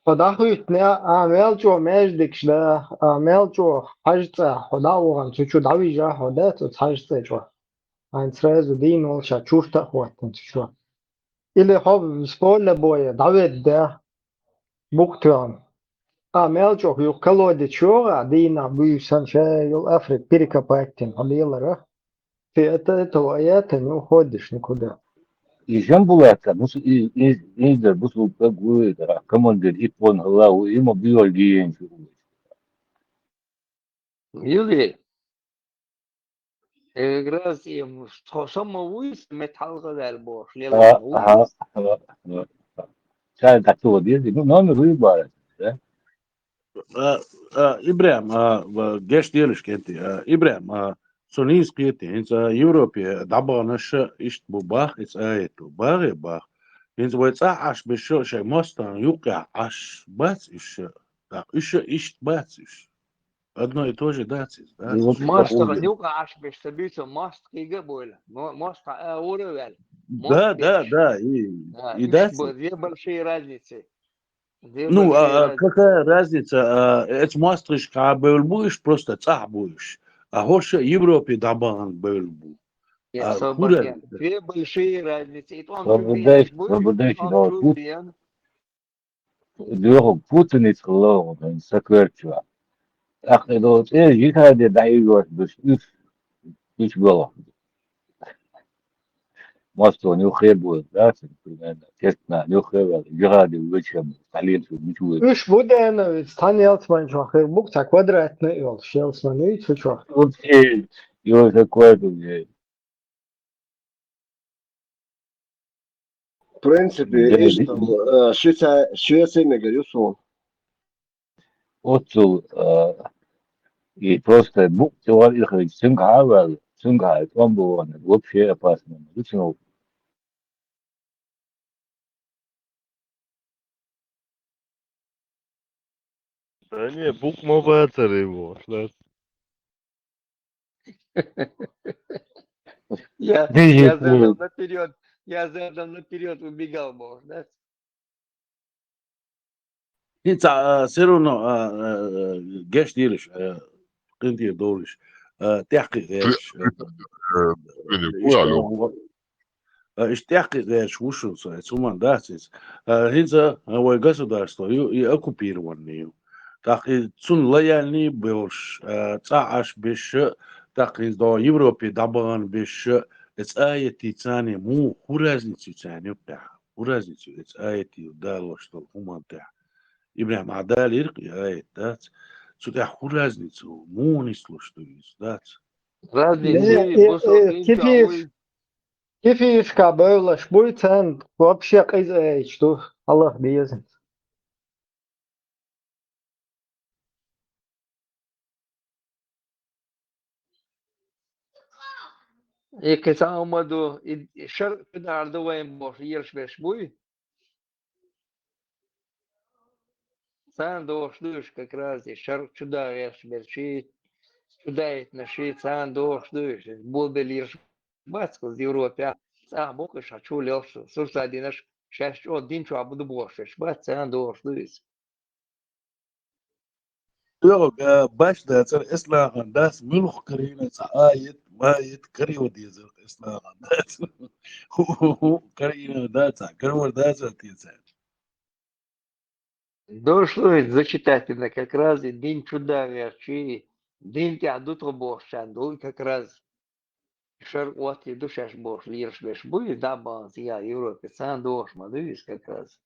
خدا خویت نه عمل جو مجد کشده عمل جو حجت خدا وغن چو داوی جا خدا تو حجت جو این سرز دین ولشا چوشتا خواتن شو ili har spåle boje David der buktuan عمل جو يقلو دي شورا دينا بيسان شايل أفريق بيركا باكتين عليلا في توقيات إنه خدش نكودا. يجنبولاتا بس إذا بس بقول كمان ده يكون الله وإما بيقول جين شو. Юли, раз им что самовуис металл дал бош. شايل تحته دي نعم ريبارة. إبراهيم جيش ديالش كنتي إبراهيم سونيس كيتي إنت يوروبي دابا نش إشت بباخ إس آيتو باغي باخ إنت ويتصعش بشو شيء مستان يوقع عش بس إيش إشت بس إيش одно и то же дацис. Мастер нюка аж без собица маст кига бойла. Маст уровень. Да, и дацис. Две большие разницы. Ну, какая разница? Это мастриш кабел будешь, просто цах будешь. А хоша Европе дабан был бы. Две большие разницы. Свободайч, да. Дорог Путин исхло, он сакверчва. Ах, это жихаде дают, dus üç было. مصر نخيب ذات كتنا نخيب جهاد وجهم تعليل في مجهود Üç bu dene tane yatman çok her bu tak kvadrat ne yol şelsman ne hiç çok. اوكي يوسف كويس В принципе, ايش Швеция не горюсу. اوتو и просто бук товар их сюнгавал комбо вообще опасно лучше Да не, бук мобатор его. Шлет. Я задом наперед, убегал, бог, да? انت سيرونو جاش ديرش قنتي دورش تحقيق ايش ايش تحقيق ايش وشو سومان داسس هنزا هو государство и оккупирование так и цун лояльный бывш цааш биш так и до Европе дабан биш это аити цани му хуразницу цани хуразницу это аити дало что хуманта Ибрахим Адаль ирки дат сюда хуразницу му не слушаюсь дат Kifиш ka böyle bu sen вообще кайза что Allah bilesin. И киса умаду шар педар дуаем бог ерш беш буй. Сан дош душ как раз и шар чуда ерш берши чудает наши сан дош душ болбел ерш баско в Европе. А бог и шачу лёш сурса динаш шаш один чу абуду бош бат сан дош душ. Yok baş da sar islahan das milh karina saayet mayet kari وديزر islahan das karina das karwar das тиса Дошло зачитательно как раз и день чуда верчи, день тядут бошан, дол как раз шар вот и душаш бош, лирш беш буй, да банс я Европе сан дош мадуис как раз.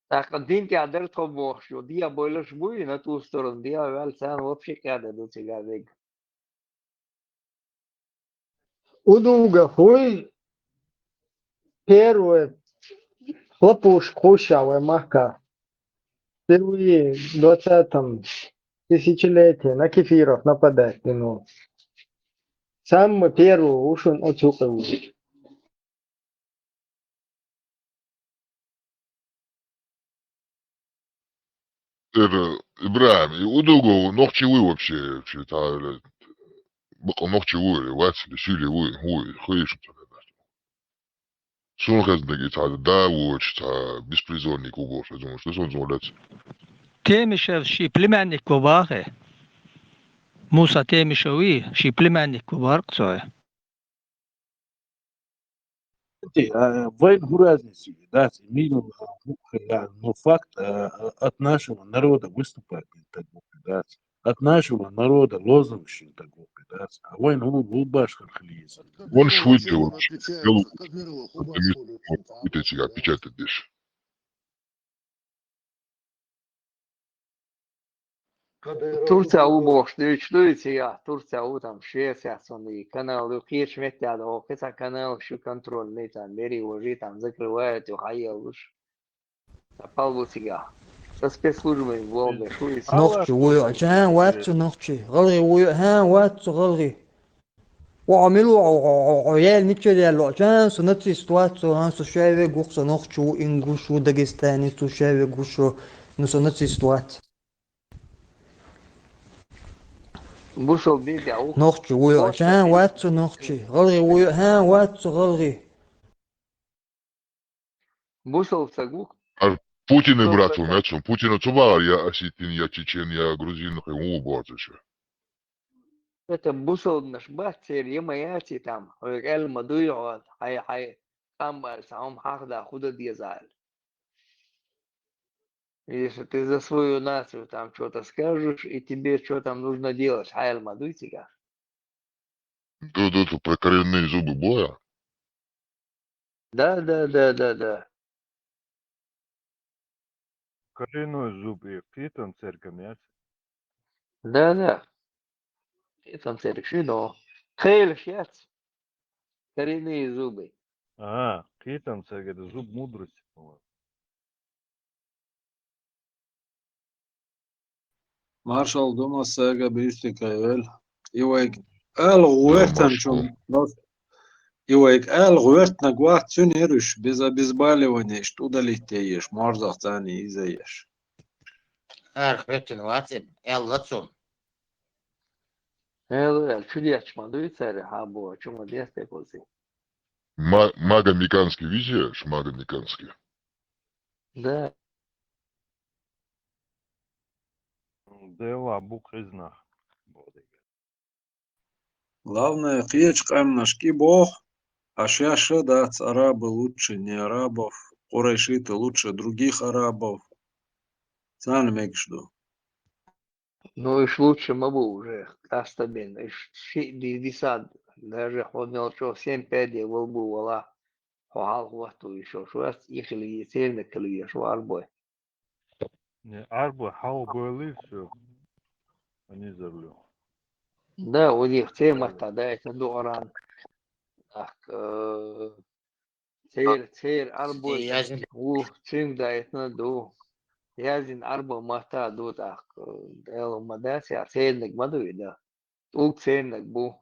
Так день тядер то бош, jo dia бойлаш буй на ту сторону, dia вел сан вообще када до тебя вег. Удуга хуй первое хлопуш кушавая мака. Впервые в 20-м тысячелетии на кефиров нападать ну. Самый первый ушен отчукал. Ибраим, и удуго ногчевой вообще, читаю, ногчевой, ватсли, сили, хуишь. Шо хаздagi та да воч та беспризорник угош, я думаю, что он золотец. Темишев ши племянник кубахе. Муса Темишеви ши племянник кубаркцой. войн разницы да миру но факт от нашего народа выступает да от нашего народа лозунгщик такой да а войн он башкар хлиз Он швыдки вообще. Это тебя печатать дешь. Turcia u boş düştü ya. Turcia u tam Şveçya sonu kanal kiç metyada o kısa kanal şu kontrol netan beri уже там закрывают и хаялуш. Попал в тебя. Со спецслужбами волны шуис. نقطي ويعجان واتو نقطي غلغي ويعهان واتو غلغي وعملوا عيال نيتشي العجان سنتي ستواتو هانسو شايفي قوقسو نقطي وإنجوشو داغستاني تو شايفي قوشو نسو نتي ستوات بوصل بيدي او نقطي ويعجان واتو نقطي غلغي ويعهان واتو غلغي بوصل ساقوك Путин и брат умеют, Путин цубар, я осетин, я чечен, я грузин, ему бортише. это бусол наш бахтер ямаяти там эл мадуйот хай камбар сам хахда худа диазал. Если ты за свою нацию там что-то скажешь, и тебе что там нужно делать, хайл мадуй тебя. Тут прокоренные зубы боя. Да. Коренной зуб и питон церком, нет? Да. Это церковь, что? Хейл шец. Коренные зубы. Питон церком, это зуб мудрости, по-моему. Marshall Dumas Sega Bisticael. Iwaik Al Huertan Chum. Iwaik Al Huertan Guat Sunirish без обезболивания, что удалить ешь, можно цани изаешь. Архветин ватин, лацун. Чудес, мадуй царь, хабо, чума десте кози. Магомиканский, видишь? Магомиканский. Да. Дела букрызнах. Главное, хечк амнашки бог, а шаша да арабы лучше не арабов, курайшиты лучше других арабов. Сам мекшду. Ну, иш лучше могу уже, стабильно. Иш десят, даже ходил, что 7 пядей в лбу вала. Хвал хвату еще, что я ехали сильно клюя, что арбой. Не, арба, хау были, все. Они завлю. Да, у них тема тогда это дуаран. Так, цейр арбой, Язин. у цим да это ду. Язин арба мата ду так, эло мадас, я цейрник маду, да. Уг цейрник бу.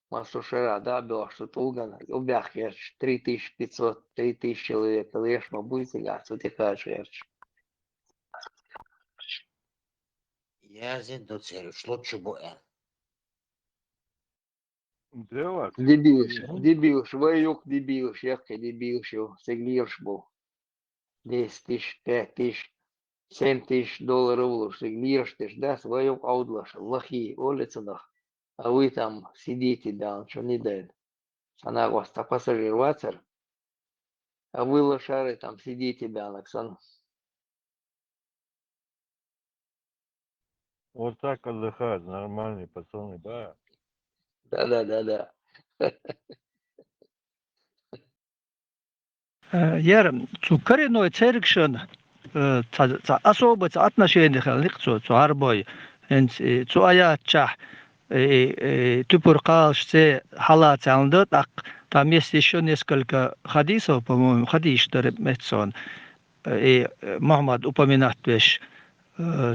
Масушера, да, было, что Тулган, убях, я 3500, 3000 человек, лишь мабуть, я тут и кажу, Язин до церю, шлотчу буэн. Дела, Дебилш, воюк дебилш, яхка дебилш, сиглирш был. 10 тысяч, 5 тысяч, 7 тысяч долларов луж, сиглирш, ты ж, да, воюк аудлаш, лохи, улицах. А вы там сидите, да, что не дает. Она вас так пассажир вацер, а вы лошары там сидите, да, Оксана. вот так отдыхают, нормальные пацаны, да. Да. Яр, цу коренной церкшен, особо отношения халикцу, цу арбой, цу аяча, тупуркалшце халат алды, так там есть еще несколько хадисов, по-моему, хадис Мецон, и Мухаммад упоминает вещь,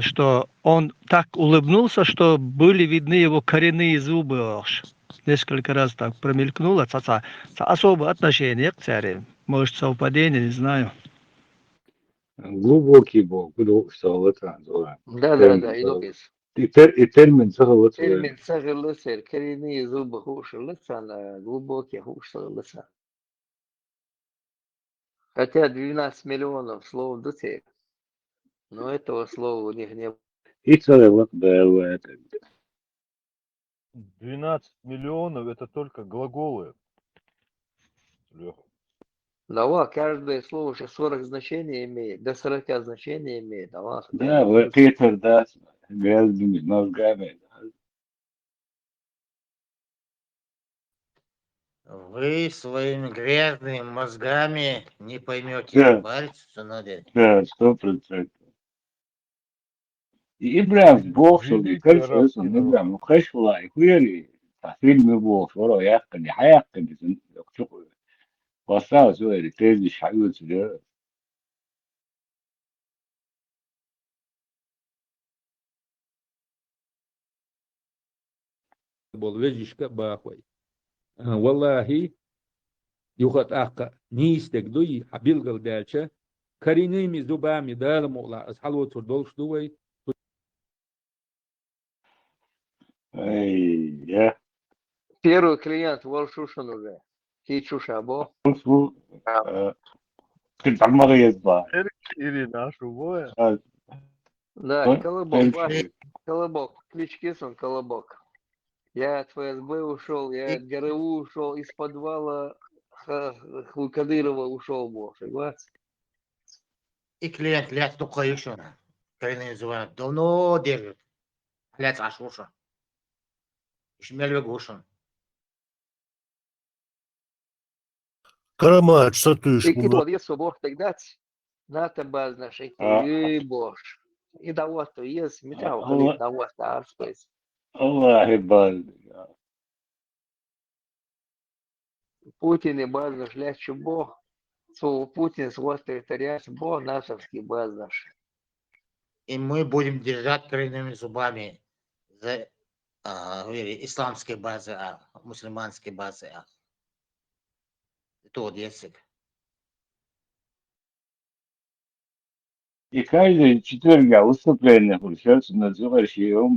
что он так улыбнулся, что были видны его коренные зубы. Несколько раз так промелькнуло. Особое отношение к царе. Может, совпадение, не знаю. Глубокий бог, буду сağlıkla. Да, идут из. И термин сağlıkla. Термин сагылысыр, коренные зубы хушилыса, глубокие хушилыса. Хотя 12 миллионов слов дутей, но этого слова у них не было. И сağlık böyle. 12 миллионов это только глаголы. Леха. Да, каждое слово сейчас 40 значений имеет, до 40 значений имеет. Да, вы Питер, да, грязными мозгами. Вы своими грязными мозгами не поймете, Да. париться надо. Да, 100%. И прям бог, что ли, кажется, не прям, ну, хэшла, и хуяли, фильмы бог, что ли, яхкани, хаяхкани, поставил свои тези шагаются, да. бол вежишка бахвай. Валлахи, юхат ахка, нистек дуи, абилгал дальча, коренными зубами дал мула, асхалу турдол штуй. Эй, я. Первый клиент Волшушин уже. Кичушабо. Ты там много есть, ба. Или нашу боя. Да, Колобок, Колобок, клички сон Колобок. Я от ФСБ ушел, я от ГРУ ушел, из подвала Кадырова ушел, был, согласен? И клиент лет только еще. Коренные зубы давно держит. Лет ашуша. Шмель гушин. Карамач, сатыш, И вот если бог тогда на тебя знаешь, и бош. И да вот то есть, метал, коли да вот арспейс. والله بال Путин и базаш легче бог. Со Путин с вот территориальный бог нашевский базаш. И мы будем держать коренными зубами за исламские базы, мусульманские базы. Это вот язык. И каждый четверг выступление получается называешь его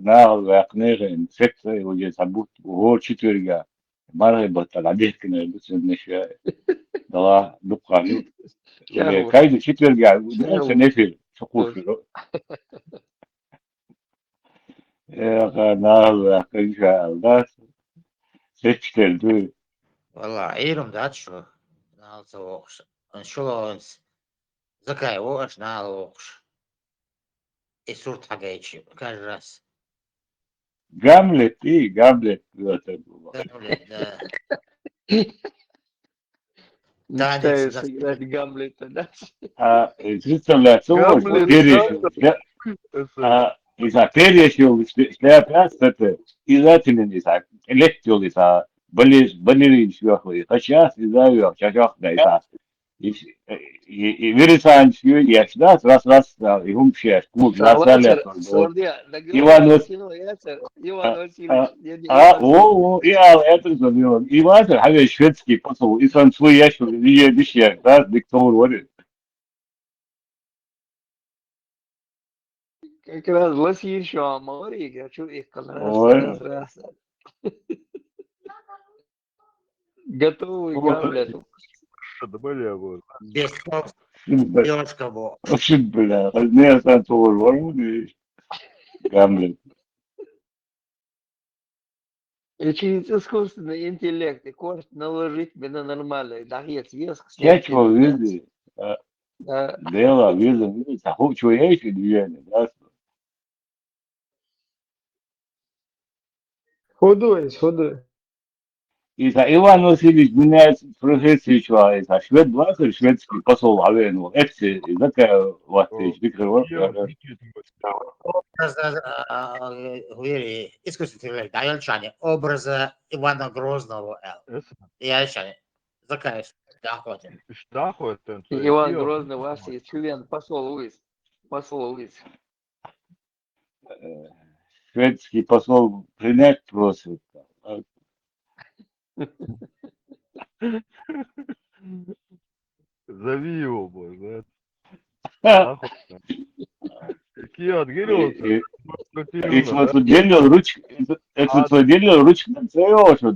на вакнерен секция уже сабут в четверга мархаба талабих кна бусеннешя дала дукану каждый четверг дальше нефир шукуш на вакнерен да секция والله عيرم دات شو نال توقش ان شلونس زكاي وقش نال وقش اي صورت حقايتشي كان راس Гамлет Гамлет, да. Мечтаю сыграть Гамлета, да? Представляется, вот, перечил, шляпяс, это, издательный, не так, лектил, это, балерин сверху, сейчас, и зовет, чачок, да, это, и вирисанч, я всегда, раз, и умчаешь, клуб, Салатер, Сордия, Иван Васильевич, это забил. Иван, а шведский посол, и сам свой ящик, и обещает, да, диктор говорит. как раз Васильевич Амари, я чую их раз. Готовый Гамлет. Без девушка была. Бля, не сантор, ворвуди. Гамлет. И через искусственный интеллект и корт наложить мне на нормальный. Да, есть веск. Я чего видел? Дело, видел, а хоть что есть, движение, да? Худой. И Иван Васильевич меняет профессию человека. Швед блакер, шведский посол Авену. Это такая вот Виктор Искусственный интеллект, аяльчане, образа Ивана Грозного. Аяльчане, закаешь, Иван Грозный, ваш член, посол Луис. Шведский посол принять просит. Зови его, боже. Какие отгирёвцы. Это твой делил ручки,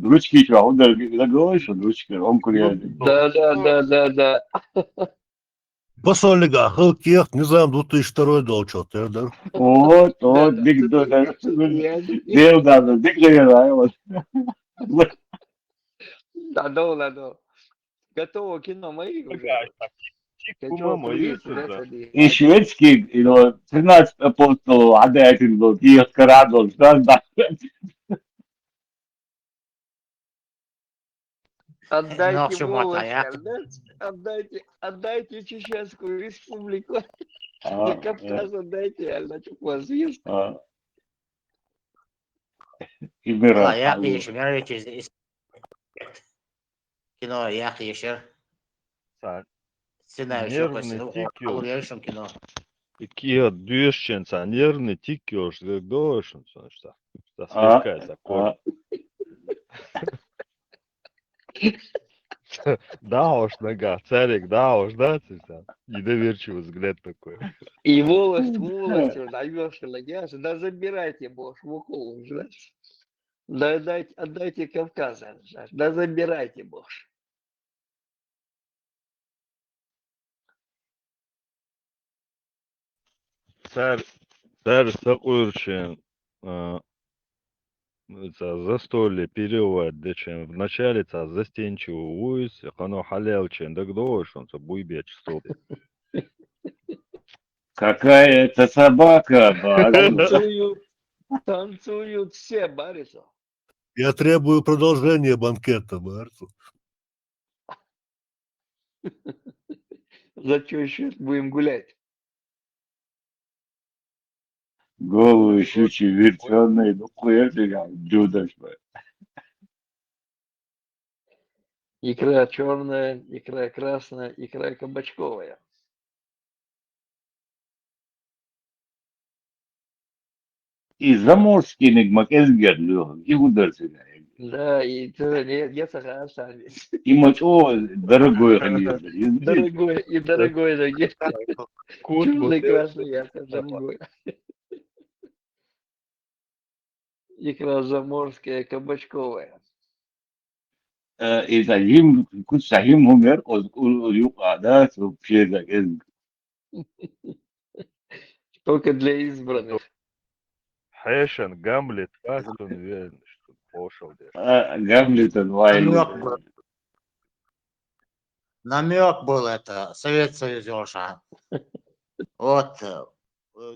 ручки что, он договоришь, ручки, он куряет. Да. Посольника, Хелкех, не знаю, 2002 дал что-то, да? Вот, биг да. Дел да, биг да, вот. Да. Готово кино мои уже. И шведский, 13 апостолов, один был, и Оскарадол, да. Отдайте волосы, отдайте Чеченскую республику. Кавказ отдайте, значит, у вас есть. И мира. Я еще кино, я еще. Нервный тик кино. Такие движенца, нервный тик ёж, дошен, что слегка закон. Да уж, нога, царик, да уж, да, недоверчивый взгляд такой. И волость, даешь, да забирайте, боже, в укол, знаешь. Да отдайте Кавказа, да забирайте, боже. Царь такой очень застолье перевод, дечем в начале застенчивый уйс, оно халявчен, да гдош, он буйбеч стоп. Какая это собака, Танцуют все, Борисов. Я требую продолжения банкета, Барсу. За чей счет будем гулять? Голову щучи вертённые, ну хуя фига, Джудаш, блядь. Икра черная, икра красная, икра кабачковая. И заморский нигмак эзгерлю, и ударцы. Да, и я согласен. И мать, о, дорогой хлеб, блядь. Дорогой, и дорогой, да, Кут черный, бутылку. красный, ясно, дорогой. Икра заморская, кабачковая. إذا جيم كنت ساهمهم يرقص يقع ده في ذاك Только для избранных. Хешен, Гамлет, как он уверен, что пошел деш. Гамлет Намек, намек был это, Совет Союз Йоша. Вот,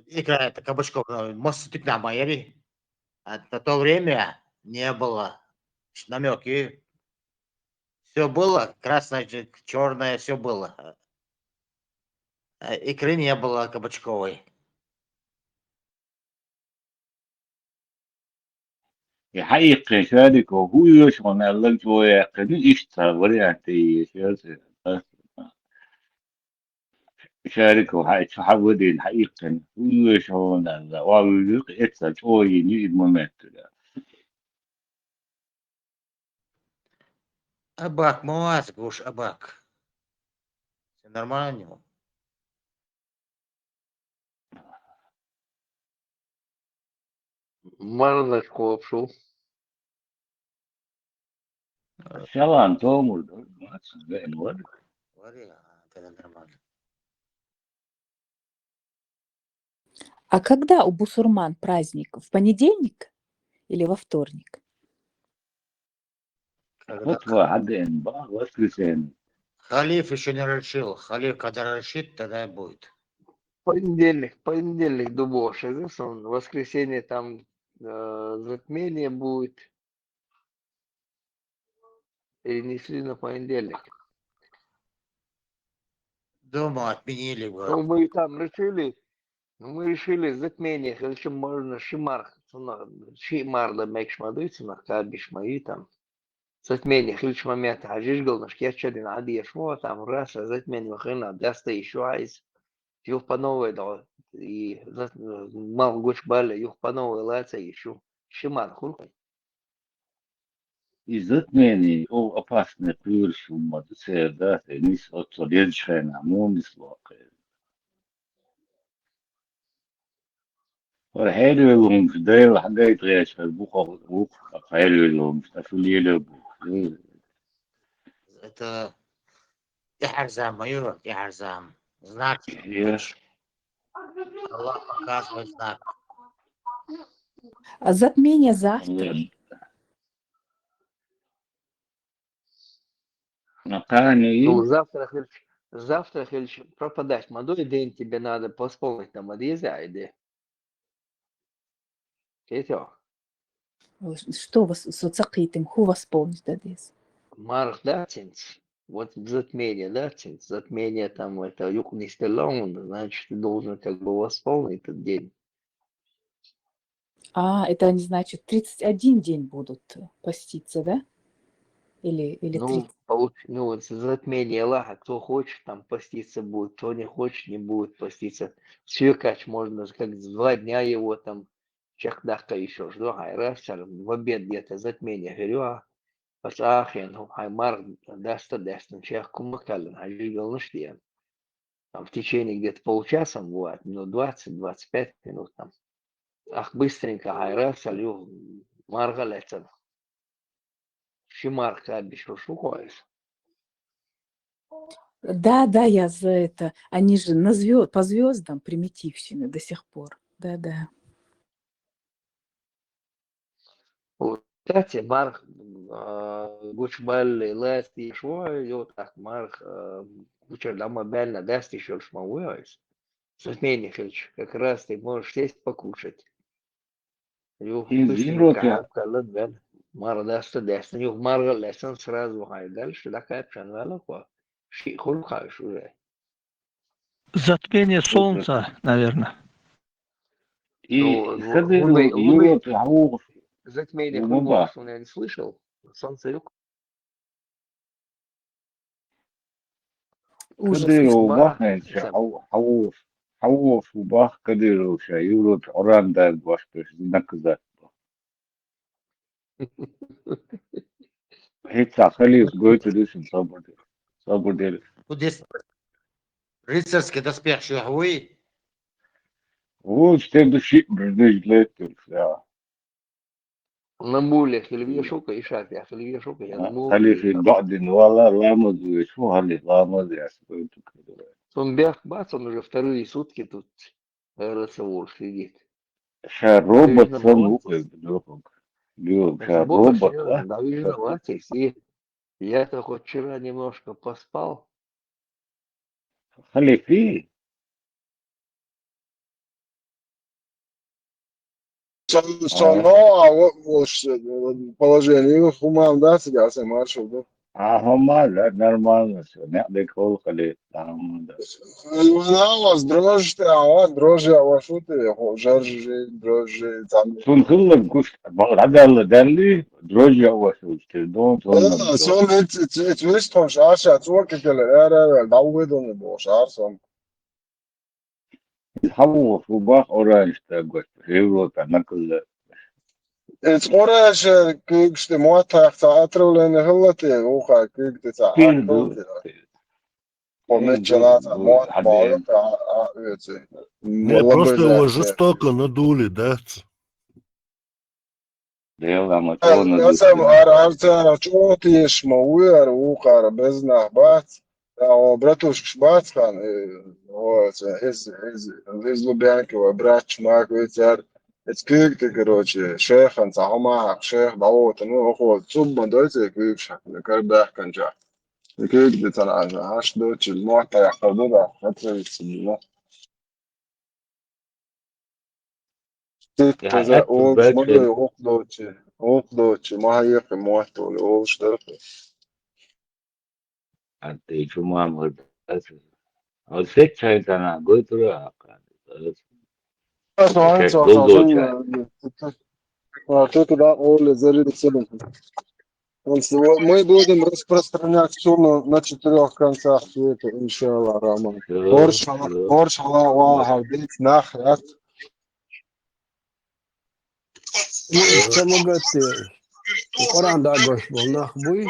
икра это кабачков, мост тыкна мояри. А на то время не было намеки. Все было, красное, черное, все было. Икры не было кабачковой. حقيقة شارك وهو يشغل الله جوا قد يشتغل ورياتي شارك وهاي تحودين حقيقة هو يشغل الله ويلق إتسا جوا ينيد ممثل Абак, муаз, гуш, абак. Все нормально. Марлочку обшел. شلون تومر زين ورد Это нормально. А когда у бусурман праздник? В понедельник или во вторник? вот واحدين بقى воскресенье Халиф еще не решил. Халиф, когда решит, тогда и будет. Понедельник, дубош. В воскресенье там затмение будет. Перенесли на понедельник. Дома отменили бы. Ну, мы там решили, мы решили затмение, короче, можно шимар, шимар да мекш мадуйцы, на кабиш мои там. Затмение, короче, момент, عجيش قلنا شكيتشدين عادية شو там раз, затмение, وخينا داستا еще عايز يوف пановой да, и мал гуч бале, юх пановой лаца еще. Шимар, хулкой. изотмени о опасный пирш умадце да нис от ледшена мунис локе والحلو لهم في داير حاجات غاش في البوخ حلو لهم في الليلة Это Яхарзам, майор, Яхарзам. Знак. Аллах показывает знак. А затмение завтра. Ну, завтра, Хельч, пропадать. Мадой день тебе надо восполнить на Мадиза, иди. Кетё. Что вас соцакитым? Ху восполнить дадис? Марх, да, тинц. Вот затмение, да, тинц. Затмение там, это юг не стеллон, значит, ты должен как бы восполнить этот день. А, это они, значит, 31 день будут поститься, да? Или 30? Ну, вот затмение Аллаха, кто хочет, там поститься будет, кто не хочет, не будет поститься. Свекач можно, как 2 дня его там, чахдаха еще жду, раз, в обед где-то затмение, говорю, Ахен, Хаймар, Даста, Чех Кумакален, Ажигал Наштиен. Там в течение где-то полчаса бывает, минут 20-25 минут там. Ах, быстренько, раз, алю, Марга Лецен. Шимарка обещал, шукоешь. Да, я за это. Они же по звездам примитивщины до сих пор. Да. Кстати, Марх Гучбалли Ласти Швой, вот так Марх Гучер Лама Бельна даст еще шмауэйс. Затмение, как раз ты можешь сесть покушать. Быстренько Калат Бен. Мара даст, Юх Марга Лесон сразу хай дальше, да капшан великого. Хулхаешь уже. Затмение солнца, наверное. И скажи, Европе, Затмение Луна, Хулгош, он я не слышал. Солнце юг. Ужас. كديروا Ба, واحد حوف وباخ كديروا شايورو عران داك باش نكذا هيك خليف قلت ليش صبر دير Тут здесь рыцарский доспех шахуи. هو اشتري شيء برنيج ليتر на буле, хлебье шука и шаг, я хлебье шука, я на خلي буле. في بعض والله لا مزوي شو هاللي لا مزوي Он бях, бац, он уже вторые сутки тут РСО сидит. شار Да вы روبوت же صنوه виноваты. اليوم Это شار было روبوت серьезно, да вы виноваты все. Я-то хоть вчера немножко поспал. خلي فيه Соно, а вот положение хуман, да, сейчас я маршал, да. هم لا нормально все نقضي كل خلي تعمل Вас дрожжи, а вот дрожжи, а вот что ты, жаржи, дрожжи, там. Sun hılla kuş bagadar derli droja ulaşıyor. Don sonra Son et visst hon aşağı çok kele era davet onu boş arson. hava subah orange da goş. Evropa nakıl. Et oraş işte muhatta atrolene hıllate o kadar kıgdı ta. Kindu. O meçhalata muhat bağlı ta öyle. Не, просто его жестоко надули, да? Değil ama çoğunu Mesela arta çok yaşma uyar o kadar bezna bat. O bratuş bat kan o iz Lubyanki o brach mak veter. Et kıgdı короче. Шехан сахма шех давот ну о цубban дойте kıg şaklı karbah kanca. Kıgdı sana haş doçil muhatta yakaladı da hatırlıyorsun. Teza o şmada okdoçi mahiyek muhatta o ştarfı. Hatta cuma mı? O sek çaytana götürüyor. Sonra тут да Оля заряд селен. Мы будем распространять сумму на 4 концах света, иншаллах, Роман. Орш Аллах хавдит нахрат. سمقت القرآن داقوش بالناخ بوي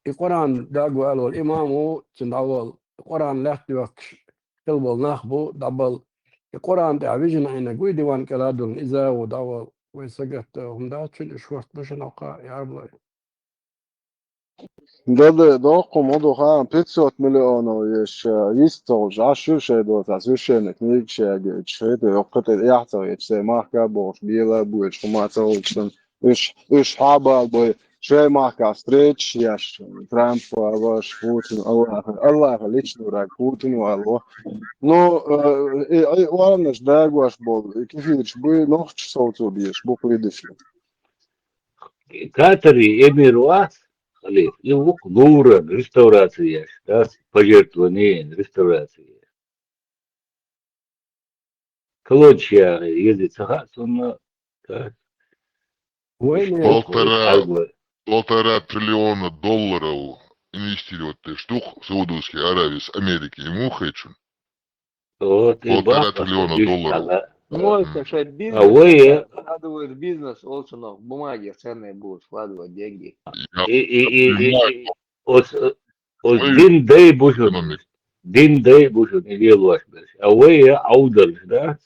القرآن داقو قالوا الإمام هو تندعوال القرآن لا توكش قلب الناخ بو دبل القرآن تعبيجنا عنا قوي ديوان كلادون إذا ودعوال ويسقط هم داتشن شوفت باش نوقع يعربلا Доку моду хан 500 миллионов еш истол жашу шедо тасушен книг шеге шедо ёккыт яхта ечсе марка бош била буч хумацалчтан үш хаба бой шей марка встреч яш Трамп ваш Путин Аллах лично рак Путин алло ну ладно ждагуаш бол кифич бы нох часов убьешь бог видишь Катари Эмируат خليف يوق دورة реставрация да пожертвование реставрация Колочья ездит сахат он полтора триллиона долларов инвестировать ты штук в Саудовской Аравии с Америки ему хочу. Полтора триллиона долларов. Ну, это же бизнес, вкладывают в бизнес, лучше в бумаги ценные будут вкладывать деньги. Дин дай бушун или лошадь. А вы аудер, да?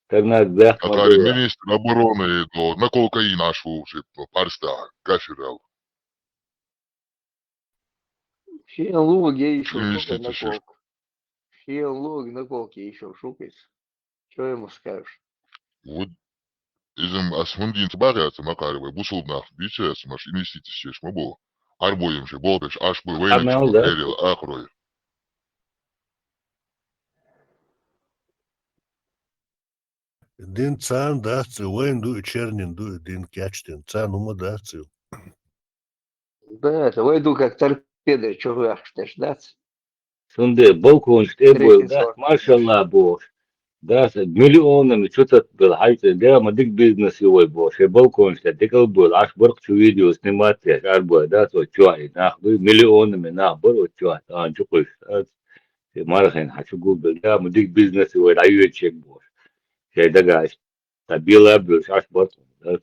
Тогда да. Катари министр обороны то на кокаин нашу парста каширал. Все луги еще шукают на колку. Все луги на колке еще шукают. Что ему скажешь? Вот изем асмундин тбагаться макаровой бусулнах бичес маш инвестиции шмабо. Арбоем же болтыш аш бы вейночку перил ахрой. Din can dați, oen du чернин du din кячтин, can ума dați. Да, это войду как Педре чужих ждать. Сонде балкончик был, Третий да, сорт. машалла был. Да, миллионами что-то был, хайте, да, мадик бизнес его был, ше балкончик, тикал был, аж барк чу видео снимать, аж был, да, то чуай, нахуй, миллионами нахуй, вот чуай, чукуй, мархин, хочу губил, да, мадик бизнес его, район чек был, ше дагаш, та била был, аж барк, да,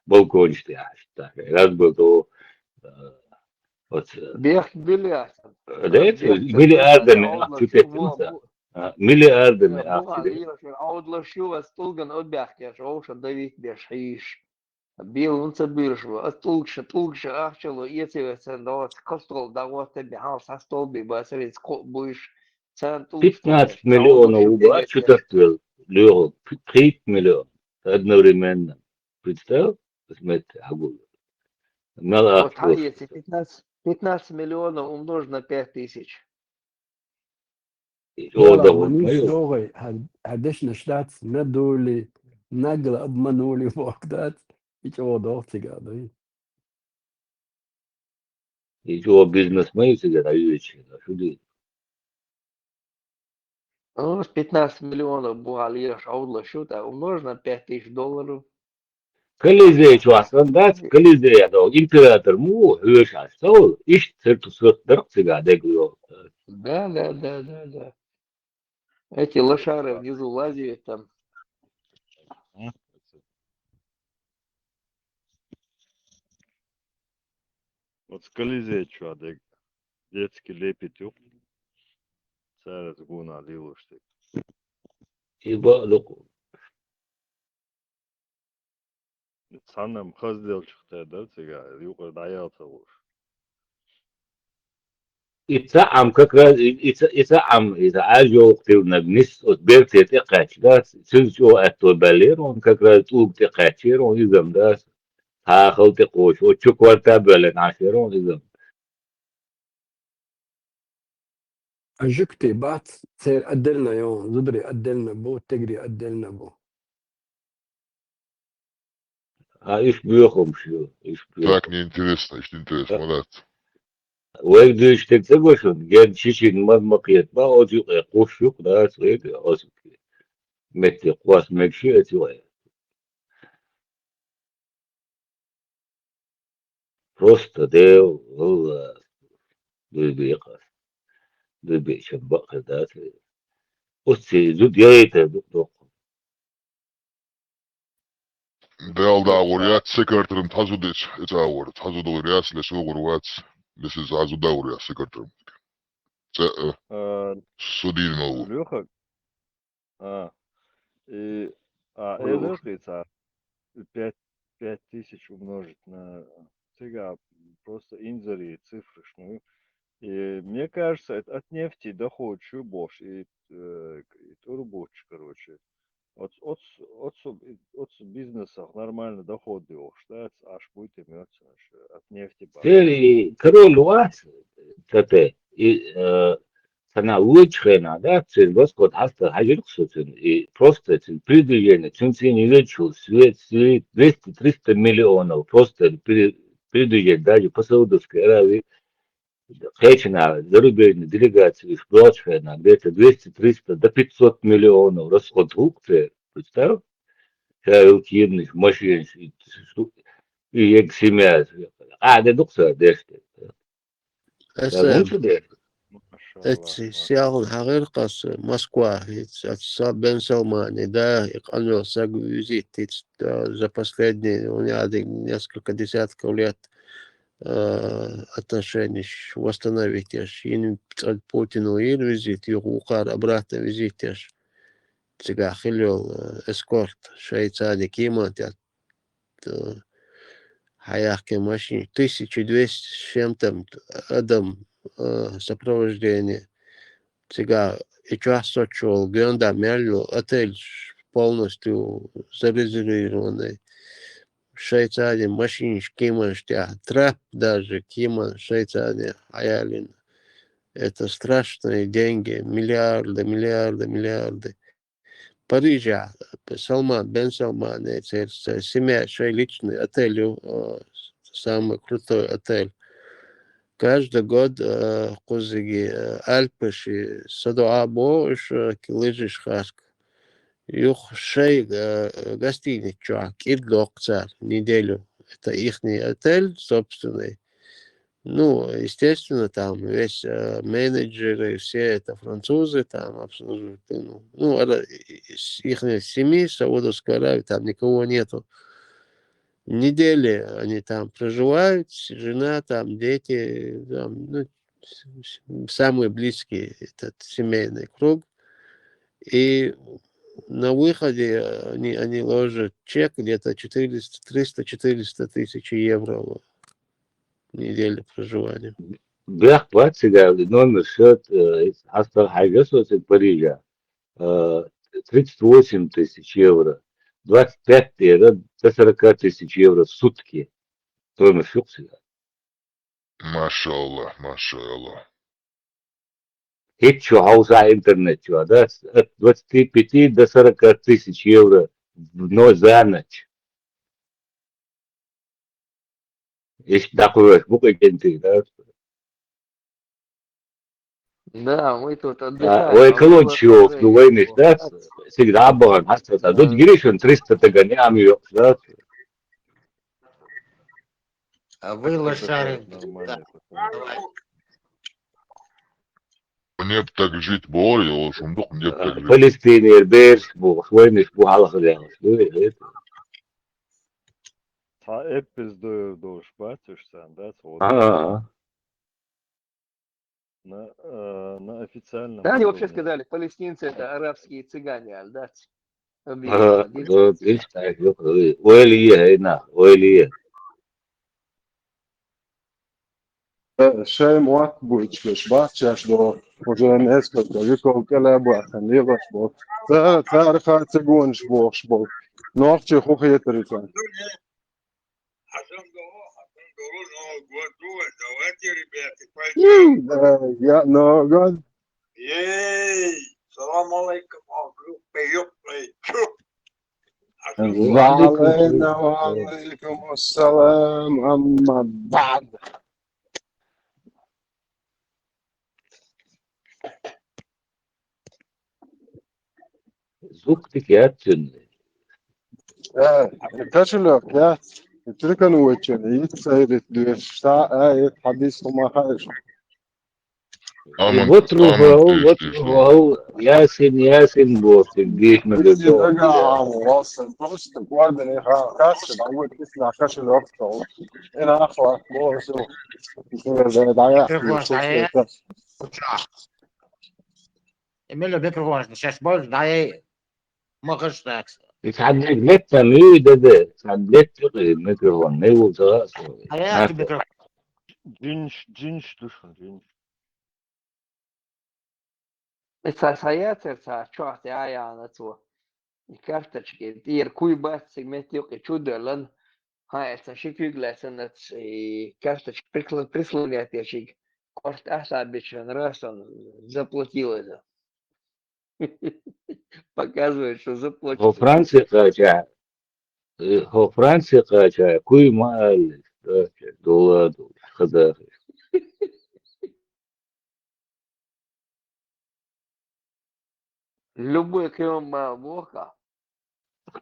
балкончик, аж, так, раз был, то, вот, Бех бильярд. да, это миллиардами, миллиардами, Бугали, аудла шува стулган отбях, я шоуша давить бешиш. Бил он собиршего, а толкше ахчело, если давать костол, давать тебе хаус, а столби, басовец, будешь цен толкше. 15 миллионов убрать, что-то стоил, лёг, 30 миллионов одновременно. Представил? Посмотрите, огонь. Надо Вот, а если 15 миллионов умножить на 5000. والله مانيش لغي هدشنا شتات ندولي نقل أضمنولي وقتات يجوا ضغطي قاضي يجوا бизнес мои всегда дающие, да, сюда. Ну, 15 миллионов бугалия шаудла шута умножить на 5000 долларов. Колизей чувствует, да, колизей, да, император му, höher so, ich zertusot дырксига, дегло. Да. Эти лошары внизу лазят там. Вот с Колизей, чувак, детский лепит юг. Царец гуна лилушты. Иба локу. Санам хаздел чухта, да, цыга, юга даялся уж. Ицаам как раз, ицаам, из ажо, ты нагнис, от берти это кач, да, сюзчо это балер, он как раз уг те качер, он изам, да, хахал те кош, от чукварта бален ашер, он изам. أجكتي بات تصير أدلنا يوم زدري أدلنا بو تجري أدلنا بو إيش بيخم شو إيش بيخم. Так неинтересно, إيش интересно, молодец. ويقدر تكتبوشون جد شيشين مقيت ما أوجي قوشوك لا سويد أوسك متى قواس مكشي أتوي просто ديو هو بيقاس بيشبق ذات أستي زود يايته دوق Дел да وريات سكرترم تحزودش إتاور تحزود ورياس لسوق روات لسه عزود دوريا سكرترم سودين مو Леха, и энергия 5000 умножить на цыга, просто инзари цифры. И мне кажется, это от нефти доход чубош и турбоч, короче. От бизнеса нормально доход делаешь, да, аж будет имеется от нефти. تري كرول واس تته سنا وجهنا да цен восход хаста хажирксутен и просто цен предвижение цен увеличил свет 200-300 миллионов просто предвижение даже по Саудовской Аравии Хечина зарубежной делегации из Плачхена где-то 200-300 до 500 миллионов расход рукцы представь шаилкиных машин и як семья ده دكتور داشت هسه مش ده سياهون حقيقة Москва Бен Салман, да, и он сагу визит за последние, у меня несколько десятков лет отношений восстановить, и Путину и визит, и Ухар обратно визит, сега хилил эскорт, Швейцария, Кимат, Хаяхке машине 1200 с чем-то адам сопровождение. Сега и час сочел, генда мялю, отель полностью зарезервированный. В Швейцарии машине Киман, трап даже Киман, Швейцария, Аялин. Это страшные деньги, миллиарды. Парижа, Салман, Бен Салман, семья, личный отель, самый крутой отель. каждый год кузыги Альпыши садуа бош килыжиш хаск. Юх шей гостиниц чувак, идлок царь неделю. Это их отель собственный. Ну, естественно, там весь менеджеры, все это французы там обслуживают. Ну, из их семьи, Саудовской Аравии, там никого нету. Недели они там проживают, жена, там дети, там, ну, самые близкие, этот семейный круг. И на выходе они ложат чек где-то 300-400 тысяч евро в неделю проживания. Бях платига номер счет Астар Хайгасос из Парижа 38 тысяч евро. 25 до 40 тысяч евро в сутки. Номер счет всегда. Машаллах, машаллах. Hiç şu havza интернет, да? От 25 до 40 тысяч евро за ночь. Если такое, буквально, да? Да, мы тут У отдыхаем. экологичев, у войны, да? Всегда было, а тут гришен 300 догоняем ее, да? Вы лошари. Мне б так жить более, шумдук, мне б так жить. Палестине, Берш, войны, бухала ходила. Ta epis doğuş батюшка, да, вот. На официальном Да, они вообще уровне. сказали, палестинцы это арабские цыгане, да? Видишь, так, Уэлье, هنا, Уэлье. Шей муат буйчкеш бачаш до уже несколько веков колебахан либаш бо. Цар хацегунш бошш бо. Нохче хухетрика. Я, но год. Салам алейкум, وعليكم السلام أما بعد. Зуктик я тюнный. كاشلو يا تركن وجهني يتسير الشتاء حديث ما خايش. وطلبوا ياسين بوت الجيش ما قدروا واصل بوست قوادني كاش بعود تسمع كاشلو أكتر أنا أخوة بوس Микрофон стоит. Эмилио микрофон, сейчас больше, да, и можешь так. يتعدلك لتا مي ده تعدلك الميكروفون ما هو صراحة حياتي ميكروفون. Cinç düşün, cinç. Саяцерца, чохты аяна цо. И карточки, тир куйбас, сегментюки чудолан. Хайса шикюглесен, и карточки прислугят ящик. Корт асабичен раз он заплатил это. Показывает, что заплатил. هو فرنسا قاچا كوي مال دولار خذا Любой крем бока.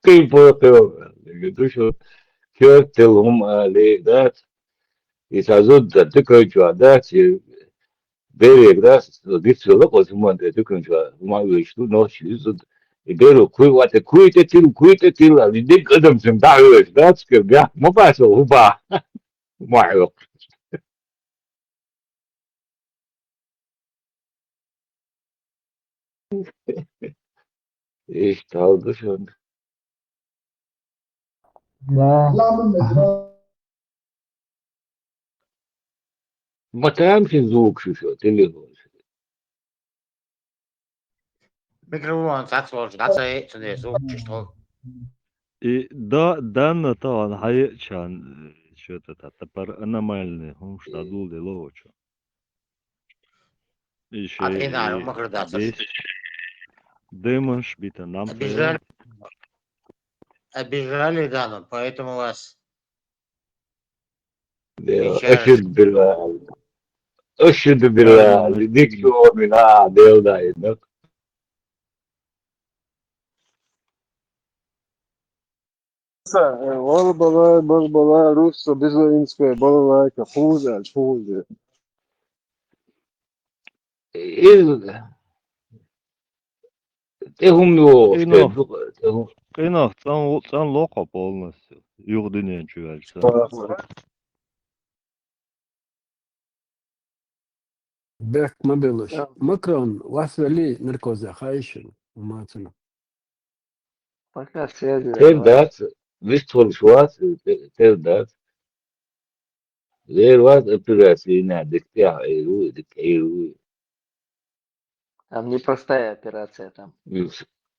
كي بوكو قدوشو كيرتلهم ليدات يتعزود تكوجوا دات بيريك دات ديتسو لقو سمان تكوجوا ما يشتو نوشي زود يديروا كوي تتيل اللي ديك قدم سمتاعوش دات كبيا ما باسو هو با ما عيوق ايش تعرض شون ما تعرفش ذوق شو تليفون Микрофон, так сложно, да, это звук, что. И данно то он хайчан что-то тепер аномальний, он штадул де ловчо. И ще Адреналин, могу дать. Демонш бита нам. Обижали Дану, поэтому вас. أشد بالله أشهد بالله لديك شو من ديو داينك والله روس بيزوينسكي والله كفوز الفوز إيه هم يو Qiynoq, can loqa polностью. Югдынен чүвәлсә. بيك ما بيلش مكرون واسولي نركوز خايشن وما تنا Пока связи Tevdat, Vistol Schwarz, Tevdat, غير واحد операции دكتور إيرو دكتور Там непростая операция там.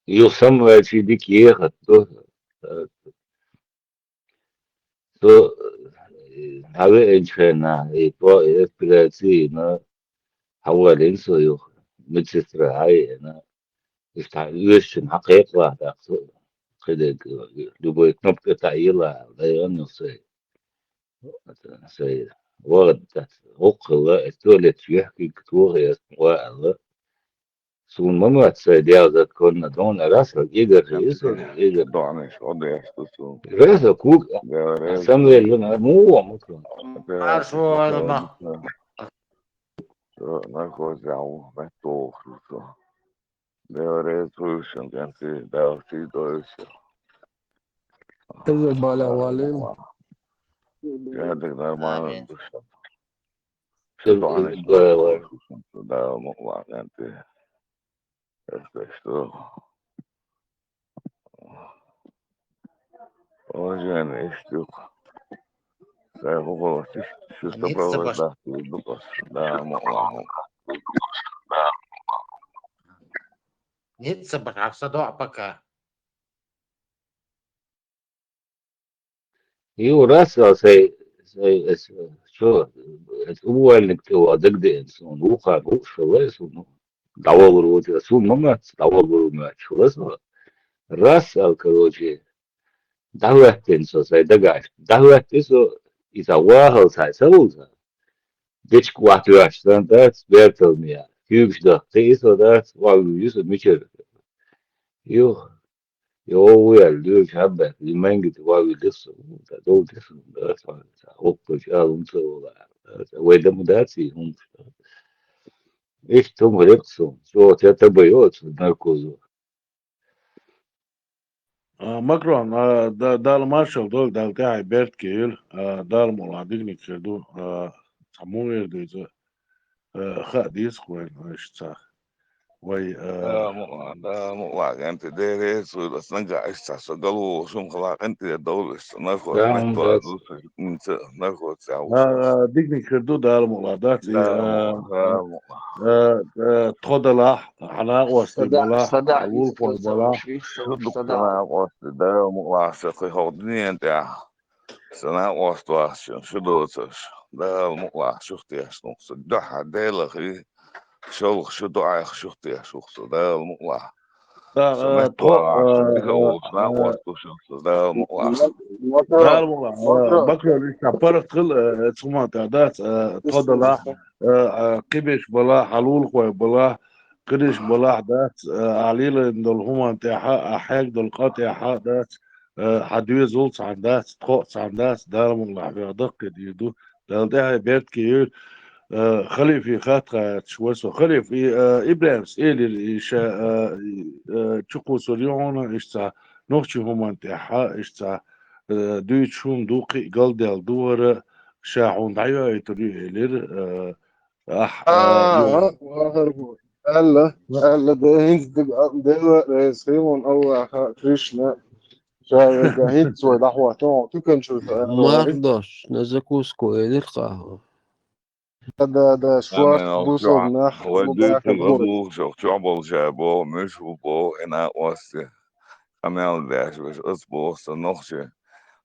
يسمى في ديك يخت то هذا إنشاءنا إيقاع operации نا حوالين سويو متستر هاي أنا يستعيش حقيقة واحدة كده لبوي كنوب تعيلا لا ينسى سي وقت وقلا التولت يحكي كتور يسمى سون ماما تساعدها ذات كنا دون راسا يقدر يسوي يقدر دعنش قضي يحتسون راسا كوك سمي لنا مو ممكن عارفو الماء ناخذ عو بتوخ ده ريزولوشن كان في ده في دوش تبدأ بالا والين هذا ده ما آمين دوش شو عنش ده مقطع كان في شو وجن اشتوك هو شو استبرد نيتسا ده في البقص ده مقطع نيتسا بخاف صدوع بكا يو راسا سي شو هو انك تو دقدق انسان وقع روح شو اسمه دعوة بروتي سون ماما دعوة بروتي شو اسمه راسا كروجي دعوة تنسو سي دقاش دعوة تنسو إذا واحد ساي سوزا ديش كواتو عشتان دات بيرتل ميا يوكش ده تيسو دات واو يوسو ميشر يو يوويا ليوش هبا لمانجت واو يدسو دول دسو دات أوكو شاهم سو ويدا مداتي هم إيش توم غريبسو شو تتبيوت نركوزو ماكرون ده المارشال دول ده بتاعي بيرت كيل ده المولادين كيدو سموه ده خاديس خوين اشتاخ وي ده مقطع انت ديري سو بس نرجع اشتاخ قالوا شو خلاص انت الدولة ناخذ كام نتوى دات ناخذ ساوس ديكني كيدو ده المولادات تخدلا حنا وستي بلا صداع حلول خوي يسكت بلا مش في شو صوت دكتور صداع قلت ده مقطع شقي هودني انت سنة واسطة شو دوتش ده مقطع شفتي شنو صدح ده خي شو دعاء شفتي شو ده مقطع سمعت شفتي او سنة واسطة شو ده مقطع ده مكرون المولا مكرون بكره لسه فرق تسمع تعداد تخدلا قبش بلا حلول خوي بلا قرش بلا دات عليل دول هما انتحاء أحياك دول قاطع حق دات حدوية زولت عن دات تقوت عن دات ده المولا في أدق ديدو ده بيت كير خليفي خاتخة شوسو خليفي إبراهيم إلي إيشا تشوكو سوريونا إشتا نوخشي هما انتحاء إشتا دويتشون دوقي قلدل دور شاحون دعيو يتري إلير يوم واخر الا ده هند ده رئيسيون او كريشنا شايف هند سوى دحوة تو كان شو مرضاش نزكوسكو القهوة ده شوات أنا بوصل ناخ هو بباك دوت البوت غدو شو عبل جابو مش هو أنا واسطة أمال داش بس أصبو سنوخشة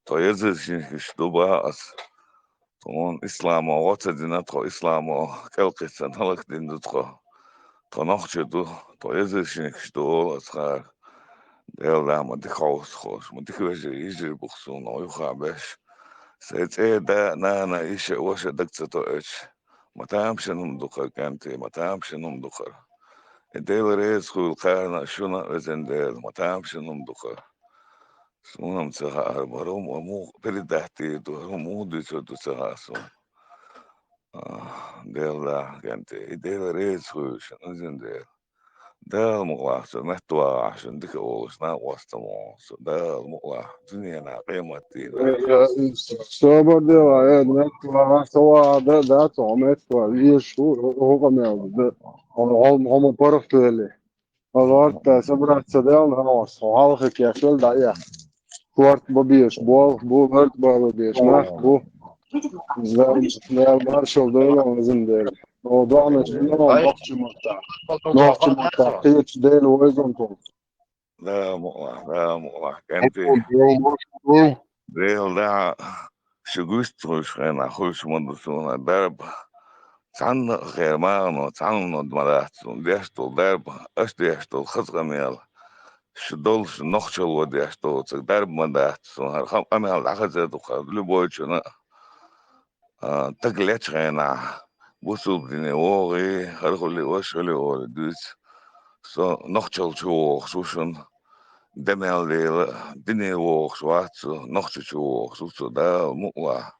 طيب شيش دوبا أس طون إسلام واتدنا تو إسلام كالقي سنهلك دين دتخو تنوخشة دو طيب شيش دو أسخار ديال لا ما دخوس خوش ما دخوش يجري بخصون أو يخابش سيت إيه ده أنا إيش واش دكتور إيش ما تامش نمدخر كانتي ما تامش نمدخر ديل ريز خول قارنا شونا وزنديل ما تامش نمدخر سونم تسخا بروم ومو بريداتي دو ديسو تسخا سون ديل لا كانتي ديل ريز خول شنو زنديل ده مقلاص محتوى عشان ديك أولش نا واستمو ده مقلاص دنيا قيمتي صوبر دي وعيد نتوى سوا ده طعمت وعيش هو قميل ده هم برفت لي الوقت سبرت سدال هنوس وحالك يا شل دعيا كوارت ببيش بو برت ببيش نح بو زي مارشال دولة وزن ديل موضوعنا شنو نقش مرتاح قيتش ديل ويزنتون ده مقلاص كانتي ديل ده شجوستروش أنا أخوش مدرسونا درب تعن غير ما تعن مدرات ديشتو درب أش ديشتو خزغة ميل شدولش نخشل وديشتو درب مدرات خم أميل أخذت وخذ لبويشنا تقلتش غينا بوسو بديني وغي هرخلي وشلي وغي دوس نخشل شو خصوصا دميل ديل ديني وغ شوات نخشل شو خصوصا ده مقلع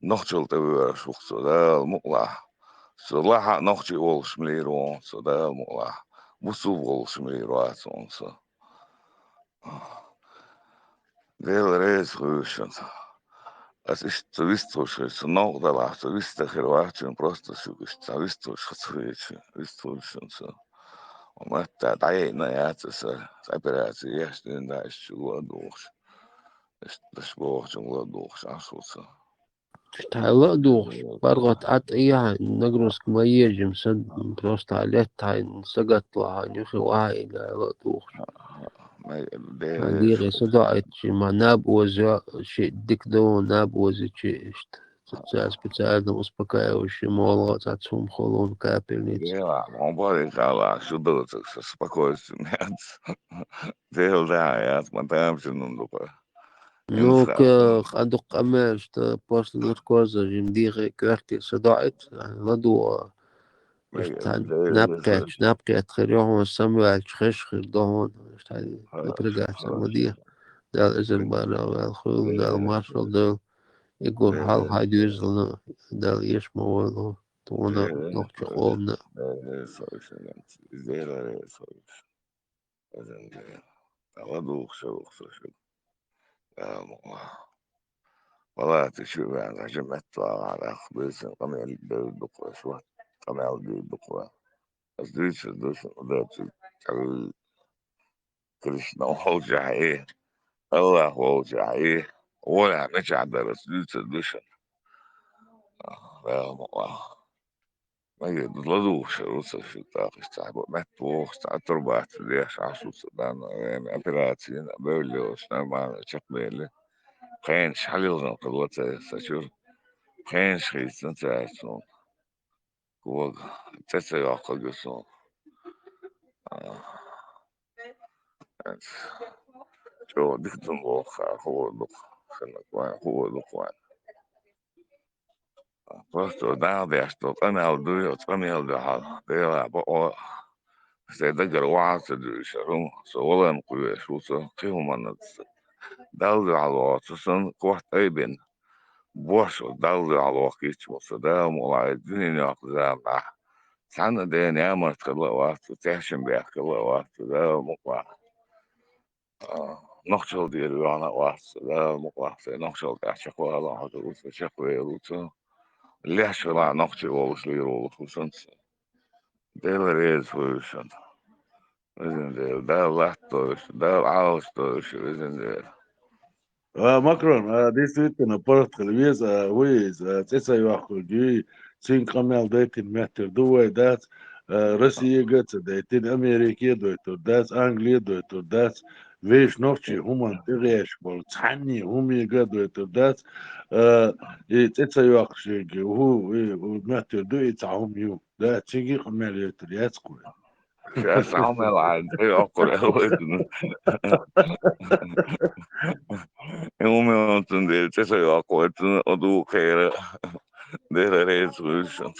نخشل تبير شخصا ده مقلع صلاح نخشي والش مليرون ده مقلع بوسو والش مليروات ديل ريز خوشن Es ist touristisch, es ist noch da was, touristisch, Kroatien, просто touristisch, touristisch und so. Und man hat da ja, das Operation erst in der Schule durch. Das war schon durch, so. هلا دوخ برغت عطيها نقرس كما يجي مسد بروست عليتها سقط لها نخي وهاي لا دوخ حقيقي صدعت شي ما ناب وزا شي ديك دو ناب وزا شي تتساس بتساعدنا وسبكايا وشي مولا تاتسوم خلون كابلنيت On pode falar, ajudou, essas coisas, Deus dá, mas temos não dá para. نوك خندق أماش بوست نركوزا جمديغي كارتي صدعت لدو نبقى تخريهم السموع تخش خردون نبرقات سمدية دال إذن بالا والخلو دال مارشال دال يقول حال هاي ديوزلنا دال يشمو تونا نقش قومنا والله تشوف يعني جمعت على خبز قمع الدقوة شو قمع الدقوة أصدريش وده كريشنا ووجع إيه الله ووجع إيه ولا مش عدل أصدريش لا والله ما يدلدوش روسا في الطاقة تعبوا متوخ تربات ليش عشو سودان يعني أبراتين أبوليوش نعم شقبيلي خينش حليلنا قدوة ساشور خينش خيسن تاعتون كوغ تسيا قدوسون شو ديك تنبوخ هو دق خلنا كوان هو دقوان Просто да, что камел дует, камел дыхал, да, бо се дагар ваца дышарум, солан куе шуса, килманат, далды алва, сон кват эйбен, бошо, далды алва кичмоса, да, мулай, диньяк замна, сана де нямат калава, тэшин бях калава, да, муква. Нохчал дирвана вас, да, муква, се нохчал дашква, ала, хатус, шакве, луца. ليش لا نقطي ووصلي وخصوصا ديل ريز فوشن إذن ديل ده لحتوش ده عاوزتوش إذن ديل Макрон, действительно, порт телевиз, виз, цеса яху ди, цин камел дейтин метр дуай дат, Россия гыца дейтин, Америка дойтур дат, Англия дойтур дат, веш ночи хуман тиреш бол, цанни хумига дойтур дат, и цеса яху шеги, метр дуай цахум ю, да, цинги камел ютр яцкуй. Сейчас عمل عن أقرأ وزن يوم يوم ديل تسوي أقوى أدو خير ديل ريز فوشن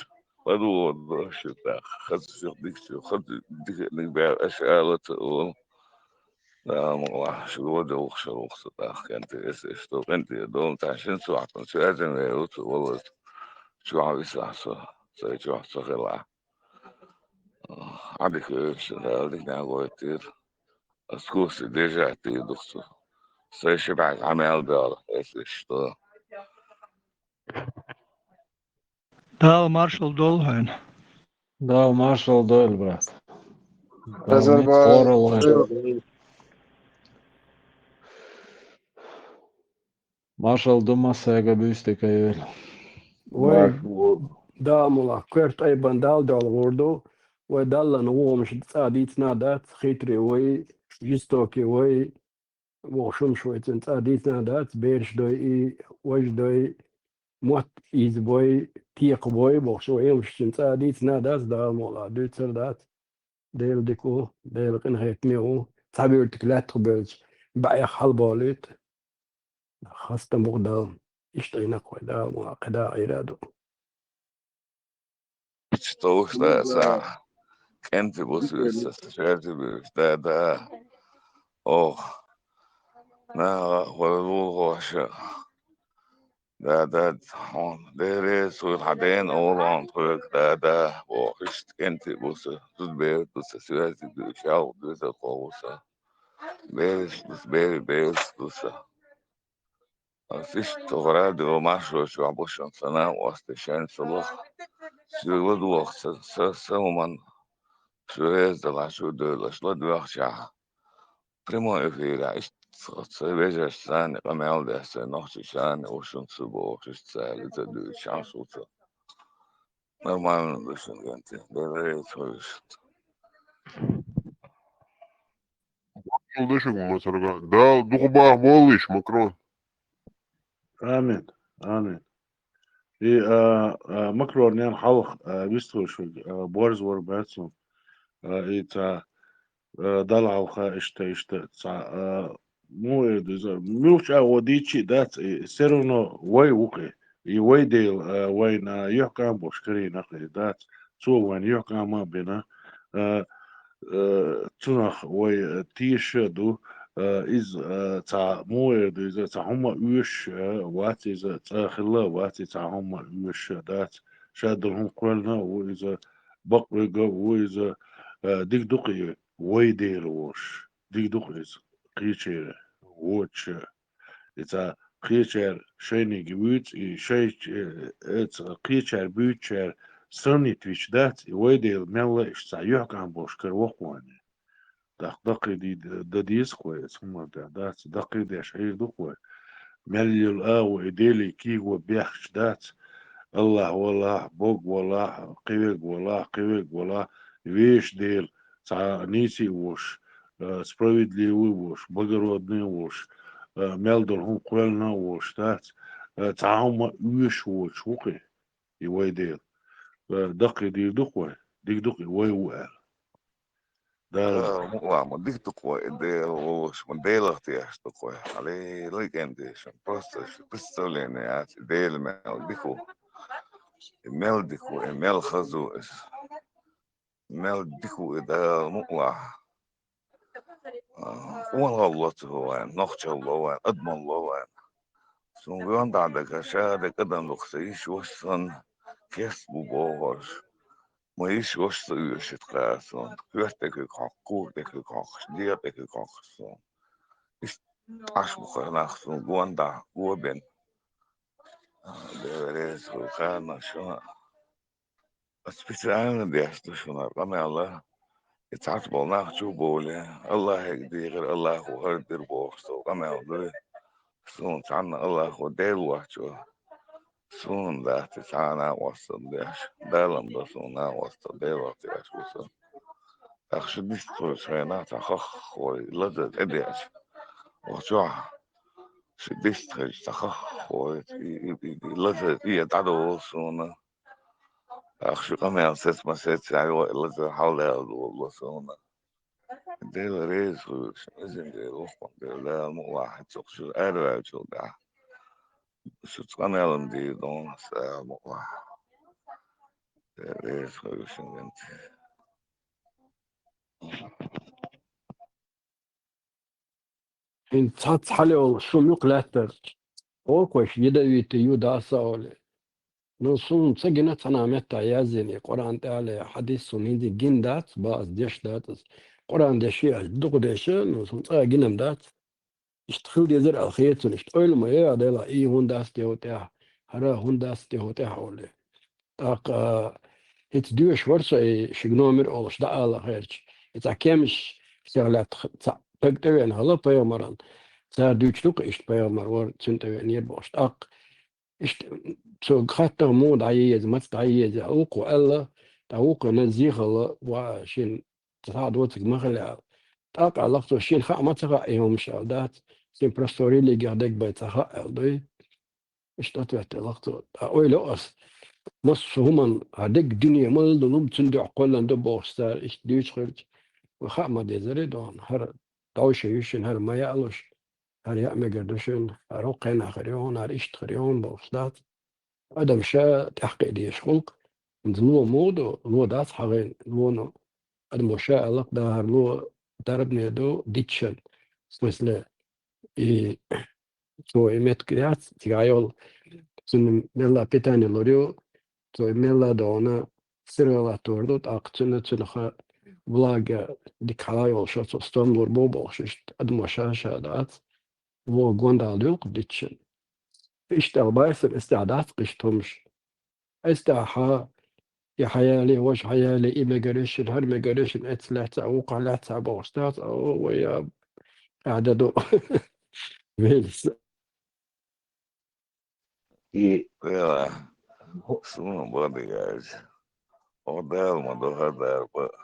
بدو شتا خذ ديك خذ ديك بيع أشياء تقول لا والله شو ده شو وقت كانت إيش تو كنت دوم تعشين ساعة شو أجن يوت والله شو عم يسمع شو عم خلا عندك إيش عندك نعوي كتير أسكوس ديجا تي دكتور سي شبعك عمل بيلا إيش تو Da Marshall Dolhen. Da Marshall Doyle, brat. Da Hazır mit var. Orwell. Marshall Dumasega büstika öyle. وي داملا كرت أيضا دال غوردو ودال نوو مش تصاديت نادات خيتري وي جستوكي وي وشم شوي تصاديت نادات بيرش دوي إي وش دوي موت إيز بوي تيق بوي بوشو يمش تصاديت نادات داملا دوت سردات ديل ديكو ديل قن هيك ميو تعبيرتك لا تقبلش بعي حلبوليت خاصة مقدام اشتينا قدا وقدا عيرادو تو ساعة كنت بص استشعرت ده أوه نا والله شيء ده هون ده سوي حدين أولان طرق ده وخشت كنت بص تدبير بص سويت بشاو بص قوسة بيرش بص بيرش بص فيش تغراد وما شو عبوشن سنة واستشان صلح شو ودو سومن شو هذا شو دول شو دو أخشع primo evira ist veja sane kamel dessa noche sane o shun subo kristale da du chansu to normal listen gente deve ser Deixa eu mostrar. Да, дуба болыш, Макрон. آمين آمين مكرون يعني حلق بيستوش بورز ورباتهم إيتا دلع وخا إشتا مو إذا مش أوديتشي دات سيرونو واي وقي يواي ديل وين يحكم بوشكري نقي دات سو وين يحكم ما بينا تنخ واي تيش دو إز تا مو إذا تا هم يش وات إذا تا خلا وات تا هم يش دات شادرهم قلنا وإذا بقرقة وإذا ديك دقي واي ديل وش ديك دقي قيشير وش إذا قيشير شيني جويت شيء قيشير بيتشير سرني تويش دات واي ديل ملا إش تعيوك عن بوشكر وقواني دقي دي ديس كويس هم دات دقي دي شعير دقوي ملي الآو إديلي كي وبيحش دات الله والله بوق والله قيق والله قيق والله ويش ديل تاع نيسي وش справедливый وش благородный وش ملدر هم قولنا وش تات تعاهم ويش وش وقي يوي ديل دقي دي دقوي ديك دقي وي وقال ما ديك تقوى إدي وش من ديل اختياش تقوى عليه ليك أنت شن بروستش بستولين يا ديل مال ديكو مال ديكو مال خزو مال ديكو إذا مقلع والله هو نخشى الله أضمن الله سون عندك شهادة قدم لخسيش وصن كسبوا بوهرش ما يش وصل يشت قاسون كوستك كوكتك كوكش ديتك كوكسون إيش عش مخناخسون جواندا جوبن ديريس وخانا شو أسبيتان ديشتو شو رمي الله يتعاتبوا ناخشو بولي الله يقدر غير الله هو هردر بوخسو رمي الله سون تعنا الله هو ديل وحشو سون ده تسعنا وصل ديش دالم بسونا وصل ديل وحش وصل أخش ديستو سينات أخخ ولدت إديش وشوع شديست خش تخخ ولدت إيه تعدو وصونا أخش قمي أساس ما سيت يعني لدت حول والله صونا ديل ريس وش إذن ديل وخم ديل لا مو واحد شو أربع شو ده شو تقنعلن دي دون سامو Eres koyuyorsun kenti. إن تصحت حلو شو مقلاتر أو كويش يدا يتي يدا ساول نصون سجنت أنا متى يازني قرآن تعالى حديث سنيدي جين دات باز ديش دات قرآن دشيع دق ديش نصون جنم دات اشتخل دي زر الخيط اشتقول ما يا دلا إي هون داس تي هوتها هرا هون داس تي هوتها حولي تاق هيت دوش ورسا شجنومر أولش دا على خيرش إذا كامش سيغلات تقتوين هلا بيومران سار دوشلوك إشت بيومر ور تنتوين يربوش تاق إشت سو خاطر مود عيز مت عيز أوق وألا تاوق نزيخ الله وشين تصعد وتك مغلى تاق علاقته شين خا ما تغا يوم شادات سين برستوري اللي قاعدك بيتخا ألدي إشت أتوت علاقته أوي لوس مص هما هدك دنيا مال دلوم تندع قلنا دبوستار إشت دوش خرج وخا ما ديزري دون هر دوش يشين هر ما يعلوش هر يعمل قدوشين هر قين آخريون هر إشت خريون بوستات هذا مشى تحقيق دي شغلك نو مود نو داس حغين نو هذا مشى لك ده نو دربني دو ديتشن مثل إي سو إمت كريات تيجايول سن ملا بيتاني لوريو سو ملا دونا سيرلا توردو تاقتنا تنخ بلاغ دي كلايول شو ستون لور بوبو شت هذا مشى شادات و غونداليوك ديتشن اشتغل بايس الاستعداد قشتمش استعها يا حيالي وش حيالي immigration هر migration اتسلحت اوقع لحت بوستات او ويا اعدادو فيلس Pela suma bodyguard. O dela mandou radar para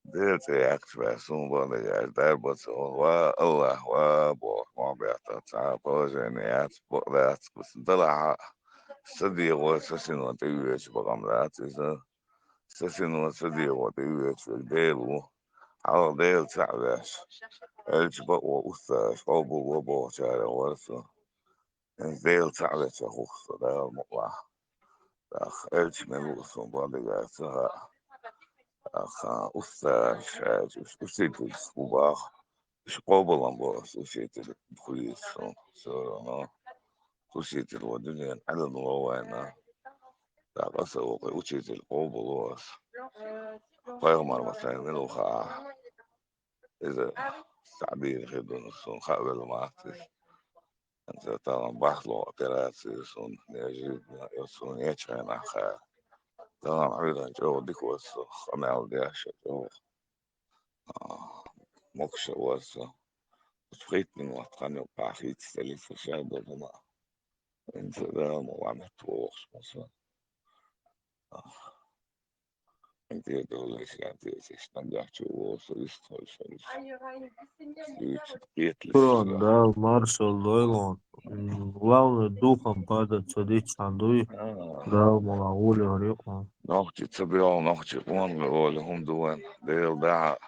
dele ter ativação bodyguard. Dar botou wa Allah wa bo ما بيعطى بروجينيات بقدرات بس طلع صديق وسسنو تيوش بقمرات إذا سسنو صديق وتيوش ديلو على ديل تعباش الجبق وأستاذ أبو وبو شارع ورثة ديل تعباش أخوخ ده مقلع أخ إيش ملوث بوديجاتها أخ أستاذ شاج وسيتل وباخ إيش قابل أم باس وسيتل بخيس سورنا وسيتل ودنيا على نوانا تاقص وسيتل قابل واس قيمر مثلا ملوخا إذا تعبير خدون الصون خابل معتس أنت طبعا بحلو أوبراتي صون يجيب يصون يشعن أخا طبعا عيدا جو ديك وصو خمال دياشة جو مكشة وصو تفخيت من وطقاني وباخيت سليف وشادة بما انت دام وعملت ووخش مصر انت يدوليش انت يستنجح جو وصو يستوي شريف Шкурон, да, маршал Дойлон. Главное, духом падать, садить шандуй. Да, малаули, гореком. نوختي تبيعوا نوختي قوان قول هم دوان ديل داع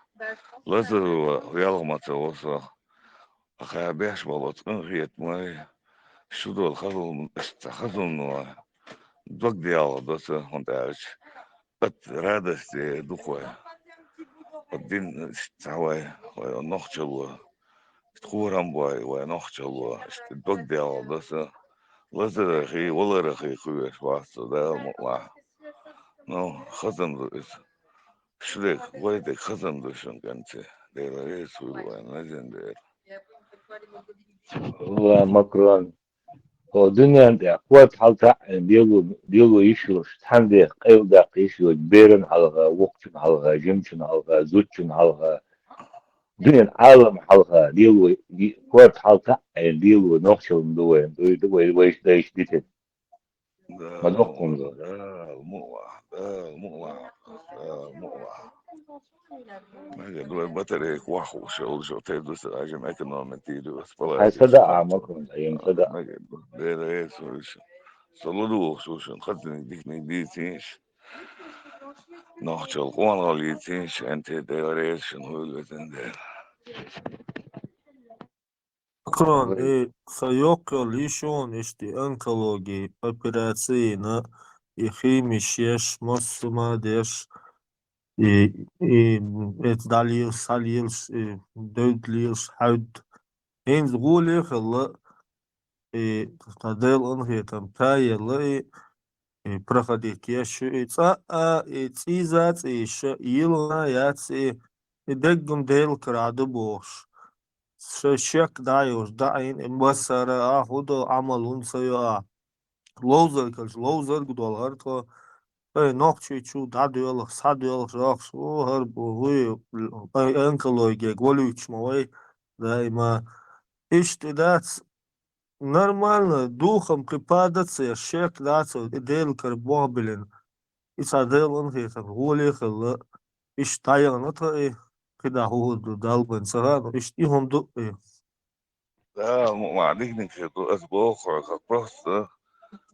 لازر يلغمة وصا أخي بيش بلط انغيت ماي شدو الخزل استخزل دوك ديال بس هنت عايش قد رادستي دوخوي الدين تعوي ونوختي تخورم باي ونوختي دوك ديال بس لازر أخي ولا أخي خويش واسطة ده مطلع نو خزم شريك ويدك خزم دوشن كنتي دير ريس وين نجن دير والله مكران هو دنيا عندها قوات حالتا بيقولوا يشلوش تحمدي قيل داق يشلوش بيرن حلقة وقتن حلقة جمشن حلقة زوجن حلقة دنيا عالم حلقة بيقولوا قوات حالتا بيقولوا نقشل دوين ويش دايش ديتن ما دقهم ذو المؤلع ما دول بطريق واحو شو تدوس أجمع إقناع تيدو هاي صدقة مكران أيام صدقة ما دير ريس وش صلوا شوش خدني دي تيش نوختي القوان غالي تيش أنت دير ريس شنو اللي تندير Шкурон, сайокко лишон ишти онкологии, операции на يخيمش يش مصما ديش اتداليوس ساليوس دوتليوس حد هين زغولي خلا تدل انهي تمتاي لا проходить يش إيزات إيش يلنا ياتس دقم ديل كراد بوش شك دايوش داين بسر هدو عملون سيا لوزر كش لوزر قدول هرتو نوكشي شو داديول ساديول راكس هرب وي انكلوي جولوش موي دايما إيش داتس нормально духом припадаться шек даться дел карбобелен и садел он хитан гули хла иш таяна та كده هو دالبن سران иш ihom du لا ما عليك نكشتو أسبوع خارج بس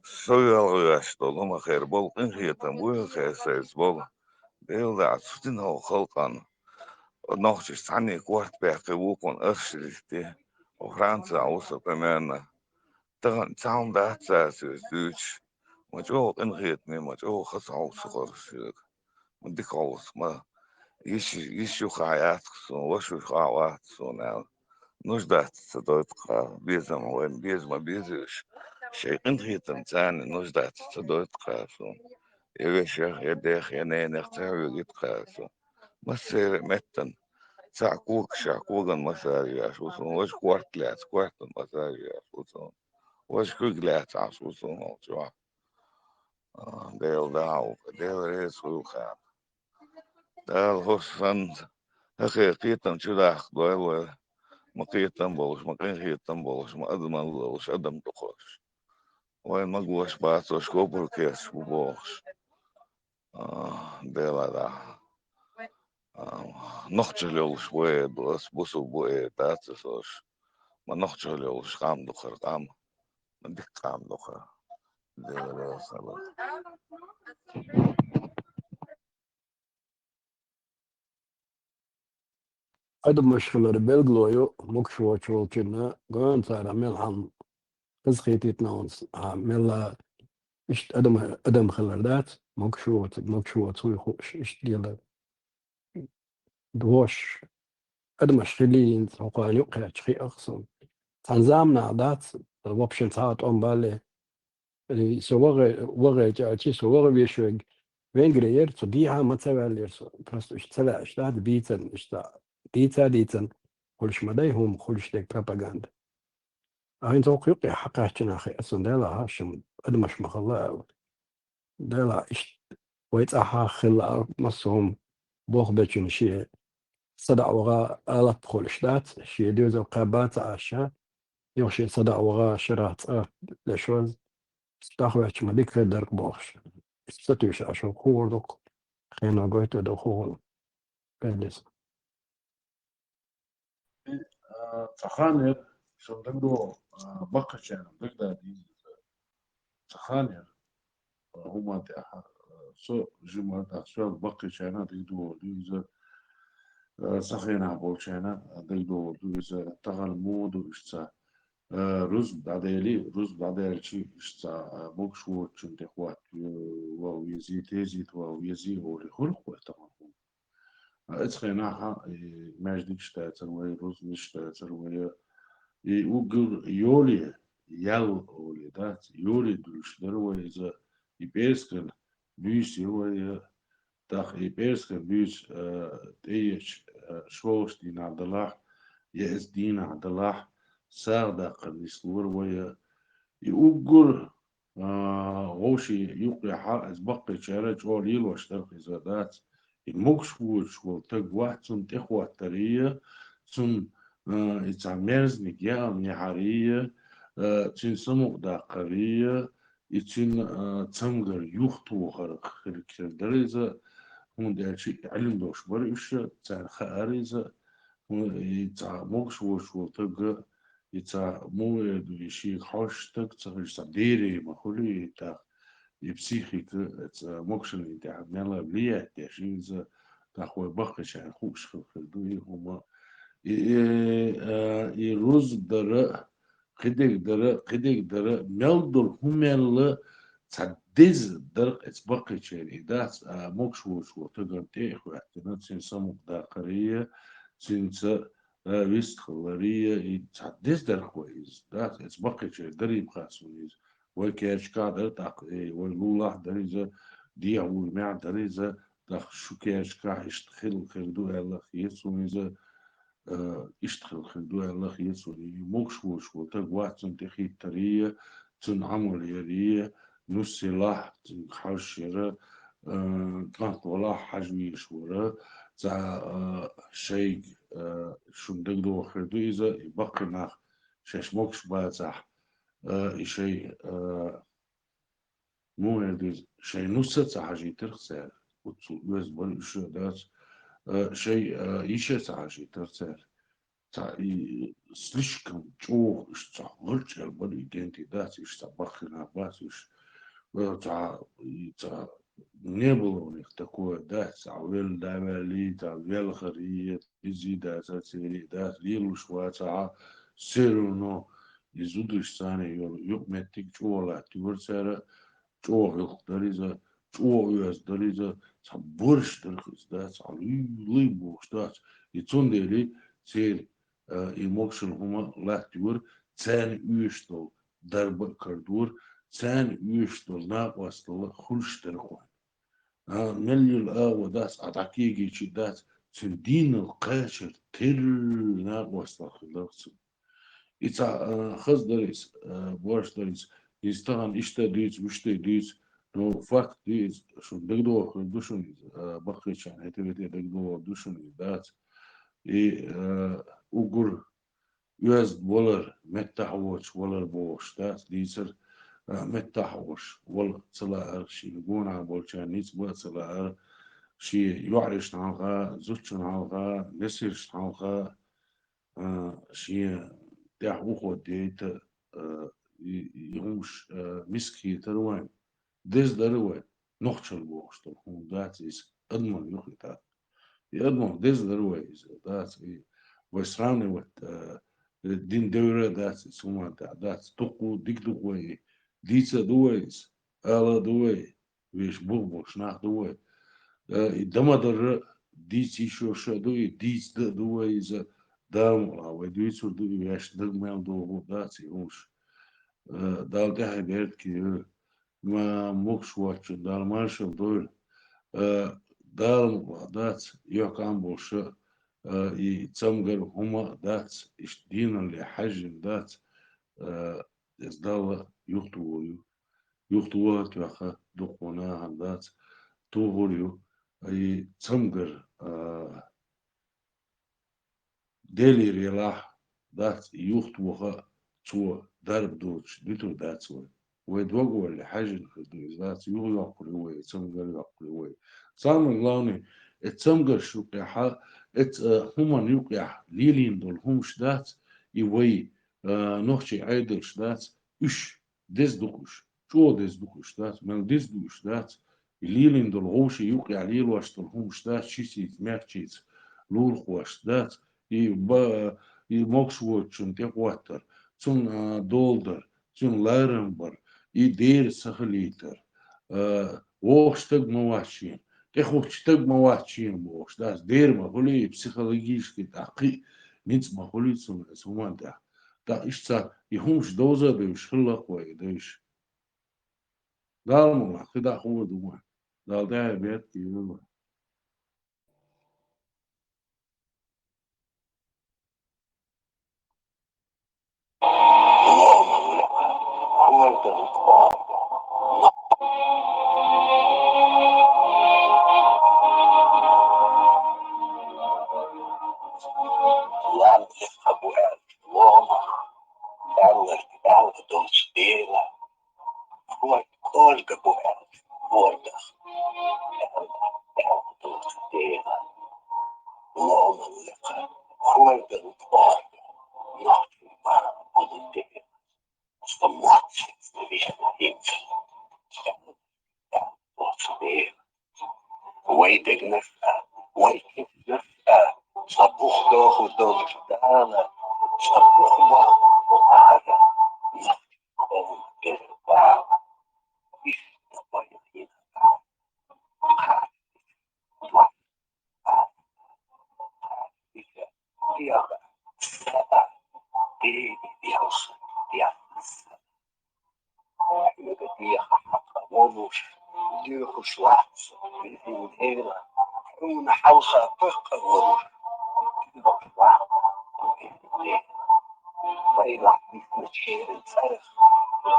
شوية يشتغلوا ما خير بول إن هي تمويل خير سيس بول ديل ده عشتين هو خلقان نوخش ثاني كوارت بيحكي وكون أرشلتي وفرنسا أوسط كمان تغن تاون ده تسويش ما جو إن هي تني ما جو خص عوس خرش من ديك عوس ما يشو خيات وشو خاوات سونال нуждаться только безом, он безма безуш. Шейн хитам цан нуждаться только что. Я вещах я дэх я не нахтаю гит касо. Масер меттан цакук шакуган масария шусон ваш квартляц квартан масария шусон. Ваш кугляц шусон чуа. Дел дау дел ресулха. Дал хосан хакитан чудах дойл مقيتن بولش مقيتن بولش ما أدم بولش أدم تقاش وين ما قوش بات وشكوبر كيس بولش ديلا دا نخجل شوي بس بوسو بوي تاتسوش ما نخجل قام دخر قام نديك قام دخر ديلا سلام هذا مشكلة بلغلويو مكشوة شوكنا قان صار ملحم قزخيتيتنا ونس ملا إشت أدم خلردات مكشوة سوي خوش إشت ديلا دوش أدم شخلين سوقان يقع شخي أخصم تنزامنا دات الوبشن ساعات أم بالي اللي وغي جاتي سوغي بيشوغ وين غرير تديها ما تسوالير بس إشت سلا إشتاد بيتن إشتا ديتن كلش مدايهم كلش ديك بروباغندا هاين توق يقع حقاتنا أخي أصلا ديلا هاشم أدمش مخلا ديلا إشت ويتأحا خلا مصهم بوخ بيتشن شيء صدع وغا آلات خلش دات شيء ديوز وقابات عاشا يوشي صدع وغا شرات لشوز استاخوش مديك درك بوخش استتوش عشو خوردك خينا قويتو دو خور بيلس تخانر شو دقدو بقشان دقدا دي تخانر هما تاع سو جمعة تاع سو بقشان دقدو ديز سخينا بولشانا دقدو ديز تغل مود وشتا رز بعدالي شي شتا بوكشو تشنت خوات ويزي تيزيت ويزي هو الخلق طبعا اتخيناها ماجدك شتا تروي رز نشتا تروي يوغل يولي يال أولي دات يولي دلش دروي إذا يبيسكن بيس يوي تاخ يبيسكن بيس تيش شوش دين عبد الله يأس دين عبد الله ساغدا قد يسلور ويا يوغل غوشي يوقي حق بقي شارج أول يلو اشترق إذا دات الموكش وش تق واحد سن تخوة تريه سن يتعمرزنك يا نهارية تين سموك داقرية يتين تمغر يوختو خرق دريزة هون داشي علم دوش بريش تاع خاريزة يتع موكش وش تق يتع مو يشي خوش تق تغيش ديري مخولي تاع يبسيخي موكشن تاع مالا بليا تاشي تاع خوي بقش يعني خوش خلدوي هما يروز درا قديك درا ملدر همال ديز درق اتبقي تشيري داس موكش وشو تقدر تيخ واحتنا تسين سموك داقرية تسين ويست خلارية ديز درق كويس داس اتبقي تشيري دريم خاسونيز وكيش كادر تاق ولولا دريزة دي أول مع دريزة داخ شو كيش كا يشتخل خردو الله يسونيزة يشتغل خدوها الله خيسوري موكش وشو تقوات تنتخي ترية تنعمل يرية نص سلاح تنحشرة كانت ولا حجمي شورة تاع شيء شو ندقدو خردو إذا يبقى ناخ شاش موكش باتاح شيء مو يدوز شيء نص تاع حاجة ترخسر وتسو يزبل شو دات شيء يشي تاع حاجة ترخسر слишком чух что лучше был идентификации что бахна басуш не было у них такое да савел давали тавел харит изида сатери да лилу шваца сируно изудуш сане юк метик чула тюрсера чух дариза чух дариза сабурш дэрхс да сали буш да ицундели сер emotion huma lahtur tsan üstol darba kardur tsan üstol na wastal khulshter khwan مليون وداس أتاكيجي شدات سندين القاشر تر na wastal khilafs إذا خزدريس بورشدريس يستغن إشتا ديز وشتا ديز نو فاك ديز شو دقدو دوشون بقيتشان هتبتي دقدو دوشون دات ugur yüz bolar mettahoç bolar boş da diser mettahoç wal tsala şi guna bolchan nis bu tsala şi yu'rish nalga zuch nalga nesir nalga şi تاعو خديت يومش مسكي تروان دز دروان نخشل بوش تكون داتيس أضمن يخلطات يضمن دز دروان داتس ويسراني وت الدين دورة داتس سوما داتس تقو ديك دوي ديتsa دويس ألا دوي ويش بوش ناخ دوي دمدر ديتي شو دوي ديتس دويز دام وديتو دوي ياش دمال دو داتي وش دال ده بيرت كي ما موكش واتش دال مارشل دول دال دات يوكام بوش يتسمجر هما دات اشتدينا لحجم دات ازدال يخطوها توخا دقونا دات توغوليو يتسمجر ديلي ريلاح دات يخطوها تو درب دوتش ديتو دات سوي ويدوغو اللي حاجة الخدمة ذات يغلق لوي يتسمجر يغلق لوي صار لوني اتسمجر شو قيحة هما نيوقيح ليلين دول همش دات يوي نوخشي عيدلش دات اش ديز دوكوش شو ديز دوكوش دات من ديز دوكوش دات ليلين دول غوشي يوقيح ليل واش دول همش دات شيسيت ماكشيت لول خواش دات يموكش ووتشن تيقواتر تون دولدر تون لارنبر يدير سخليتر ووشتق مواشين تخوشتق مواشين بوش داس دير ما هولي психологически تحقيق نيت ما هولي سومان دا إشتا يهمش دوزة دوش خلق ويدوش دال ما خدا هو دوما دال ده بيت كيلو ويدق نفسه ويكف نفسه صبوخ داخل داخل دانا صبوخ باخ وقعد نفسه قوم كذا ديا دي ديوس ديا ديا وضوش ديو شواحس من هيرا ومن حوصة بقى وضوش طيب متشير الفرخ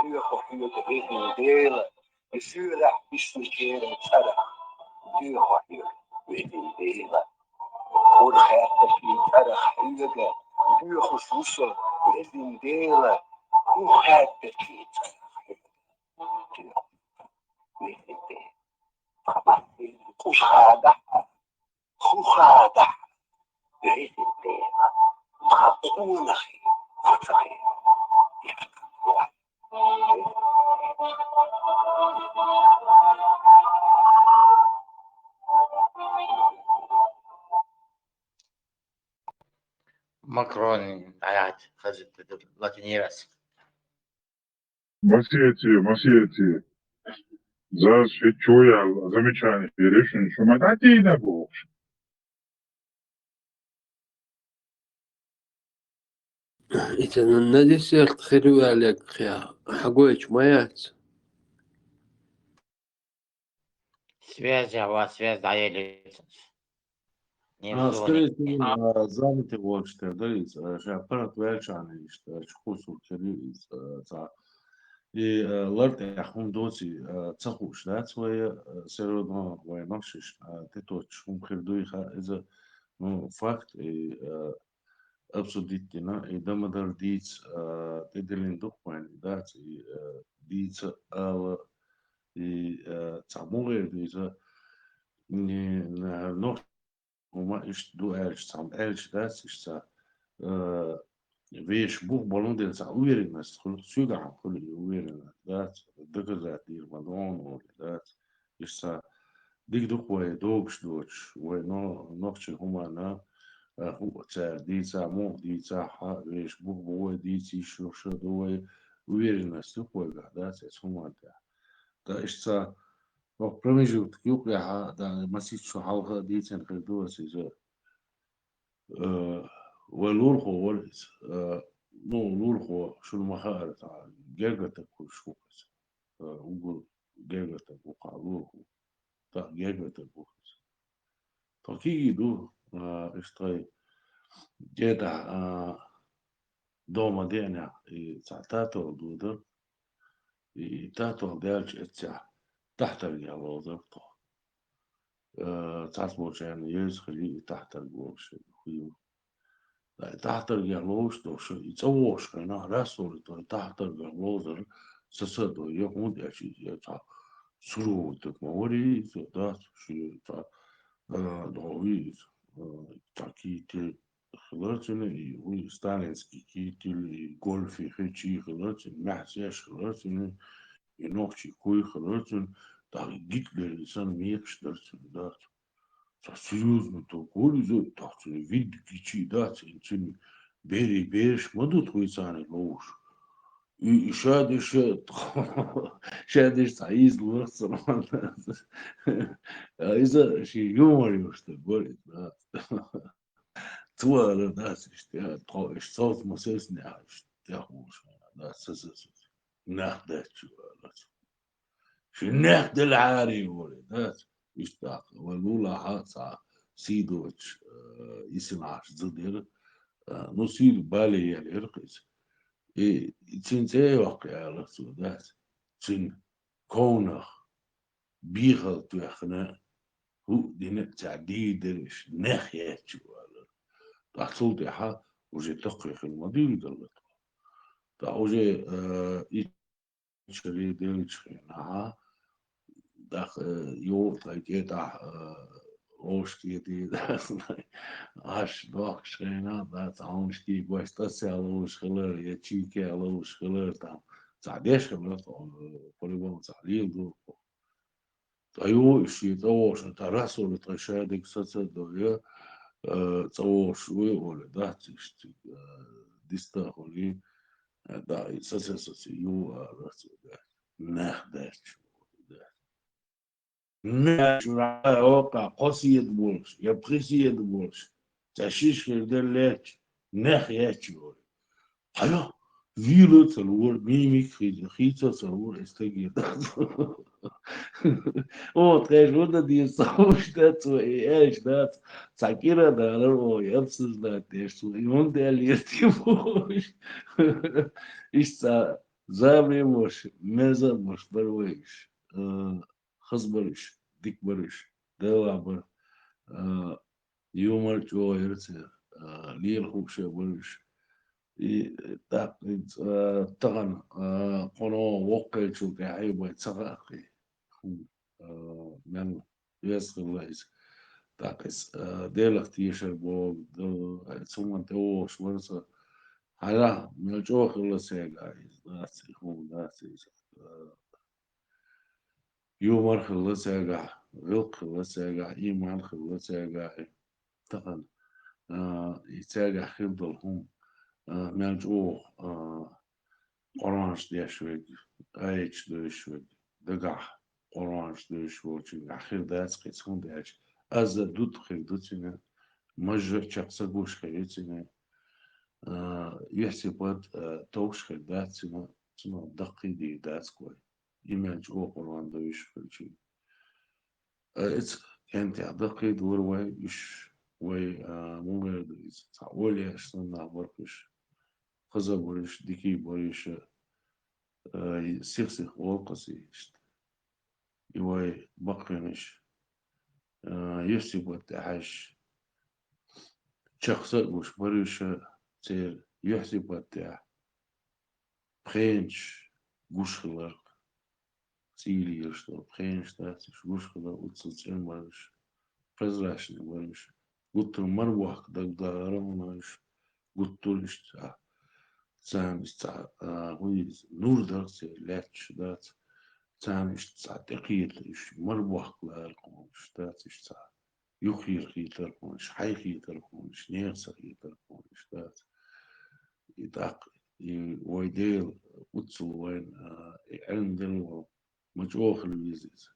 يخو حيوك بيتي ديلا يسيرح بيش متشير الفرخ يخو حيوك بيتي ديلا والخير تشي فرخ حيوك يخو شوشة بيتي ديلا وخير تشي فرخ بيتي ديلا خوش خادع خوخادع بيتي ديلا تخطون أخي فتخي Макрон, аят, хазит, латинирас. Масиете. За свечуя замечание решение, что мы дадим на Бог. إذا النادي سيرت خيرو عليك خيا حقويش مايات Связи, а у вас связь доели. Не Скорее звонит. всего, заняты вот что, да, аппарат величаны, что чхусу из и ларт яхун доци цахуш, да, свои серодно военношиш, ты то чхун хирдуиха из ну факт и абсолютно и дамадар диц теделин духман, да, и диц и цамугер диц не на وما إيش دو إيش سام إيش داس إيش سا ويش بوخ بالون دل سا ويرن ناس خل سودا عم خل ويرن دات دكر ذات دير مدون ولا دات إيش سا ديك دوك وين دوكش دوتش وين نوخش هما نا هو تا دي تا مو دي تا ح ويش بوخ بوه دي تي شو شو دوه ويرن ناس دوك ولا دات إيش هما دا إيش سا Nog premiju tkjuk ja da masit شو حلقة دي تنقدوها سيزا ولول خو ولس نو لول خو شو المخاطر تاع جيجا تكو شو بس وقول جيجا تكو قالول خو تاع جيجا تكو تاكي دو اشتاي جدا دوما دينا تاعتاتو دودر تاتو دالش اتسع تحت الجوازر تعرفوا يعني يزخلي تحت الجوش خيو تحت الجوش تو شو يتصوش هنا راسول تحت الجوازر سسدو يقود أشي يتا سرو تكموري ده شو تا دويز تاكيتي خلصني وستالينسكي كيتي جولفي خيتشي خلصني محسيش خلصني ينوخشي كوي خلصني da Hitler insan miyekşlersin da серьезно то колизо так что вид кичи да цин бери береш мадут хуйсаны лоуш и шадиш саиз лурсан из-за ши юмор что говорит да твоя да что то что смысл не я хуш да нахдачу شناخ العاري ولدات يشتاق ولولا حاصع سيدوش يسمعش زدير نصير بالي يعني رقص تين زي واقع على سودات تين كونخ بيغل توخنا هو دينا تعديدش نخيات شوال تحصل تحا وجي تقريخ المدير قلت تا وجي يتشري ديلش خينها داخ يوت لقيتها اوشتي عاش دوخ شينا دا تعونشتي بوستاسي علوش خلر يتشيكي علوش خلر تعديش خلر قريبا تعليل دو تايو اشي توش تراسو لتشادك ستصدوية توش وي ولا داتشتي ديستا خولي دا ستصدوية يو راسو نخدش اوقع قصية بولش يبخسية بولش تعشيش كردلات نخياتشور أيوه فيلو تلور ميميك خيتا تلور استجير او تخيل ودا دي صوش دات وايش دات ساكيرا دارر او يبسز دات ديشتو يون دال يرتيبوش إيش زامي مش مزا مش برويش خصبرش ديك برش دوا بر يومر جو يرتي ليل خوشة برش طبعا قناة وقع شو كعيبة تساقي من يسقي ليس تاكس ديلك تيشر بو ثم توش ورثة على من الجو خلص يا جايز ناسي هو ناسي يومر خلص يا جاي غلق خلص يا جاي إيمان خلص يا جاي طبعا يتاجع خلضهم من الجو orange ديشويك ايش ديشويك دقع orange ديشويك اخير داس قيسون داش از دوت خير دوتنا مجر شخص بوش خيرتنا يحسبات توش خير داتنا تنا دقي دي داس كوي يمانج او قران ديشويك اتس كانت دقي دور وي يش وي مو تعولي اشتنا بركش خزا بريش ديكي بريش سيخ وقصي يواي بقينش يفسي بتاعش شخص وش بريش تير يحسي بتاع بخينش وش خلاق سيلي يشتغل بخينش تاتش وش خلاق وتصلين بريش فزراش بريش قلت المروح دقداروناش قلت ليش سام هو نور درس لاتش دات تانش تعتقيد إيش مربوح كلاركونش تاتش تا يخير خيتركونش حي خيتركونش نيرسا خيتركونش تات يتاق ويديل وتصل وين علم دلو مجوخ الويزيز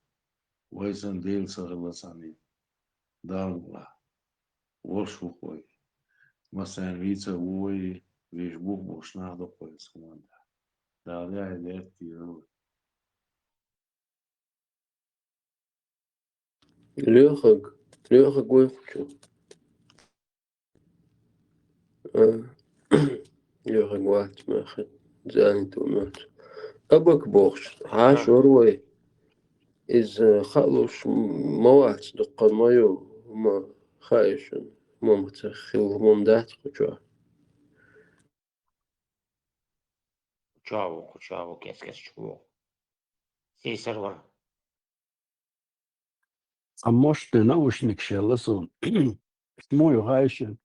ويسن ديل سغلساني دار الله وشو خوي مثلا ويتا وي ويش بوخ بوش ناخدو كويس كمان دا دا دير كيرو ليوخك ويخشو ليوخك وات ماخد زاني تومات أبك بوخش عاش وروي إذا خلوش موات دقا مايو ما خايشن ما متخيل ما مدات خجوا Чаво, кес чего. Сей сервер. Амош ты наушник шелласун. Мой غايشن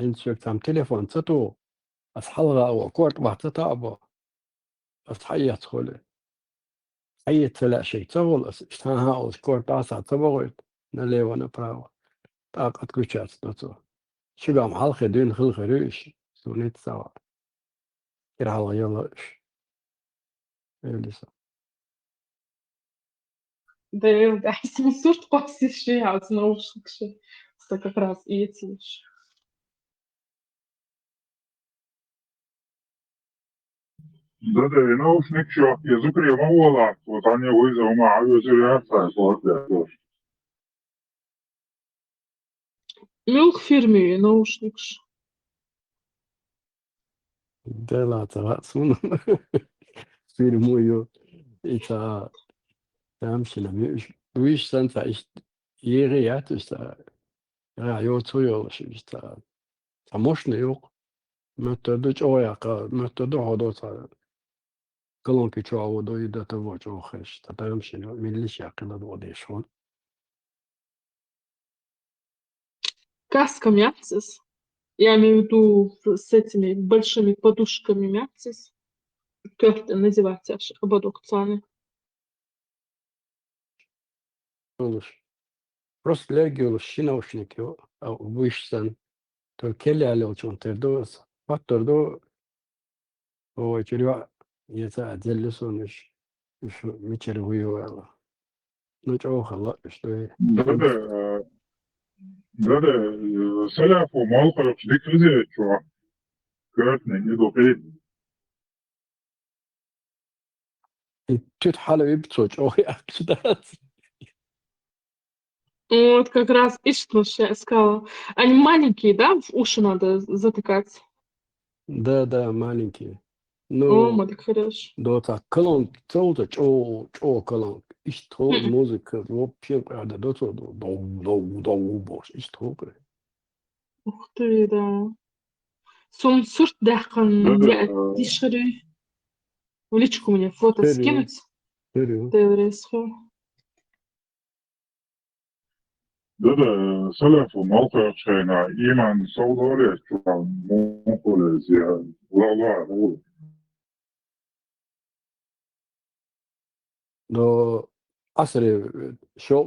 انسوك تام تليفون تتو أصحلغا أو كورت واحد تتابو أصحيت خولي حيت لا شيء تغل اشتانها أو كورت عصا تبغيت نلي وانا براو طاقت كوشات نتو شو قام حلقة دين خل خريش سونيت سوا كرهلا يلاش إليسا Да, да, смысл посещать наушники, что как раз и эти. ده наушник شو يذكر يوم ولا وطني وإذا وما عاوز يرفع صوت يعطوش Milk firmy наушник. ده لا تغاسون فيلم مويو إتا تامشي لميش ويش سنتا إش يغيات إشتا يوتو يولش إشتا تموشنا يوق متدوش أوياقا متدو هدوتا كلون كيشو عودو يدا تبوش أوخش تتامشي ميليش يقلا دوديشون Каска мягцис. Я имею в виду с этими большими подушками мягцис. Как это называется? Ободок цаны. يولش просто لاقي يولش شي نوشنك يو أو ويش سن تو كلي على وجون تردوس فاتردو هو يجري يساعد زلسونش مش ميتشر ويو والله نجوا خلاص شوي ده Да, саляфу малхаров диквизе, чё? Кратный, не допит. Чуть халявы пцоч, ой, акчдат. Вот как раз ишь, я сказала. Они маленькие, да? В уши надо затыкать. Да, маленькие. О, Ну, мой хорошо. да, так, колонк, целый, колонк. Ich trau музыка, вообще, правда, да, то, бош, ich trau. Ух ты, да. Сон сурт дахан, я тишеры. В личку мне фото Серию, скинуть. серию. Теоресхо. Да, саляфу малхаров шайна, иман саудория, чё там, мухоле, зия, ла, Да, асре, шо,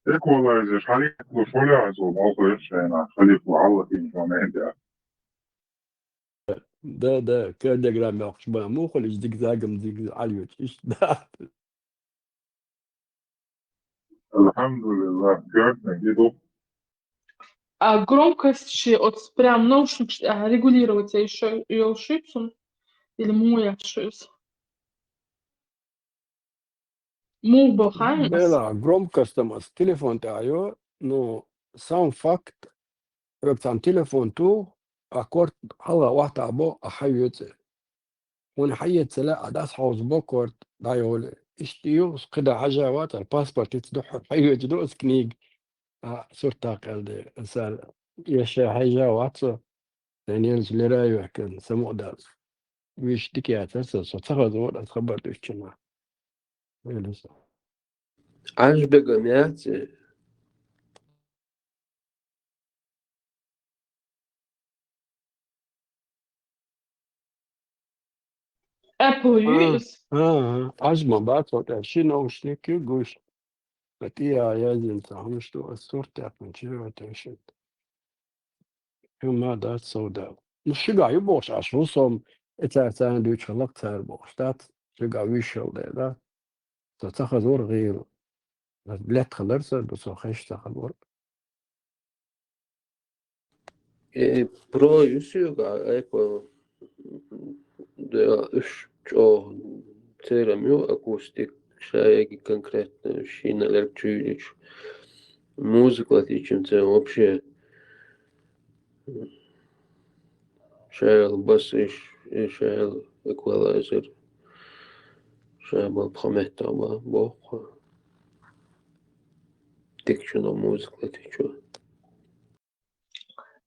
equalizer خليفة شوية موقع شينا خليفة الله في جمعين да, кардиограмма ақшба, мухоли, зигзагом, зигзагом, да. الحمد لله جاتنا جدو А громкость от прям наушник регулировать я еще ее ошибся или мой ошибся. Мог бы Бела, громкость там с телефон таю, но сам факт, как там телефон ту, аккорд, хала واحدة عبو أحيوت ونحيت لا أداس حوز بوكورد دايول اشتيو قدا حاجة وات الباسبورت تدح حيوت دوس كنيج صورتا قلد إنسان يشا حاجة واتسو دانيال لرايو كان سمو داس ويش ديكي أترسل صوتها زور أتخبر دوشنا عجبك ميات Apple use. عجمة بعد صوت شنو وشنك يقوش فتيا يازن تعمش تو الصورة من شنو وتعشد ما دات سودا مش شقا يبوش عشوصهم إتا ساندويتش خلق سار بوشتات شقا ويشل ده تتخذ ور غير بلاد خلرسة بس خيش تاخذ ور برو يسيوغ ايكو да что целью акустик шаги конкретно шина лерчулич музыку отличимся вообще шайл бас и шайл эквалайзер шайл промета бог текчуно музыку отличу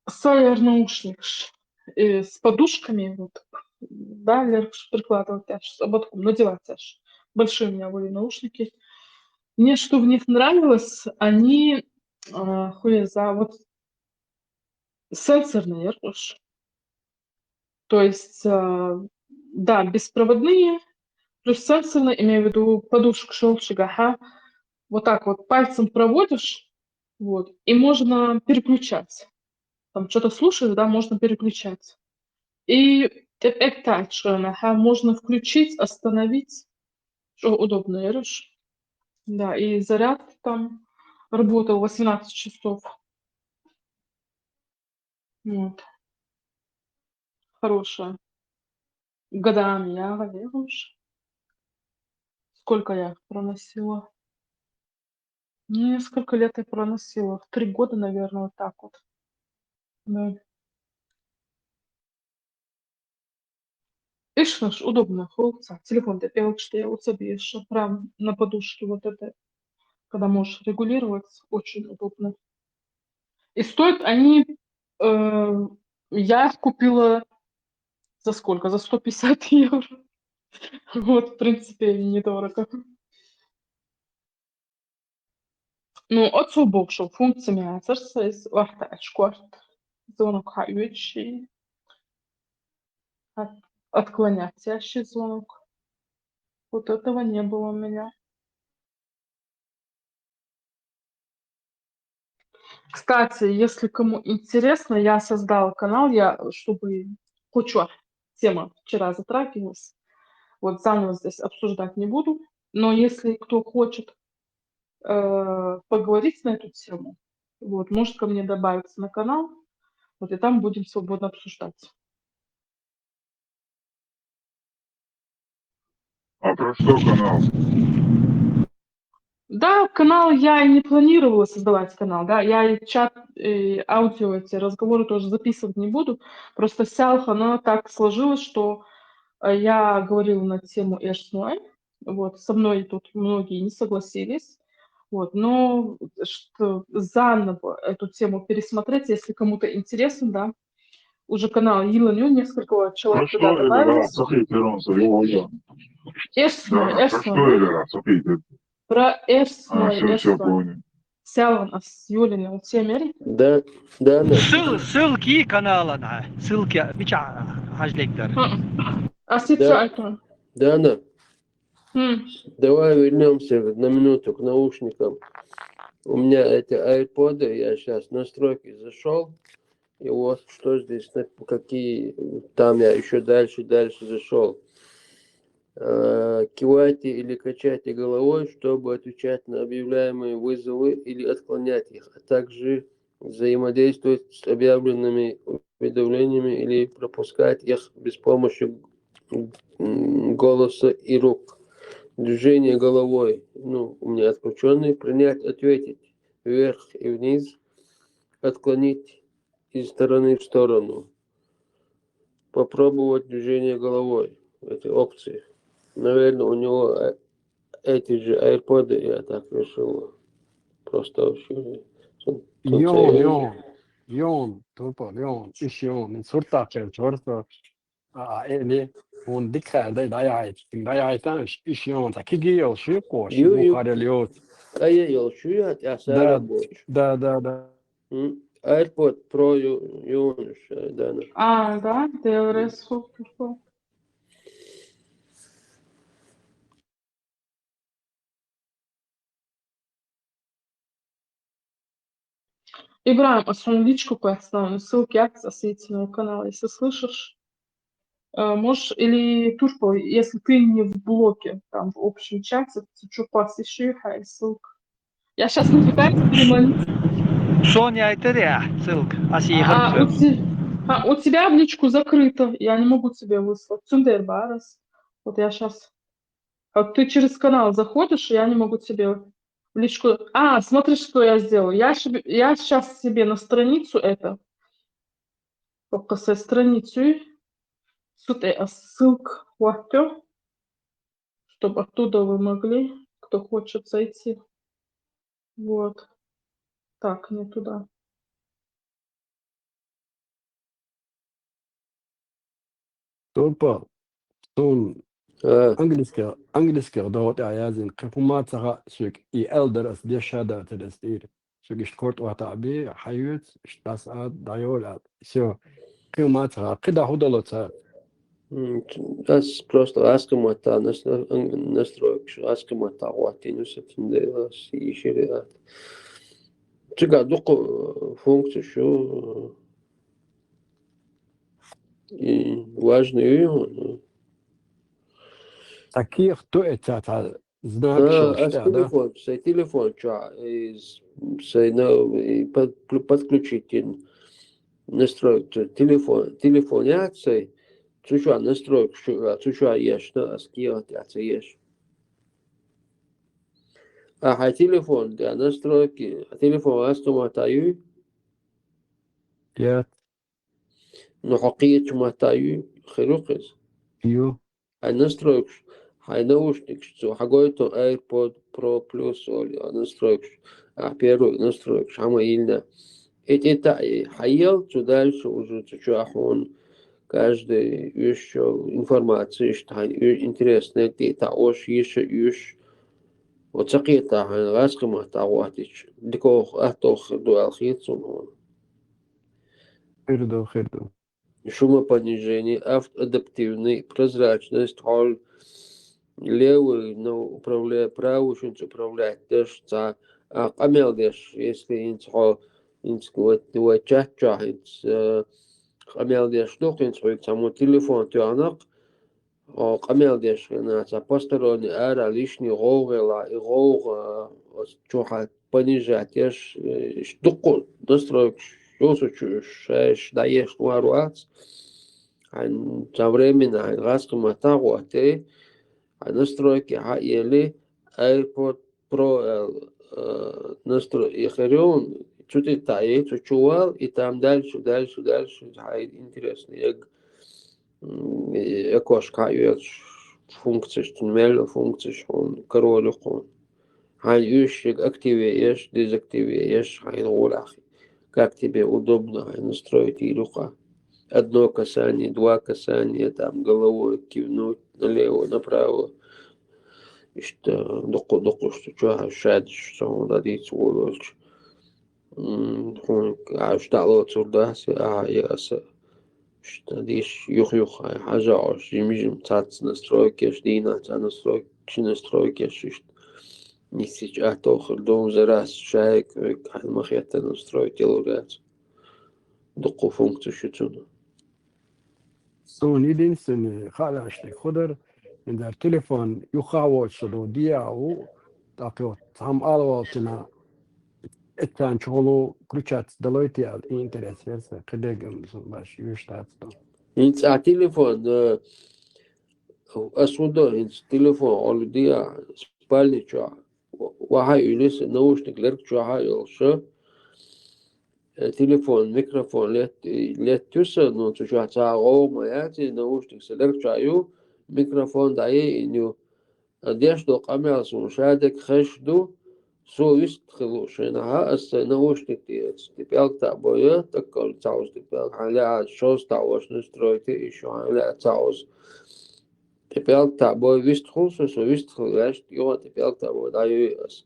Сойер наушник с подушками, вот, да, прикладывать аж, с ободком, надевать аж. Большие у меня были наушники. Мне что в них нравилось, они хуеза, вот сенсорные, то есть, да, беспроводные, плюс сенсорные, имею в виду подушка шелчига, вот так вот пальцем проводишь, вот, и можно переключать. Там что-то слушаешь, да, можно переключать. И attach, можно включить, остановить, что удобно, веришь? Да, и заряд там работал 18 часов. Вот. Хорошая. Годами я веришь? Сколько я их проносила? Несколько лет я проносила. 3 года, наверное, вот так вот. Да. Видишь, наш удобная холодца. Телефон ты пел, что я вот себе еще прям на подушке вот это, когда можешь регулировать, очень удобно. И стоят они, я их купила за сколько? За 150 евро. Вот, в принципе, недорого. Ну, оцу бокшу функциями из вахта эшкварт. Звонок хаючий. Отклоняющий звонок. Вот этого не было у меня. Кстати, если кому интересно, я создала канал, чтобы кучу тема вчера затрагивалась. Вот заново здесь обсуждать не буду. Но если кто хочет поговорить на эту тему, вот, может ко мне добавиться на канал, вот, и там будем свободно обсуждать. А про что канал? Да, канал я и не планировала создавать канал, да, я и чат, и аудио, эти разговоры тоже записывать не буду, просто сялх, оно так сложилось, что я говорила на тему Эшной, вот, со мной тут многие не согласились, вот, но что заново эту тему пересмотреть, если кому-то интересно, да, уже канал Йиланю, несколько человек Про туда что Элера добавилось. Эшной, Да, про что Элера про Эшной, все понял. Сялан с Юлиной Утемери. Да, да, да. Ссылки каналına, ссылки бича хажлектер. А сейчас Да, это. да. Давай вернемся на минуту к наушникам. У меня эти AirPods, я сейчас в настройки зашел, и вот что здесь, какие, там я еще дальше зашел. Кивайте или качайте головой, чтобы отвечать на объявляемые вызовы или отклонять их, а также взаимодействовать с объявленными уведомлениями или пропускать их без помощи голоса и рук. Движение головой, у меня отключенный, принять, ответить, вверх и вниз, отклонить из стороны в сторону. Попробовать движение головой, эти опции. Наверное, у него эти же AirPods, я так решил. Просто вообще. Yon, topa, yon, ish yon, in surta kel chorta, ele, on dikha da tan ish yon, ta kigi yol shi kosh, bu khareliot. Yol şu ya sara boş. Да. AirPod Pro юнош, да. Да, DLRS. Ибраим, основную личку поставлю, ссылки освети на канал, если слышишь. Можешь, или Турпо, если ты не в блоке, там, в общем чате, ты пас еще и ссылка. Я сейчас нафигать перемолю. Соня Айтеря, ссылка. У тебя в личку закрыто, я не могу тебе выслать. Цундер Барас. Вот я сейчас... Ты через канал заходишь, я не могу тебе в личку... Смотри, что я сделаю. Я сейчас себе на страницу это... Только со страницу... Ссылка хватит, чтобы оттуда вы могли, кто хочет зайти. Вот. Так, не туда. Topa, son angliska dort ayazin qifuma tsaga suk I elderas de shada tedestir. Suk ishtkort wa ta'bi hayut ishtasad dayolat. Все. Qifuma tsaga qida hudalot. Просто аскамата настроек, аскамата гуатинуса тинде сишириат. Чига дуку функцию что и важную. Таких то это знак телефон, подключить настроек телефоняции. Чучуа настроек, чучуа ешь, да, скиот, ешь. Телефон, да, настройки, телефон астоматаю. Нет. Нухакия чуматаю, хирукис. Ю. Настроек, наушник, что хагойто AirPod Pro Plus, настроек, первый настроек, шама ильна. Это хайел, что дальше уже чучуа хон. Каждый еще информацию, что интересно, это ош еще вот сакита раскома таватич дико атох дуал хитсун. Хирду. Шумопонижение, автоадаптивный, прозрачность, холл, левый, но управляя правый, что управлять даже камелдеш, если инцхо инцгуатчахит. Амел деш дохин свой саму телефон тянак, او قميل ديش ناس بوستروني ارا ليشني غوغلا غوغ تشوحا بنيجاتيش دقو دستروك شوسو شاش دايش واروات عن تمرين عن غاسق متاغوتي عن نستروك يلي ايبود برو نسترو يخريون تشوتي تاي تشوال يتام دالش هاي انترسني اكوش كايوش فункциш тунмел функциш он королюхун хай ющик активиешь дезактивиешь хай голахи как тебе удобно настроить илюха одно касание, два касания, там головой кивнуть налево, направо. И что доку, что шад, что он дадит свой а что цурдаси, яса, что дишь юх, хажа, жим, цац настройки, ждина, ца настройки, что не сейчас тохр дом за раз, шайк, махета настроить илурец. Доку функцию что-то. سون يدين خالاشتك خضر من در تلفون يخاوت شدو دياو تاكو هم آلواتنا اتان شغلو كروشات دلويتي على الانترنت فرسة قدقم باش يشتات انت على تلفون اسودو انت تلفون على ديا سبالني شو وهاي يلس نوشتك لرك شو هاي الشو تليفون ميكروفون ليت تسر نو تشوح تاغو ما ياتي نوشتك سلرك شايو ميكروفون داي انيو ديش دو قمع سو شادك خشدو سو يستخلو شينها اس نوشتك تبيلك تابويا تكل تعوز تبيلك حالا شوز تعوش نسترويتي ايشو حالا تعوز تبيلك تابويا ويستخل سو يستخل لاش يو تبيلك تابويا دايو اس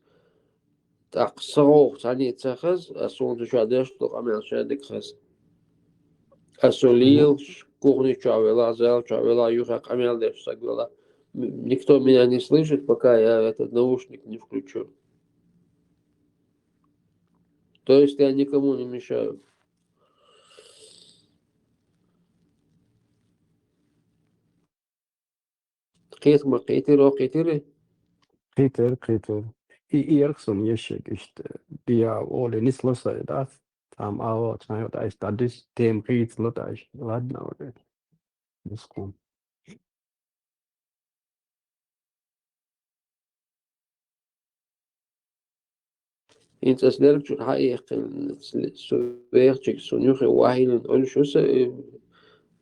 تقصرو ثاني تخز أسون تشادش تقامل شادك خز أسوليل кухни чавела зал чавела юха камел деш сагвела никто меня не слышит пока я этот наушник не включу то есть я никому не мешаю قيت ما قيتي رو قيتي قيتر يركسون يشك اشت ديا اول نسلس ده تام او تنايو ده استادس تيم قيت لطاش لادنا وده بسكون انت اسدرك شو حقيقة سويرتك سونيوخي واحد نقول شو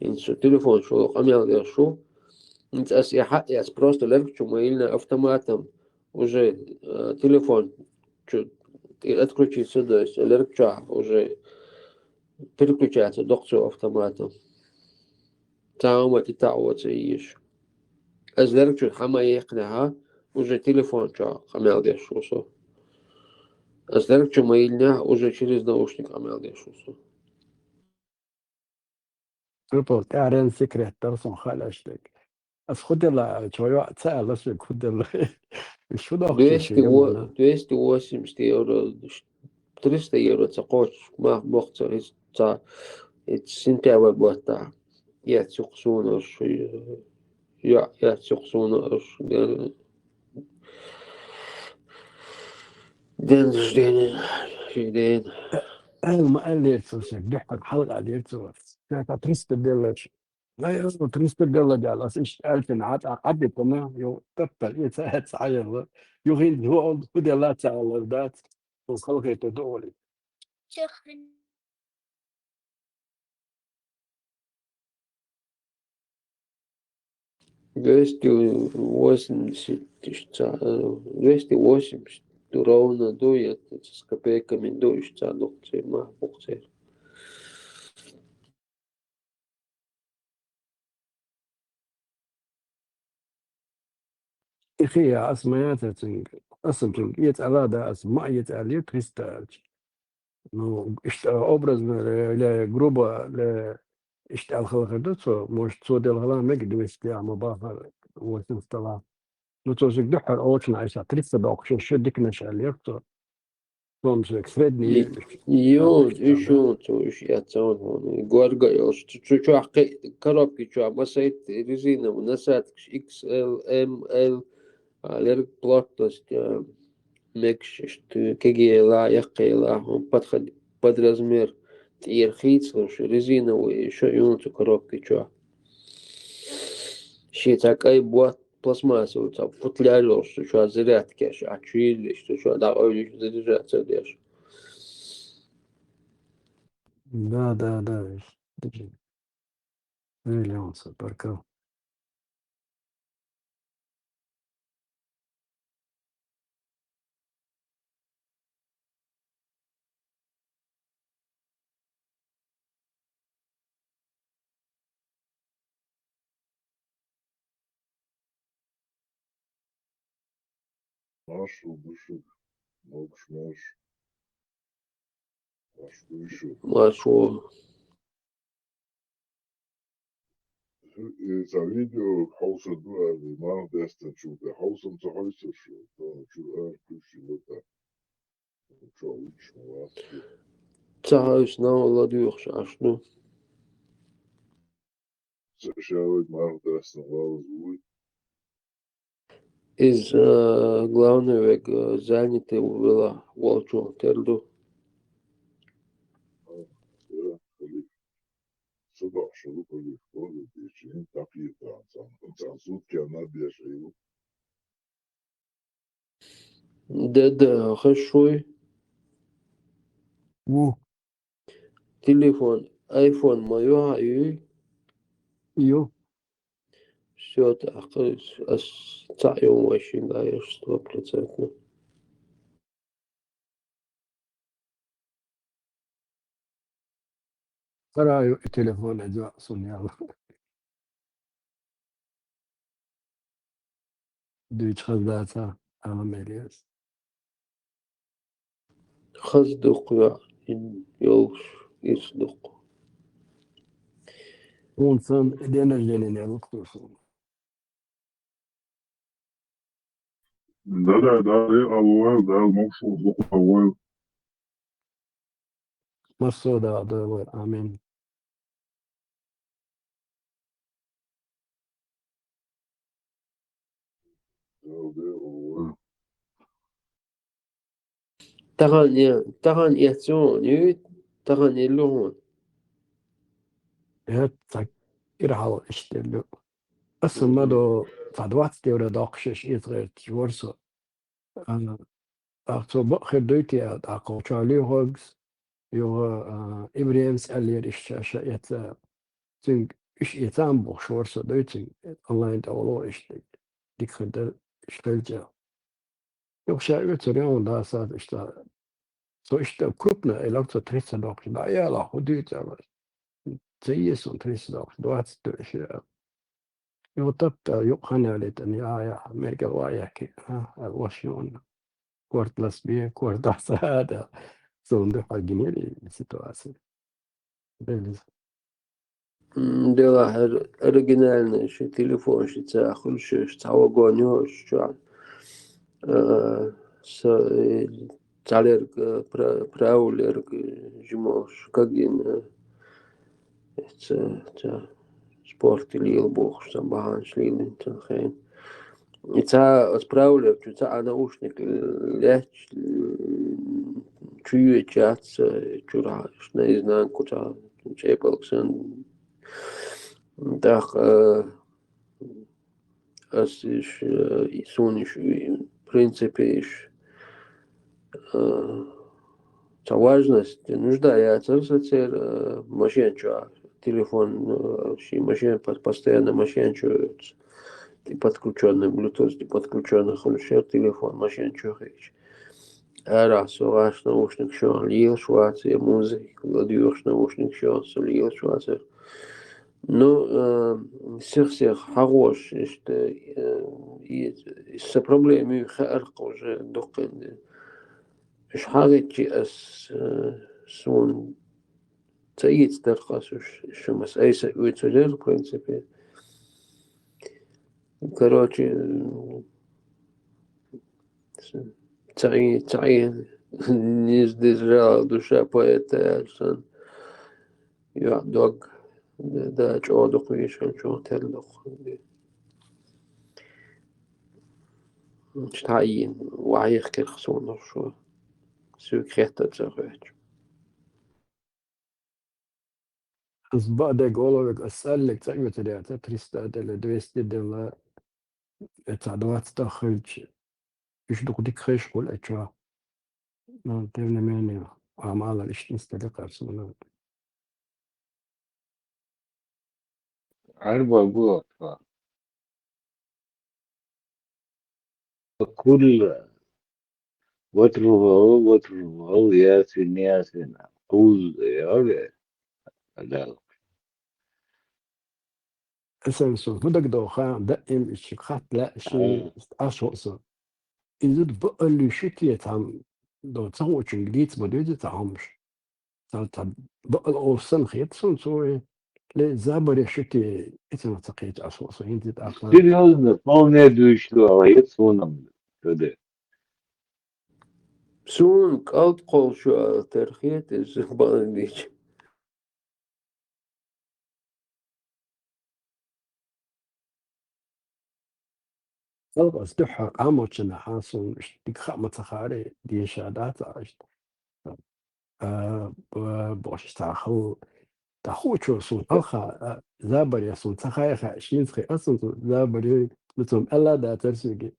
انت شو تليفون شو قميل ده شو انت اسي حق يا просто لك شو مايلنا автоматом уже телефон что отключить сюда лерча уже переключается докцию автоматом تعاوم تتعود تعيش أزلرك شو حما يقنعها уже телефон شو قميل ده شو أزلرك شو مايلنا уже через наушник قميل ده شو تربط تعرن سكرت ترسم خالشتك أس خد الله شوية سأل شو خد الله شو ده 280 евро 300 евро تقوش ما مقطع تا سنتاوي بوتا يا تسقسون شو يا تسقسون شو دين ما قال لي تسوسك ضحك حلقة عليه تسوس كانت 300 دولار لا يا 300 دولار ده على 1000 عدد كمان يو تبقى ساعات صعير يغين هو بدي لا تعال ذات وخلقه تدولي 280 ровно дует с копейками дуешь цадукцы махбукцы إخي أسمعت أصلا يتعلى ده أسمع يتعلى كريستال ну образ لجروبا اشتغل خلق ده سو مش سو ده الغلا مجد ويستيع مباهر وسنستلا نو توزك دحر أوتنا عيسى تريسا بأقشن شدك نشأ ليكتو Tomsek srednji Jod, ušut, ušjatson, gorga još, čučuake, коробки čua, masait резинову, насадки XL, ML, алерг плотность, мекшиш, кегела, якела, он подходит под размер, тирхицлуш, резиновые, еще юнту коробки чua. Щи такая буат пластмассовый, там, футлярил, что чua зарядки, а чуили, что чua, да, ой, заряжаться держишь. Да. Держи. Öyle olsa bakalım. Машу, бушек, мокш, маш. Машу еще. Машу. За видео хауса дуали, мало деста чуда. Хаусом за хауса шо. То чуда ключи вот так. Чё лучше вас. Цаус на ладюхш, ашну. Зашавать мало деста лавыз будет. Из главный век занятый была волчу терду. Да, халиф. Сюда шелу халиф. Тоже дичи. Так и там сутки она бежит. Да, хорошо. Телефон, iPhone мою, и Ю. все так, оставим очень, гаешь 100%. Sarayı telefon ediyorsun ya. Düç kızlarsa alameliyiz. خصدق يوش يصدق. İnsan enerjinin yoktursun. Да, алуэл, да, мокшу, алуэл. Masoda adı var. Amin. Tahan yahtun, tahan yelluhun. Evet, tak irhal işte. Aslında da fadvat diyor da akşeş izret varsa. Akso bakır duytu ya akıl çali hogs. Yo İbrahim seller işte yetse. Çünkü iş yetem boş varsa duytu. Allah'ın davulu işte. Dikkatler işlerce. Yoksa götürüyor da saat işte. So işte kupna elakso 30 doktor. Ya la hudut ama. Zeyes und 30 doktor. Doğat dönüşü. يوتبتا يقهنا لتني آية أمريكا واياكي واشيون كورت لسبية كورت هذا صندوق حقني للسيتواسي بلز Дела оригинальные, что телефон, что цахун, что цаугоню, что цалерг праулерг жмош, как ин спорт лил бог, что бахан шлин, тахен. И ца справлер, что наушник леч чует чат, чура, что не знаю, куда чепелксен. Так, асиш исуниш, в принципе, ца важность нуждается в машинчу, телефон, машин постоянно машинчу, подключенный Bluetooth, подключенный хорошо телефон, машинчу речь. Раз, ваш наушник что, лил шваце, музыка, ладьёш наушник что, лил шваце. Ну, всех хорош, что из-за проблемы خارق уже докند. إيش حاجة أس سون تأييد ترخص شو مسألة ويتجر принципе. Короче, цаи не сдержал душа поэта, сон يعدوك دا جودك ويشان شو تلدق مش تعين وعيخ كرخصون شو سو كريتا تزغيت از بعد قولك أسألك تأيو تلاتة تريستا دل دويستي دل اتعدوات تخرج إيش دوك ديك خيش قول أجوا تبني مني أعمال إيش نستلق أرسلنا عربة أقول كل وتره ياسين ياسين قول يا هذا أسأل بدك دوخا دائم إيش خات لا شيء أشوصه إذا بقى اللي شتي تعم دو تصور جديد بدو تعمش تعم بقى الأوسن خيط سون سوي لا زابر شتي إتنا تقيت أشوصه أنت تأخذ Серьезно, полная душу, а я сонам. Куда? سون قلت قول شو ترخيت الزبان ديش طلب أصدحها قامت شنا حاسون ديك خامة تخاري دي شهادات عشت بوش تاخو شو سون ألخا زابر يا سون تخاي خاشين خي أصلا زابر بتوم ألا دا ترسوكي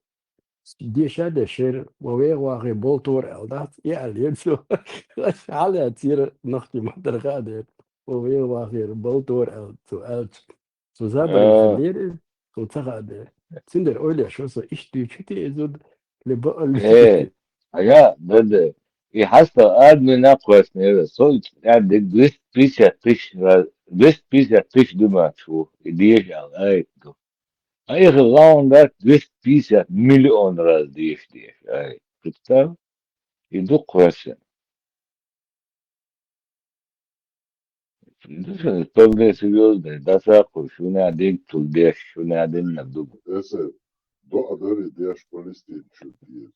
دي شهادة شير وويغ واغي بولتور ألدات يعني ينسو على تير نختي محضر غادر وويغ واغي بولتور ألت سو زابر يخلير سو تخادر سندر أولي شو سو إشتي شتي إزود لبقى اللي ايه حاجة ده يحصل ادمن اقوس نيرة صوت يعني دوست بيسا فيش دماغ شو ديش على اي دو اي غلاون ده دوست بيسا مليون راس ديش اي كتاب يدو قوسن دوشن طبعا سيوز ده ساقو شو نادين تلديش شو نادين نبدو Ese, do adari diaš Palestin şu diye.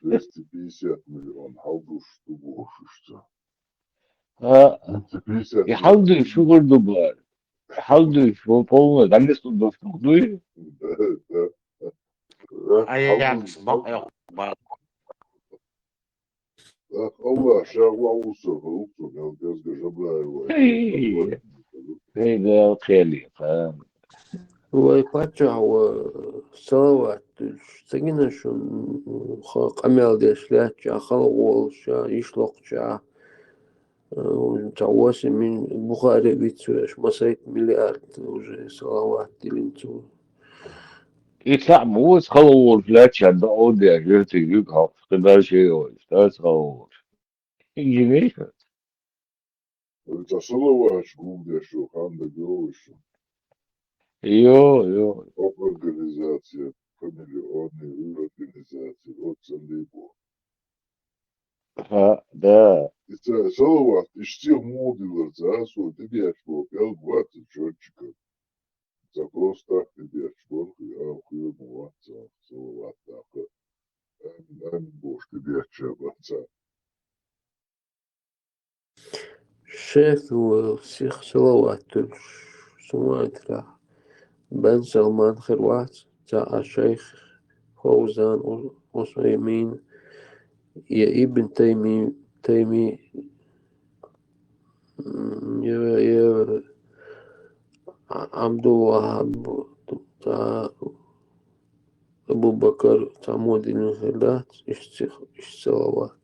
250 milyon havduş bu işte. ها 250 يحاولوا milyon. يشوفوا الدبار يحاولوا يشوفوا ده الناس تدوي Ajax yok. Allah şahva olsa ya gözge jablayeва. هي ده خيالي فاهم هو يقطع وصلوات سجنا شو قمل ديش لا جا خلق شا يشلق جا تعواسي من بخاري بيتسوش مسيت مليارد وجه صلوات دلنتو يطلع موز خلور فلاتش عند أودي أجرت يجيك هاف قدر شيء وش تاس خلور يجي ميش Tasalavat guvde şu handa görüş. يو Organizacija, familjonai organizacija, ocenai buvo. ها ده Salavat iš tiek modular zasu, debiečių, vėl 20 čiočika. Zaklos tak debiečių, jau kujų salavat tako. En boš debiečių, batsa. شيخ وسيخ صلوات سمعت له بن سلمان خروات جاء الشيخ فوزان وسيمين يا ابن تيمي يا عبد الوهاب أبو بكر تعمود الانخلاط إش صلوات